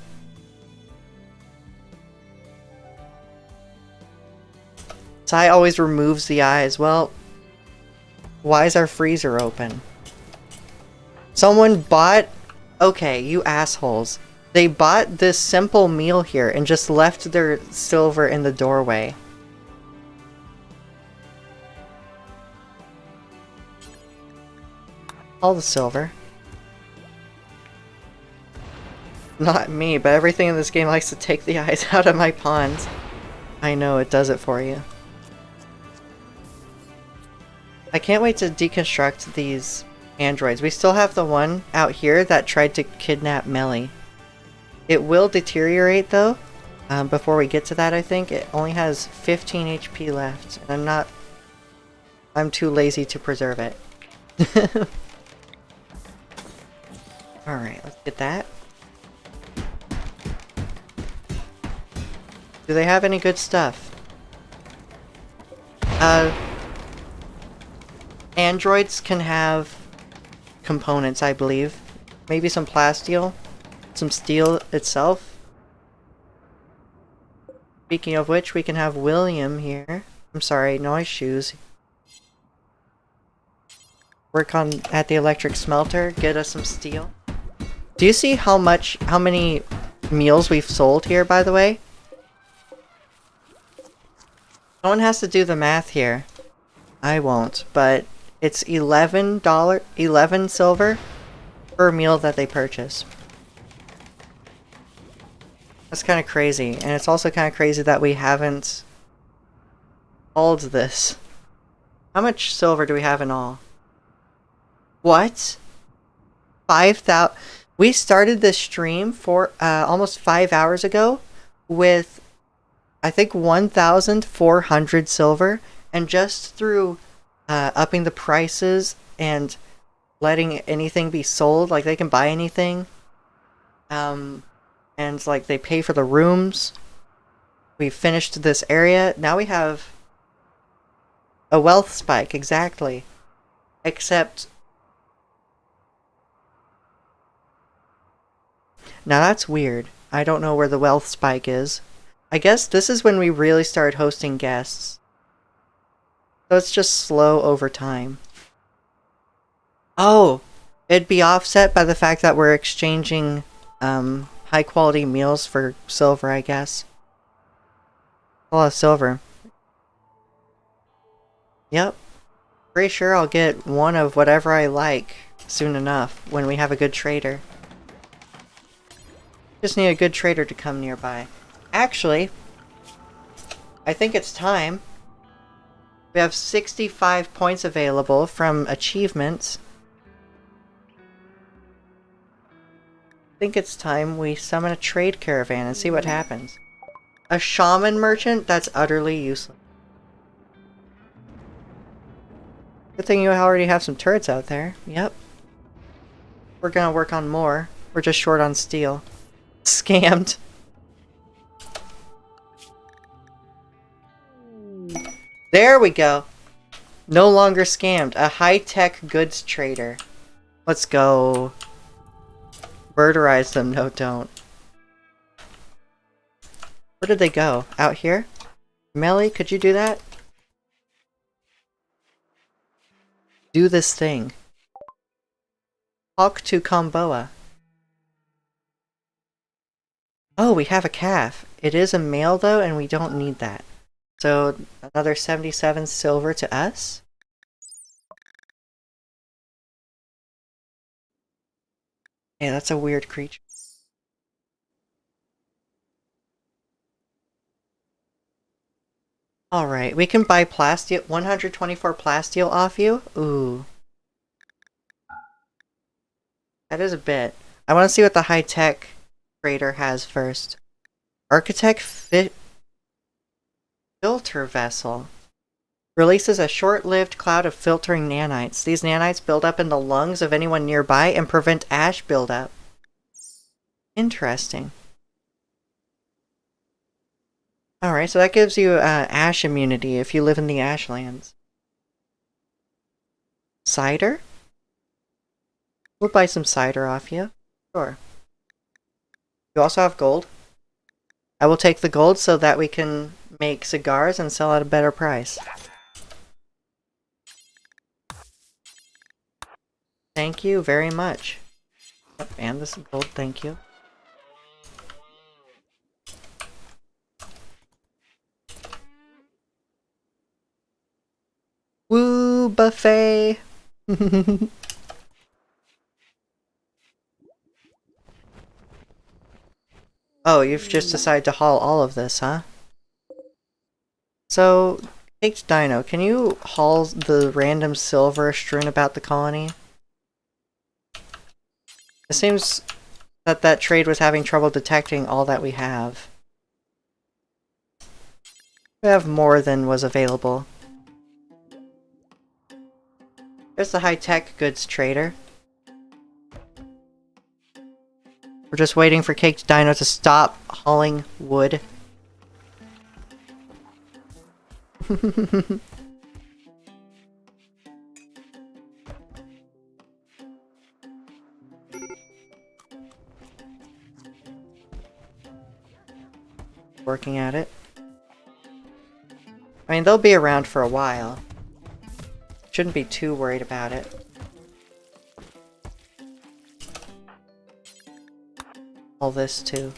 Sai always removes the eyes. Well, why is our freezer open? Someone bought... Okay, you assholes. They bought this simple meal here and just left their silver in the doorway. All the silver. Not me, but everything in this game likes to take the eyes out of my pawns. I know, it does it for you. I can't wait to deconstruct these androids. We still have the one out here that tried to kidnap Melly. It will deteriorate though, before we get to that I think. It only has 15 HP left, and I'm too lazy to preserve it. Alright, let's get that. Do they have any good stuff? Androids can have components, I believe. Maybe some plasteel, some steel itself. Speaking of which, we can have William here. I'm sorry, no shoes. Work on at the electric smelter, get us some steel. Do you see how many meals we've sold here, by the way? No one has to do the math here. I won't, but it's $11 silver per meal that they purchase. That's kind of crazy, and it's also kind of crazy that we haven't hauled this. How much silver do we have in all? What? 5,000? We started this stream for almost 5 hours ago with, I think, 1,400 silver, and just through upping the prices and letting anything be sold, like they can buy anything, and like they pay for the rooms. We finished this area. Now we have a wealth spike, exactly. Except now that's weird. I don't know where the wealth spike is. I guess this is when we really start hosting guests. So it's just slow over time. Oh! It'd be offset by the fact that we're exchanging high quality meals for silver, I guess. A lot of silver. Yep. Pretty sure I'll get one of whatever I like soon enough when we have a good trader. Just need a good trader to come nearby. Actually, I think it's time. We have 65 points available from achievements. I think it's time we summon a trade caravan and see what happens. A shaman merchant? That's utterly useless. Good thing you already have some turrets out there. Yep. We're gonna work on more. We're just short on steel. Scammed. There we go. No longer scammed. A high-tech goods trader. Let's go. Murderize them. No, don't. Where did they go? Out here? Melly, could you do that? Do this thing. Talk to Comboa. Oh, we have a calf. It is a male though, and we don't need that. So, another 77 silver to us. Yeah, that's a weird creature. Alright, we can buy plasteel, 124 plasteel off you. Ooh. That is a bit. I want to see what the high-tech trader has first. Architect filter vessel. Releases a short-lived cloud of filtering nanites. These nanites build up in the lungs of anyone nearby and prevent ash buildup. Interesting. Alright, so that gives you ash immunity if you live in the ashlands. Cider? We'll buy some cider off you. Sure. You also have gold. I will take the gold so that we can make cigars and sell at a better price. Thank you very much. And this gold, thank you. buffet! Oh, you've just decided to haul all of this, huh? So, Baked Dino, can you haul the random silver strewn about the colony? It seems that that trade was having trouble detecting all that we have. We have more than was available. There's the high-tech goods trader. We're just waiting for Caked Dino to stop hauling wood. Working at it. I mean, they'll be around for a while. Shouldn't be too worried about it. All this too.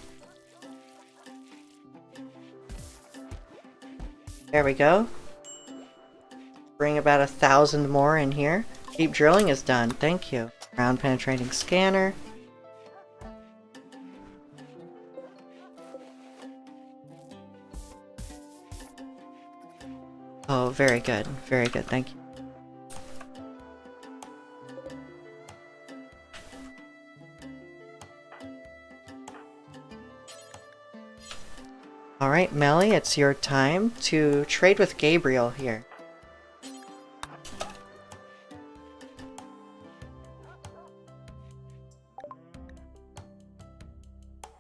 There we go. Bring about 1,000 more in here. Deep drilling is done, thank you. Ground penetrating scanner. Oh, very good, thank you. Alright, Melly, it's your time to trade with Gabriel here.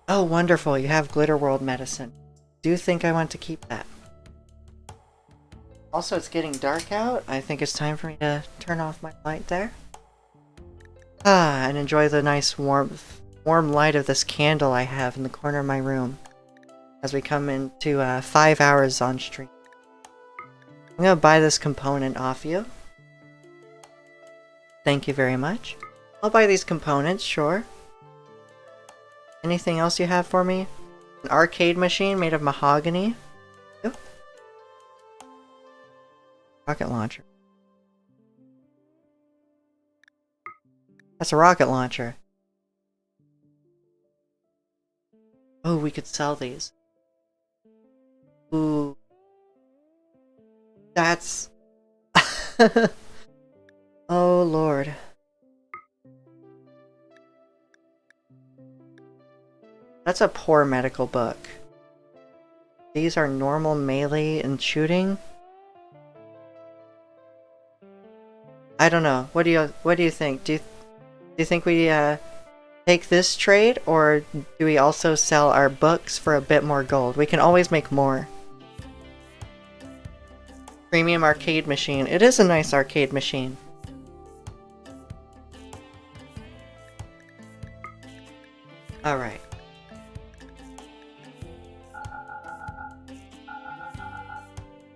Oh, wonderful, you have Glitter World medicine. Do you think I want to keep that? Also, it's getting dark out. I think it's time for me to turn off my light there. Ah, and enjoy the nice warm light of this candle I have in the corner of my room. As we come into 5 hours on stream. I'm gonna buy this component off you. Thank you very much. I'll buy these components, sure. Anything else you have for me? An arcade machine made of mahogany. Yep. Rocket launcher. That's a rocket launcher. Oh, we could sell these. Ooh. That's... Oh, Lord. That's a poor medical book. These are normal melee and shooting? I don't know. What do you think? Do you think we take this trade, or do we also sell our books for a bit more gold? We can always make more. Premium arcade machine. It is a nice arcade machine. Alright.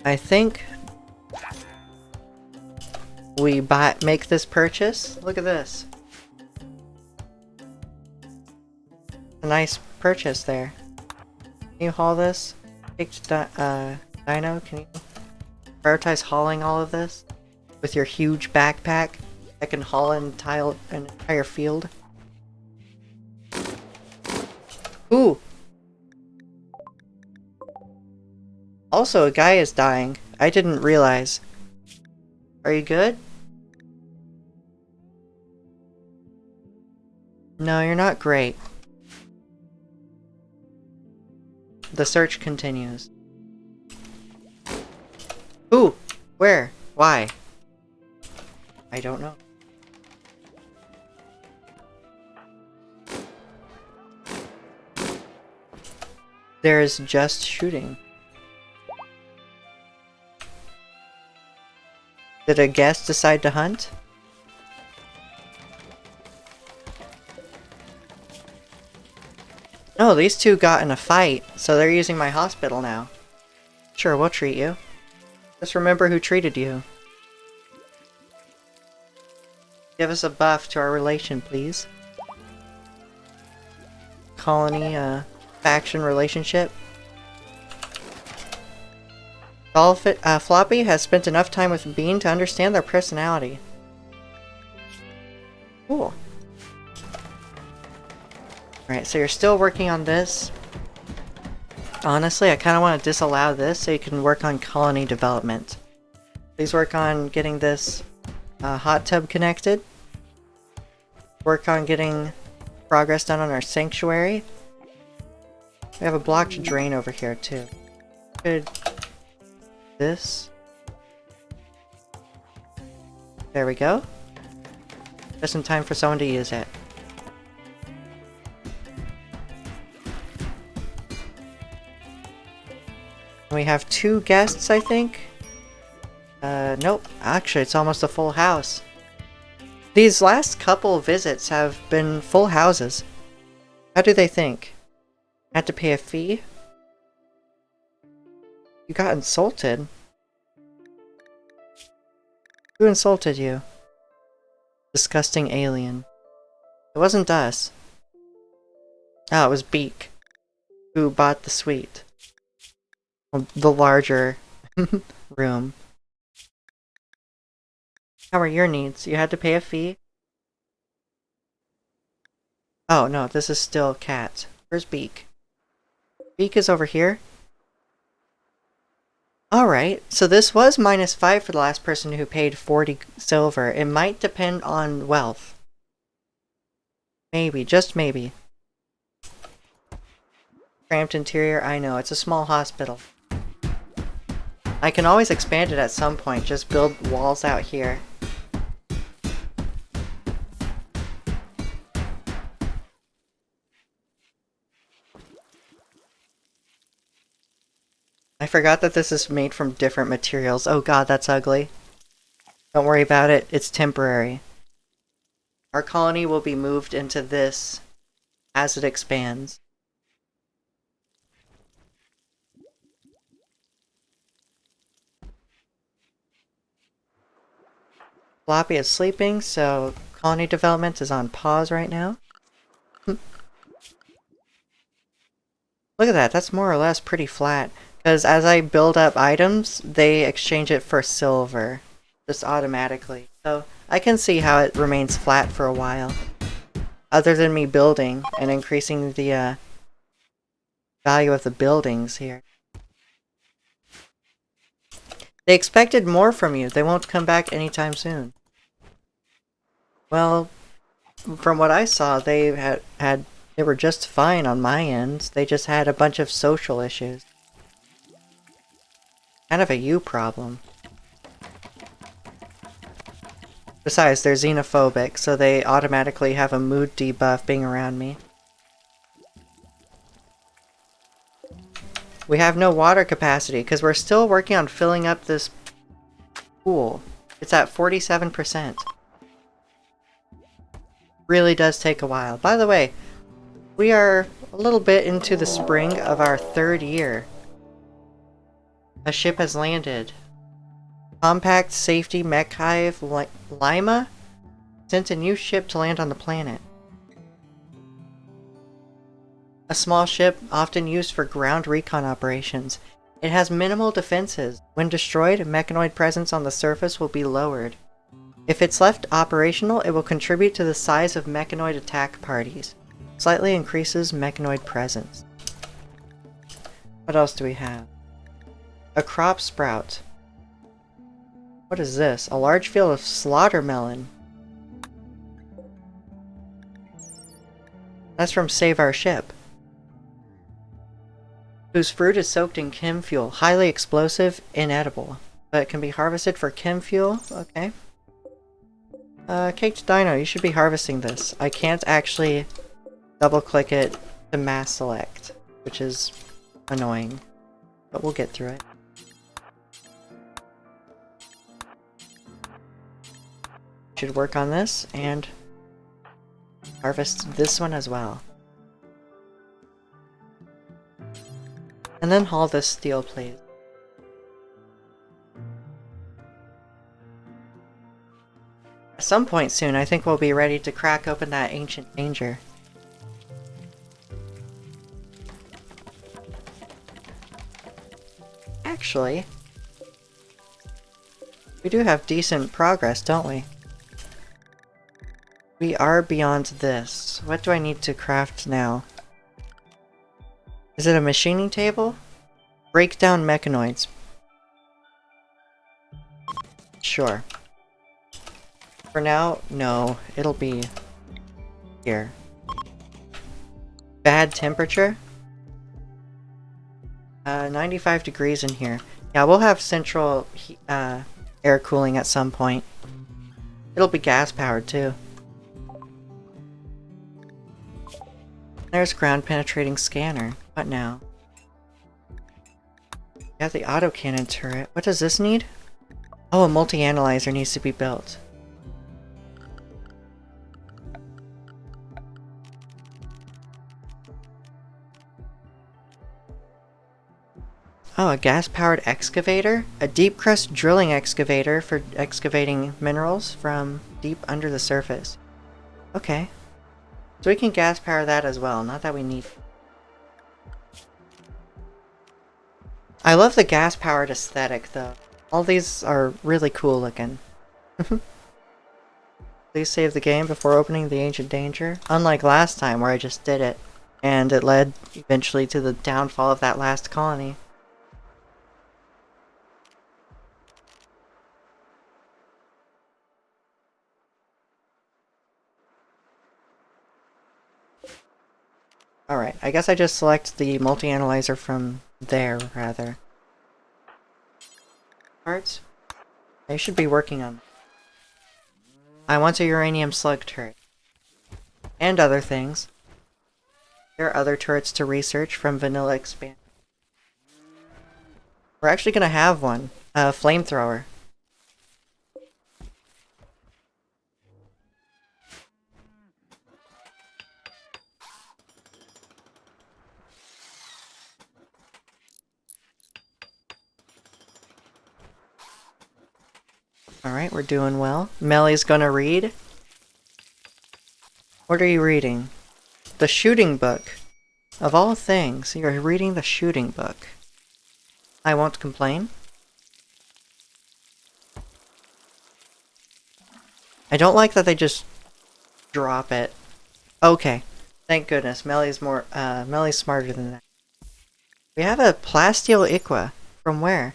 I think we make this purchase. Look at this. A nice purchase there. Can you haul this? Dino, can you prioritize hauling all of this? With your huge backpack that can haul an entire field? Ooh! Also, a guy is dying. I didn't realize. Are you good? No, you're not great. The search continues. Who? Where? Why? I don't know. There's just shooting. Did a guest decide to hunt? No, these two got in a fight, so they're using my hospital now. Sure, we'll treat you. Just remember who treated you. Give us a buff to our relation, please. Colony, faction relationship. Floppy has spent enough time with Bean to understand their personality. Cool. Alright, so you're still working on this. Honestly, I kind of want to disallow this so you can work on colony development. Please work on getting this hot tub connected. Work on getting progress done on our sanctuary. We have a blocked drain over here too. Good. This. There we go. Just in time for someone to use it. We have 2 guests, I think. Nope. Actually, it's almost a full house. These last couple visits have been full houses. How do they think? Had to pay a fee? You got insulted? Who insulted you? Disgusting alien. It wasn't us. Oh, it was Beak, who bought the suite. The larger room. How are your needs? You had to pay a fee? Oh, no, this is still Cat. Where's Beak? Beak is over here. Alright, so this was -5 for the last person who paid 40 silver. It might depend on wealth. Maybe, just maybe. Cramped interior, I know, it's a small hospital. I can always expand it at some point, just build walls out here. I forgot that this is made from different materials. Oh god, that's ugly. Don't worry about it, it's temporary. Our colony will be moved into this as it expands. Floppy is sleeping, so colony development is on pause right now. Look at that, that's more or less pretty flat. Because as I build up items, they exchange it for silver. Just automatically. So I can see how it remains flat for a while. Other than me building and increasing the value of the buildings here. They expected more from you. They won't come back anytime soon. Well, from what I saw, they they were just fine on my end. They just had a bunch of social issues. Kind of a you problem. Besides, they're xenophobic, so they automatically have a mood debuff being around me. We have no water capacity, because we're still working on filling up this pool. It's at 47%. Really does take a while. By the way, we are a little bit into the spring of our 3rd year. A ship has landed. Compact Safety Mech Hive Lima sent a new ship to land on the planet. A small ship often used for ground recon operations. It has minimal defenses. When destroyed, mechanoid presence on the surface will be lowered. If it's left operational, it will contribute to the size of mechanoid attack parties. Slightly increases mechanoid presence. What else do we have? A crop sprout. What is this? A large field of slaughter melon. That's from Save Our Ship. Whose fruit is soaked in chem fuel. Highly explosive, inedible. But it can be harvested for chem fuel. Okay. Caked Dino, you should be harvesting this. I can't actually double click it to mass select, which is annoying. But we'll get through it. Should work on this and harvest this one as well. And then haul this steel, please. At some point soon, I think we'll be ready to crack open that ancient danger. Actually, We do have decent progress, don't we? We are beyond this. What do I need to craft now? Is it a machining table? Break down mechanoids. Sure. For now, no. It'll be here. Bad temperature? 95 degrees in here. Yeah, we'll have central air cooling at some point. It'll be gas powered too. There's ground penetrating scanner. What now? We have the autocannon turret. What does this need? Oh, a multi-analyzer needs to be built. Oh, a gas-powered excavator? A deep crust drilling excavator for excavating minerals from deep under the surface. Okay. So we can gas power that as well, not that we need. I love the gas-powered aesthetic though. All these are really cool looking. Please save the game before opening the Ancient Danger. Unlike last time where I just did it, and it led eventually to the downfall of that last colony. Alright, I guess I just select the multi-analyzer from there, rather. Parts? I should be working on. I want a uranium slug turret. And other things. There are other turrets to research from Vanilla Expand. We're actually gonna have one. A flamethrower. Alright, we're doing well. Melly's gonna read. What are you reading? The shooting book. Of all things, you're reading the shooting book. I won't complain. I don't like that they just drop it. Okay. Thank goodness. Melly's smarter than that. We have a plasteel iqua. From where?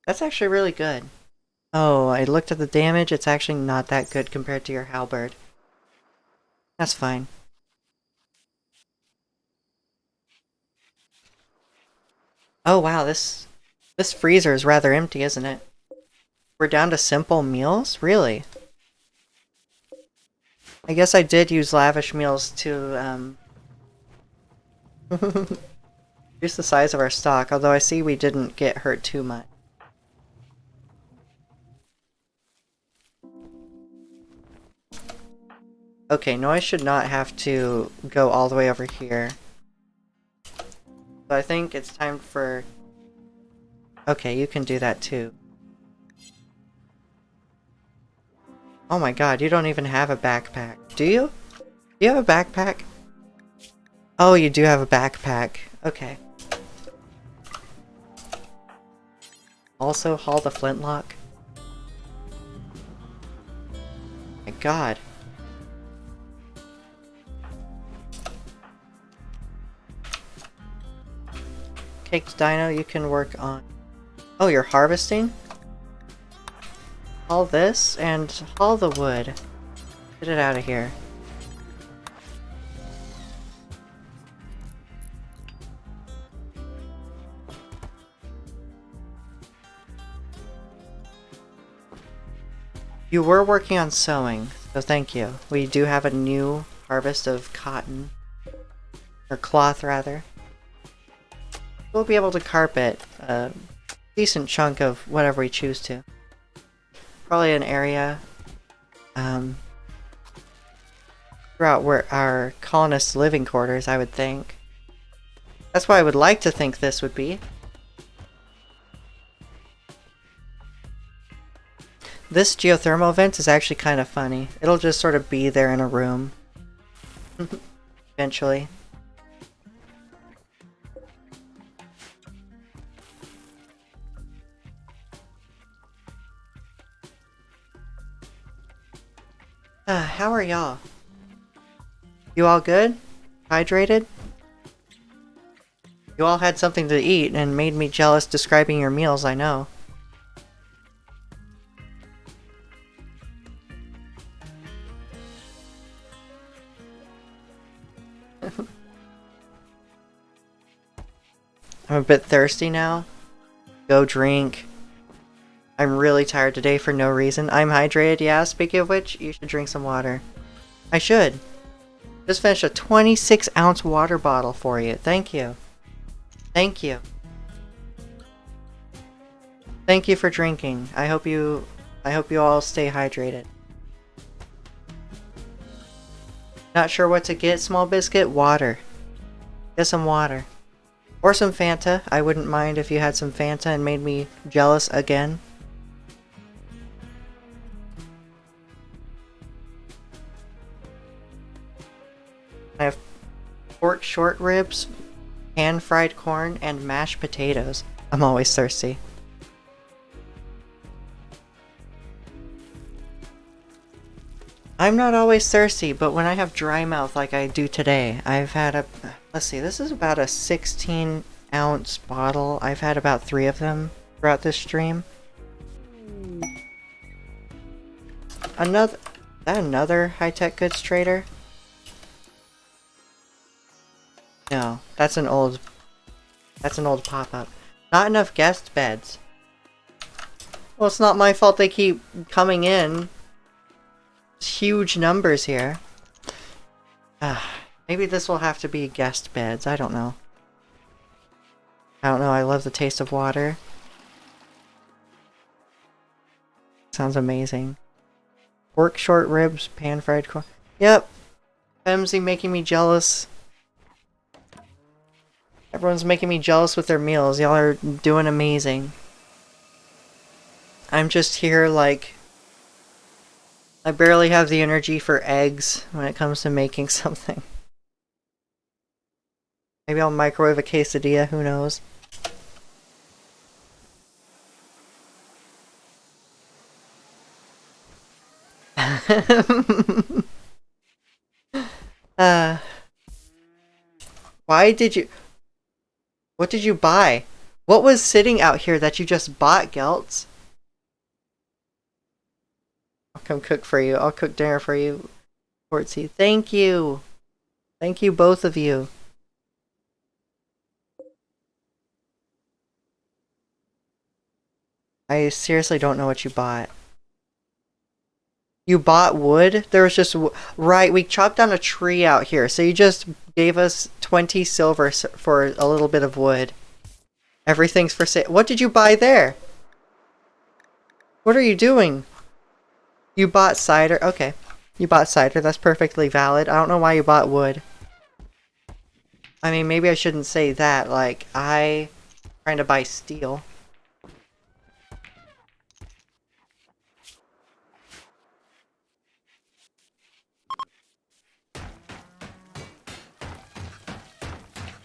That's actually really good. Oh, I looked at the damage. It's actually not that good compared to your halberd. That's fine. Oh wow, this freezer is rather empty, isn't it? We're down to simple meals? Really? I guess I did use lavish meals to, reduce the size of our stock, although I see we didn't get hurt too much. Okay, noise should not have to go all the way over here. So I think it's time for... Okay, you can do that too. Oh my god, you don't even have a backpack. Do you? Do you have a backpack? Oh, you do have a backpack. Okay. Also, haul the flintlock. My god. Caked Dino, you can work on... Oh, you're harvesting? Haul this, and haul the wood. Get it out of here. You were working on sewing, so thank you. We do have a new harvest of cotton. Or cloth, rather. We'll be able to carpet a decent chunk of whatever we choose to. Probably an area throughout where our colonists' living quarters, I would think. That's what I would like to think this would be. This geothermal vent is actually kind of funny. It'll just sort of be there in a room. Eventually. How are y'all? You all good? Hydrated? You all had something to eat and made me jealous describing your meals, I know. I'm a bit thirsty now. Go drink. I'm really tired today for no reason. I'm hydrated, yeah. Speaking of which, you should drink some water. I should. Just finished a 26-ounce water bottle for you. Thank you. Thank you. Thank you for drinking. I hope you all stay hydrated. Not sure what to get, small biscuit? Water. Get some water. Or some Fanta. I wouldn't mind if you had some Fanta and made me jealous again. I have pork short ribs, pan-fried corn, and mashed potatoes. I'm always thirsty. I'm not always thirsty, but when I have dry mouth like I do today, I've had a... Let's see, this is about a 16-ounce bottle. I've had about 3 of them throughout this stream. Another high-tech goods trader? No, that's an old pop-up. Not enough guest beds. Well, it's not my fault they keep coming in. Huge numbers here. Maybe this will have to be guest beds. I don't know. I love the taste of water. Sounds amazing. Pork short ribs, pan-fried corn. Yep. Femsy making me jealous. Everyone's making me jealous with their meals. Y'all are doing amazing. I'm just here like... I barely have the energy for eggs when it comes to making something. Maybe I'll microwave a quesadilla, who knows? Why did you... What did you buy? What was sitting out here that you just bought, Geltz? I'll come cook for you. I'll cook dinner for you, Portsy. Thank you. Thank you, both of you. I seriously don't know what you bought. You bought wood? There was just... Right, we chopped down a tree out here, so you just gave us 20 silver for a little bit of wood. Everything's for sale. What did you buy there? What are you doing? You bought cider? Okay. You bought cider. That's perfectly valid. I don't know why you bought wood. I mean, maybe I shouldn't say that. Like, I'm trying to buy steel.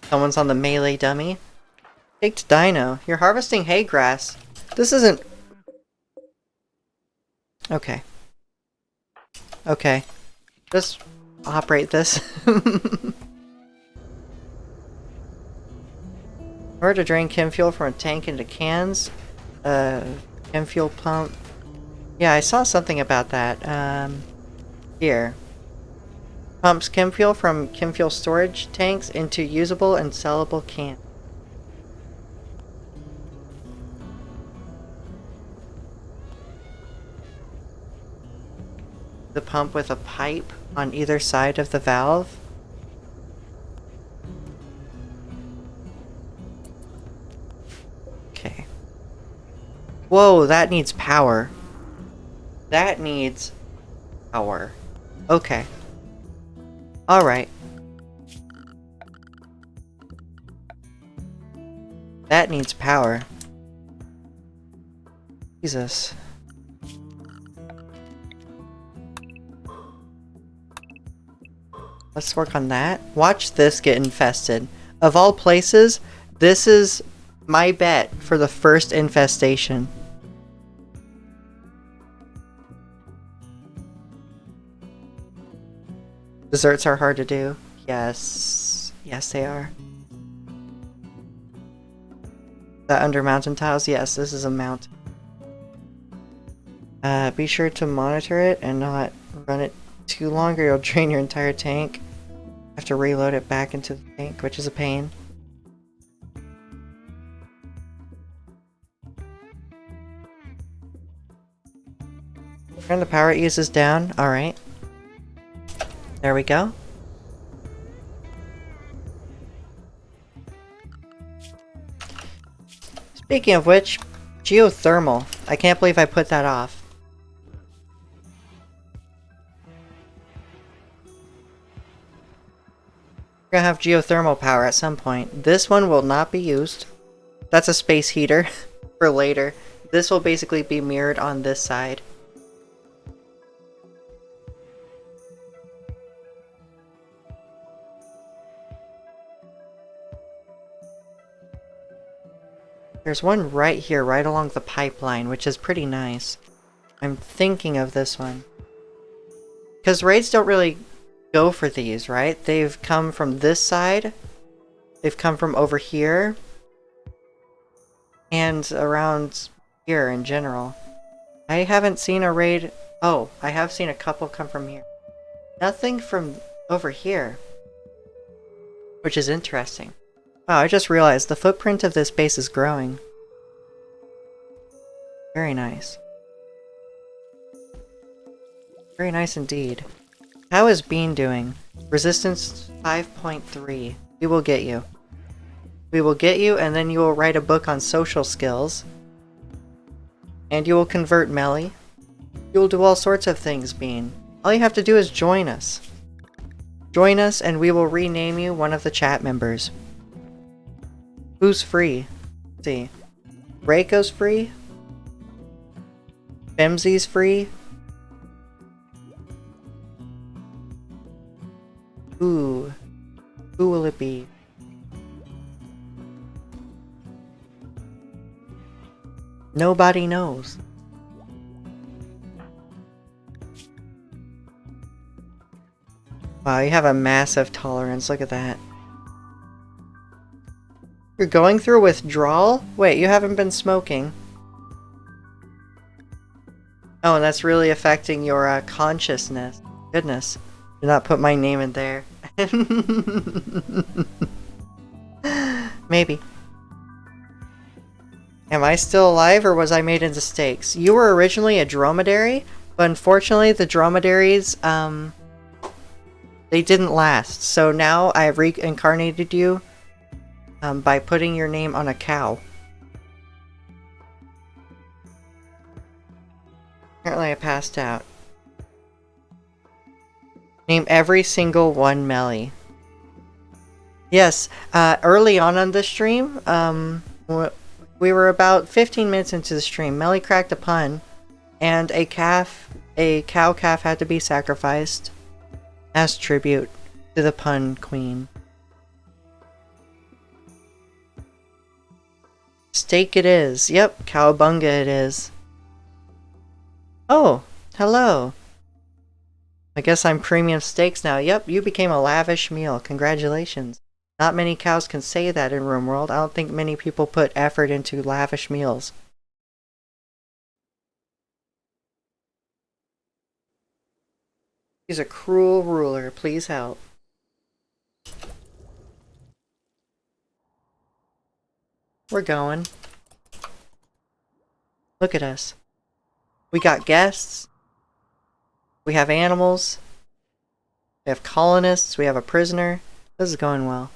Someone's on the melee dummy. Baked dino. You're harvesting hay grass. This isn't... Okay. Okay. Just operate this. Or to drain chem fuel from a tank into cans. Chem fuel pump. Yeah, I saw something about that. Here. Pumps chem fuel from chem fuel storage tanks into usable and sellable cans. The pump with a pipe on either side of the valve. Okay. Whoa, that needs power. That needs power. Okay. Alright. That needs power. Jesus. Let's work on that. Watch this get infested. Of all places, this is my bet for the first infestation. Desserts are hard to do. Yes. Yes, they are. That under mountain tiles? Yes, this is a mountain. Be sure to monitor it and not run it too long or you'll drain your entire tank. Have to reload it back into the tank, which is a pain. Turn the power it uses down. Alright. There we go. Speaking of which, geothermal. I can't believe I put that off. We're gonna have geothermal power at some point. This one will not be used. That's a space heater for later. This will basically be mirrored on this side. There's one right here, right along the pipeline, which is pretty nice. I'm thinking of this one. Because raids don't really go for these, right? They've come from this side. They've come from over here. And around here in general. I haven't seen a raid... Oh, I have seen a couple come from here. Nothing from over here. Which is interesting. Wow, I just realized the footprint of this base is growing. Very nice. Very nice indeed. How is Bean doing? Resistance 5.3. We will get you. We will get you, and then you will write a book on social skills. And you will convert Melly. You will do all sorts of things, Bean. All you have to do is join us. Join us, and we will rename you one of the chat members. Who's free? Let's see. Reiko's free? Femzi's free? Ooh. Who will it be? Nobody knows. Wow, you have a massive tolerance. Look at that. You're going through withdrawal? Wait, you haven't been smoking. Oh, and that's really affecting your consciousness. Goodness. Did not put my name in there. Maybe. Am I still alive or was I made into steaks? You were originally a dromedary, but unfortunately the dromedaries, they didn't last. So now I've reincarnated you by putting your name on a cow. Apparently I passed out. Name every single one Melly. Yes, early on the stream, we were about 15 minutes into the stream. Melly cracked a pun, and a cow calf had to be sacrificed as tribute to the pun queen. Steak it is. Yep, cowabunga it is. Oh, hello. I guess I'm premium steaks now. Yep, you became a lavish meal. Congratulations. Not many cows can say that in RimWorld. I don't think many people put effort into lavish meals. He's a cruel ruler. Please help. We're going. Look at us. We got guests. We have animals. We have colonists. We have a prisoner. This is going well.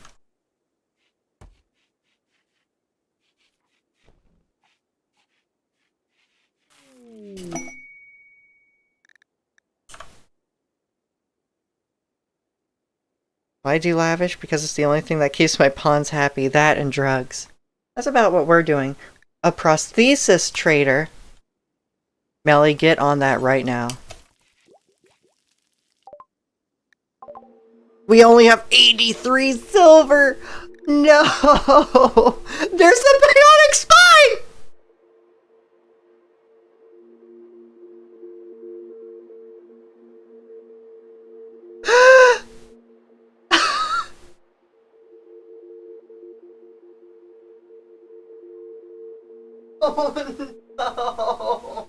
Why do lavish? Because it's the only thing that keeps my pawns happy. That and drugs. That's about what we're doing. A prosthesis trader. Melly, get on that right now. We only have 83 silver! No! There's the bionic spine! Oh no!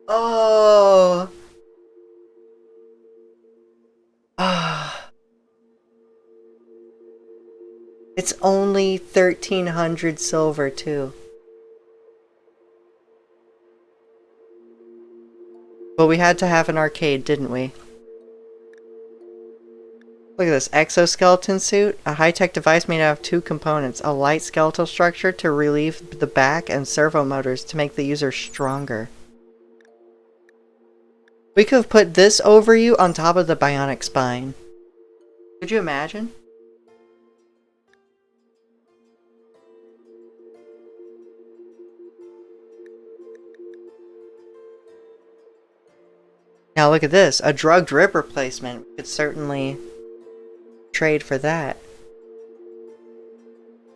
Oh! Ah. It's only 1,300 silver, too. But we had to have an arcade, didn't we? Look at this exoskeleton suit. A high-tech device made out of 2 components. A light skeletal structure to relieve the back and servo motors to make the user stronger. We could have put this over you on top of the bionic spine. Could you imagine? Now look at this. A drugged rib replacement. We could certainly trade for that.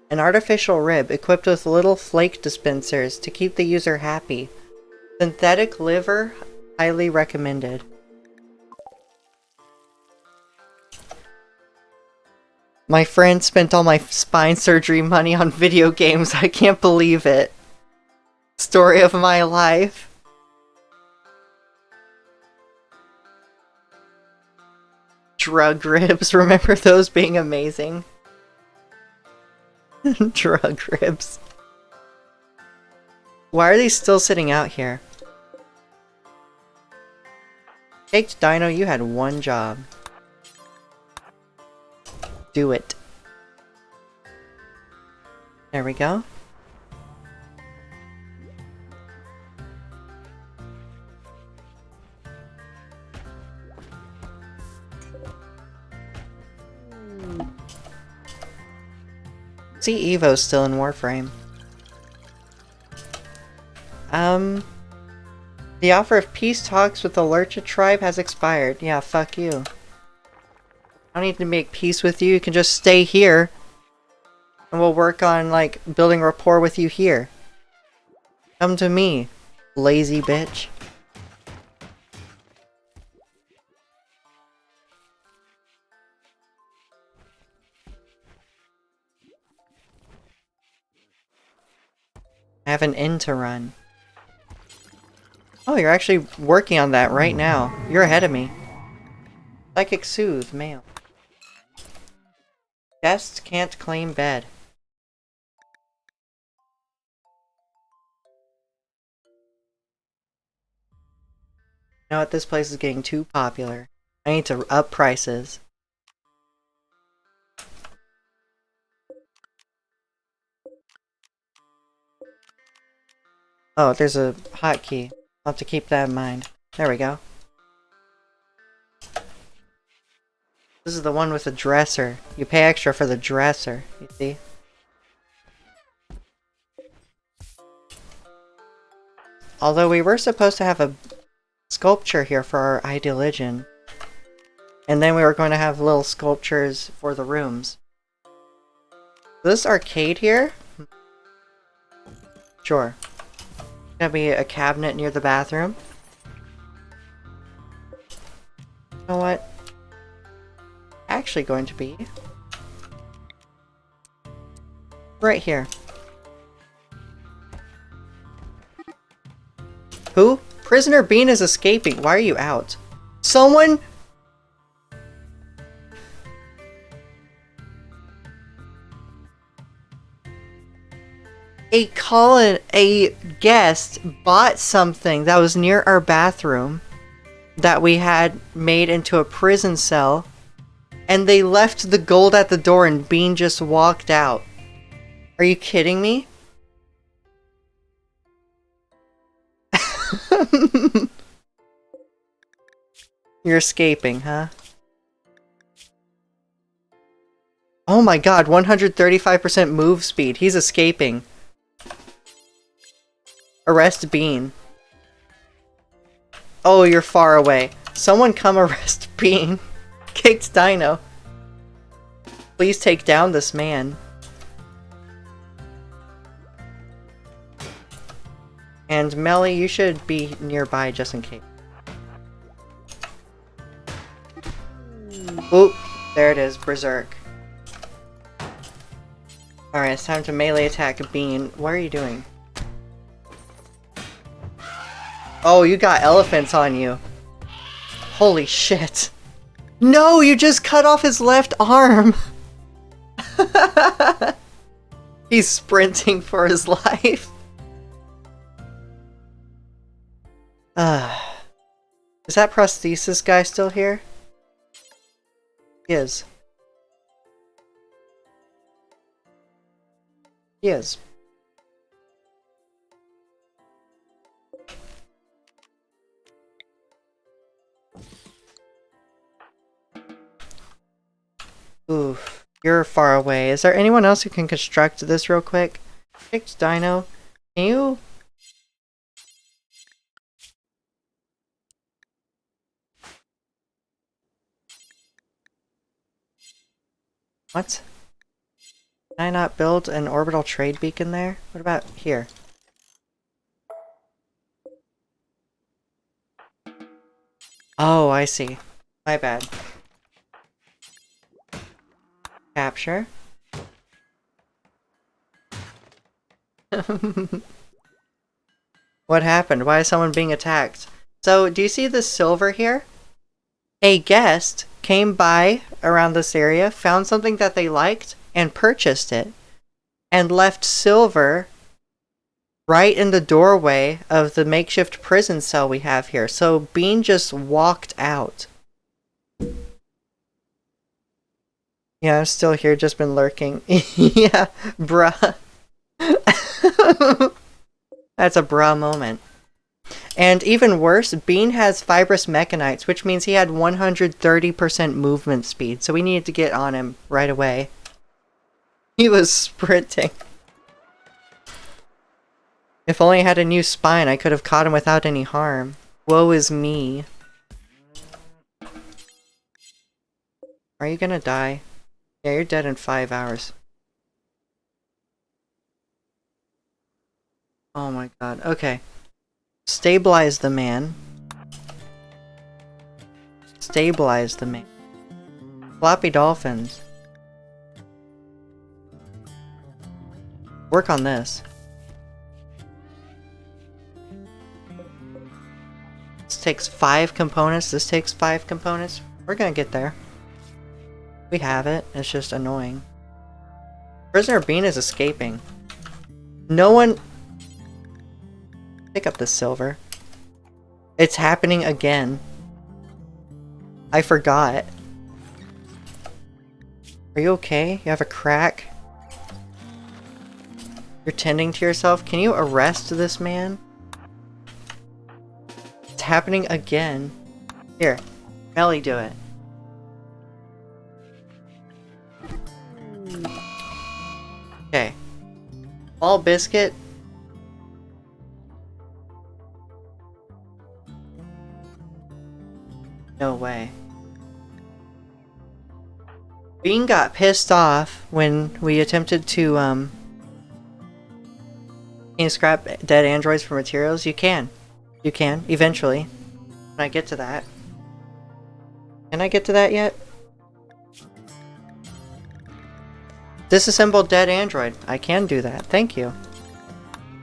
An artificial rib equipped with little flake dispensers to keep the user happy. Synthetic liver, highly recommended. My friend spent all my spine surgery money on video games. I can't believe it. Story of my life. Drug ribs, remember those being amazing? Drug ribs. Why are these still sitting out here? Caked Dino, you had one job. Do it. There we go. See, Evo's still in Warframe. The offer of peace talks with the Lurcha tribe has expired. Yeah, fuck you. I don't need to make peace with you. You can just stay here. And we'll work on, like, building rapport with you here. Come to me, lazy bitch. I have an inn to run. Oh, you're actually working on that right now. You're ahead of me. Psychic Soothe, male. Guest can't claim bed. You know what? This place is getting too popular. I need to up prices. Oh, there's a hotkey. I'll have to keep that in mind. There we go. This is the one with the dresser. You pay extra for the dresser, you see? Although we were supposed to have a sculpture here for our ideologian. And then we were going to have little sculptures for the rooms. This arcade here? Sure. Gonna be a cabinet near the bathroom. You know what? Actually going to be right here. Who? Prisoner Bean is escaping. Why are you out? Someone... A guest bought something that was near our bathroom that we had made into a prison cell, and they left the gold at the door and Bean just walked out. Are you kidding me? You're escaping, huh? Oh my god, 135% move speed. He's escaping. Arrest Bean. Oh, you're far away. Someone come arrest Bean. Caked Dino. Please take down this man. And Melly, you should be nearby just in case. Oop, there it is, Berserk. Alright, it's time to melee attack Bean. What are you doing? Oh, you got elephants on you. Holy shit. No, you just cut off his left arm! He's sprinting for his life. Is that prosthesis guy still here? He is. He is. Oof. You're far away. Is there anyone else who can construct this real quick? Fix Dino. Can you... What? Can I not build an orbital trade beacon there? What about here? Oh, I see. My bad. Capture. What happened? Why is someone being attacked? So, do you see the silver here? A guest came by around this area, found something that they liked, and purchased it. And left silver right in the doorway of the makeshift prison cell we have here. So Bean just walked out. Yeah, I'm still here, just been lurking. Yeah, bruh. That's a bruh moment. And even worse, Bean has fibrous mechanites, which means he had 130% movement speed, so we needed to get on him right away. He was sprinting. If only I had a new spine, I could have caught him without any harm. Woe is me. Are you gonna die? Yeah, you're dead in 5 hours. Oh my god. Okay. Stabilize the man. Stabilize the man. Floppy dolphins. Work on this. This takes 5 components. This takes 5 components. We're gonna get there. We have it. It's just annoying. Prisoner Bean is escaping. No one... Pick up the silver. It's happening again. I forgot. Are you okay? You have a crack? You're tending to yourself? Can you arrest this man? It's happening again. Here. Melly, do it. Okay. All biscuit. No way. Bean got pissed off when we attempted to, can you scrap dead androids for materials? You can. You can, eventually. When I get to that. Can I get to that yet? Disassemble dead android. I can do that. Thank you.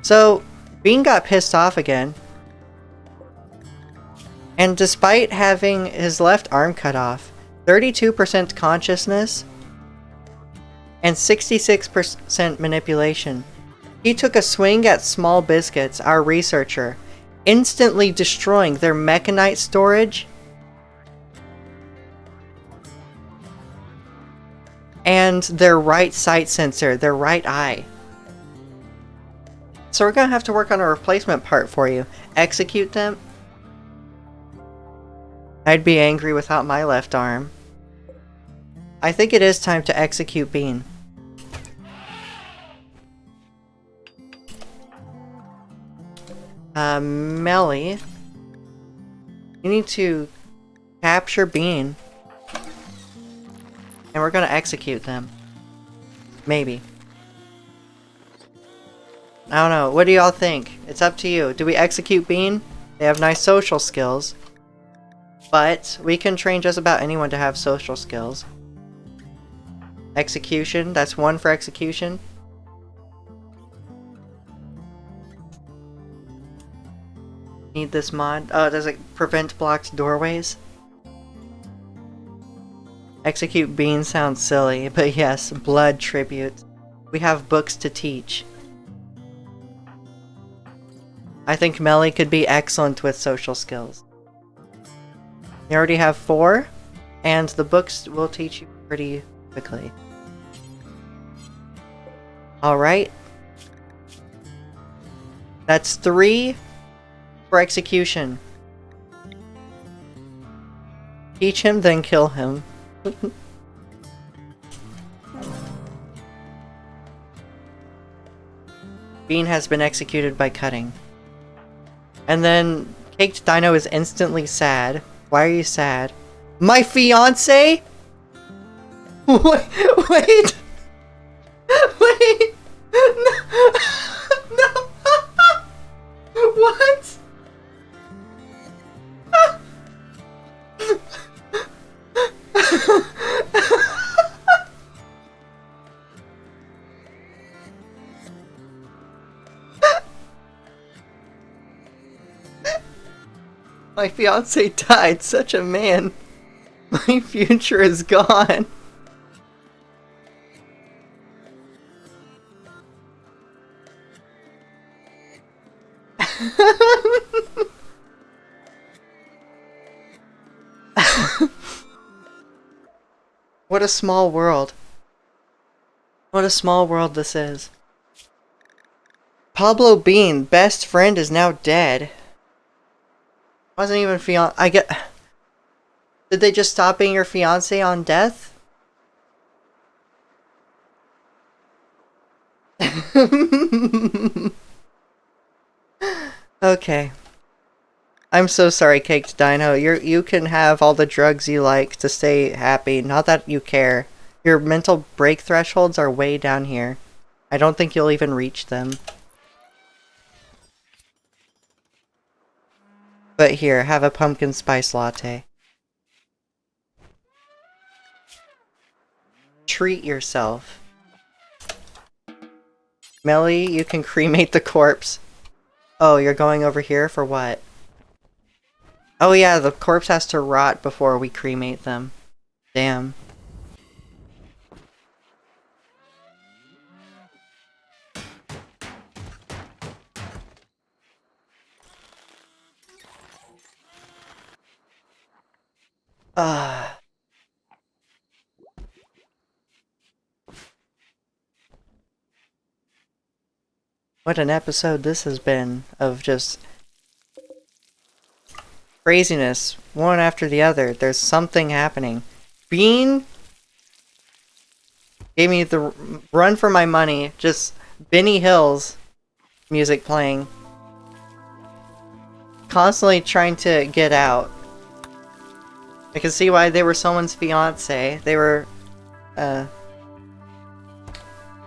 So, Bean got pissed off again. And despite having his left arm cut off, 32% consciousness, and 66% manipulation, he took a swing at Small Biscuits, our researcher, instantly destroying their mechanite storage and their right sight sensor, their right eye. So we're gonna have to work on a replacement part for you. Execute them. I'd be angry without my left arm. I think it is time to execute Bean. Melly. You need to capture Bean. And we're gonna execute them. Maybe. I don't know. What do y'all think? It's up to you. Do we execute Bean? They have nice social skills. But we can train just about anyone to have social skills. Execution. That's 1 for execution. Need this mod. Oh, does it prevent blocked doorways? Execute Bean sounds silly, but yes, blood tribute. We have books to teach. I think Melly could be excellent with social skills. You already have 4, and the books will teach you pretty quickly. Alright. That's 3 for execution. Teach him, then kill him. Bean has been executed by cutting. And then Caked Dino is instantly sad. Why are you sad? My fiance? Wait, wait! Wait! No! No! What? My fiance died, such a man. My future is gone. What a small world. What a small world this is. Pablo Bean, best friend, is now dead. Wasn't even I get. Did they just stop being your fiance on death? Okay. I'm so sorry, Caked Dino. You can have all the drugs you like to stay happy. Not that you care. Your mental break thresholds are way down here. I don't think you'll even reach them. But here, have a pumpkin spice latte. Treat yourself. Melly, you can cremate the corpse. Oh, you're going over here for what? Oh yeah, the corpse has to rot before we cremate them. Damn. What an episode this has been of just craziness, one after the other. There's something happening. Bean gave me the run for my money. Just Benny Hill's music playing. Constantly trying to get out. I can see why they were someone's fiance. They were, how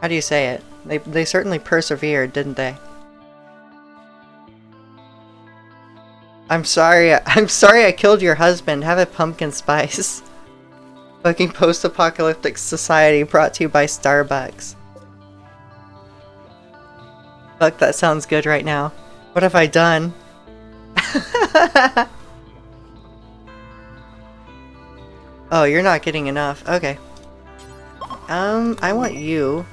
do you say it? They certainly persevered, didn't they? I'm sorry I killed your husband. Have a pumpkin spice. Fucking post-apocalyptic society brought to you by Starbucks. Fuck, that sounds good right now. What have I done? Oh, you're not getting enough. Okay. I want you.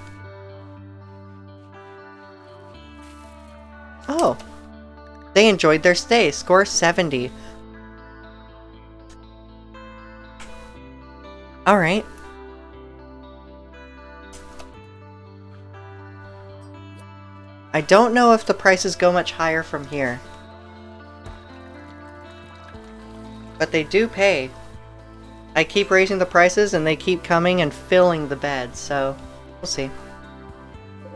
Oh. They enjoyed their stay. Score 70. Alright. I don't know if the prices go much higher from here. But they do pay. I keep raising the prices and they keep coming and filling the beds, so we'll see.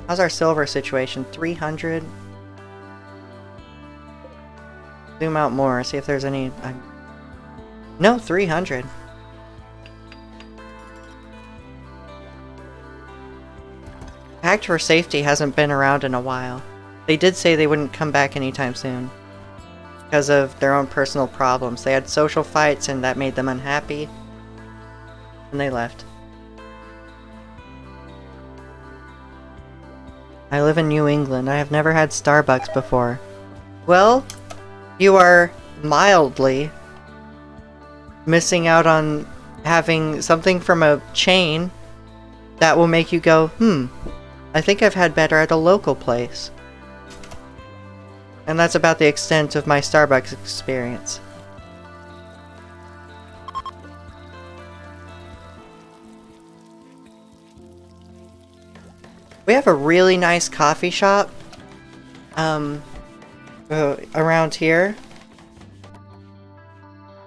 How's our silver situation? 300? Zoom out more, see if there's any... No, 300. Pact for Safety hasn't been around in a while. They did say they wouldn't come back anytime soon. Because of their own personal problems. They had social fights and that made them unhappy. And they left. I live in New England. I have never had Starbucks before. Well, you are mildly missing out on having something from a chain that will make you go, I think I've had better at a local place. And that's about the extent of my Starbucks experience. We have a really nice coffee shop around here.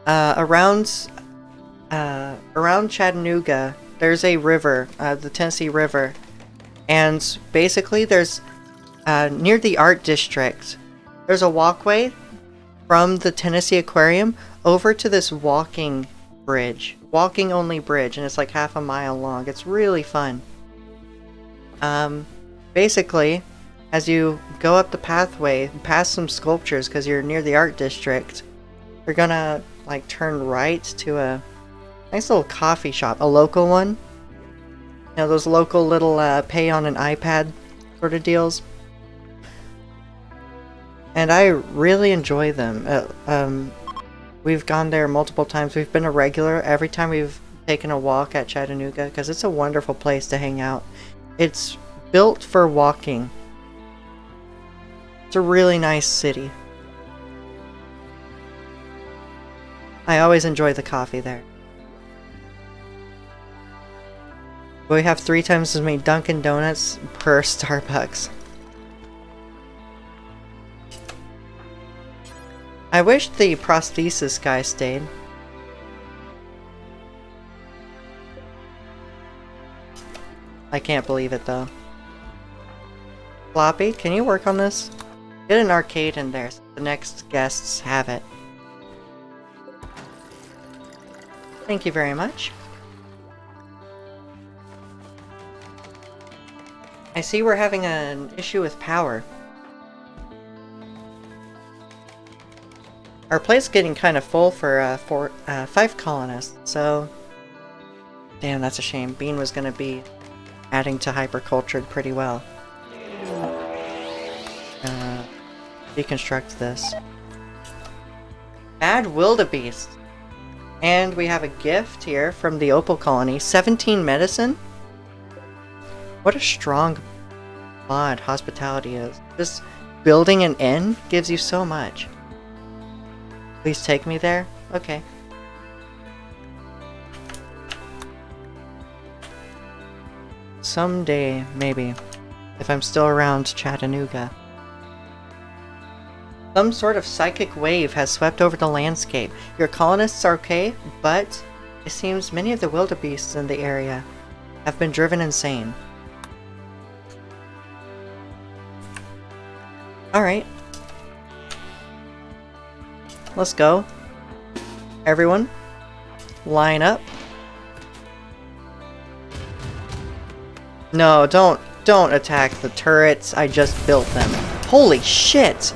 Around Chattanooga, there's a river, the Tennessee River, and basically there's near the art district, there's a walkway from the Tennessee Aquarium over to this walking only bridge, and it's like half a mile long. It's really fun. Basically, as you go up the pathway, past some sculptures, because you're near the art district, you're gonna like turn right to a nice little coffee shop, a local one. You know, those local little pay on an iPad sort of deals. And I really enjoy them. We've gone there multiple times. We've been a regular every time we've taken a walk at Chattanooga, because it's a wonderful place to hang out. It's built for walking. It's a really nice city. I always enjoy the coffee there. We have 3 times as many Dunkin' Donuts per Starbucks. I wish the prosthesis guy stayed. I can't believe it though. Floppy, can you work on this? Get an arcade in there so the next guests have it. Thank you very much. I see we're having an issue with power. Our plate's getting kind of full for 5 colonists, so... Damn, that's a shame. Bean was gonna be adding to Hypercultured pretty well. Deconstruct this. Add wildebeest! And we have a gift here from the Opal Colony. 17 medicine? What a strong mod hospitality is. Just building an inn gives you so much. Please take me there? Okay. Someday, maybe. If I'm still around Chattanooga. Some sort of psychic wave has swept over the landscape. Your colonists are okay, but it seems many of the wildebeests in the area have been driven insane. Alright. Let's go. Everyone, line up. No, don't attack the turrets. I just built them. Holy shit!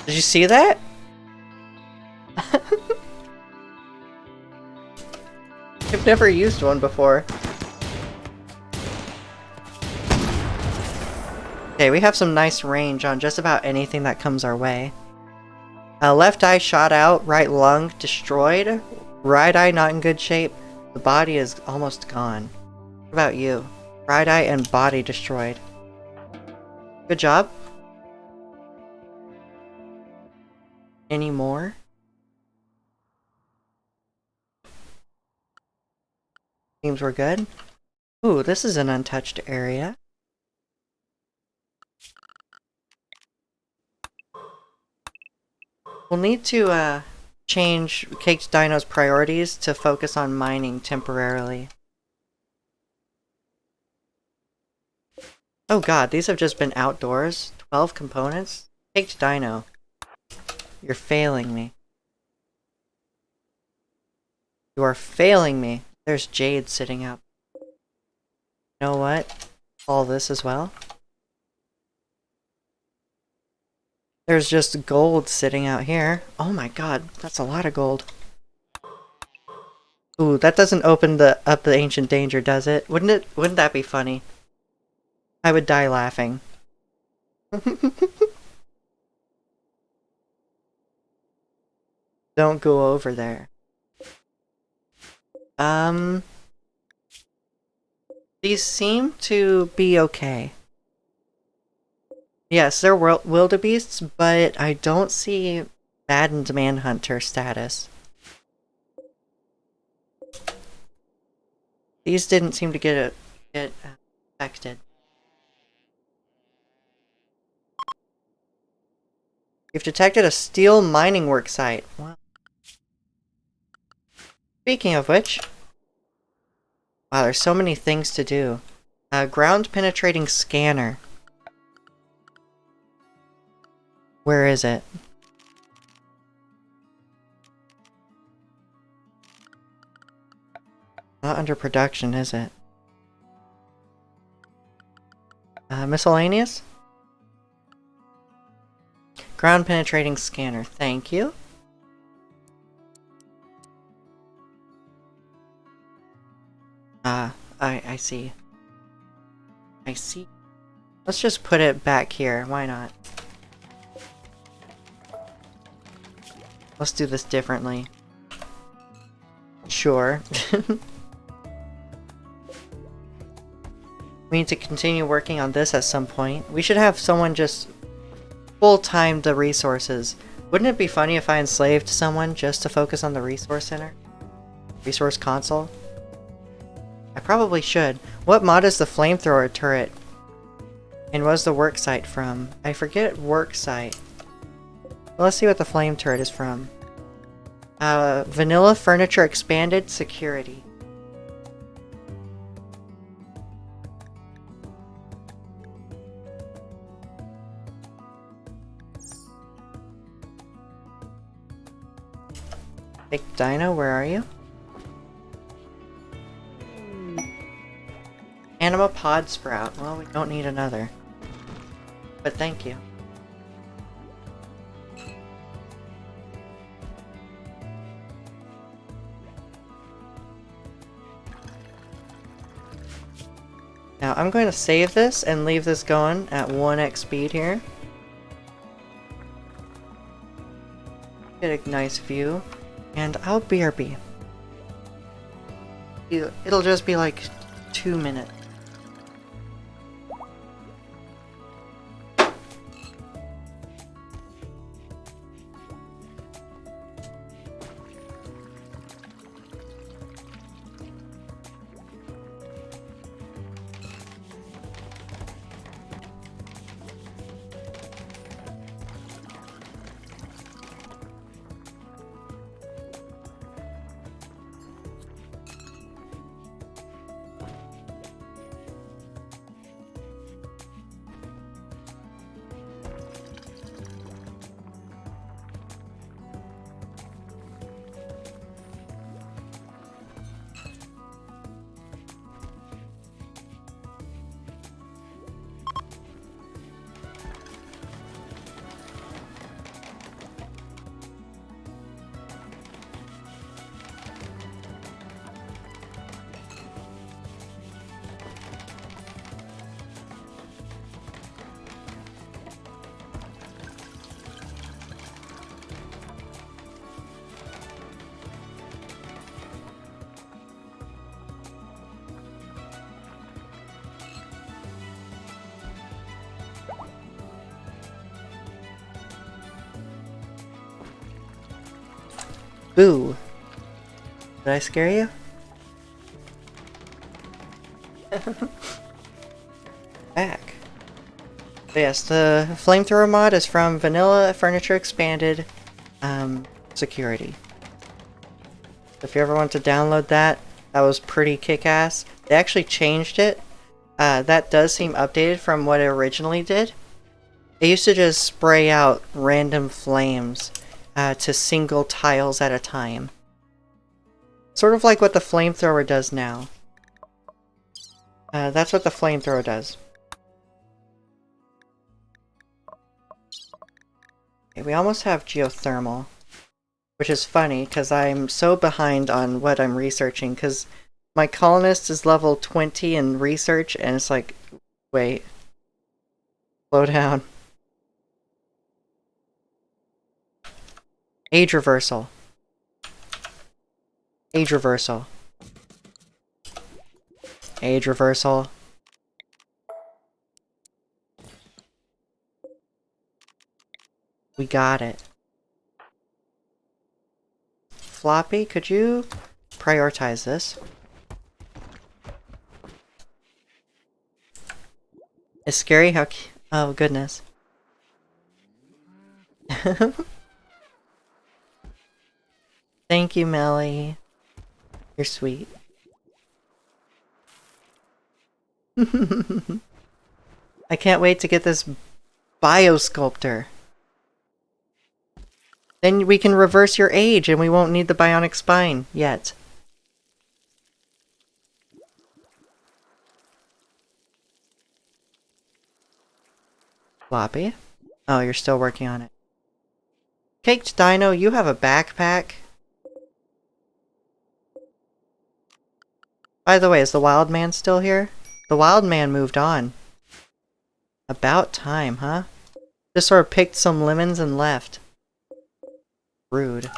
Did you see that? I've never used one before. Okay, we have some nice range on just about anything that comes our way. Left eye shot out, right lung destroyed, right eye not in good shape, the body is almost gone. What about you? Right eye and body destroyed. Good job. Any more? Seems we're good. Ooh, this is an untouched area. We'll need to change Caked Dino's priorities to focus on mining temporarily. Oh god, these have just been outdoors. 12 components? Caked Dino. You're failing me. You are failing me. There's jade sitting out. You know what? All this as well. There's just gold sitting out here. Oh my god, that's a lot of gold. Ooh, that doesn't open up the ancient danger, does it? Wouldn't that be funny? I would die laughing. Don't go over there. These seem to be okay. Yes, they're wildebeests, but I don't see maddened manhunter status. These didn't seem to get affected. You've detected a steel mining work site. Wow. Speaking of which, wow, there's so many things to do. Ground penetrating scanner. Where is it? Not under production, is it? Miscellaneous? Ground penetrating scanner, thank you. I see. I see. Let's just put it back here, why not? Let's do this differently. Sure. We need to continue working on this at some point. We should have someone just full-time the resources. Wouldn't it be funny if I enslaved someone just to focus on the resource center? Resource console? I probably should. What mod is the flamethrower turret? And what's the work site from? I forget work site. Well, let's see what the flame turret is from. Vanilla furniture expanded security. Big Dino, where are you? Anima pod sprout. Well, we don't need another. But thank you. Now, I'm going to save this and leave this going at 1x speed here. Get a nice view. And I'll BRB. It'll just be like 2 minutes. Boo! Did I scare you? Back. But yes, the flamethrower mod is from Vanilla Furniture Expanded Security. If you ever want to download that, that was pretty kick-ass. They actually changed it. That does seem updated from what it originally did. It used to just spray out random flames to single tiles at a time. Sort of like what the flamethrower does now. That's what the flamethrower does. Okay, we almost have geothermal. Which is funny, because I'm so behind on what I'm researching, because my colonist is level 20 in research, and it's like, Wait. Slow down. Age reversal. Age reversal. Age reversal. We got it. Floppy, could you prioritize this? It's scary how... Oh, goodness. Thank you, Melly. You're sweet. I can't wait to get this biosculptor. Then we can reverse your age and we won't need the bionic spine yet. Floppy? Oh, you're still working on it. Caked Dino, you have a backpack? By the way, is the wild man still here? The wild man moved on. About time, huh? Just sort of picked some lemons and left. Rude.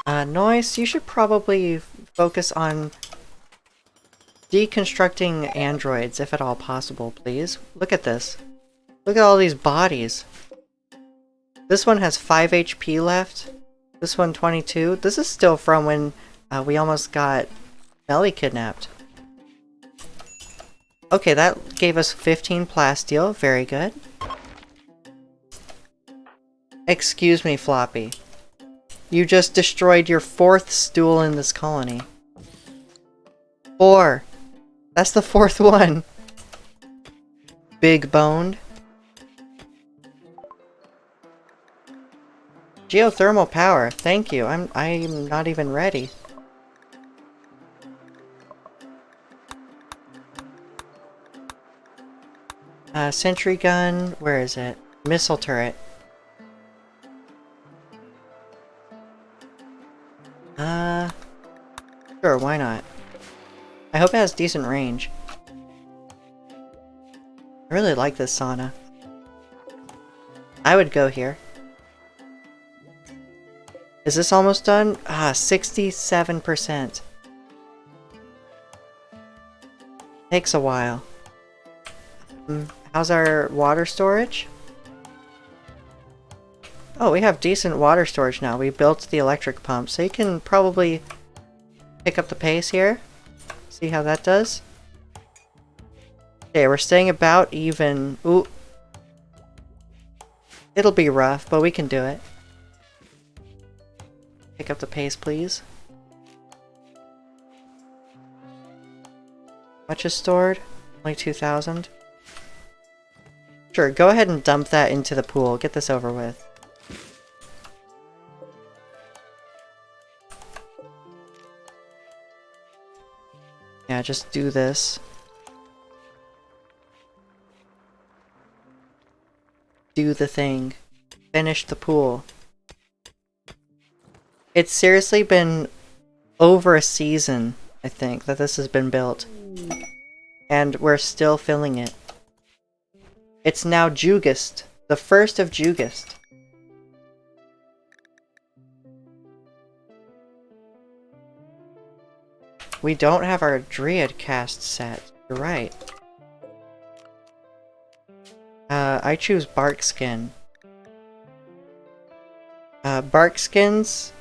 Noise, you should probably focus on deconstructing androids, if at all possible, please. Look at this. Look at all these bodies. This one has 5 HP left. This one 22. This is still from when we almost got Melly kidnapped. Okay, that gave us 15 plasteel. Very good. Excuse me, Floppy. You just destroyed your 4th stool in this colony. 4. That's the 4th one. Big boned. Geothermal power. Thank you. I'm not even ready. Sentry gun. Where is it? Missile turret. Sure, why not? I hope it has decent range. I really like this sauna. I would go here. Is this almost done? 67%. Takes a while. How's our water storage? Oh, we have decent water storage now. We built the electric pump, so you can probably pick up the pace here. See how that does? Okay, we're staying about even. Ooh. It'll be rough, but we can do it. Pick up the pace, please. Much is stored? Only 2,000. Sure, go ahead and dump that into the pool. Get this over with. Yeah, just do this. Do the thing. Finish the pool. It's seriously been over a season, I think, that this has been built. And we're still filling it. It's now Jugust. The 1st of Jugust. We don't have our Dryad cast set. You're right. I choose bark skin. Bark skins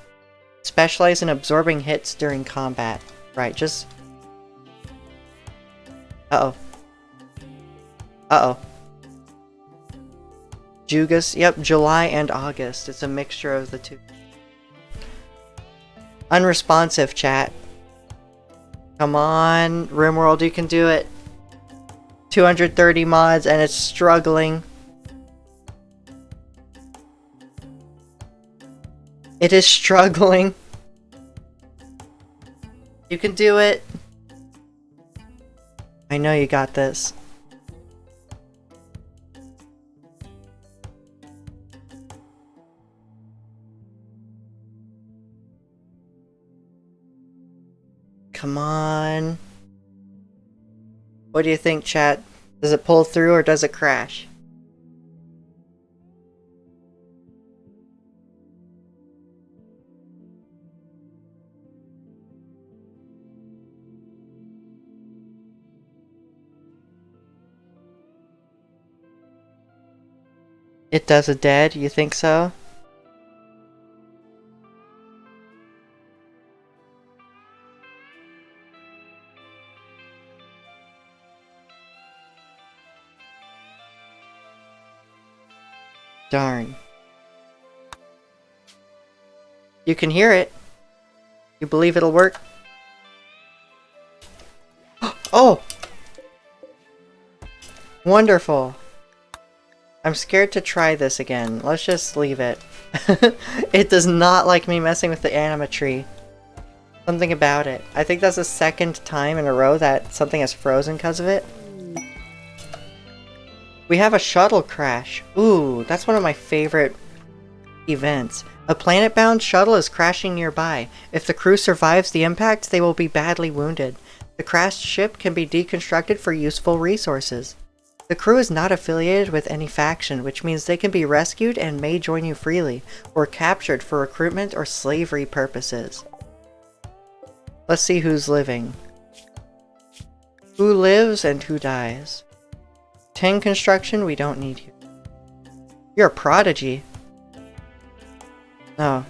specialize in absorbing hits during combat. Right, just... Uh-oh. Uh-oh. Jugust, yep, July and August. It's a mixture of the two. Unresponsive, chat. Come on, RimWorld, you can do it. 230 mods and it's struggling. It is struggling. You can do it. I know you got this. come on. What do you think, chat? Does it pull through or does it crash? It does a dead? You think so? Darn. You can hear it. You believe it'll work? Oh! Wonderful. I'm scared to try this again. Let's just leave it. It does not like me messing with the animatree. Something about it. I think that's the second time in a row that something has frozen because of it. We have a shuttle crash. Ooh, that's one of my favorite events. A planet-bound shuttle is crashing nearby. If the crew survives the impact, they will be badly wounded. The crashed ship can be deconstructed for useful resources. The crew is not affiliated with any faction, which means they can be rescued and may join you freely, or captured for recruitment or slavery purposes. Let's see who's living. Who lives and who dies? 10 construction, we don't need you. You're a prodigy. Oh.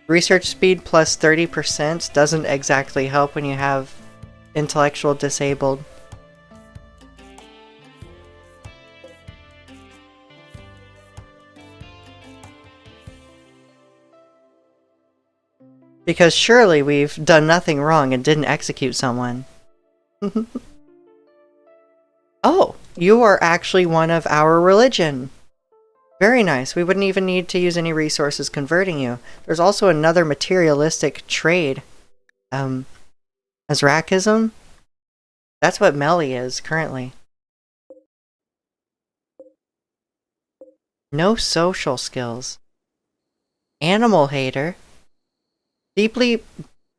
Research speed plus 30% doesn't exactly help when you have intellectual disabled. Because surely we've done nothing wrong and didn't execute someone. Oh, you are actually one of our religion. Very nice. We wouldn't even need to use any resources converting you. There's also another materialistic trade. Azrakism? That's what Melly is, currently. No social skills. Animal hater.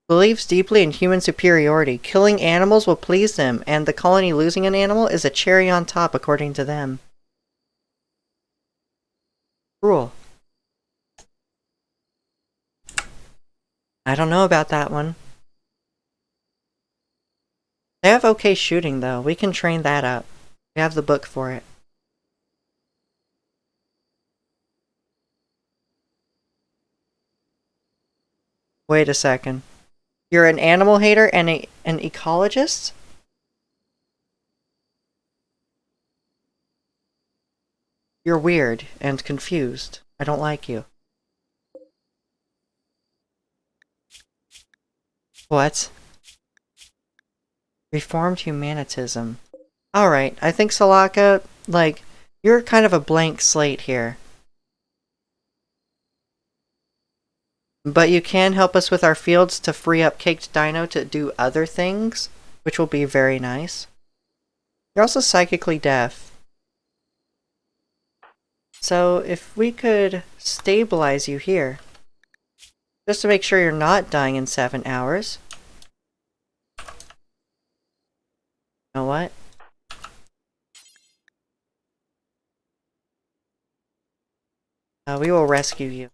Believes deeply in human superiority. Killing animals will please them, and the colony losing an animal is a cherry on top, according to them. Cruel. I don't know about that one. They have okay shooting, though. We can train that up. We have the book for it. Wait a second. You're an animal hater and an ecologist? You're weird and confused. I don't like you. What? Reformed humanitism. Alright, I think Salaka, like, you're kind of a blank slate here. But you can help us with our fields to free up Caked Dino to do other things, which will be very nice. You're also psychically deaf. So if we could stabilize you here, just to make sure you're not dying in 7 hours. You know what? We will rescue you.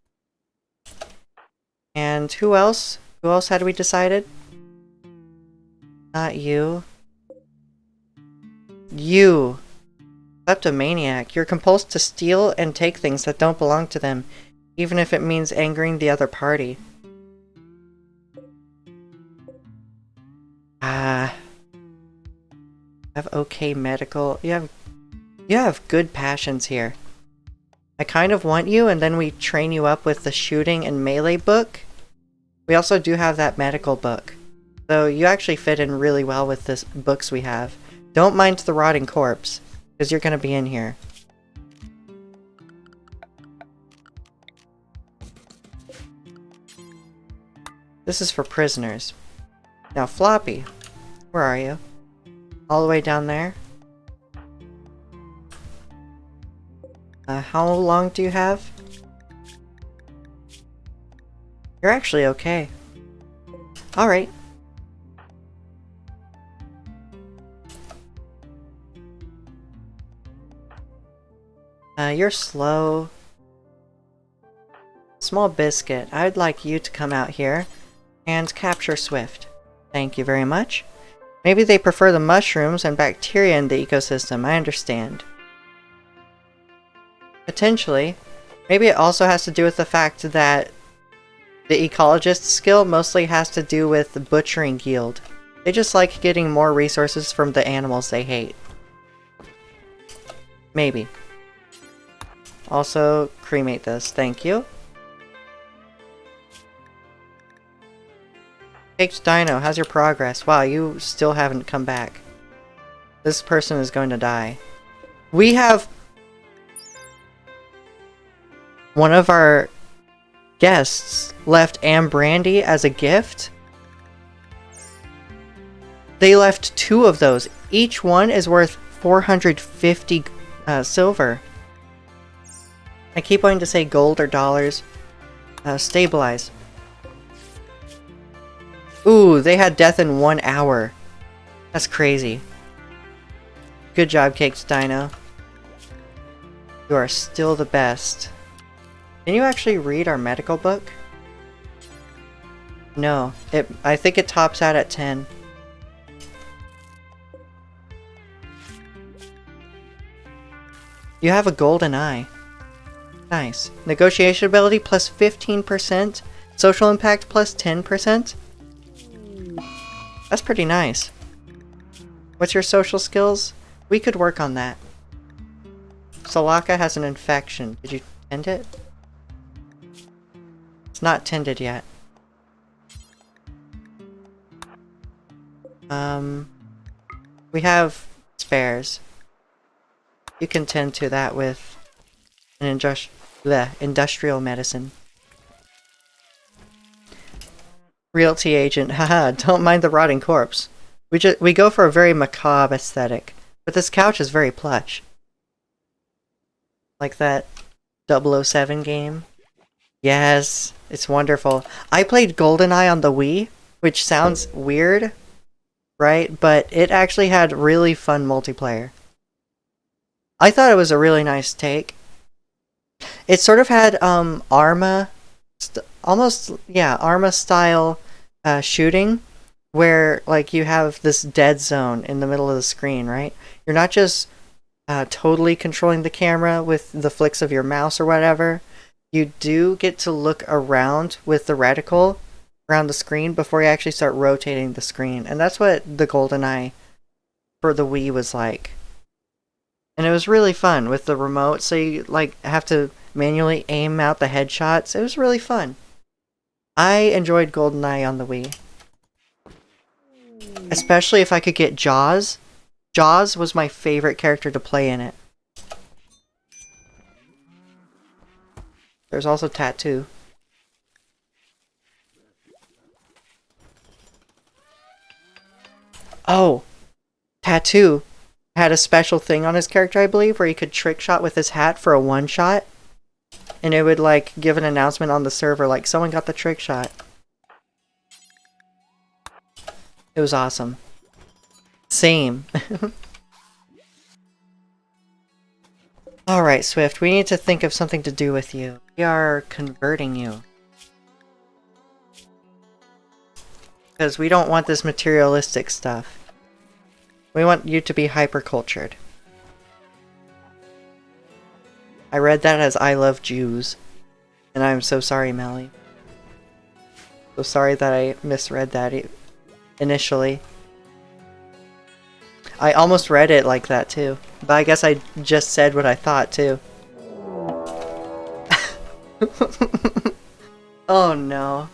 And who else? Who else had we decided? Not you. You! Kleptomaniac. You're compulsed to steal and take things that don't belong to them, even if it means angering the other party. Ah. Have okay medical. You have good passions here. I kind of want you, and then we train you up with the shooting and melee book. We also do have that medical book. So you actually fit in really well with the books we have. Don't mind the rotting corpse, because you're going to be in here. This is for prisoners. Now, Floppy, where are you? All the way down there? How long do you have? You're actually okay. Alright. You're slow. Small Biscuit, I'd like you to come out here and capture Swift. Thank you very much. Maybe they prefer the mushrooms and bacteria in the ecosystem, I understand. Potentially. Maybe it also has to do with the fact that the ecologist skill mostly has to do with the butchering yield. They just like getting more resources from the animals they hate. Maybe. Also, cremate this. Thank you. Baked Dino, how's your progress? Wow, you still haven't come back. This person is going to die. We have... one of our guests left Brandy as a gift. They left 2 of those. Each one is worth 450 silver. I keep wanting to say gold or dollars. Stabilize. Ooh, they had death in 1 hour. That's crazy. Good job, Caked Dino. You are still the best. Can you actually read our medical book? No. I think it tops out at 10. You have a golden eye. Nice. Negotiation ability plus 15%. Social impact plus 10%. That's pretty nice. What's your social skills? We could work on that. Salaka has an infection. Did you tend it? It's not tended yet. We have spares. You can tend to that with an industrial medicine. Realty agent, haha, don't mind the rotting corpse. We go for a very macabre aesthetic, but this couch is very plush. Like that 007 game. Yes, it's wonderful. I played GoldenEye on the Wii, which sounds weird, right? But it actually had really fun multiplayer. I thought it was a really nice take. It sort of had Arma, Arma style shooting, where like you have this dead zone in the middle of the screen, right? You're not just totally controlling the camera with the flicks of your mouse or whatever. You do get to look around with the reticle around the screen before you actually start rotating the screen, and that's what the GoldenEye for the Wii was like. And it was really fun with the remote, so you like have to manually aim out the headshots. It was really fun. I enjoyed GoldenEye on the Wii. Especially if I could get Jaws. Jaws was my favorite character to play in it. There's also Tattoo. Oh! Tattoo had a special thing on his character, I believe, where he could trick shot with his hat for a one-shot. And it would, like, give an announcement on the server, like, someone got the trick shot. It was awesome. Same. Alright, Swift, we need to think of something to do with you. We are converting you. Because we don't want this materialistic stuff. We want you to be hyper-cultured. I read that as I love Jews. And I'm so sorry, Melly. So sorry that I misread that initially. I almost read it like that too. But I guess I just said what I thought too. Oh no.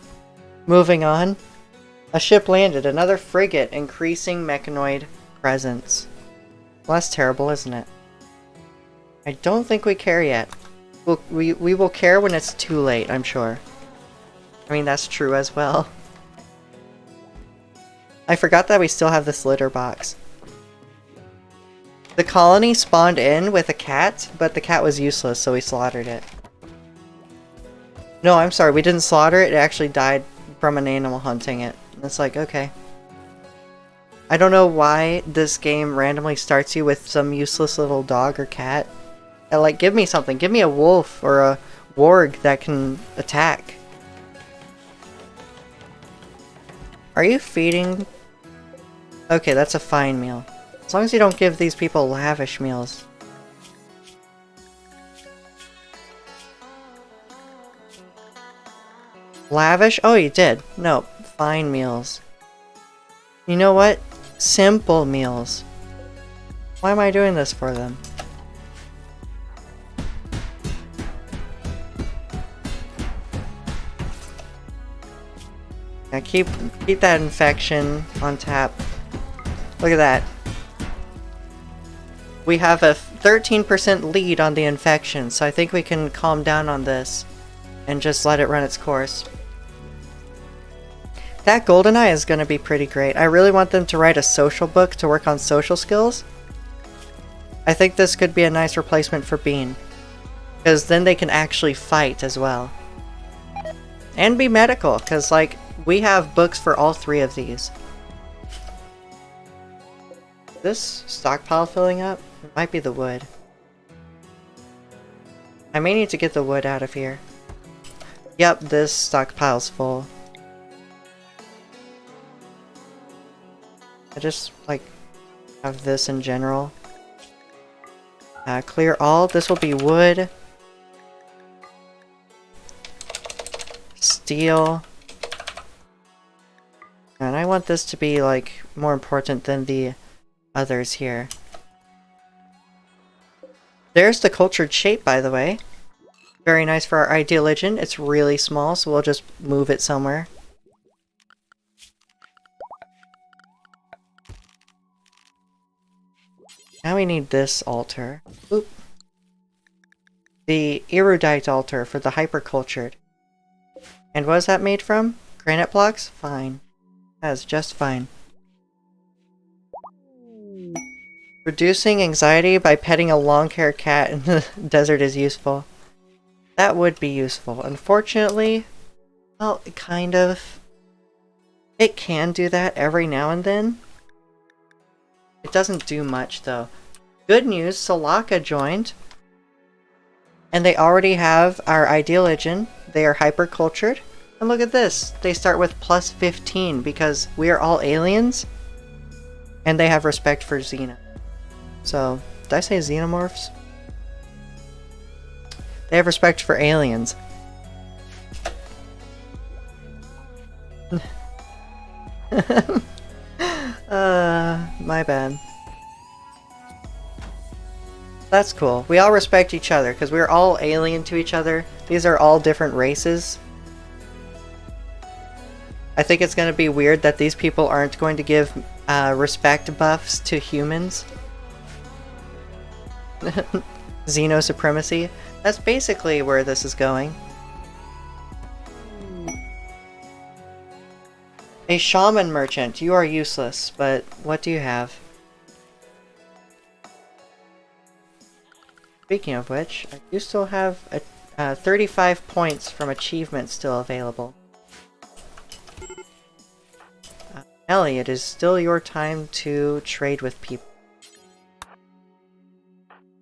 Moving on. A ship landed. Another frigate. Increasing mechanoid presence. Well, that's terrible, isn't it? I don't think we care yet. We will care when it's too late, I'm sure. I mean, that's true as well. I forgot that we still have this litter box. The colony spawned in with a cat, but the cat was useless, so we slaughtered it. No, I'm sorry, we didn't slaughter it. It actually died from an animal hunting it. And it's like, okay. I don't know why this game randomly starts you with some useless little dog or cat. Like, give me something. Give me a wolf or a warg that can attack. Are you feeding? Okay, that's a fine meal. As long as you don't give these people lavish meals. Lavish? Oh, you did. No, fine meals. You know what? Simple meals. Why am I doing this for them? Now keep that infection on tap. Look at that. We have a 13% lead on the infection, so I think we can calm down on this and just let it run its course. That GoldenEye is going to be pretty great. I really want them to write a social book to work on social skills. I think this could be a nice replacement for Bean, because then they can actually fight as well. And be medical, because like, we have books for all three of these. This stockpile filling up? It might be the wood. I may need to get the wood out of here. Yep, this stockpile's full. I just, like, have this in general. Clear all. This will be wood. Steel. And I want this to be, like, more important than the others here. There's the cultured shape, by the way. Very nice for our ideal legend. It's really small, so we'll just move it somewhere. Now we need this altar. Oop. The erudite altar for the hypercultured. And what is that made from? Granite blocks? Fine. That's just fine. Reducing anxiety by petting a long-haired cat in the desert is useful. That would be useful. Unfortunately, well, kind of. It can do that every now and then. It doesn't do much, though. Good news, Salaka joined. And they already have our ideal legend. They are hyper-cultured. And look at this. They start with plus 15 because we are all aliens. And they have respect for Xena. So, did I say xenomorphs? They have respect for aliens. My bad. That's cool. We all respect each other because we're all alien to each other. These are all different races. I think it's going to be weird that these people aren't going to give respect buffs to humans. Xeno supremacy. That's basically where this is going. A shaman merchant. You are useless, but what do you have? Speaking of which, I do still have 35 points from achievements still available. Ellie, it is still your time to trade with people.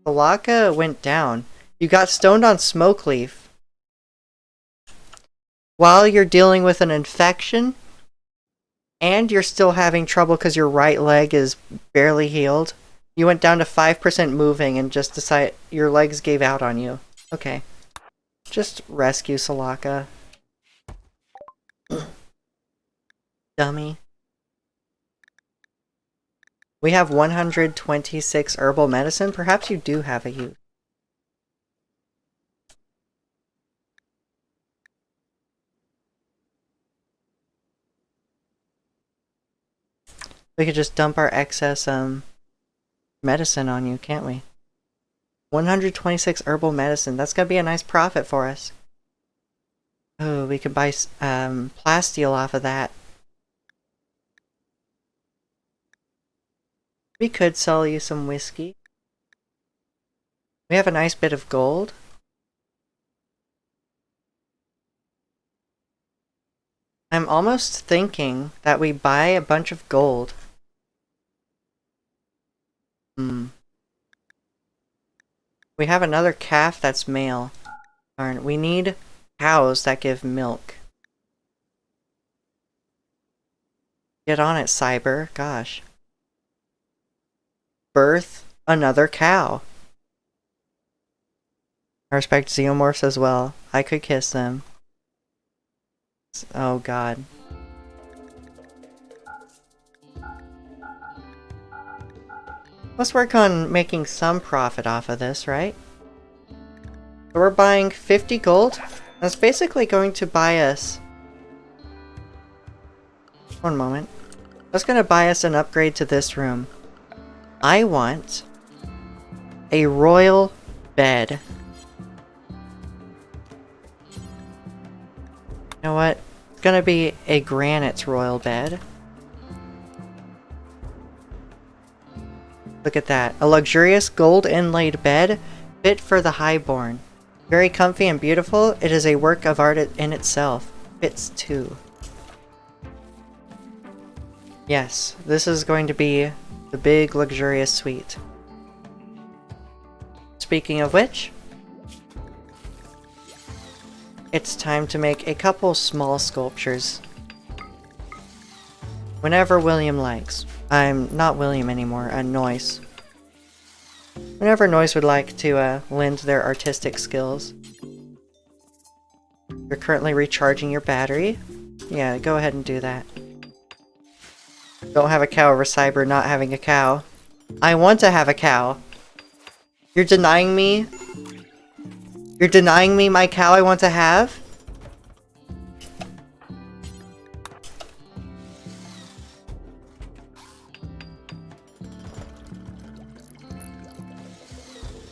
Salaka went down. You got stoned on smoke leaf. While you're dealing with an infection, and you're still having trouble because your right leg is barely healed. You went down to 5% moving and just decided your legs gave out on you. Okay. Just rescue Salaka. Dummy. We have 126 herbal medicine. Perhaps you do have a use. We could just dump our excess medicine on you, can't we? 126 herbal medicine. That's gonna be a nice profit for us. Oh, we could buy plasteel off of that. We could sell you some whiskey. We have a nice bit of gold. I'm almost thinking that we buy a bunch of gold. We have another calf that's male. Darn, we need cows that give milk. Get on it, Cyber. Gosh. Birth another cow. I respect xenomorphs as well. I could kiss them. Oh god. Let's work on making some profit off of this, right? So we're buying 50 gold. That's basically going to buy us... One moment. That's going to buy us an upgrade to this room. I want a royal bed. You know what? It's going to be a granite royal bed. Look at that. A luxurious gold inlaid bed fit for the highborn. Very comfy and beautiful. It is a work of art in itself. Fits too. Yes, this is going to be the big luxurious suite. Speaking of which, it's time to make a couple small sculptures. Whenever William likes. I'm not William anymore, Noyce. Whenever Noyce would like to lend their artistic skills. You're currently recharging your battery. Yeah, go ahead and do that. Don't have a cow over Cyber not having a cow. I want to have a cow. You're denying me? You're denying me my cow I want to have?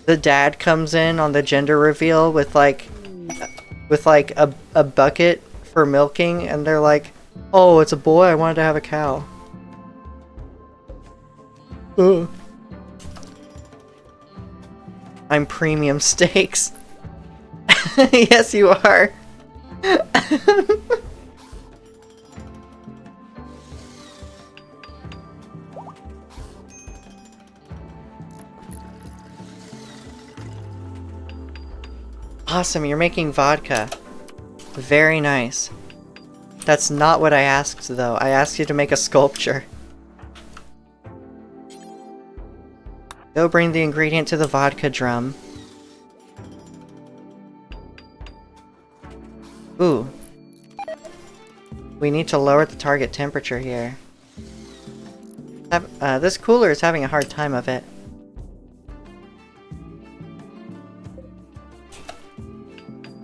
The dad comes in on the gender reveal with like a bucket for milking, and they're like, "Oh, it's a boy. I wanted to have a cow." Ugh. I'm premium steaks. Yes, you are. Awesome, you're making vodka. Very nice. That's not what I asked, though. I asked you to make a sculpture. Go bring the ingredient to the vodka drum. Ooh. We need to lower the target temperature here. This cooler is having a hard time of it.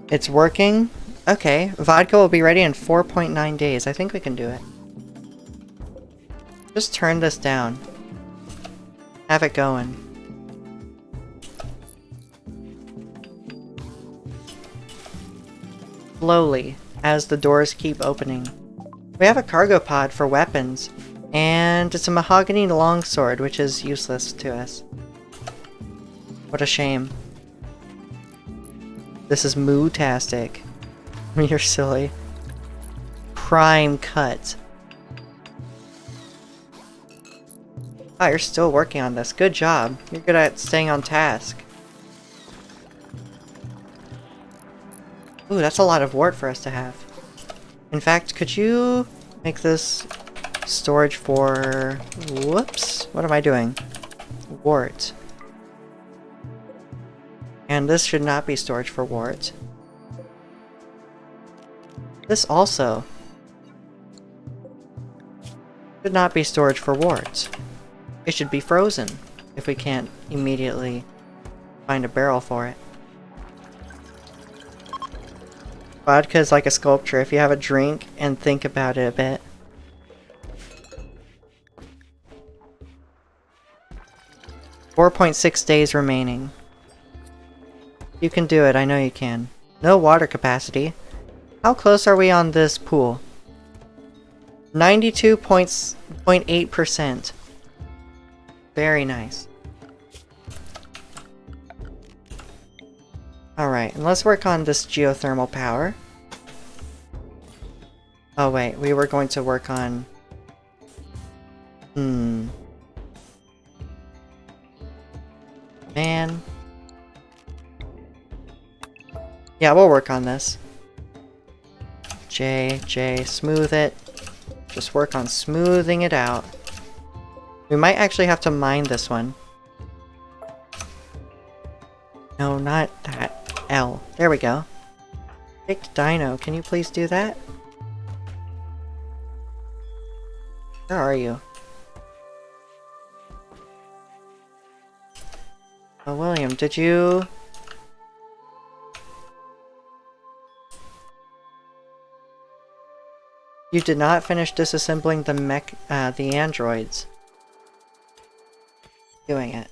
It's working? Okay, vodka will be ready in 4.9 days. I think we can do it. Just turn this down. Have it going. Slowly, as the doors keep opening. We have a cargo pod for weapons, and it's a mahogany longsword, which is useless to us. What a shame. This is moo-tastic. You're silly. Prime cut. Ah, you're still working on this. Good job. You're good at staying on task. Ooh, that's a lot of wart for us to have. In fact, could you make this storage for... Whoops. What am I doing? Wart. And this should not be storage for wart. This also should not be storage for wart. It should be frozen if we can't immediately find a barrel for it. Vodka is like a sculpture. If you have a drink and think about it a bit. "4.6 days remaining. You can do it, I know you can. No water capacity. How close are we on this pool? 92.8%. Very nice. Alright, and let's work on this geothermal power. Oh wait, we were going to work on... Man. Yeah, we'll work on this. J, smooth it. Just work on smoothing it out. We might actually have to mine this one. No, not that. L. There we go. Picked Dino, can you please do that? Where are you? Oh, William, did you... You did not finish disassembling the androids. Doing it.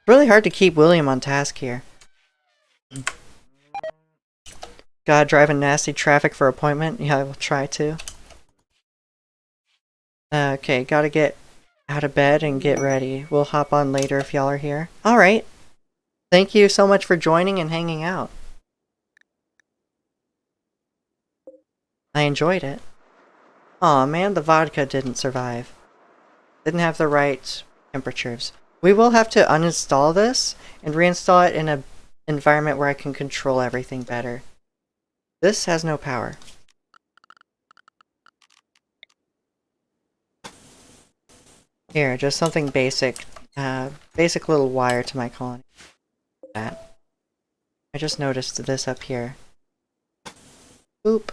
Really hard to keep William on task here. Gotta drive in nasty traffic for appointment? Yeah, I will try to. Okay, gotta get out of bed and get ready. We'll hop on later if y'all are here. Alright. Thank you so much for joining and hanging out. I enjoyed it. Aw man, the vodka didn't survive. Didn't have the right temperatures. We will have to uninstall this and reinstall it in an environment where I can control everything better. This has no power. Here, just something basic. Basic little wire to my colony. That. I just noticed this up here. Boop.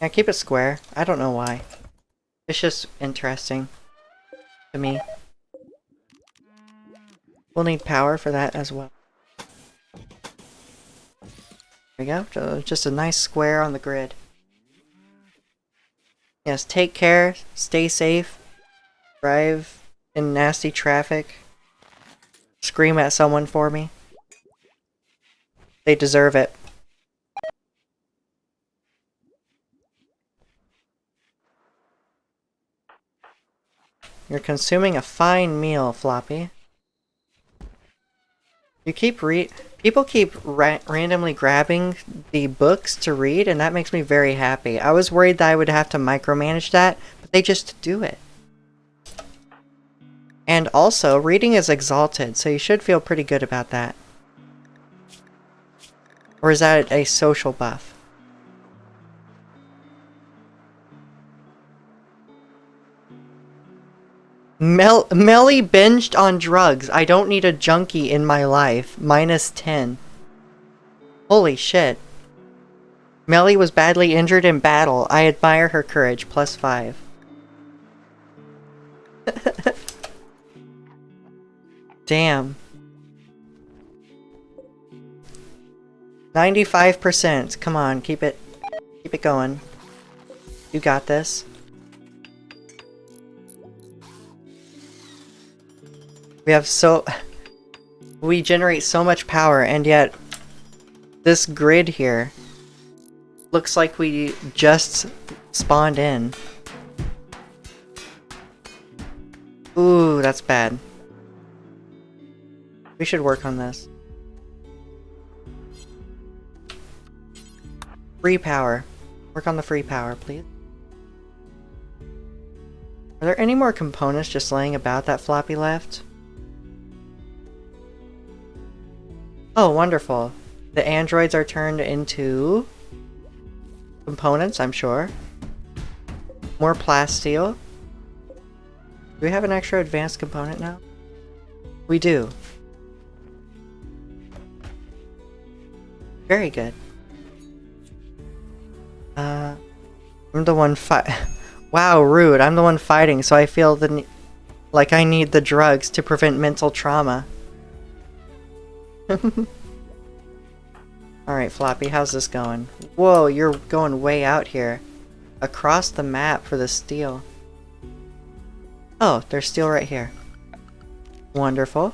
Yeah, keep it square. I don't know why. It's just interesting to me. We'll need power for that as well. There we go. Just a nice square on the grid. Yes, take care. Stay safe. Drive in nasty traffic. Scream at someone for me. They deserve it. You're consuming a fine meal, Floppy. You keep People keep randomly grabbing the books to read, and that makes me very happy. I was worried that I would have to micromanage that, but they just do it. And also, reading is exalted, so you should feel pretty good about that. Or is that a social buff? Melly binged on drugs. I don't need a junkie in my life. -10. Holy shit. Melly was badly injured in battle. I admire her courage. +5. Damn. 95%. Come on, keep it going. You got this. We generate so much power, and yet this grid here looks like we just spawned in. Ooh, that's bad. We should work on this. Free power. Work on the free power, please. Are there any more components just laying about that Floppy left? Oh, wonderful. The androids are turned into components, I'm sure. More plasteel. Do we have an extra advanced component now? We do. Very good. I'm the one Wow, rude. I'm the one fighting, so I feel like I need the drugs to prevent mental trauma. Alright, Floppy, how's this going? Whoa, you're going way out here. Across the map for the steel. Oh, there's steel right here. Wonderful.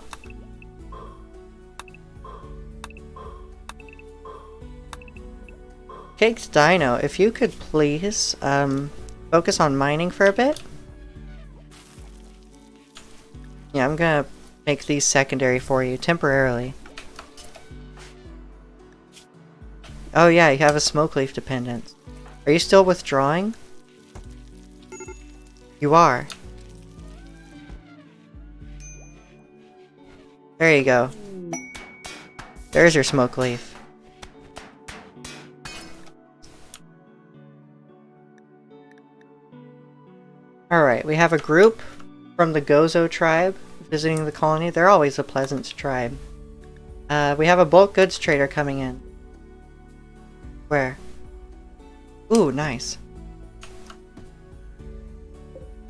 Caked Dino, if you could please, focus on mining for a bit? Yeah, I'm gonna make these secondary for you, temporarily. Oh yeah, you have a smoke leaf dependence. Are you still withdrawing? You are. There you go. There's your smoke leaf. Alright, we have a group from the Gozo tribe visiting the colony. They're always a pleasant tribe. We have a bulk goods trader coming in. Where? Ooh, nice.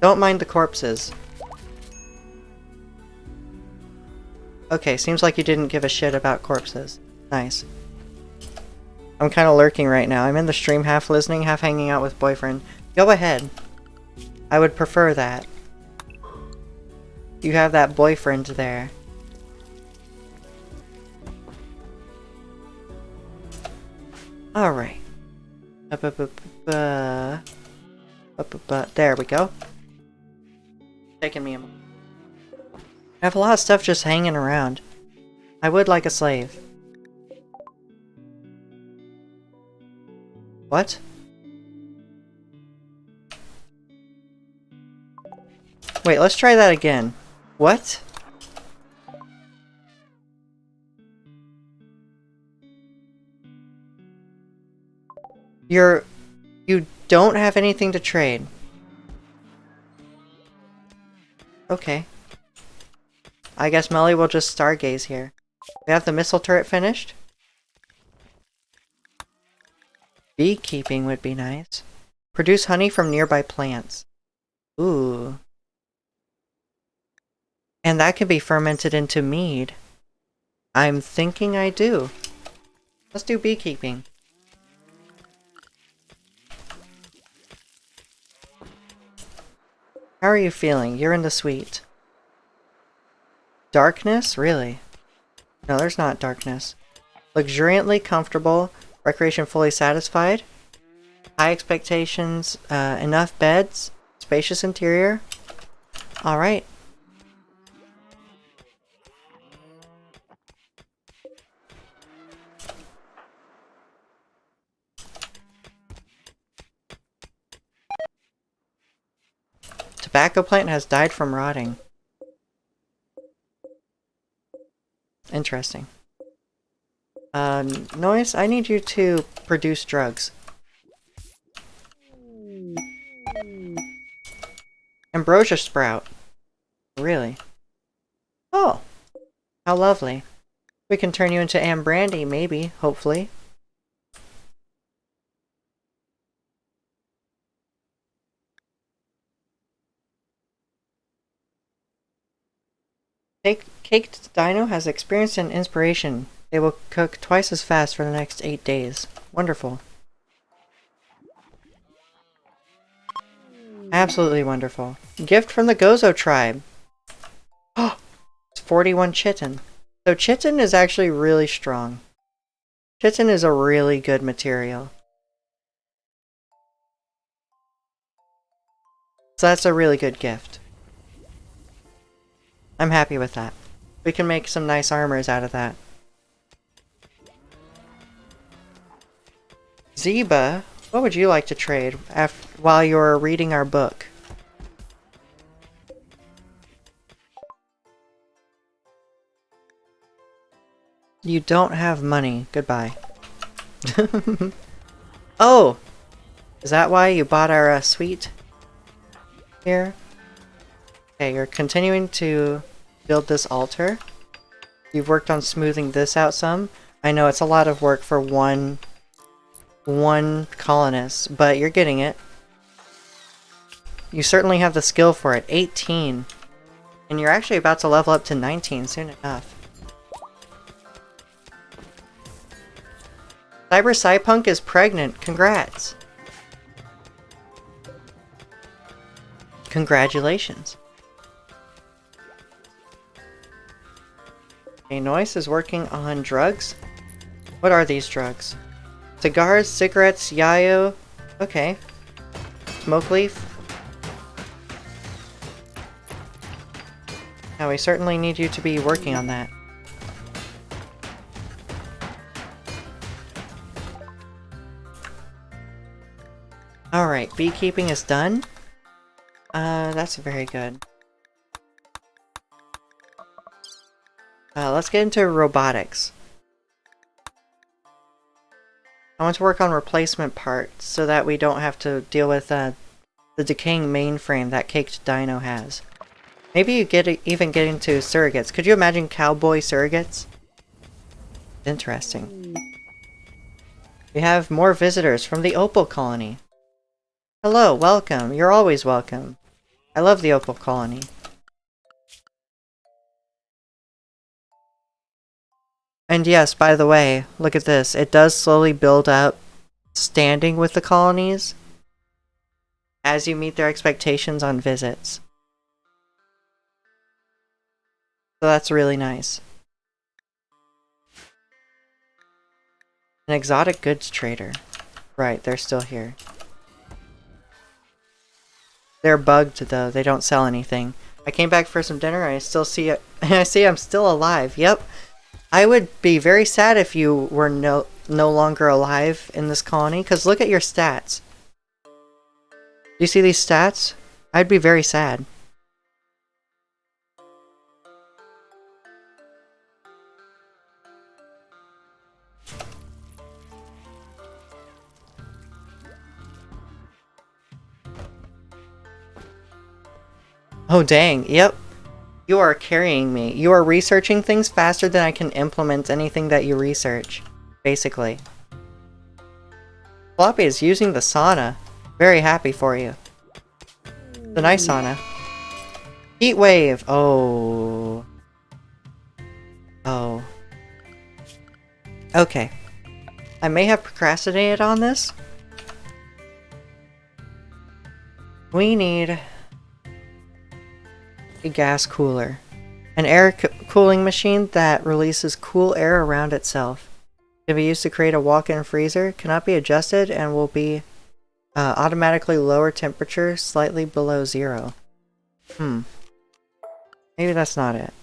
Don't mind the corpses. Okay, seems like you didn't give a shit about corpses. Nice. I'm kind of lurking right now. I'm in the stream, half listening, half hanging out with boyfriend. Go ahead. I would prefer that. You have that boyfriend there. Alright. There we go. Taking me a moment. I have a lot of stuff just hanging around. I would like a slave. What? Wait, let's try that again. What? You don't have anything to trade. Okay. I guess Melly will just stargaze here. We have the missile turret finished. Beekeeping would be nice. Produce honey from nearby plants. Ooh. And that can be fermented into mead. I'm thinking I do. Let's do beekeeping. How are you feeling? You're in the suite. Darkness? Really? No, there's not darkness. Luxuriantly comfortable. Recreation fully satisfied. High expectations. Enough beds. Spacious interior. Alright. Tobacco plant has died from rotting. Interesting. Noise, I need you to produce drugs. Ambrosia sprout. Really? Oh. How lovely. We can turn you into Ambrandy, maybe, hopefully. Caked Dino has experience and inspiration. They will cook twice as fast for the next 8 days. Wonderful. Absolutely wonderful. Gift from the Gozo tribe. Oh, it's 41 chitin. So chitin is actually really strong. Chitin is a really good material. So that's a really good gift. I'm happy with that. We can make some nice armors out of that. Zeba, what would you like to trade while you're reading our book? You don't have money. Goodbye. Oh! Is that why you bought our suite here? Okay, you're continuing to build this altar. You've worked on smoothing this out some. I know it's a lot of work for one colonist, but you're getting it. You certainly have the skill for it. 18. And you're actually about to level up to 19 soon enough. Cyber Cypunk is pregnant. Congrats. Congratulations. Okay, Noise is working on drugs. What are these drugs? Cigars, cigarettes, yayo. Okay. Smoke leaf. Now we certainly need you to be working on that. Alright, beekeeping is done. That's very good. Let's get into robotics. I want to work on replacement parts so that we don't have to deal with the decaying mainframe that Caked Dino has. Maybe you even get into surrogates. Could you imagine cowboy surrogates? Interesting. We have more visitors from the Opal Colony. Hello, welcome. You're always welcome. I love the Opal Colony. And yes, by the way, look at this. It does slowly build up standing with the colonies as you meet their expectations on visits. So that's really nice. An exotic goods trader. Right, they're still here. They're bugged though, they don't sell anything. I came back for some dinner and I still see it. I see I'm still alive. Yep. I would be very sad if you were no longer alive in this colony, because look at your stats. Do you see these stats? I'd be very sad. Oh dang, yep. You are carrying me. You are researching things faster than I can implement anything that you research, basically. Floppy is using the sauna. Very happy for you. The nice sauna. Heat wave! Oh. Oh. Okay. I may have procrastinated on this. We need a gas cooler. An air cooling machine that releases cool air around itself. Can be used to create a walk-in freezer. Cannot be adjusted and will be automatically lower temperature, slightly below 0. Maybe that's not it.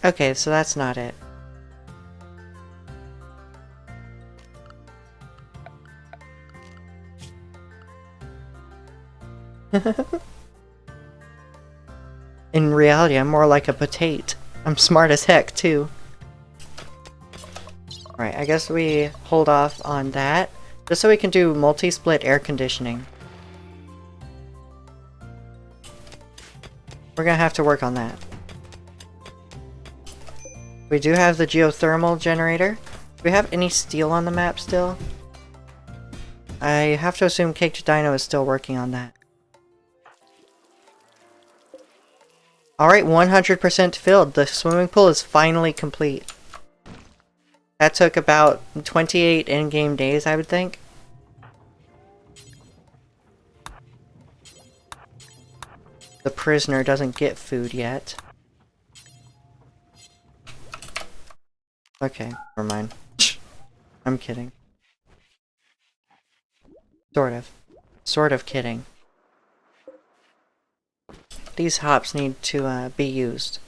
Okay, so that's not it. In reality, I'm more like a potato. I'm smart as heck, too. Alright, I guess we hold off on that, just so we can do multi-split air conditioning. We're gonna have to work on that. We do have the geothermal generator. Do we have any steel on the map still? I have to assume Caked Dino is still working on that. Alright, 100% filled. The swimming pool is finally complete. That took about 28 in-game days, I would think. The prisoner doesn't get food yet. Okay, never mind. I'm kidding. Sort of. Sort of kidding. These hops need to be used.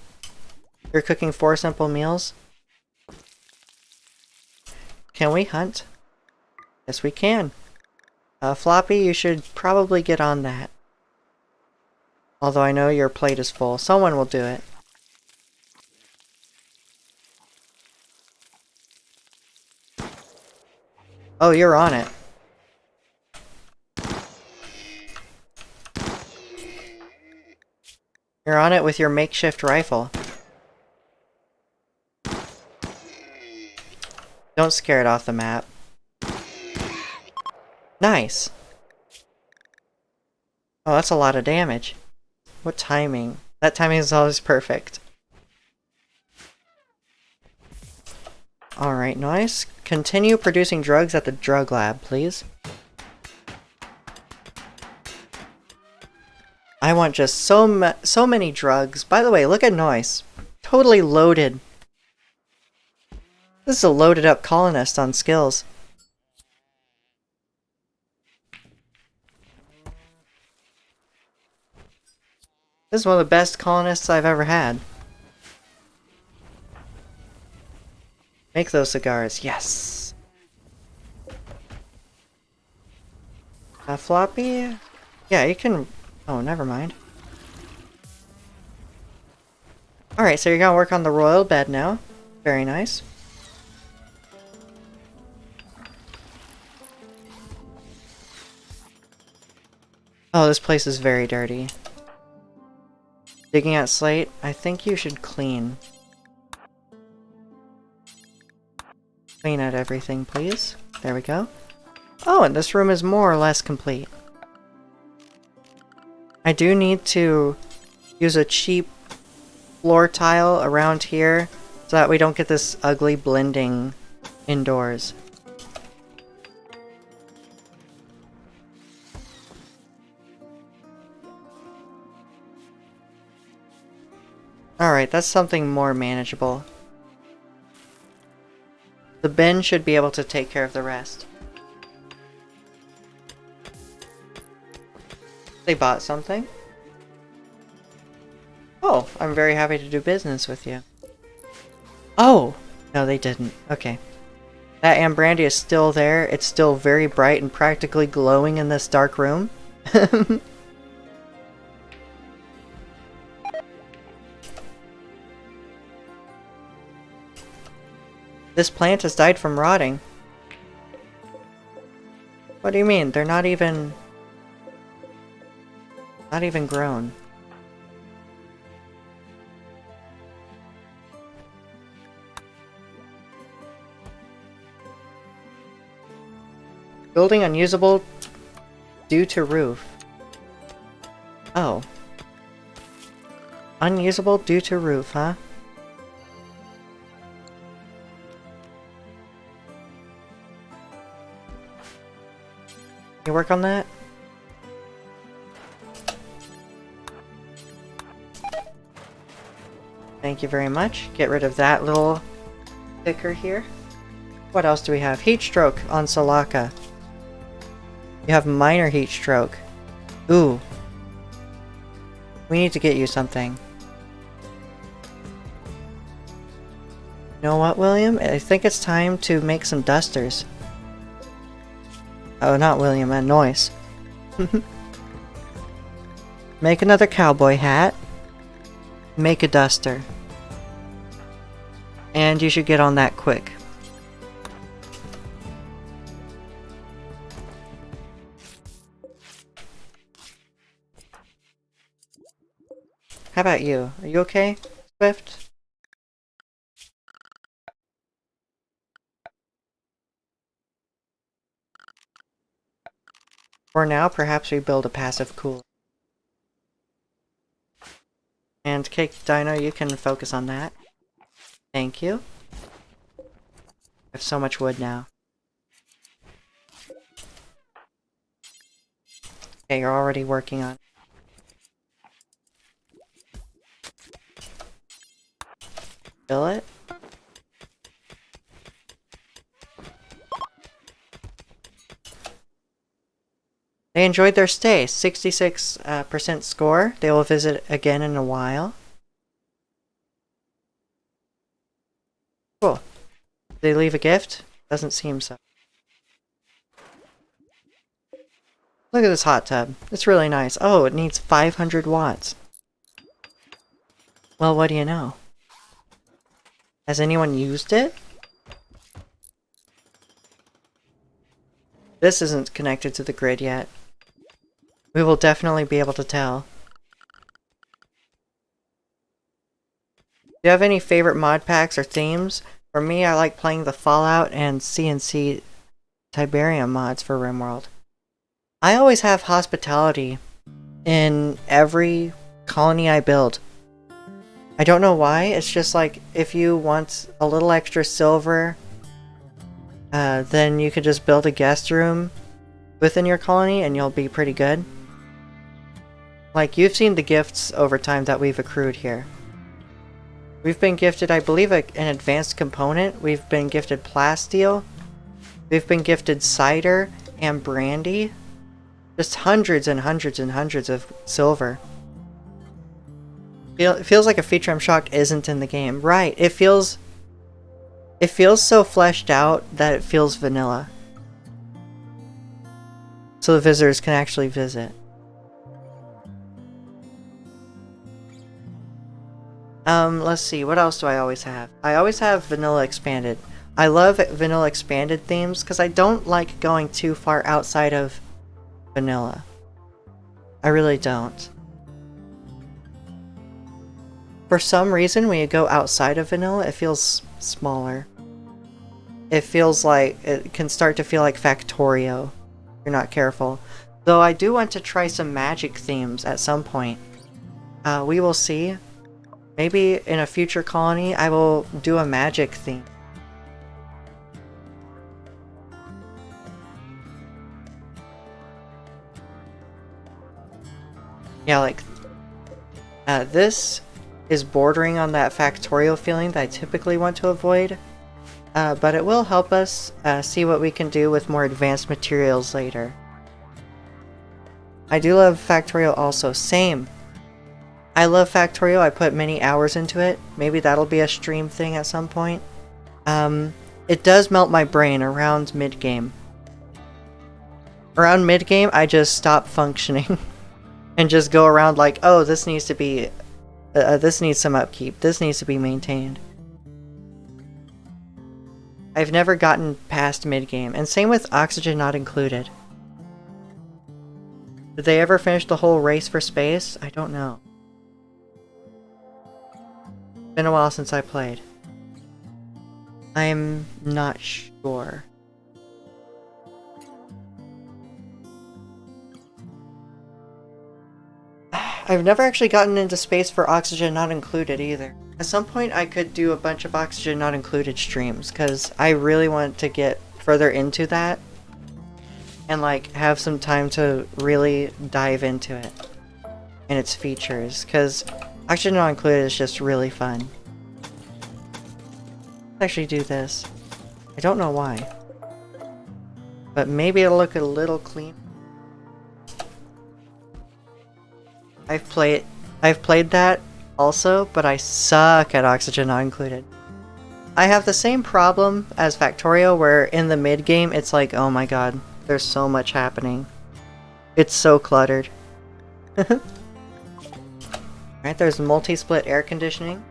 You're cooking 4 simple meals? Can we hunt? Yes, we can. Floppy, you should probably get on that. Although I know your plate is full. Someone will do it. Oh, you're on it. You're on it with your makeshift rifle. Don't scare it off the map. Nice! Oh, that's a lot of damage. What timing? That timing is always perfect. Alright, nice. Continue producing drugs at the drug lab, please. I want just so many drugs. By the way, look at Noise. Totally loaded. This is a loaded up colonist on skills. This is one of the best colonists I've ever had. Make those cigars, yes. Floppy? Yeah, you can... Oh, never mind. Alright, so you're gonna work on the royal bed now. Very nice. Oh, this place is very dirty. Digging out slate, I think you should clean. Clean out everything, please. There we go. Oh, and this room is more or less complete. I do need to use a cheap floor tile around here so that we don't get this ugly blending indoors. Alright, that's something more manageable. The bin should be able to take care of the rest. They bought something? Oh, I'm very happy to do business with you. Oh! No, they didn't. Okay. That Ambrandy is still there. It's still very bright and practically glowing in this dark room. This plant has died from rotting. What do you mean? They're not even grown. Building unusable due to roof. Oh. Unusable due to roof, huh? You work on that? Thank you very much. Get rid of that little sticker here. What else do we have? Heat stroke on Salaka. You have minor heat stroke. Ooh. We need to get you something. You know what, William? I think it's time to make some dusters. Oh, not William, Noise. Make another cowboy hat. Make a duster. And you should get on that quick. How about you? Are you okay, Swift? For now, perhaps we build a passive cooler. And Cake Dino, you can focus on that. Thank you. I have so much wood now. Okay, you're already working on it. Fill it. They enjoyed their stay. 66% score. They will visit again in a while. Cool. Did they leave a gift? Doesn't seem so. Look at this hot tub. It's really nice. Oh, it needs 500 watts. Well, what do you know? Has anyone used it? This isn't connected to the grid yet. We will definitely be able to tell. Do you have any favorite mod packs or themes? For me, I like playing the Fallout and CNC Tiberium mods for RimWorld. I always have hospitality in every colony I build. I don't know why, it's just like, if you want a little extra silver, then you could just build a guest room within your colony and you'll be pretty good. Like, you've seen the gifts over time that we've accrued here. We've been gifted, I believe, an advanced component. We've been gifted plasteel. We've been gifted cider and brandy. Just hundreds and hundreds and hundreds of silver. It feels like a feature I'm shocked isn't in the game. Right, it feels so fleshed out that it feels vanilla. So the visitors can actually visit. Let's see, what else do I always have? I always have vanilla expanded. I love vanilla expanded themes because I don't like going too far outside of vanilla. I really don't. For some reason, when you go outside of vanilla, it feels smaller. It feels like, it can start to feel like Factorio. If you're not careful. Though I do want to try some magic themes at some point. We will see. Maybe in a future colony, I will do a magic theme. Yeah, like, this is bordering on that Factorio feeling that I typically want to avoid. But it will help us see what we can do with more advanced materials later. I do love Factorio also. Same. I love Factorio. I put many hours into it. Maybe that'll be a stream thing at some point. It does melt my brain around mid-game. Around mid-game, I just stop functioning. And just go around like, oh, this needs to be... this needs some upkeep. This needs to be maintained. I've never gotten past mid-game. And same with Oxygen Not Included. Did they ever finish the whole race for space? I don't know. Been a while since I played. I'm not sure. I've never actually gotten into space for Oxygen Not Included either. At some point I could do a bunch of Oxygen Not Included streams, because I really want to get further into that. And like, have some time to really dive into it. And its features, because Oxygen Not Included is just really fun. Let's actually do this. I don't know why. But maybe it'll look a little clean. I've played that also, but I suck at Oxygen Not Included. I have the same problem as Factorio, where in the mid-game it's like, oh my god, there's so much happening. It's so cluttered. Alright, there's multi-split air conditioning.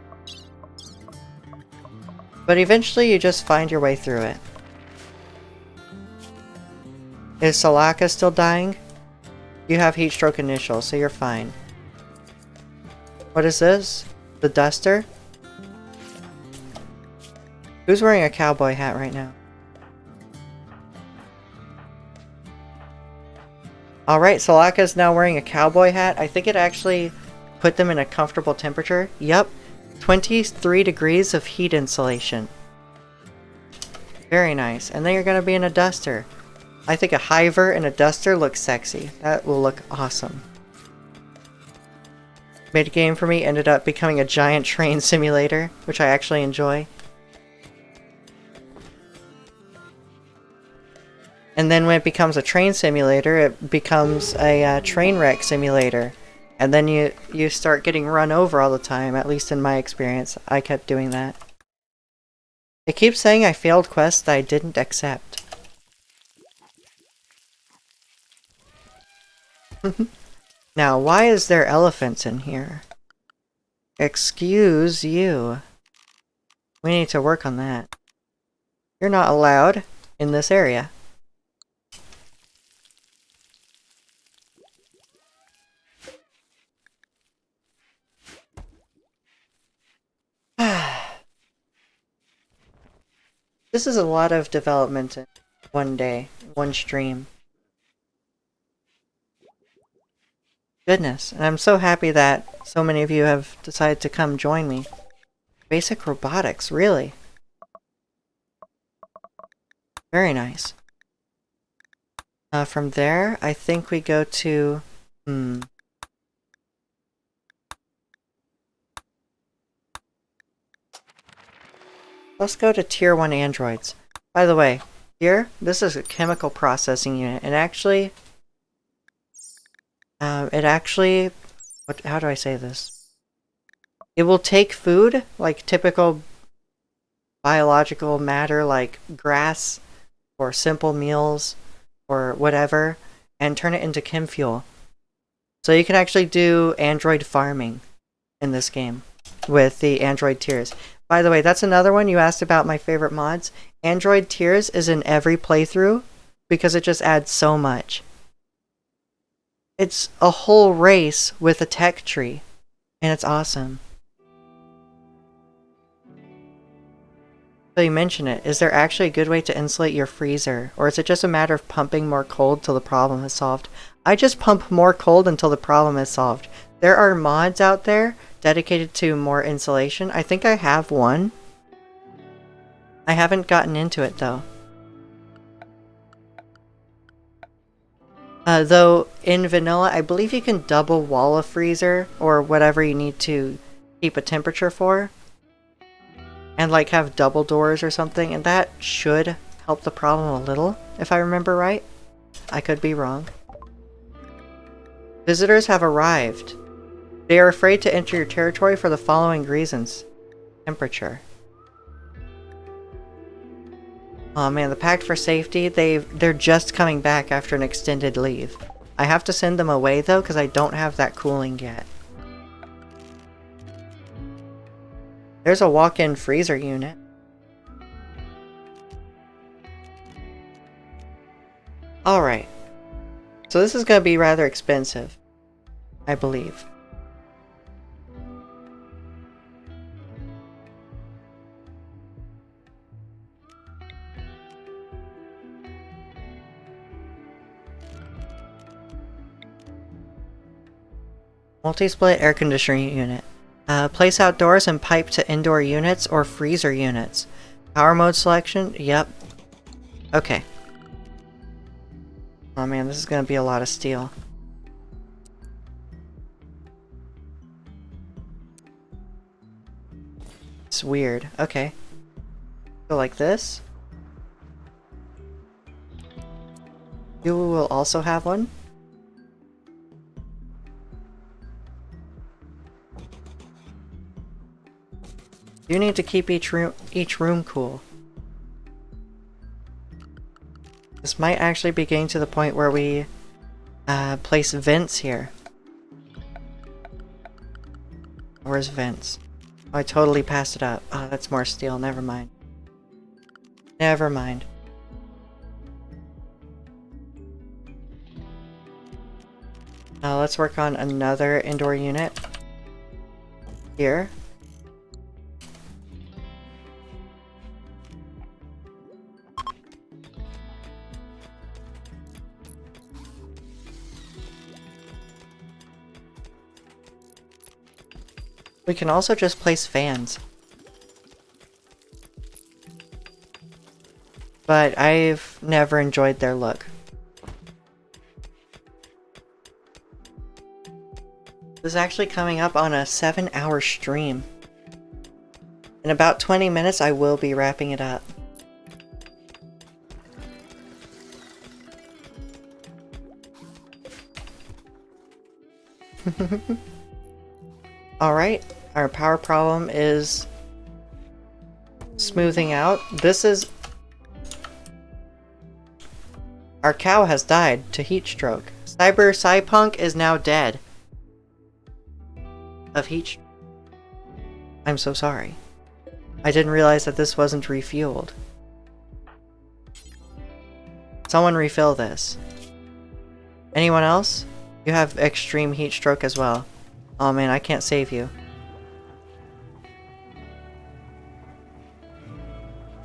But eventually you just find your way through it. Is Salaka still dying? You have heat stroke initial, so you're fine. What is this? The duster? Who's wearing a cowboy hat right now? Alright, Salaka's now wearing a cowboy hat. I think it actually put them in a comfortable temperature. Yep. 23 degrees of heat insulation. Very nice. And then you're going to be in a duster. I think a hiver and a duster looks sexy. That will look awesome. Mid-game for me ended up becoming a giant train simulator, which I actually enjoy. And then when it becomes a train simulator, it becomes a train wreck simulator. And then you start getting run over all the time, at least in my experience. I kept doing that. It keeps saying I failed quests that I didn't accept. Now, why is there elephants in here? Excuse you. We need to work on that. You're not allowed in this area. This is a lot of development in one day, one stream. Goodness, and I'm so happy that so many of you have decided to come join me. Basic robotics, really? Very nice. From there, I think we go to... Let's go to Tier 1 androids. By the way, here, this is a chemical processing unit, and actually... how do I say this? It will take food, like typical biological matter like grass or simple meals or whatever, and turn it into chem fuel. So you can actually do android farming in this game with the android tiers. By the way, that's another one you asked about my favorite mods. Android tiers is in every playthrough because it just adds so much. It's a whole race with a tech tree, and it's awesome. So you mention it. Is there actually a good way to insulate your freezer? Or is it just a matter of pumping more cold till the problem is solved? I just pump more cold until the problem is solved. There are mods out there dedicated to more insulation. I think I have one. I haven't gotten into it though. Though in vanilla, I believe you can double wall a freezer or whatever you need to keep a temperature for. And like have double doors or something, and that should help the problem a little, if I remember right. I could be wrong. Visitors have arrived. They are afraid to enter your territory for the following reasons. Temperature. Oh man, the Pact for Safety, they're just coming back after an extended leave. I have to send them away though, because I don't have that cooling yet. There's a walk-in freezer unit. Alright. So this is going to be rather expensive, I believe. Multi-split air conditioning unit. Place outdoors and pipe to indoor units or freezer units. Power mode selection? Yep. Okay. Oh man, this is gonna be a lot of steel. It's weird. Okay. Go like this. You will also have one. You need to keep each room cool. This might actually be getting to the point where we place vents here. Where's vents? Oh, I totally passed it up. Oh, that's more steel. Never mind. Never mind. Now let's work on another indoor unit. Here. We can also just place fans. But I've never enjoyed their look. This is actually coming up on a 7-hour stream. In about 20 minutes, I will be wrapping it up. Alright, our power problem is smoothing out. This is... Our cow has died to heat stroke. Cyberpunk is now dead. Of heat. I'm so sorry. I didn't realize that this wasn't refueled. Someone refill this. Anyone else? You have extreme heat stroke as well. Oh man, I can't save you.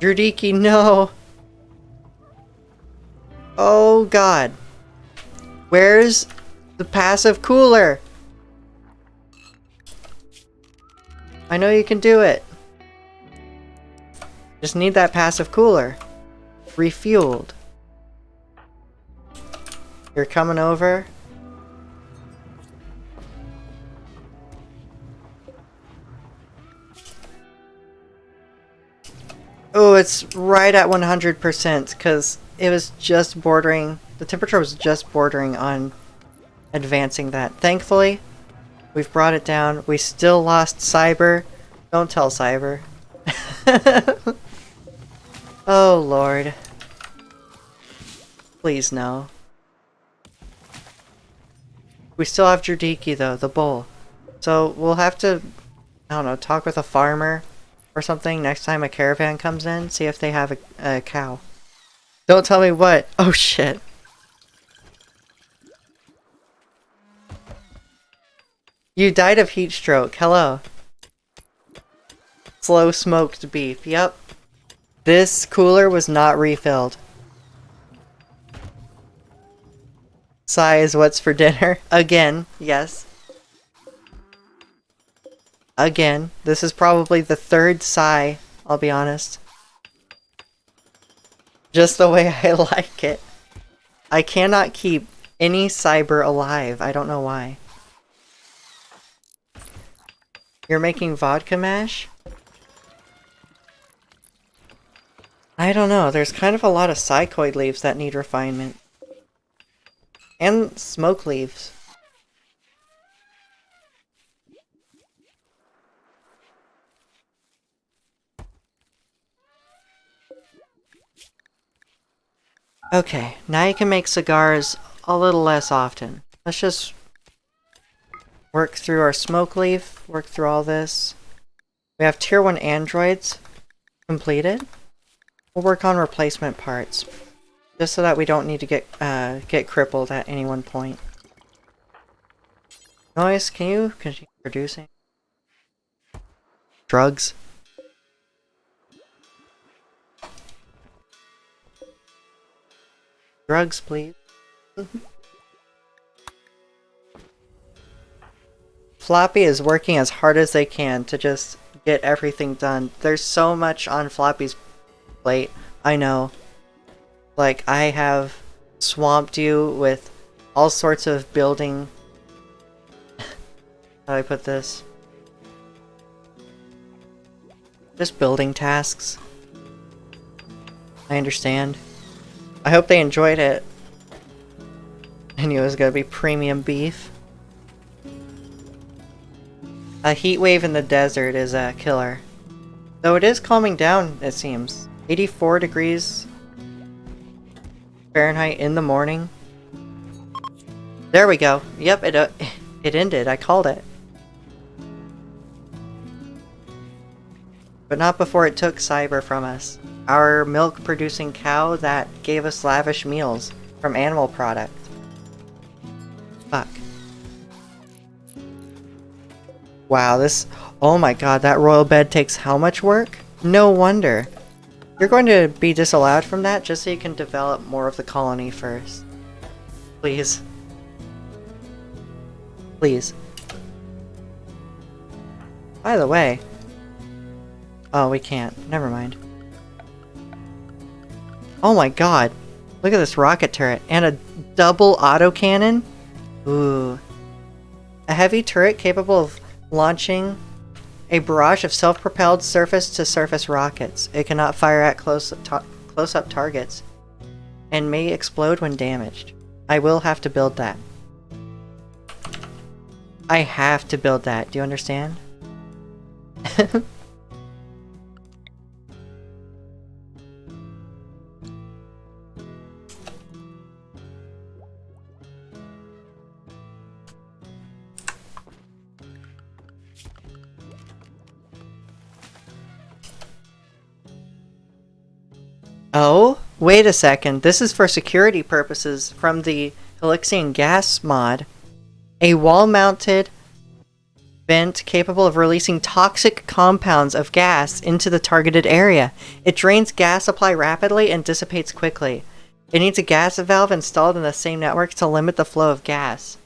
Jurdiki, no! Oh god. Where's the passive cooler? I know you can do it. Just need that passive cooler. Refueled. You're coming over? Oh, it's right at 100% because it was just bordering, the temperature was just bordering on advancing that. Thankfully, We've brought it down. We still lost Cyber. Don't tell Cyber. Oh, Lord. Please, no. We still have Jurdiki, though, the bull. So, we'll have to, I don't know, talk with a farmer or something next time a caravan comes in. See if they have a cow. Don't tell me what. Oh, shit. You died of heat stroke. Hello. Slow smoked beef. Yep. This cooler was not refilled. Sai is what's for dinner. Again. Yes. Again. This is probably the third Sai, I'll be honest. Just the way I like it. I cannot keep any cyber alive. I don't know why. You're making vodka mash? I don't know. There's kind of a lot of psychoid leaves that need refinement. And smoke leaves. Okay, now you can make cigars a little less often. Let's just work through our smoke leaf, work through all this. We have tier 1 androids completed. We'll work on replacement parts, just so that we don't need to get crippled at any one point. Noise, can you continue producing? Drugs. Drugs, please. Floppy is working as hard as they can to just get everything done. There's so much on Floppy's plate. I know. Like, I have swamped you with all sorts of building... How do I put this? Just building tasks. I understand. I hope they enjoyed it. I knew it was gonna be premium beef. A heat wave in the desert is a killer. Though it is calming down, it seems. 84 degrees Fahrenheit in the morning. There we go. Yep, it ended. I called it. But not before it took Cyber from us. Our milk-producing cow that gave us lavish meals from animal product. Fuck. Wow, this... Oh my god, that royal bed takes how much work? No wonder. You're going to be disallowed from that just so you can develop more of the colony first. Please. Please. By the way... Oh, we can't. Never mind. Oh my god. Look at this rocket turret. And a double autocannon? Ooh. A heavy turret capable of launching a barrage of self-propelled surface-to-surface rockets. It cannot fire at close-up targets and may explode when damaged. I will have to build that. I have to build that. Do you understand? Oh, wait a second. This is for security purposes from the Elixian gas mod. A wall-mounted vent capable of releasing toxic compounds of gas into the targeted area. It drains gas supply rapidly and dissipates quickly. It needs a gas valve installed in the same network to limit the flow of gas.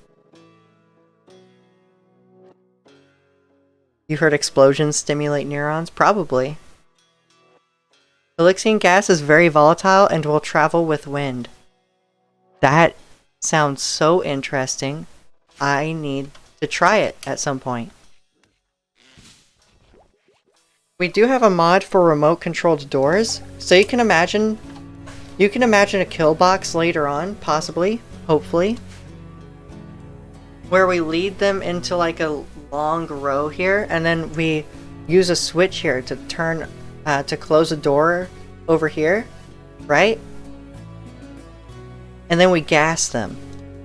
You heard explosions stimulate neurons? Probably. Elixian gas is very volatile and will travel with wind. That sounds so interesting. I need to try it at some point. We do have a mod for remote controlled doors, so you can imagine a kill box later on, possibly, hopefully. where we lead them into like a long row here, and then we use a switch here to turn to close a door over here, right? And then we gas them.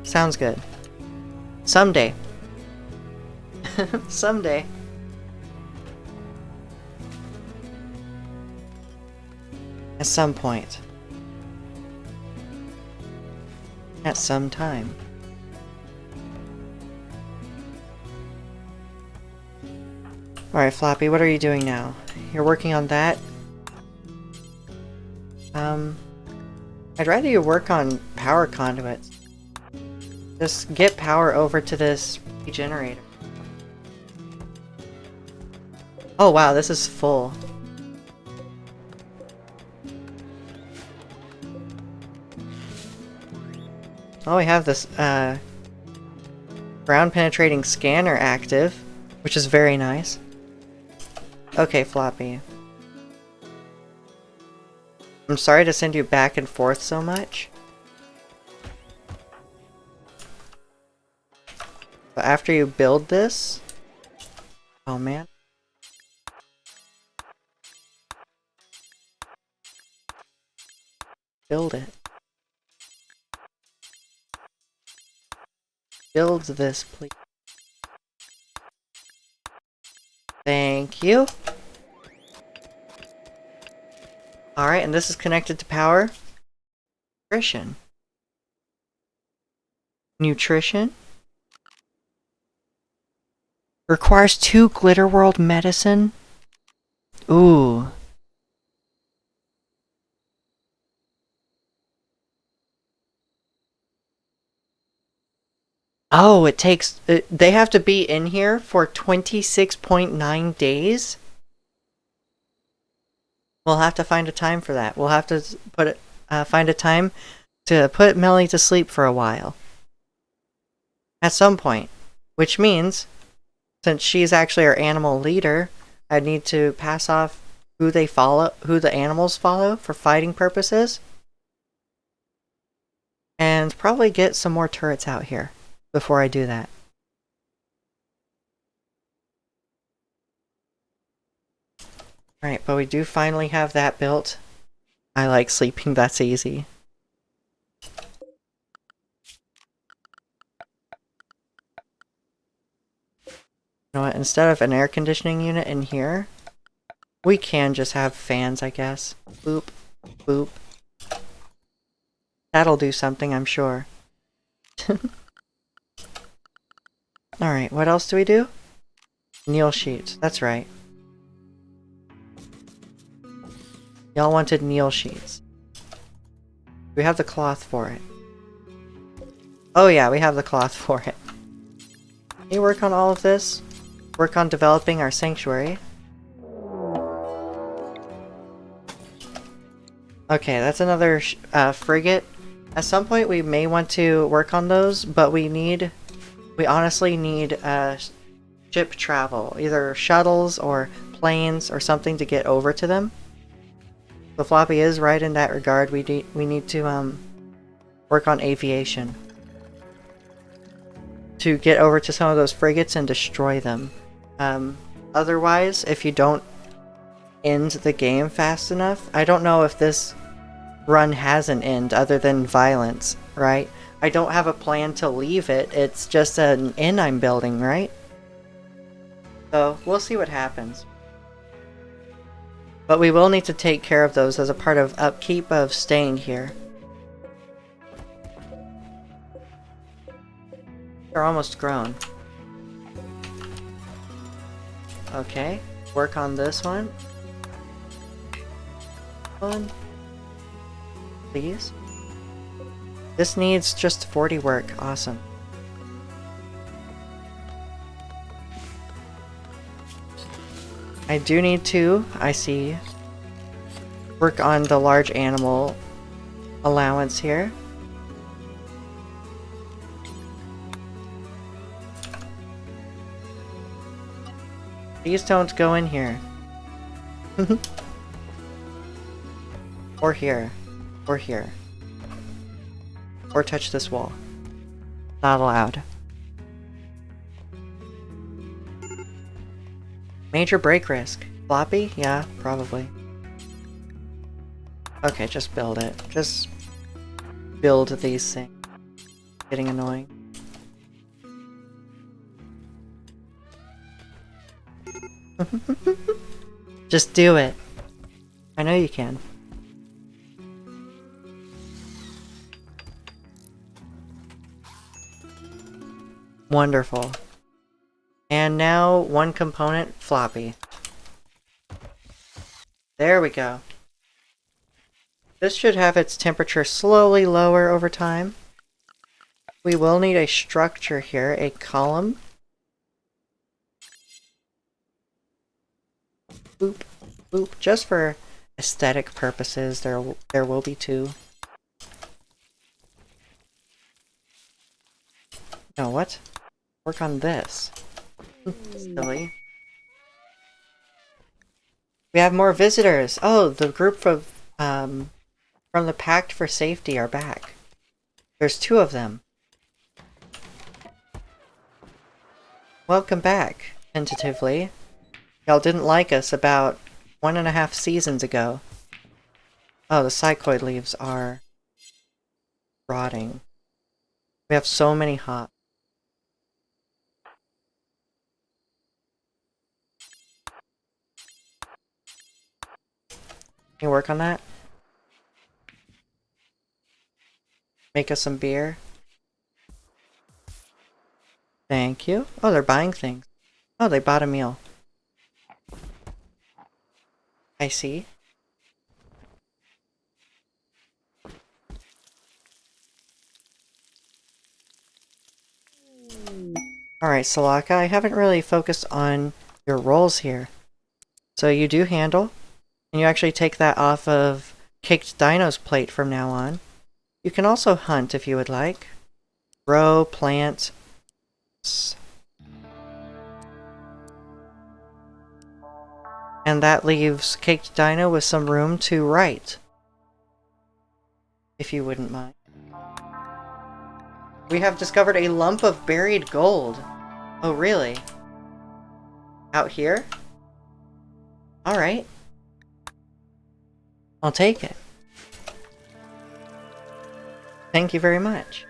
Sounds good. Someday. Someday. At some point. At some time. Alright, Floppy, what are you doing now? You're working on that? I'd rather you work on power conduits. Just get power over to this generator. Oh wow, this is full. Oh, we have this ground penetrating scanner active, which is very nice. Okay, Floppy. I'm sorry to send you back and forth so much. But after you build this... Oh man. Build it. Build this, please. Thank you. Alright, and this is connected to power. Nutrition. Nutrition. Requires 2 Glitter World medicine. Ooh. Oh, it takes... they have to be in here for 26.9 days? We'll have to find a time for that. We'll have to find a time to put Melly to sleep for a while. At some point. Which means, since she's actually our animal leader, I need to pass off who they follow, who the animals follow for fighting purposes. And probably get some more turrets out here before I do that. Alright, but we do finally have that built. I like sleeping, that's easy. You know what, instead of an air conditioning unit in here, we can just have fans, I guess. Boop, boop. That'll do something, I'm sure. Alright, what else do we do? Kneel sheets, that's right. Y'all wanted kneel sheets. We have the cloth for it. Oh yeah, we have the cloth for it. Can you work on all of this? Work on developing our sanctuary. Okay, that's another frigate. At some point we may want to work on those, but we honestly need ship travel. Either shuttles or planes or something to get over to them. So Floppy is right in that regard. We need to work on aviation. To get over to some of those frigates and destroy them. Otherwise, if you don't end the game fast enough, I don't know if this run has an end other than violence, right? I don't have a plan to leave it, it's just an inn I'm building, right? So, we'll see what happens. But we will need to take care of those as a part of upkeep of staying here. They're almost grown. Okay, work on this one. Please. This needs just 40 work. Awesome. I do need to, I see, work on the large animal allowance here. Please don't go in here. Or here. Or here. Or touch this wall. Not allowed. Major break risk. Floppy? Yeah, probably. Okay, just build it. Just build these things. Getting annoying. Just do it. I know you can. Wonderful. And now one component, floppy. There we go. This should have its temperature slowly lower over time. We will need a structure here, a column. Boop, boop, just for aesthetic purposes, there will be two. No, what? Work on this. Silly. We have more visitors. Oh, the group from the Pact for Safety are back. There's two of them. Welcome back, tentatively. Y'all didn't like us about 1.5 seasons ago. Oh, the psychoid leaves are rotting. We have so many hops. Can you work on that? Make us some beer. Thank you. Oh, they're buying things. Oh, they bought a meal. I see. Alright, Salaka, I haven't really focused on your roles here. So you do handle, and you actually take that off of Caked Dino's plate from now on. You can also hunt if you would like. Grow, plant. And that leaves Caked Dino with some room to write. If you wouldn't mind. We have discovered a lump of buried gold. Oh, really? Out here? Alright. I'll take it. Thank you very much.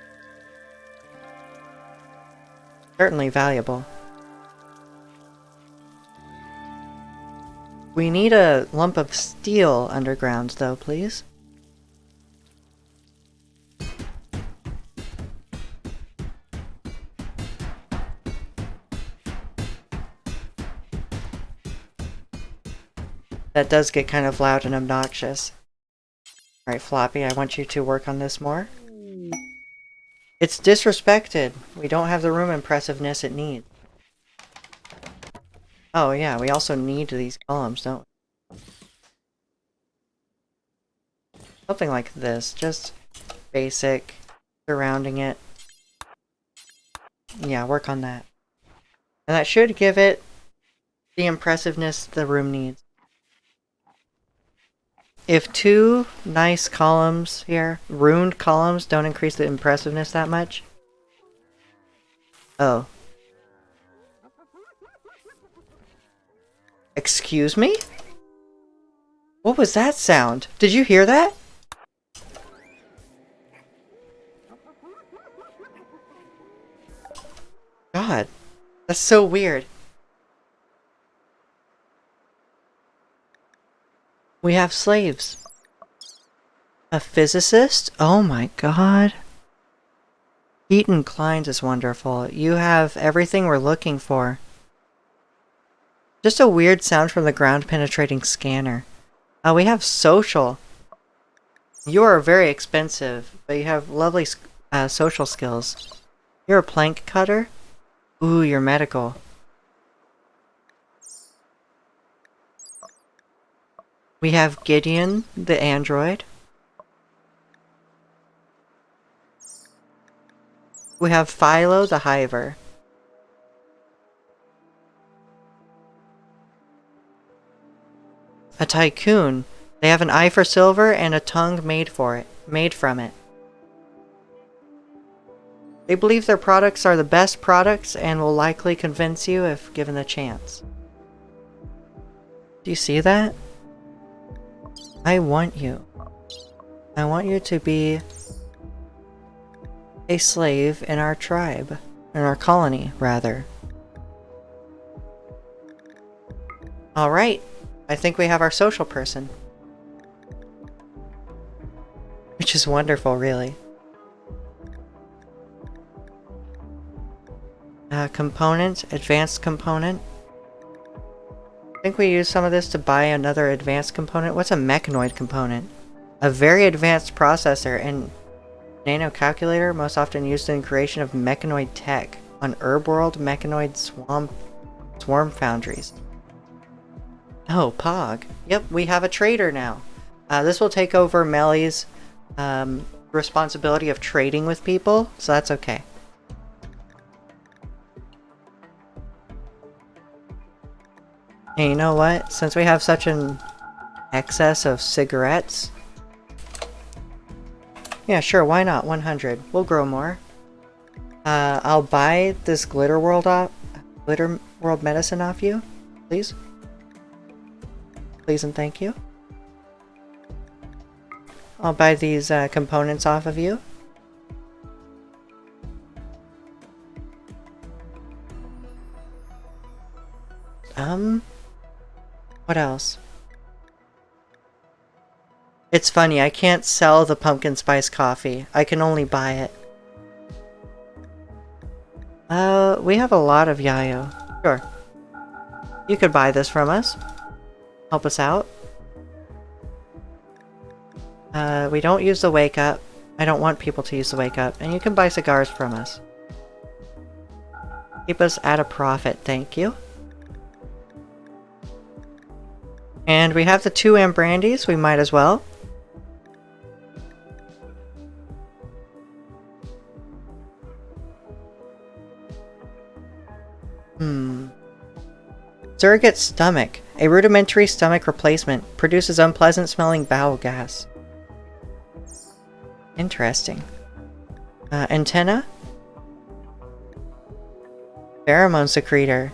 Certainly valuable. We need a lump of steel underground, though, please. That does get kind of loud and obnoxious. Alright, Floppy, I want you to work on this more. It's disrespected. We don't have the room impressiveness it needs. Oh yeah, we also need these columns, don't we? Something like this, just basic, surrounding it. Yeah, work on that. And that should give it the impressiveness the room needs. If two nice columns here, ruined columns, don't increase the impressiveness that much. Oh. Excuse me? What was that sound? Did you hear that? God, that's so weird. We have slaves. A physicist? Oh my god. Eaton Kleins is wonderful. You have everything we're looking for. Just a weird sound from the ground-penetrating scanner. We have social. You are very expensive, but you have lovely social skills. You're a plank cutter? Ooh, you're medical. We have Gideon, the android. We have Philo, the hiver. A tycoon. They have an eye for silver and a tongue made from it. They believe their products are the best products and will likely convince you if given the chance. Do you see that? I want you. I want you to be a slave in our tribe. In our colony, rather. Alright. I think we have our social person. Which is wonderful, really. Component. Advanced component. I think we use some of this to buy another advanced component. What's a mechanoid component? A very advanced processor and nano calculator, most often used in creation of mechanoid tech on Herb-World mechanoid swarm foundries. Oh, Pog. Yep, we have a trader now. This will take over Melly's responsibility of trading with people, so that's okay. And you know what? Since we have such an excess of cigarettes... Yeah, sure, why not? 100. We'll grow more. I'll buy this Glitter World medicine off you, please. Please and thank you. I'll buy these components off of you. What else? It's funny, I can't sell the pumpkin spice coffee. I can only buy it. We have a lot of yayo. Sure. You could buy this from us. Help us out. We don't use the wake up. I don't want people to use the wake up. And you can buy cigars from us. Keep us at a profit, thank you. And we have the 2 Ambrandies, we might as well. Surrogate stomach. A rudimentary stomach replacement. Produces unpleasant smelling bowel gas. Interesting. Antenna. Pheromone secretor.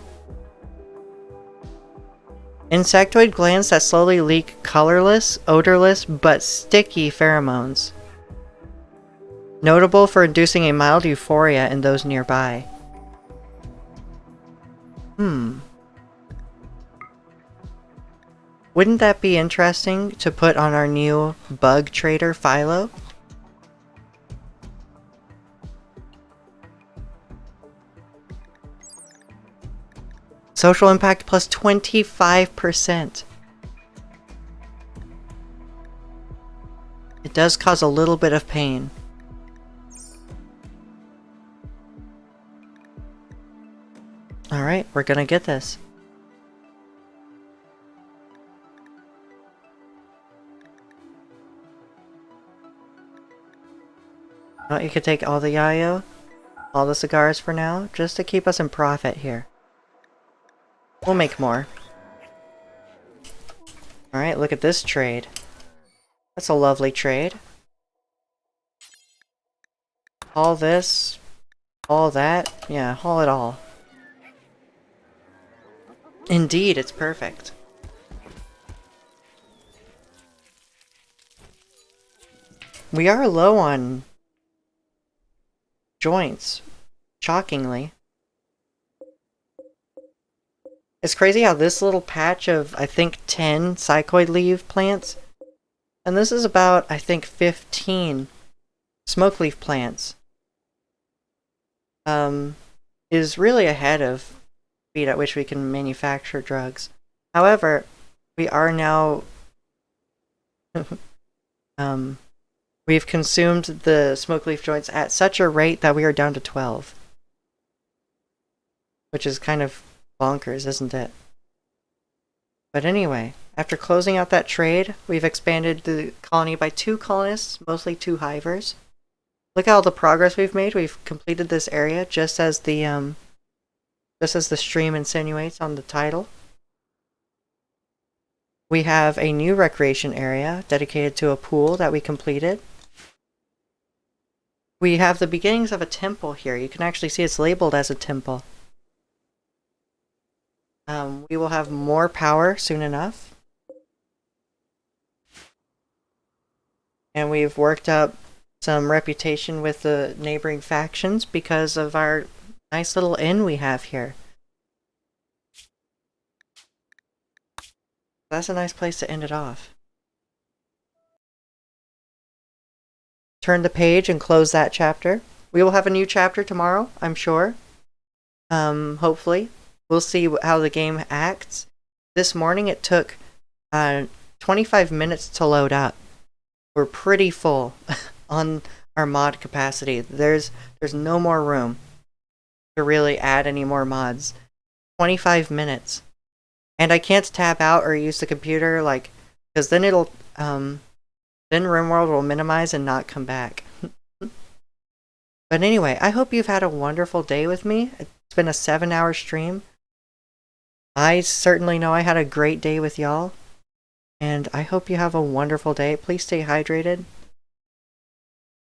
Insectoid glands that slowly leak colorless, odorless, but sticky pheromones. Notable for inducing a mild euphoria in those nearby. Wouldn't that be interesting to put on our new bug trader, Philo? Social impact plus 25%. It does cause a little bit of pain. Alright, we're gonna get this. Well, you could take all the yayo, all the cigars for now, just to keep us in profit here. We'll make more. Alright, look at this trade. That's a lovely trade. All this, all that, yeah, haul it all. Indeed, it's perfect. We are low on joints, shockingly. It's crazy how this little patch of, I think, 10 cycoid leaf plants, and this is about, I think, 15 smoke leaf plants, is really ahead of the speed at which we can manufacture drugs. However, we are now we've consumed the smoke leaf joints at such a rate that we are down to 12. Which is kind of bonkers, isn't it? But anyway, after closing out that trade, we've expanded the colony by 2 colonists, mostly 2 hivers. Look at all the progress we've made. We've completed this area just as the stream insinuates on the title. We have a new recreation area dedicated to a pool that we completed. We have the beginnings of a temple here. You can actually see it's labeled as a temple. We will have more power soon enough. And we've worked up some reputation with the neighboring factions because of our nice little inn we have here. That's a nice place to end it off. Turn the page and close that chapter. We will have a new chapter tomorrow, I'm sure. Hopefully. We'll see how the game acts. This morning it took 25 minutes to load up. We're pretty full on our mod capacity. There's no more room to really add any more mods. 25 minutes. And I can't tab out or use the computer, like, because then it'll, then RimWorld will minimize and not come back. But anyway, I hope you've had a wonderful day with me. It's been a 7-hour stream. I certainly know I had a great day with y'all. And I hope you have a wonderful day. Please stay hydrated.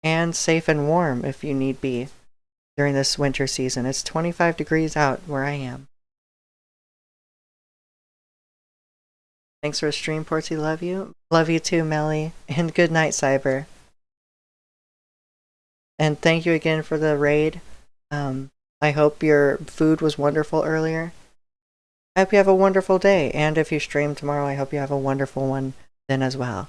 And safe and warm if you need be during this winter season. It's 25 degrees out where I am. Thanks for the stream, Portsy. Love you. Love you too, Melly. And good night, Cyber. And thank you again for the raid. I hope your food was wonderful earlier. I hope you have a wonderful day. And if you stream tomorrow, I hope you have a wonderful one then as well.